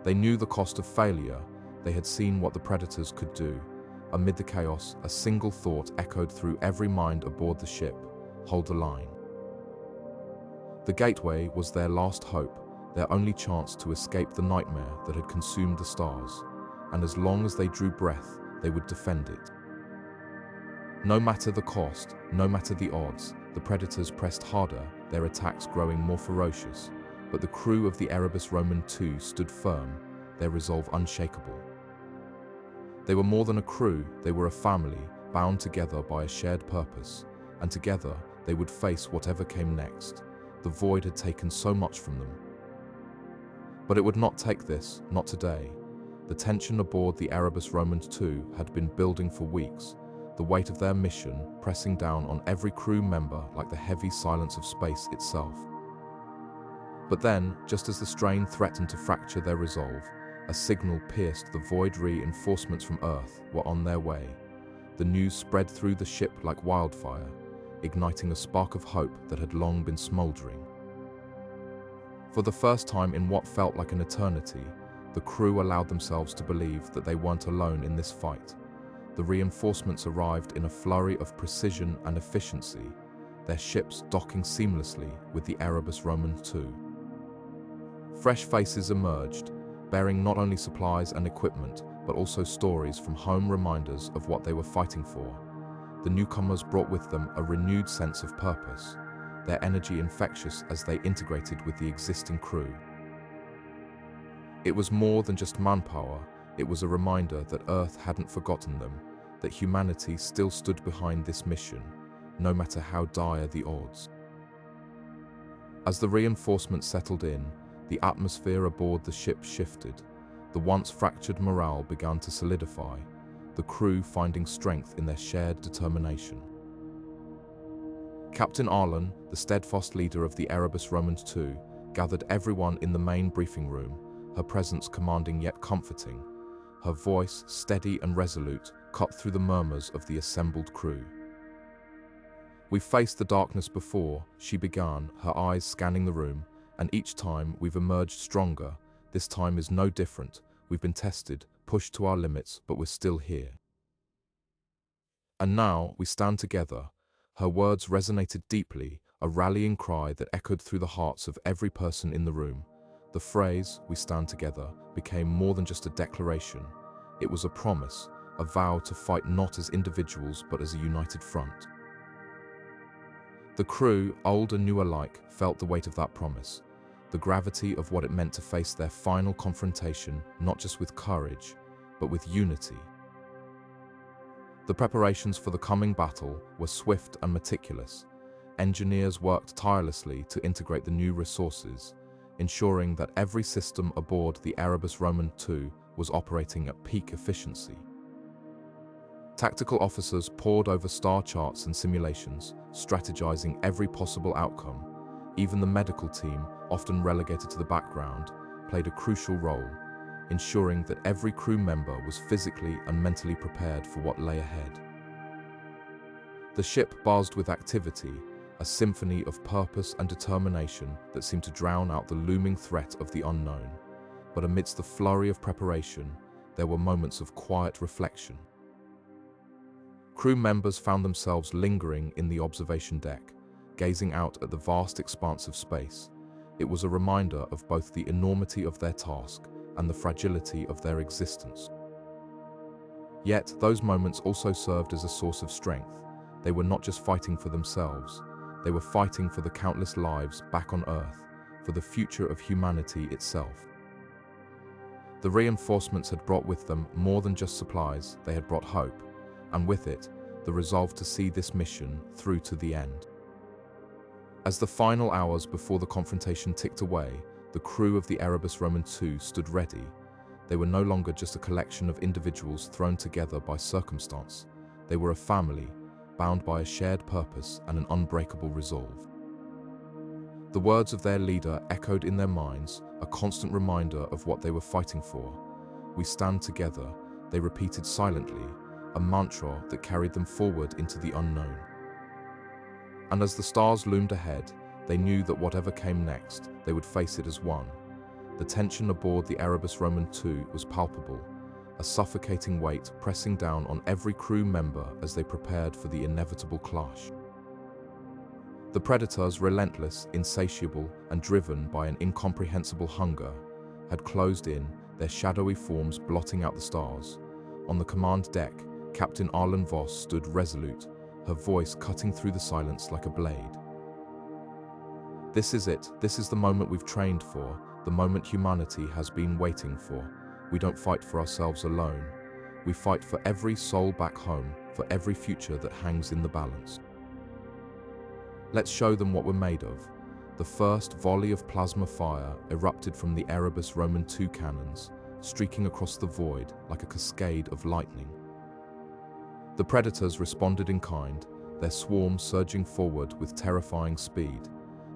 They knew the cost of failure. They had seen what the predators could do. Amid the chaos, a single thought echoed through every mind aboard the ship: hold the line. The gateway was their last hope, their only chance to escape the nightmare that had consumed the stars. And as long as they drew breath, they would defend it. No matter the cost, no matter the odds, the predators pressed harder, their attacks growing more ferocious. But the crew of the Erebus Roman II stood firm, their resolve unshakable. They were more than a crew, they were a family, bound together by a shared purpose, and together they would face whatever came next. The void had taken so much from them. But it would not take this, not today. The tension aboard the Erebus Roman II had been building for weeks, the weight of their mission pressing down on every crew member like the heavy silence of space itself. But then, just as the strain threatened to fracture their resolve, a signal pierced the void. Reinforcements from Earth were on their way. The news spread through the ship like wildfire, igniting a spark of hope that had long been smoldering. For the first time in what felt like an eternity, the crew allowed themselves to believe that they weren't alone in this fight. The reinforcements arrived in a flurry of precision and efficiency, their ships docking seamlessly with the Erebus Roman II. Fresh faces emerged, bearing not only supplies and equipment, but also stories from home, reminders of what they were fighting for. The newcomers brought with them a renewed sense of purpose, their energy infectious as they integrated with the existing crew. It was more than just manpower, it was a reminder that Earth hadn't forgotten them, that humanity still stood behind this mission, no matter how dire the odds. As the reinforcements settled in, the atmosphere aboard the ship shifted. The once fractured morale began to solidify, the crew finding strength in their shared determination. Captain Arlen, the steadfast leader of the Erebus Roman II, gathered everyone in the main briefing room, her presence commanding yet comforting. Her voice, steady and resolute, cut through the murmurs of the assembled crew. "We've faced the darkness before," she began, her eyes scanning the room, "and each time we've emerged stronger. This time is no different. We've been tested, pushed to our limits, but we're still here. And now we stand together." Her words resonated deeply, a rallying cry that echoed through the hearts of every person in the room. The phrase, "we stand together," became more than just a declaration. It was a promise, a vow to fight not as individuals but as a united front. The crew, old and new alike, felt the weight of that promise, the gravity of what it meant to face their final confrontation, not just with courage, but with unity. The preparations for the coming battle were swift and meticulous. Engineers worked tirelessly to integrate the new resources, ensuring that every system aboard the Erebus Roman II was operating at peak efficiency. Tactical officers pored over star charts and simulations, strategizing every possible outcome. Even the medical team, often relegated to the background, played a crucial role, ensuring that every crew member was physically and mentally prepared for what lay ahead. The ship buzzed with activity, a symphony of purpose and determination that seemed to drown out the looming threat of the unknown. But amidst the flurry of preparation, there were moments of quiet reflection. Crew members found themselves lingering in the observation deck, gazing out at the vast expanse of space. It was a reminder of both the enormity of their task and the fragility of their existence. Yet, those moments also served as a source of strength. They were not just fighting for themselves, they were fighting for the countless lives back on Earth, for the future of humanity itself. The reinforcements had brought with them more than just supplies, they had brought hope, and with it, the resolve to see this mission through to the end. As the final hours before the confrontation ticked away, the crew of the Erebus Roman II stood ready. They were no longer just a collection of individuals thrown together by circumstance. They were a family, bound by a shared purpose and an unbreakable resolve. The words of their leader echoed in their minds, a constant reminder of what they were fighting for. "We stand together," they repeated silently, a mantra that carried them forward into the unknown. And as the stars loomed ahead, they knew that whatever came next, they would face it as one. The tension aboard the Erebus Roman II was palpable, a suffocating weight pressing down on every crew member as they prepared for the inevitable clash. The predators, relentless, insatiable, and driven by an incomprehensible hunger, had closed in, their shadowy forms blotting out the stars. On the command deck, Captain Arlen Voss stood resolute, her voice cutting through the silence like a blade. "This is it. This is the moment we've trained for, the moment humanity has been waiting for. We don't fight for ourselves alone. We fight for every soul back home, for every future that hangs in the balance. Let's show them what we're made of. The first volley of plasma fire erupted from the Erebus Roman II cannons, streaking across the void like a cascade of lightning. The Predators responded in kind, their swarm surging forward with terrifying speed.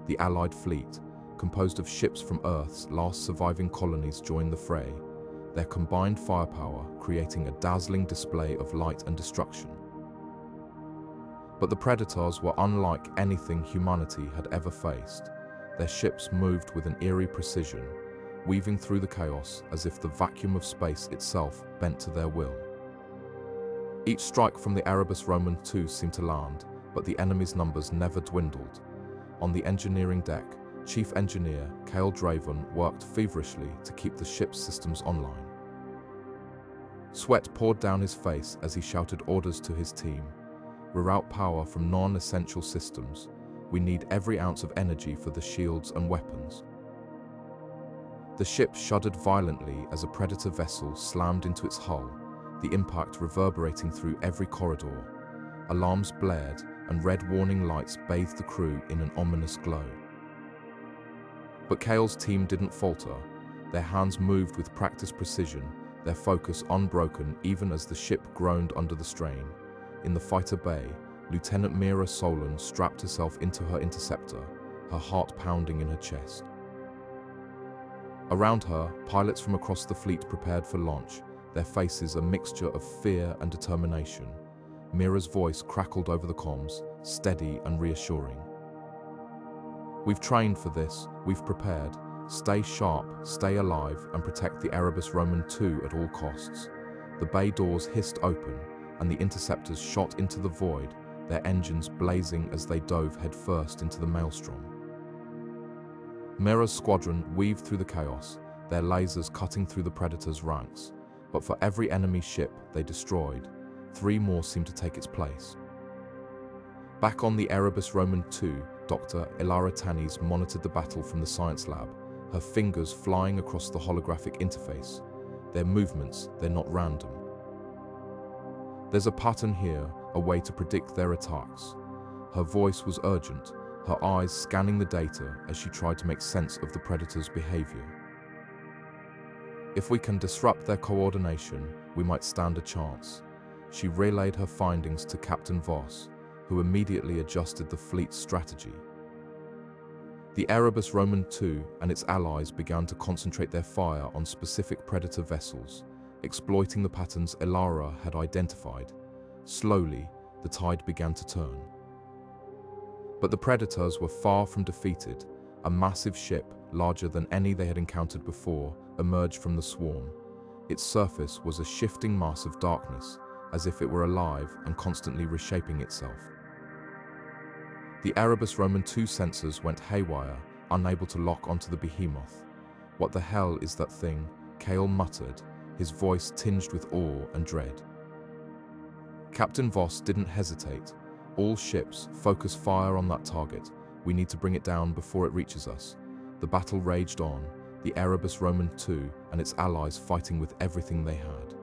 The Allied fleet, composed of ships from Earth's last surviving colonies, joined the fray, their combined firepower creating a dazzling display of light and destruction. But the Predators were unlike anything humanity had ever faced. Their ships moved with an eerie precision, weaving through the chaos as if the vacuum of space itself bent to their will. Each strike from the Erebus Roman II seemed to land, but the enemy's numbers never dwindled. On the engineering deck, Chief Engineer Cale Draven worked feverishly to keep the ship's systems online. Sweat poured down his face as he shouted orders to his team. Reroute power from non-essential systems. We need every ounce of energy for the shields and weapons. The ship shuddered violently as a Predator vessel slammed into its hull, the impact reverberating through every corridor. Alarms blared, and red warning lights bathed the crew in an ominous glow. But Cale's team didn't falter. Their hands moved with practiced precision, their focus unbroken even as the ship groaned under the strain. In the fighter bay, Lieutenant Mira Solon strapped herself into her interceptor, her heart pounding in her chest. Around her, pilots from across the fleet prepared for launch, their faces a mixture of fear and determination. Mira's voice crackled over the comms, steady and reassuring. We've trained for this, we've prepared. Stay sharp, stay alive, and protect the Erebus Roman II at all costs. The bay doors hissed open, and the interceptors shot into the void, their engines blazing as they dove headfirst into the maelstrom. Mira's squadron weaved through the chaos, their lasers cutting through the Predators' ranks. But for every enemy ship they destroyed, 3 more seemed to take its place. Back on the Erebus Roman II, Dr. Ilara Tanis monitored the battle from the science lab, her fingers flying across the holographic interface. Their movements, they're not random. There's a pattern here, a way to predict their attacks. Her voice was urgent, her eyes scanning the data as she tried to make sense of the Predators' behavior. If we can disrupt their coordination, we might stand a chance. She relayed her findings to Captain Voss, who immediately adjusted the fleet's strategy. The Erebus Roman II and its allies began to concentrate their fire on specific Predator vessels, exploiting the patterns Ilara had identified. Slowly, the tide began to turn. But the Predators were far from defeated. A massive ship, larger than any they had encountered before, emerged from the swarm. Its surface was a shifting mass of darkness, as if it were alive and constantly reshaping itself. The Erebus Roman II sensors went haywire, unable to lock onto the behemoth. "What the hell is that thing?" Cale muttered, his voice tinged with awe and dread. Captain Voss didn't hesitate. "All ships, focus fire on that target. We need to bring it down before it reaches us." The battle raged on, the Erebus Roman II and its allies fighting with everything they had.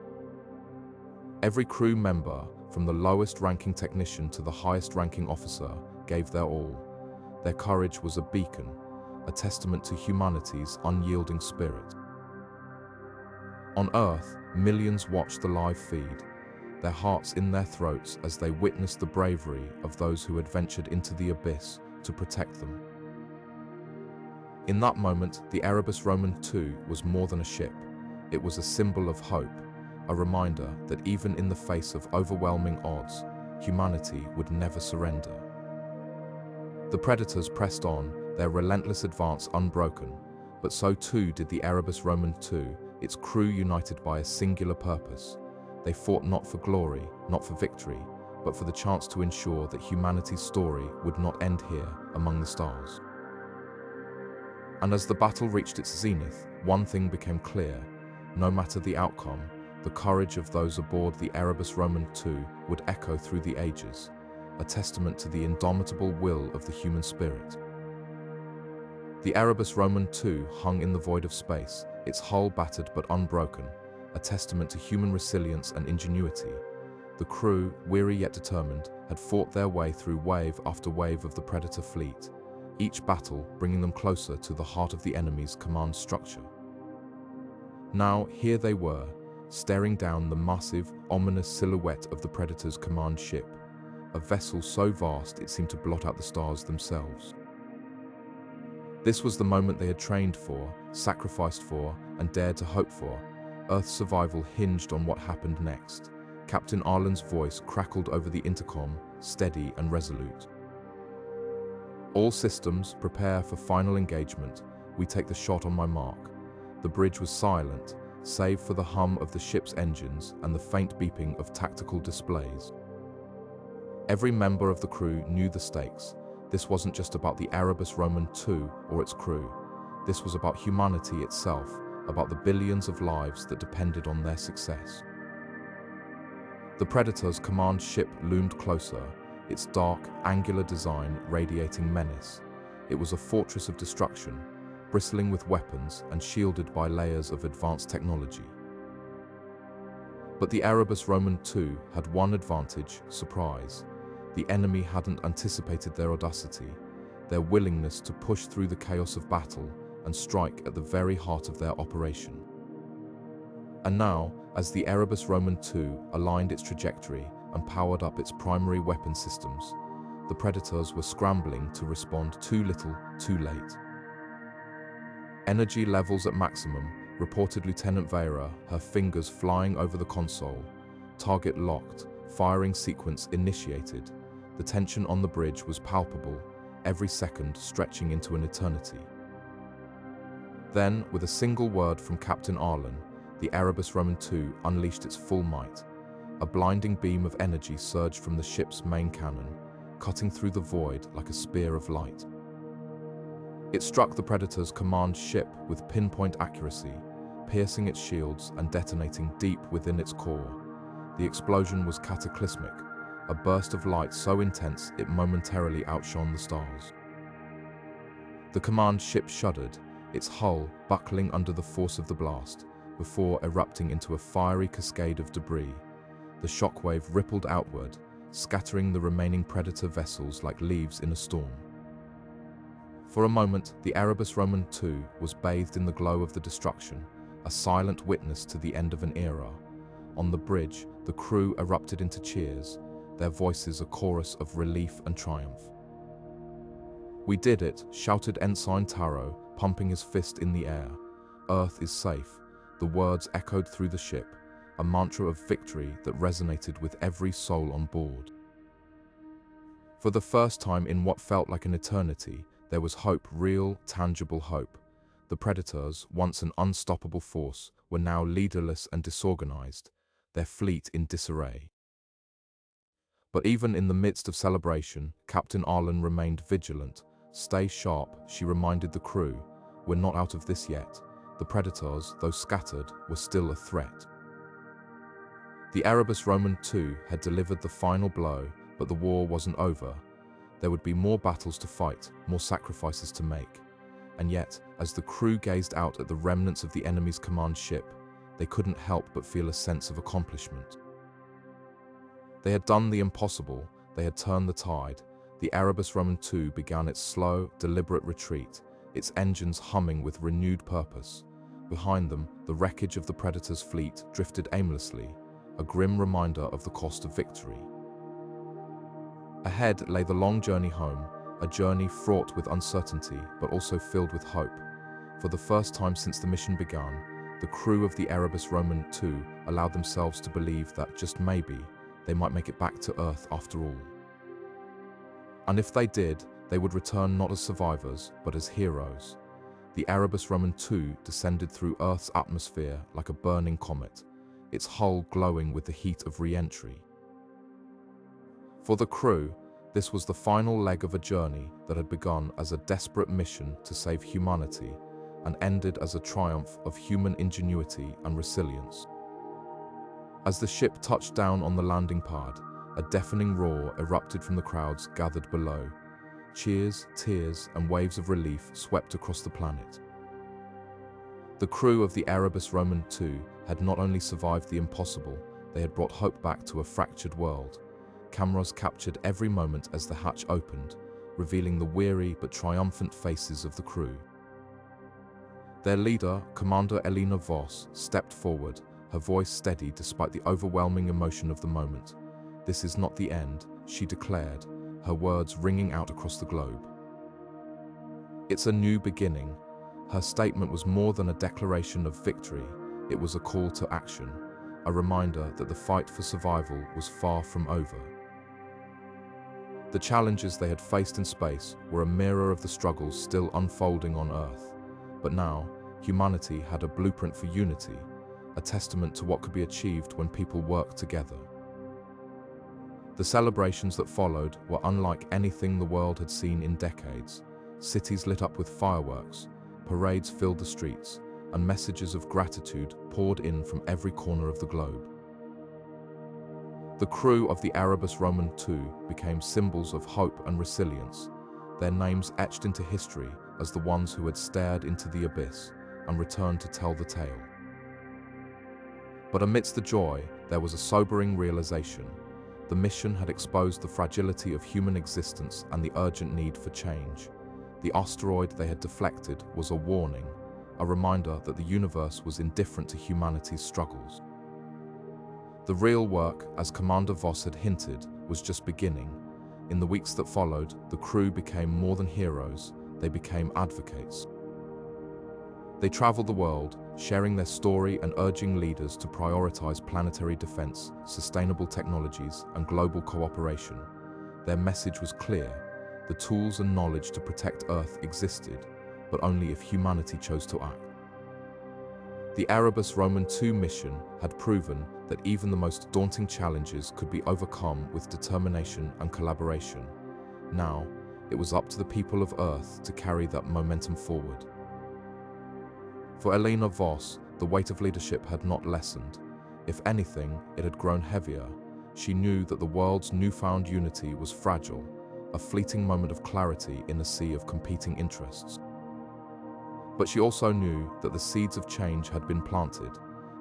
Every crew member, from the lowest-ranking technician to the highest-ranking officer, gave their all. Their courage was a beacon, a testament to humanity's unyielding spirit. On Earth, millions watched the live feed, their hearts in their throats as they witnessed the bravery of those who had ventured into the abyss to protect them. In that moment, the Erebus Roman II was more than a ship. It was a symbol of hope, a reminder that even in the face of overwhelming odds, humanity would never surrender. The Predators pressed on, their relentless advance unbroken, but so too did the Erebus Roman II, its crew united by a singular purpose. They fought not for glory, not for victory, but for the chance to ensure that humanity's story would not end here among the stars. And as the battle reached its zenith, one thing became clear: no matter the outcome, the courage of those aboard the Erebus Roman II would echo through the ages, a testament to the indomitable will of the human spirit. The Erebus Roman II hung in the void of space, its hull battered but unbroken, a testament to human resilience and ingenuity. The crew, weary yet determined, had fought their way through wave after wave of the Predator fleet, each battle bringing them closer to the heart of the enemy's command structure. Now, here they were, staring down the massive, ominous silhouette of the Predator's command ship, a vessel so vast it seemed to blot out the stars themselves. This was the moment they had trained for, sacrificed for, and dared to hope for. Earth's survival hinged on what happened next. Captain Arlen's voice crackled over the intercom, steady and resolute. All systems prepare for final engagement. We take the shot on my mark. The bridge was silent, save for the hum of the ship's engines and the faint beeping of tactical displays. Every member of the crew knew the stakes. This wasn't just about the Erebus Roman II or its crew. This was about humanity itself, about the billions of lives that depended on their success. The Predator's command ship loomed closer, its dark, angular design radiating menace. It was a fortress of destruction, bristling with weapons and shielded by layers of advanced technology. But the Erebus Roman II had one advantage: surprise. The enemy hadn't anticipated their audacity, their willingness to push through the chaos of battle and strike at the very heart of their operation. And now, as the Erebus Roman II aligned its trajectory and powered up its primary weapon systems, the Predators were scrambling to respond too little, too late. Energy levels at maximum, reported Lieutenant Vera, her fingers flying over the console. Target locked, firing sequence initiated. The tension on the bridge was palpable, every second stretching into an eternity. Then, with a single word from Captain Arlen, the Erebus Roman II unleashed its full might. A blinding beam of energy surged from the ship's main cannon, cutting through the void like a spear of light. It struck the Predator's command ship with pinpoint accuracy, piercing its shields and detonating deep within its core. The explosion was cataclysmic, a burst of light so intense it momentarily outshone the stars. The command ship shuddered, its hull buckling under the force of the blast, before erupting into a fiery cascade of debris. The shockwave rippled outward, scattering the remaining Predator vessels like leaves in a storm. For a moment, the Erebus Roman II was bathed in the glow of the destruction, a silent witness to the end of an era. On the bridge, the crew erupted into cheers, their voices a chorus of relief and triumph. "We did it," shouted Ensign Taro, pumping his fist in the air. "Earth is safe." The words echoed through the ship, a mantra of victory that resonated with every soul on board. For the first time in what felt like an eternity, there was hope, real, tangible hope. The Predators, once an unstoppable force, were now leaderless and disorganized, their fleet in disarray. But even in the midst of celebration, Captain Arlen remained vigilant. "Stay sharp," she reminded the crew. "We're not out of this yet." The Predators, though scattered, were still a threat. The Erebus Roman II had delivered the final blow, but the war wasn't over. There would be more battles to fight, more sacrifices to make. And yet, as the crew gazed out at the remnants of the enemy's command ship, they couldn't help but feel a sense of accomplishment. They had done the impossible, they had turned the tide. The Erebus Roman II began its slow, deliberate retreat, its engines humming with renewed purpose. Behind them, the wreckage of the Predator's fleet drifted aimlessly, a grim reminder of the cost of victory. Ahead lay the long journey home, a journey fraught with uncertainty but also filled with hope. For the first time since the mission began, the crew of the Erebus Roman II allowed themselves to believe that, just maybe, they might make it back to Earth after all. And if they did, they would return not as survivors, but as heroes. The Erebus Roman II descended through Earth's atmosphere like a burning comet, its hull glowing with the heat of re-entry. For the crew, this was the final leg of a journey that had begun as a desperate mission to save humanity and ended as a triumph of human ingenuity and resilience. As the ship touched down on the landing pad, a deafening roar erupted from the crowds gathered below. Cheers, tears, and waves of relief swept across the planet. The crew of the Erebus Roman II had not only survived the impossible, they had brought hope back to a fractured world. Cameras captured every moment as the hatch opened, revealing the weary but triumphant faces of the crew. Their leader, Commander Elena Voss, stepped forward, her voice steady despite the overwhelming emotion of the moment. "This is not the end," she declared, her words ringing out across the globe. "It's a new beginning." Her statement was more than a declaration of victory, it was a call to action, a reminder that the fight for survival was far from over. The challenges they had faced in space were a mirror of the struggles still unfolding on Earth. But now, humanity had a blueprint for unity, a testament to what could be achieved when people worked together. The celebrations that followed were unlike anything the world had seen in decades. Cities lit up with fireworks, parades filled the streets, and messages of gratitude poured in from every corner of the globe. The crew of the Erebus Roman II became symbols of hope and resilience, their names etched into history as the ones who had stared into the abyss and returned to tell the tale. But amidst the joy, there was a sobering realization. The mission had exposed the fragility of human existence and the urgent need for change. The asteroid they had deflected was a warning, a reminder that the universe was indifferent to humanity's struggles. The real work, as Commander Voss had hinted, was just beginning. In the weeks that followed, the crew became more than heroes, they became advocates. They traveled the world, sharing their story and urging leaders to prioritize planetary defense, sustainable technologies, and global cooperation. Their message was clear: the tools and knowledge to protect Earth existed, but only if humanity chose to act. The Erebus Roman II mission had proven that even the most daunting challenges could be overcome with determination and collaboration. Now, it was up to the people of Earth to carry that momentum forward. For Elena Voss, the weight of leadership had not lessened. If anything, it had grown heavier. She knew that the world's newfound unity was fragile, a fleeting moment of clarity in a sea of competing interests. But she also knew that the seeds of change had been planted.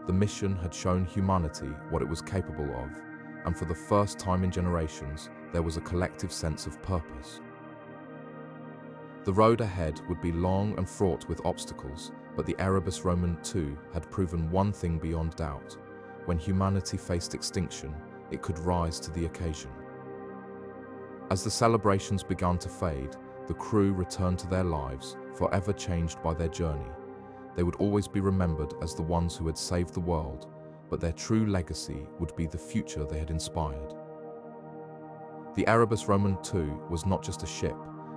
The mission had shown humanity what it was capable of, and for the first time in generations, there was a collective sense of purpose. The road ahead would be long and fraught with obstacles, but the Erebus Roman II had proven one thing beyond doubt: when humanity faced extinction, it could rise to the occasion. As the celebrations began to fade, the crew returned to their lives, forever changed by their journey. They would always be remembered as the ones who had saved the world, but their true legacy would be the future they had inspired. The Erebus Roman II was not just a ship,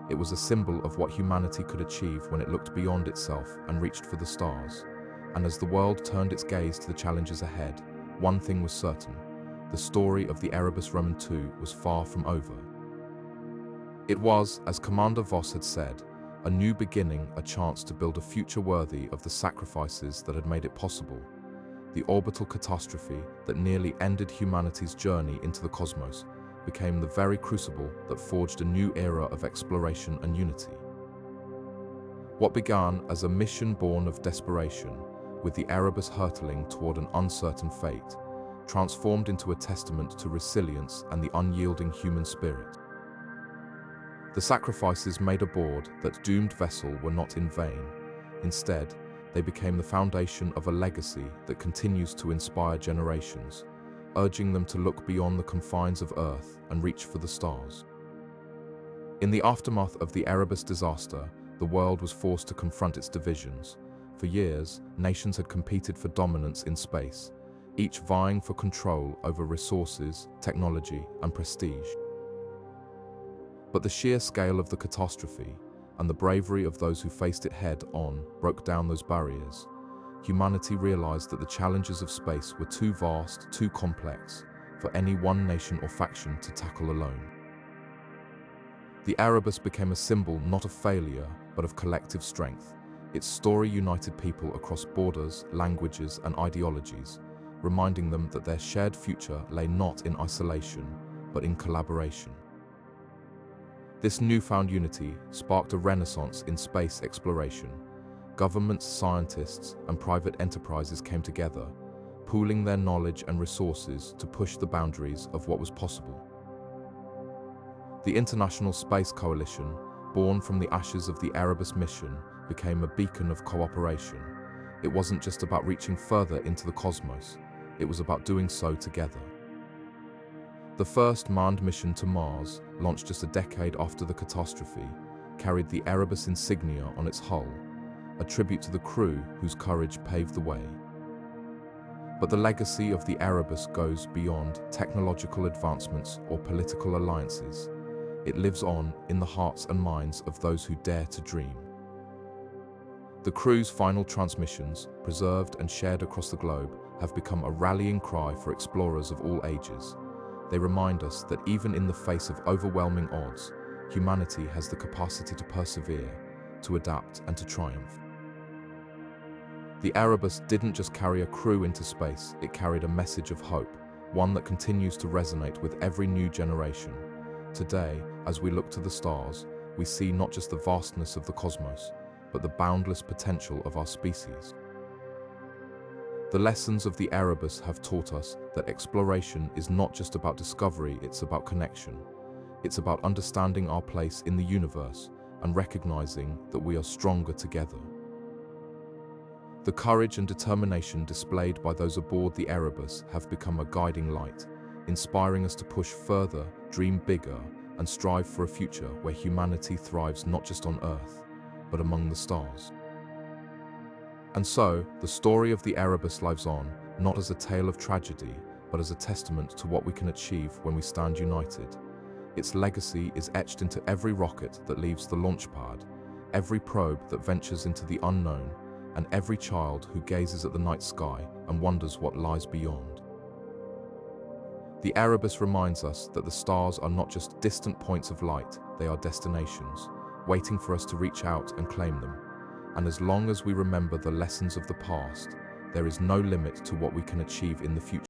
it was a symbol of what humanity could achieve when it looked beyond itself and reached for the stars. And as the world turned its gaze to the challenges ahead, one thing was certain: the story of the Erebus Roman II was far from over. It was, as Commander Voss had said, a new beginning, a chance to build a future worthy of the sacrifices that had made it possible. The orbital catastrophe that nearly ended humanity's journey into the cosmos became the very crucible that forged a new era of exploration and unity. What began as a mission born of desperation, with the Erebus hurtling toward an uncertain fate, transformed into a testament to resilience and the unyielding human spirit. The sacrifices made aboard that doomed vessel were not in vain. Instead, they became the foundation of a legacy that continues to inspire generations, urging them to look beyond the confines of Earth and reach for the stars. In the aftermath of the Erebus disaster, the world was forced to confront its divisions. For years, nations had competed for dominance in space, each vying for control over resources, technology, and prestige. But the sheer scale of the catastrophe and the bravery of those who faced it head-on broke down those barriers. Humanity realized that the challenges of space were too vast, too complex, for any one nation or faction to tackle alone. The Erebus became a symbol not of failure, but of collective strength. Its story united people across borders, languages, and ideologies, reminding them that their shared future lay not in isolation, but in collaboration. This newfound unity sparked a renaissance in space exploration. Governments, scientists, and private enterprises came together, pooling their knowledge and resources to push the boundaries of what was possible. The International Space Coalition, born from the ashes of the Erebus mission, became a beacon of cooperation. It wasn't just about reaching further into the cosmos, it was about doing so together. The first manned mission to Mars, launched just a decade after the catastrophe, carried the Erebus insignia on its hull, a tribute to the crew whose courage paved the way. But the legacy of the Erebus goes beyond technological advancements or political alliances. It lives on in the hearts and minds of those who dare to dream. The crew's final transmissions, preserved and shared across the globe, have become a rallying cry for explorers of all ages. They remind us that even in the face of overwhelming odds, humanity has the capacity to persevere, to adapt, and to triumph. The Erebus didn't just carry a crew into space, it carried a message of hope, one that continues to resonate with every new generation. Today, as we look to the stars, we see not just the vastness of the cosmos, but the boundless potential of our species. The lessons of the Erebus have taught us that exploration is not just about discovery, it's about connection. It's about understanding our place in the universe and recognizing that we are stronger together. The courage and determination displayed by those aboard the Erebus have become a guiding light, inspiring us to push further, dream bigger, and strive for a future where humanity thrives not just on Earth, but among the stars. And so, the story of the Erebus lives on, not as a tale of tragedy, but as a testament to what we can achieve when we stand united. Its legacy is etched into every rocket that leaves the launch pad, every probe that ventures into the unknown, and every child who gazes at the night sky and wonders what lies beyond. The Erebus reminds us that the stars are not just distant points of light, they are destinations, waiting for us to reach out and claim them. And as long as we remember the lessons of the past, there is no limit to what we can achieve in the future.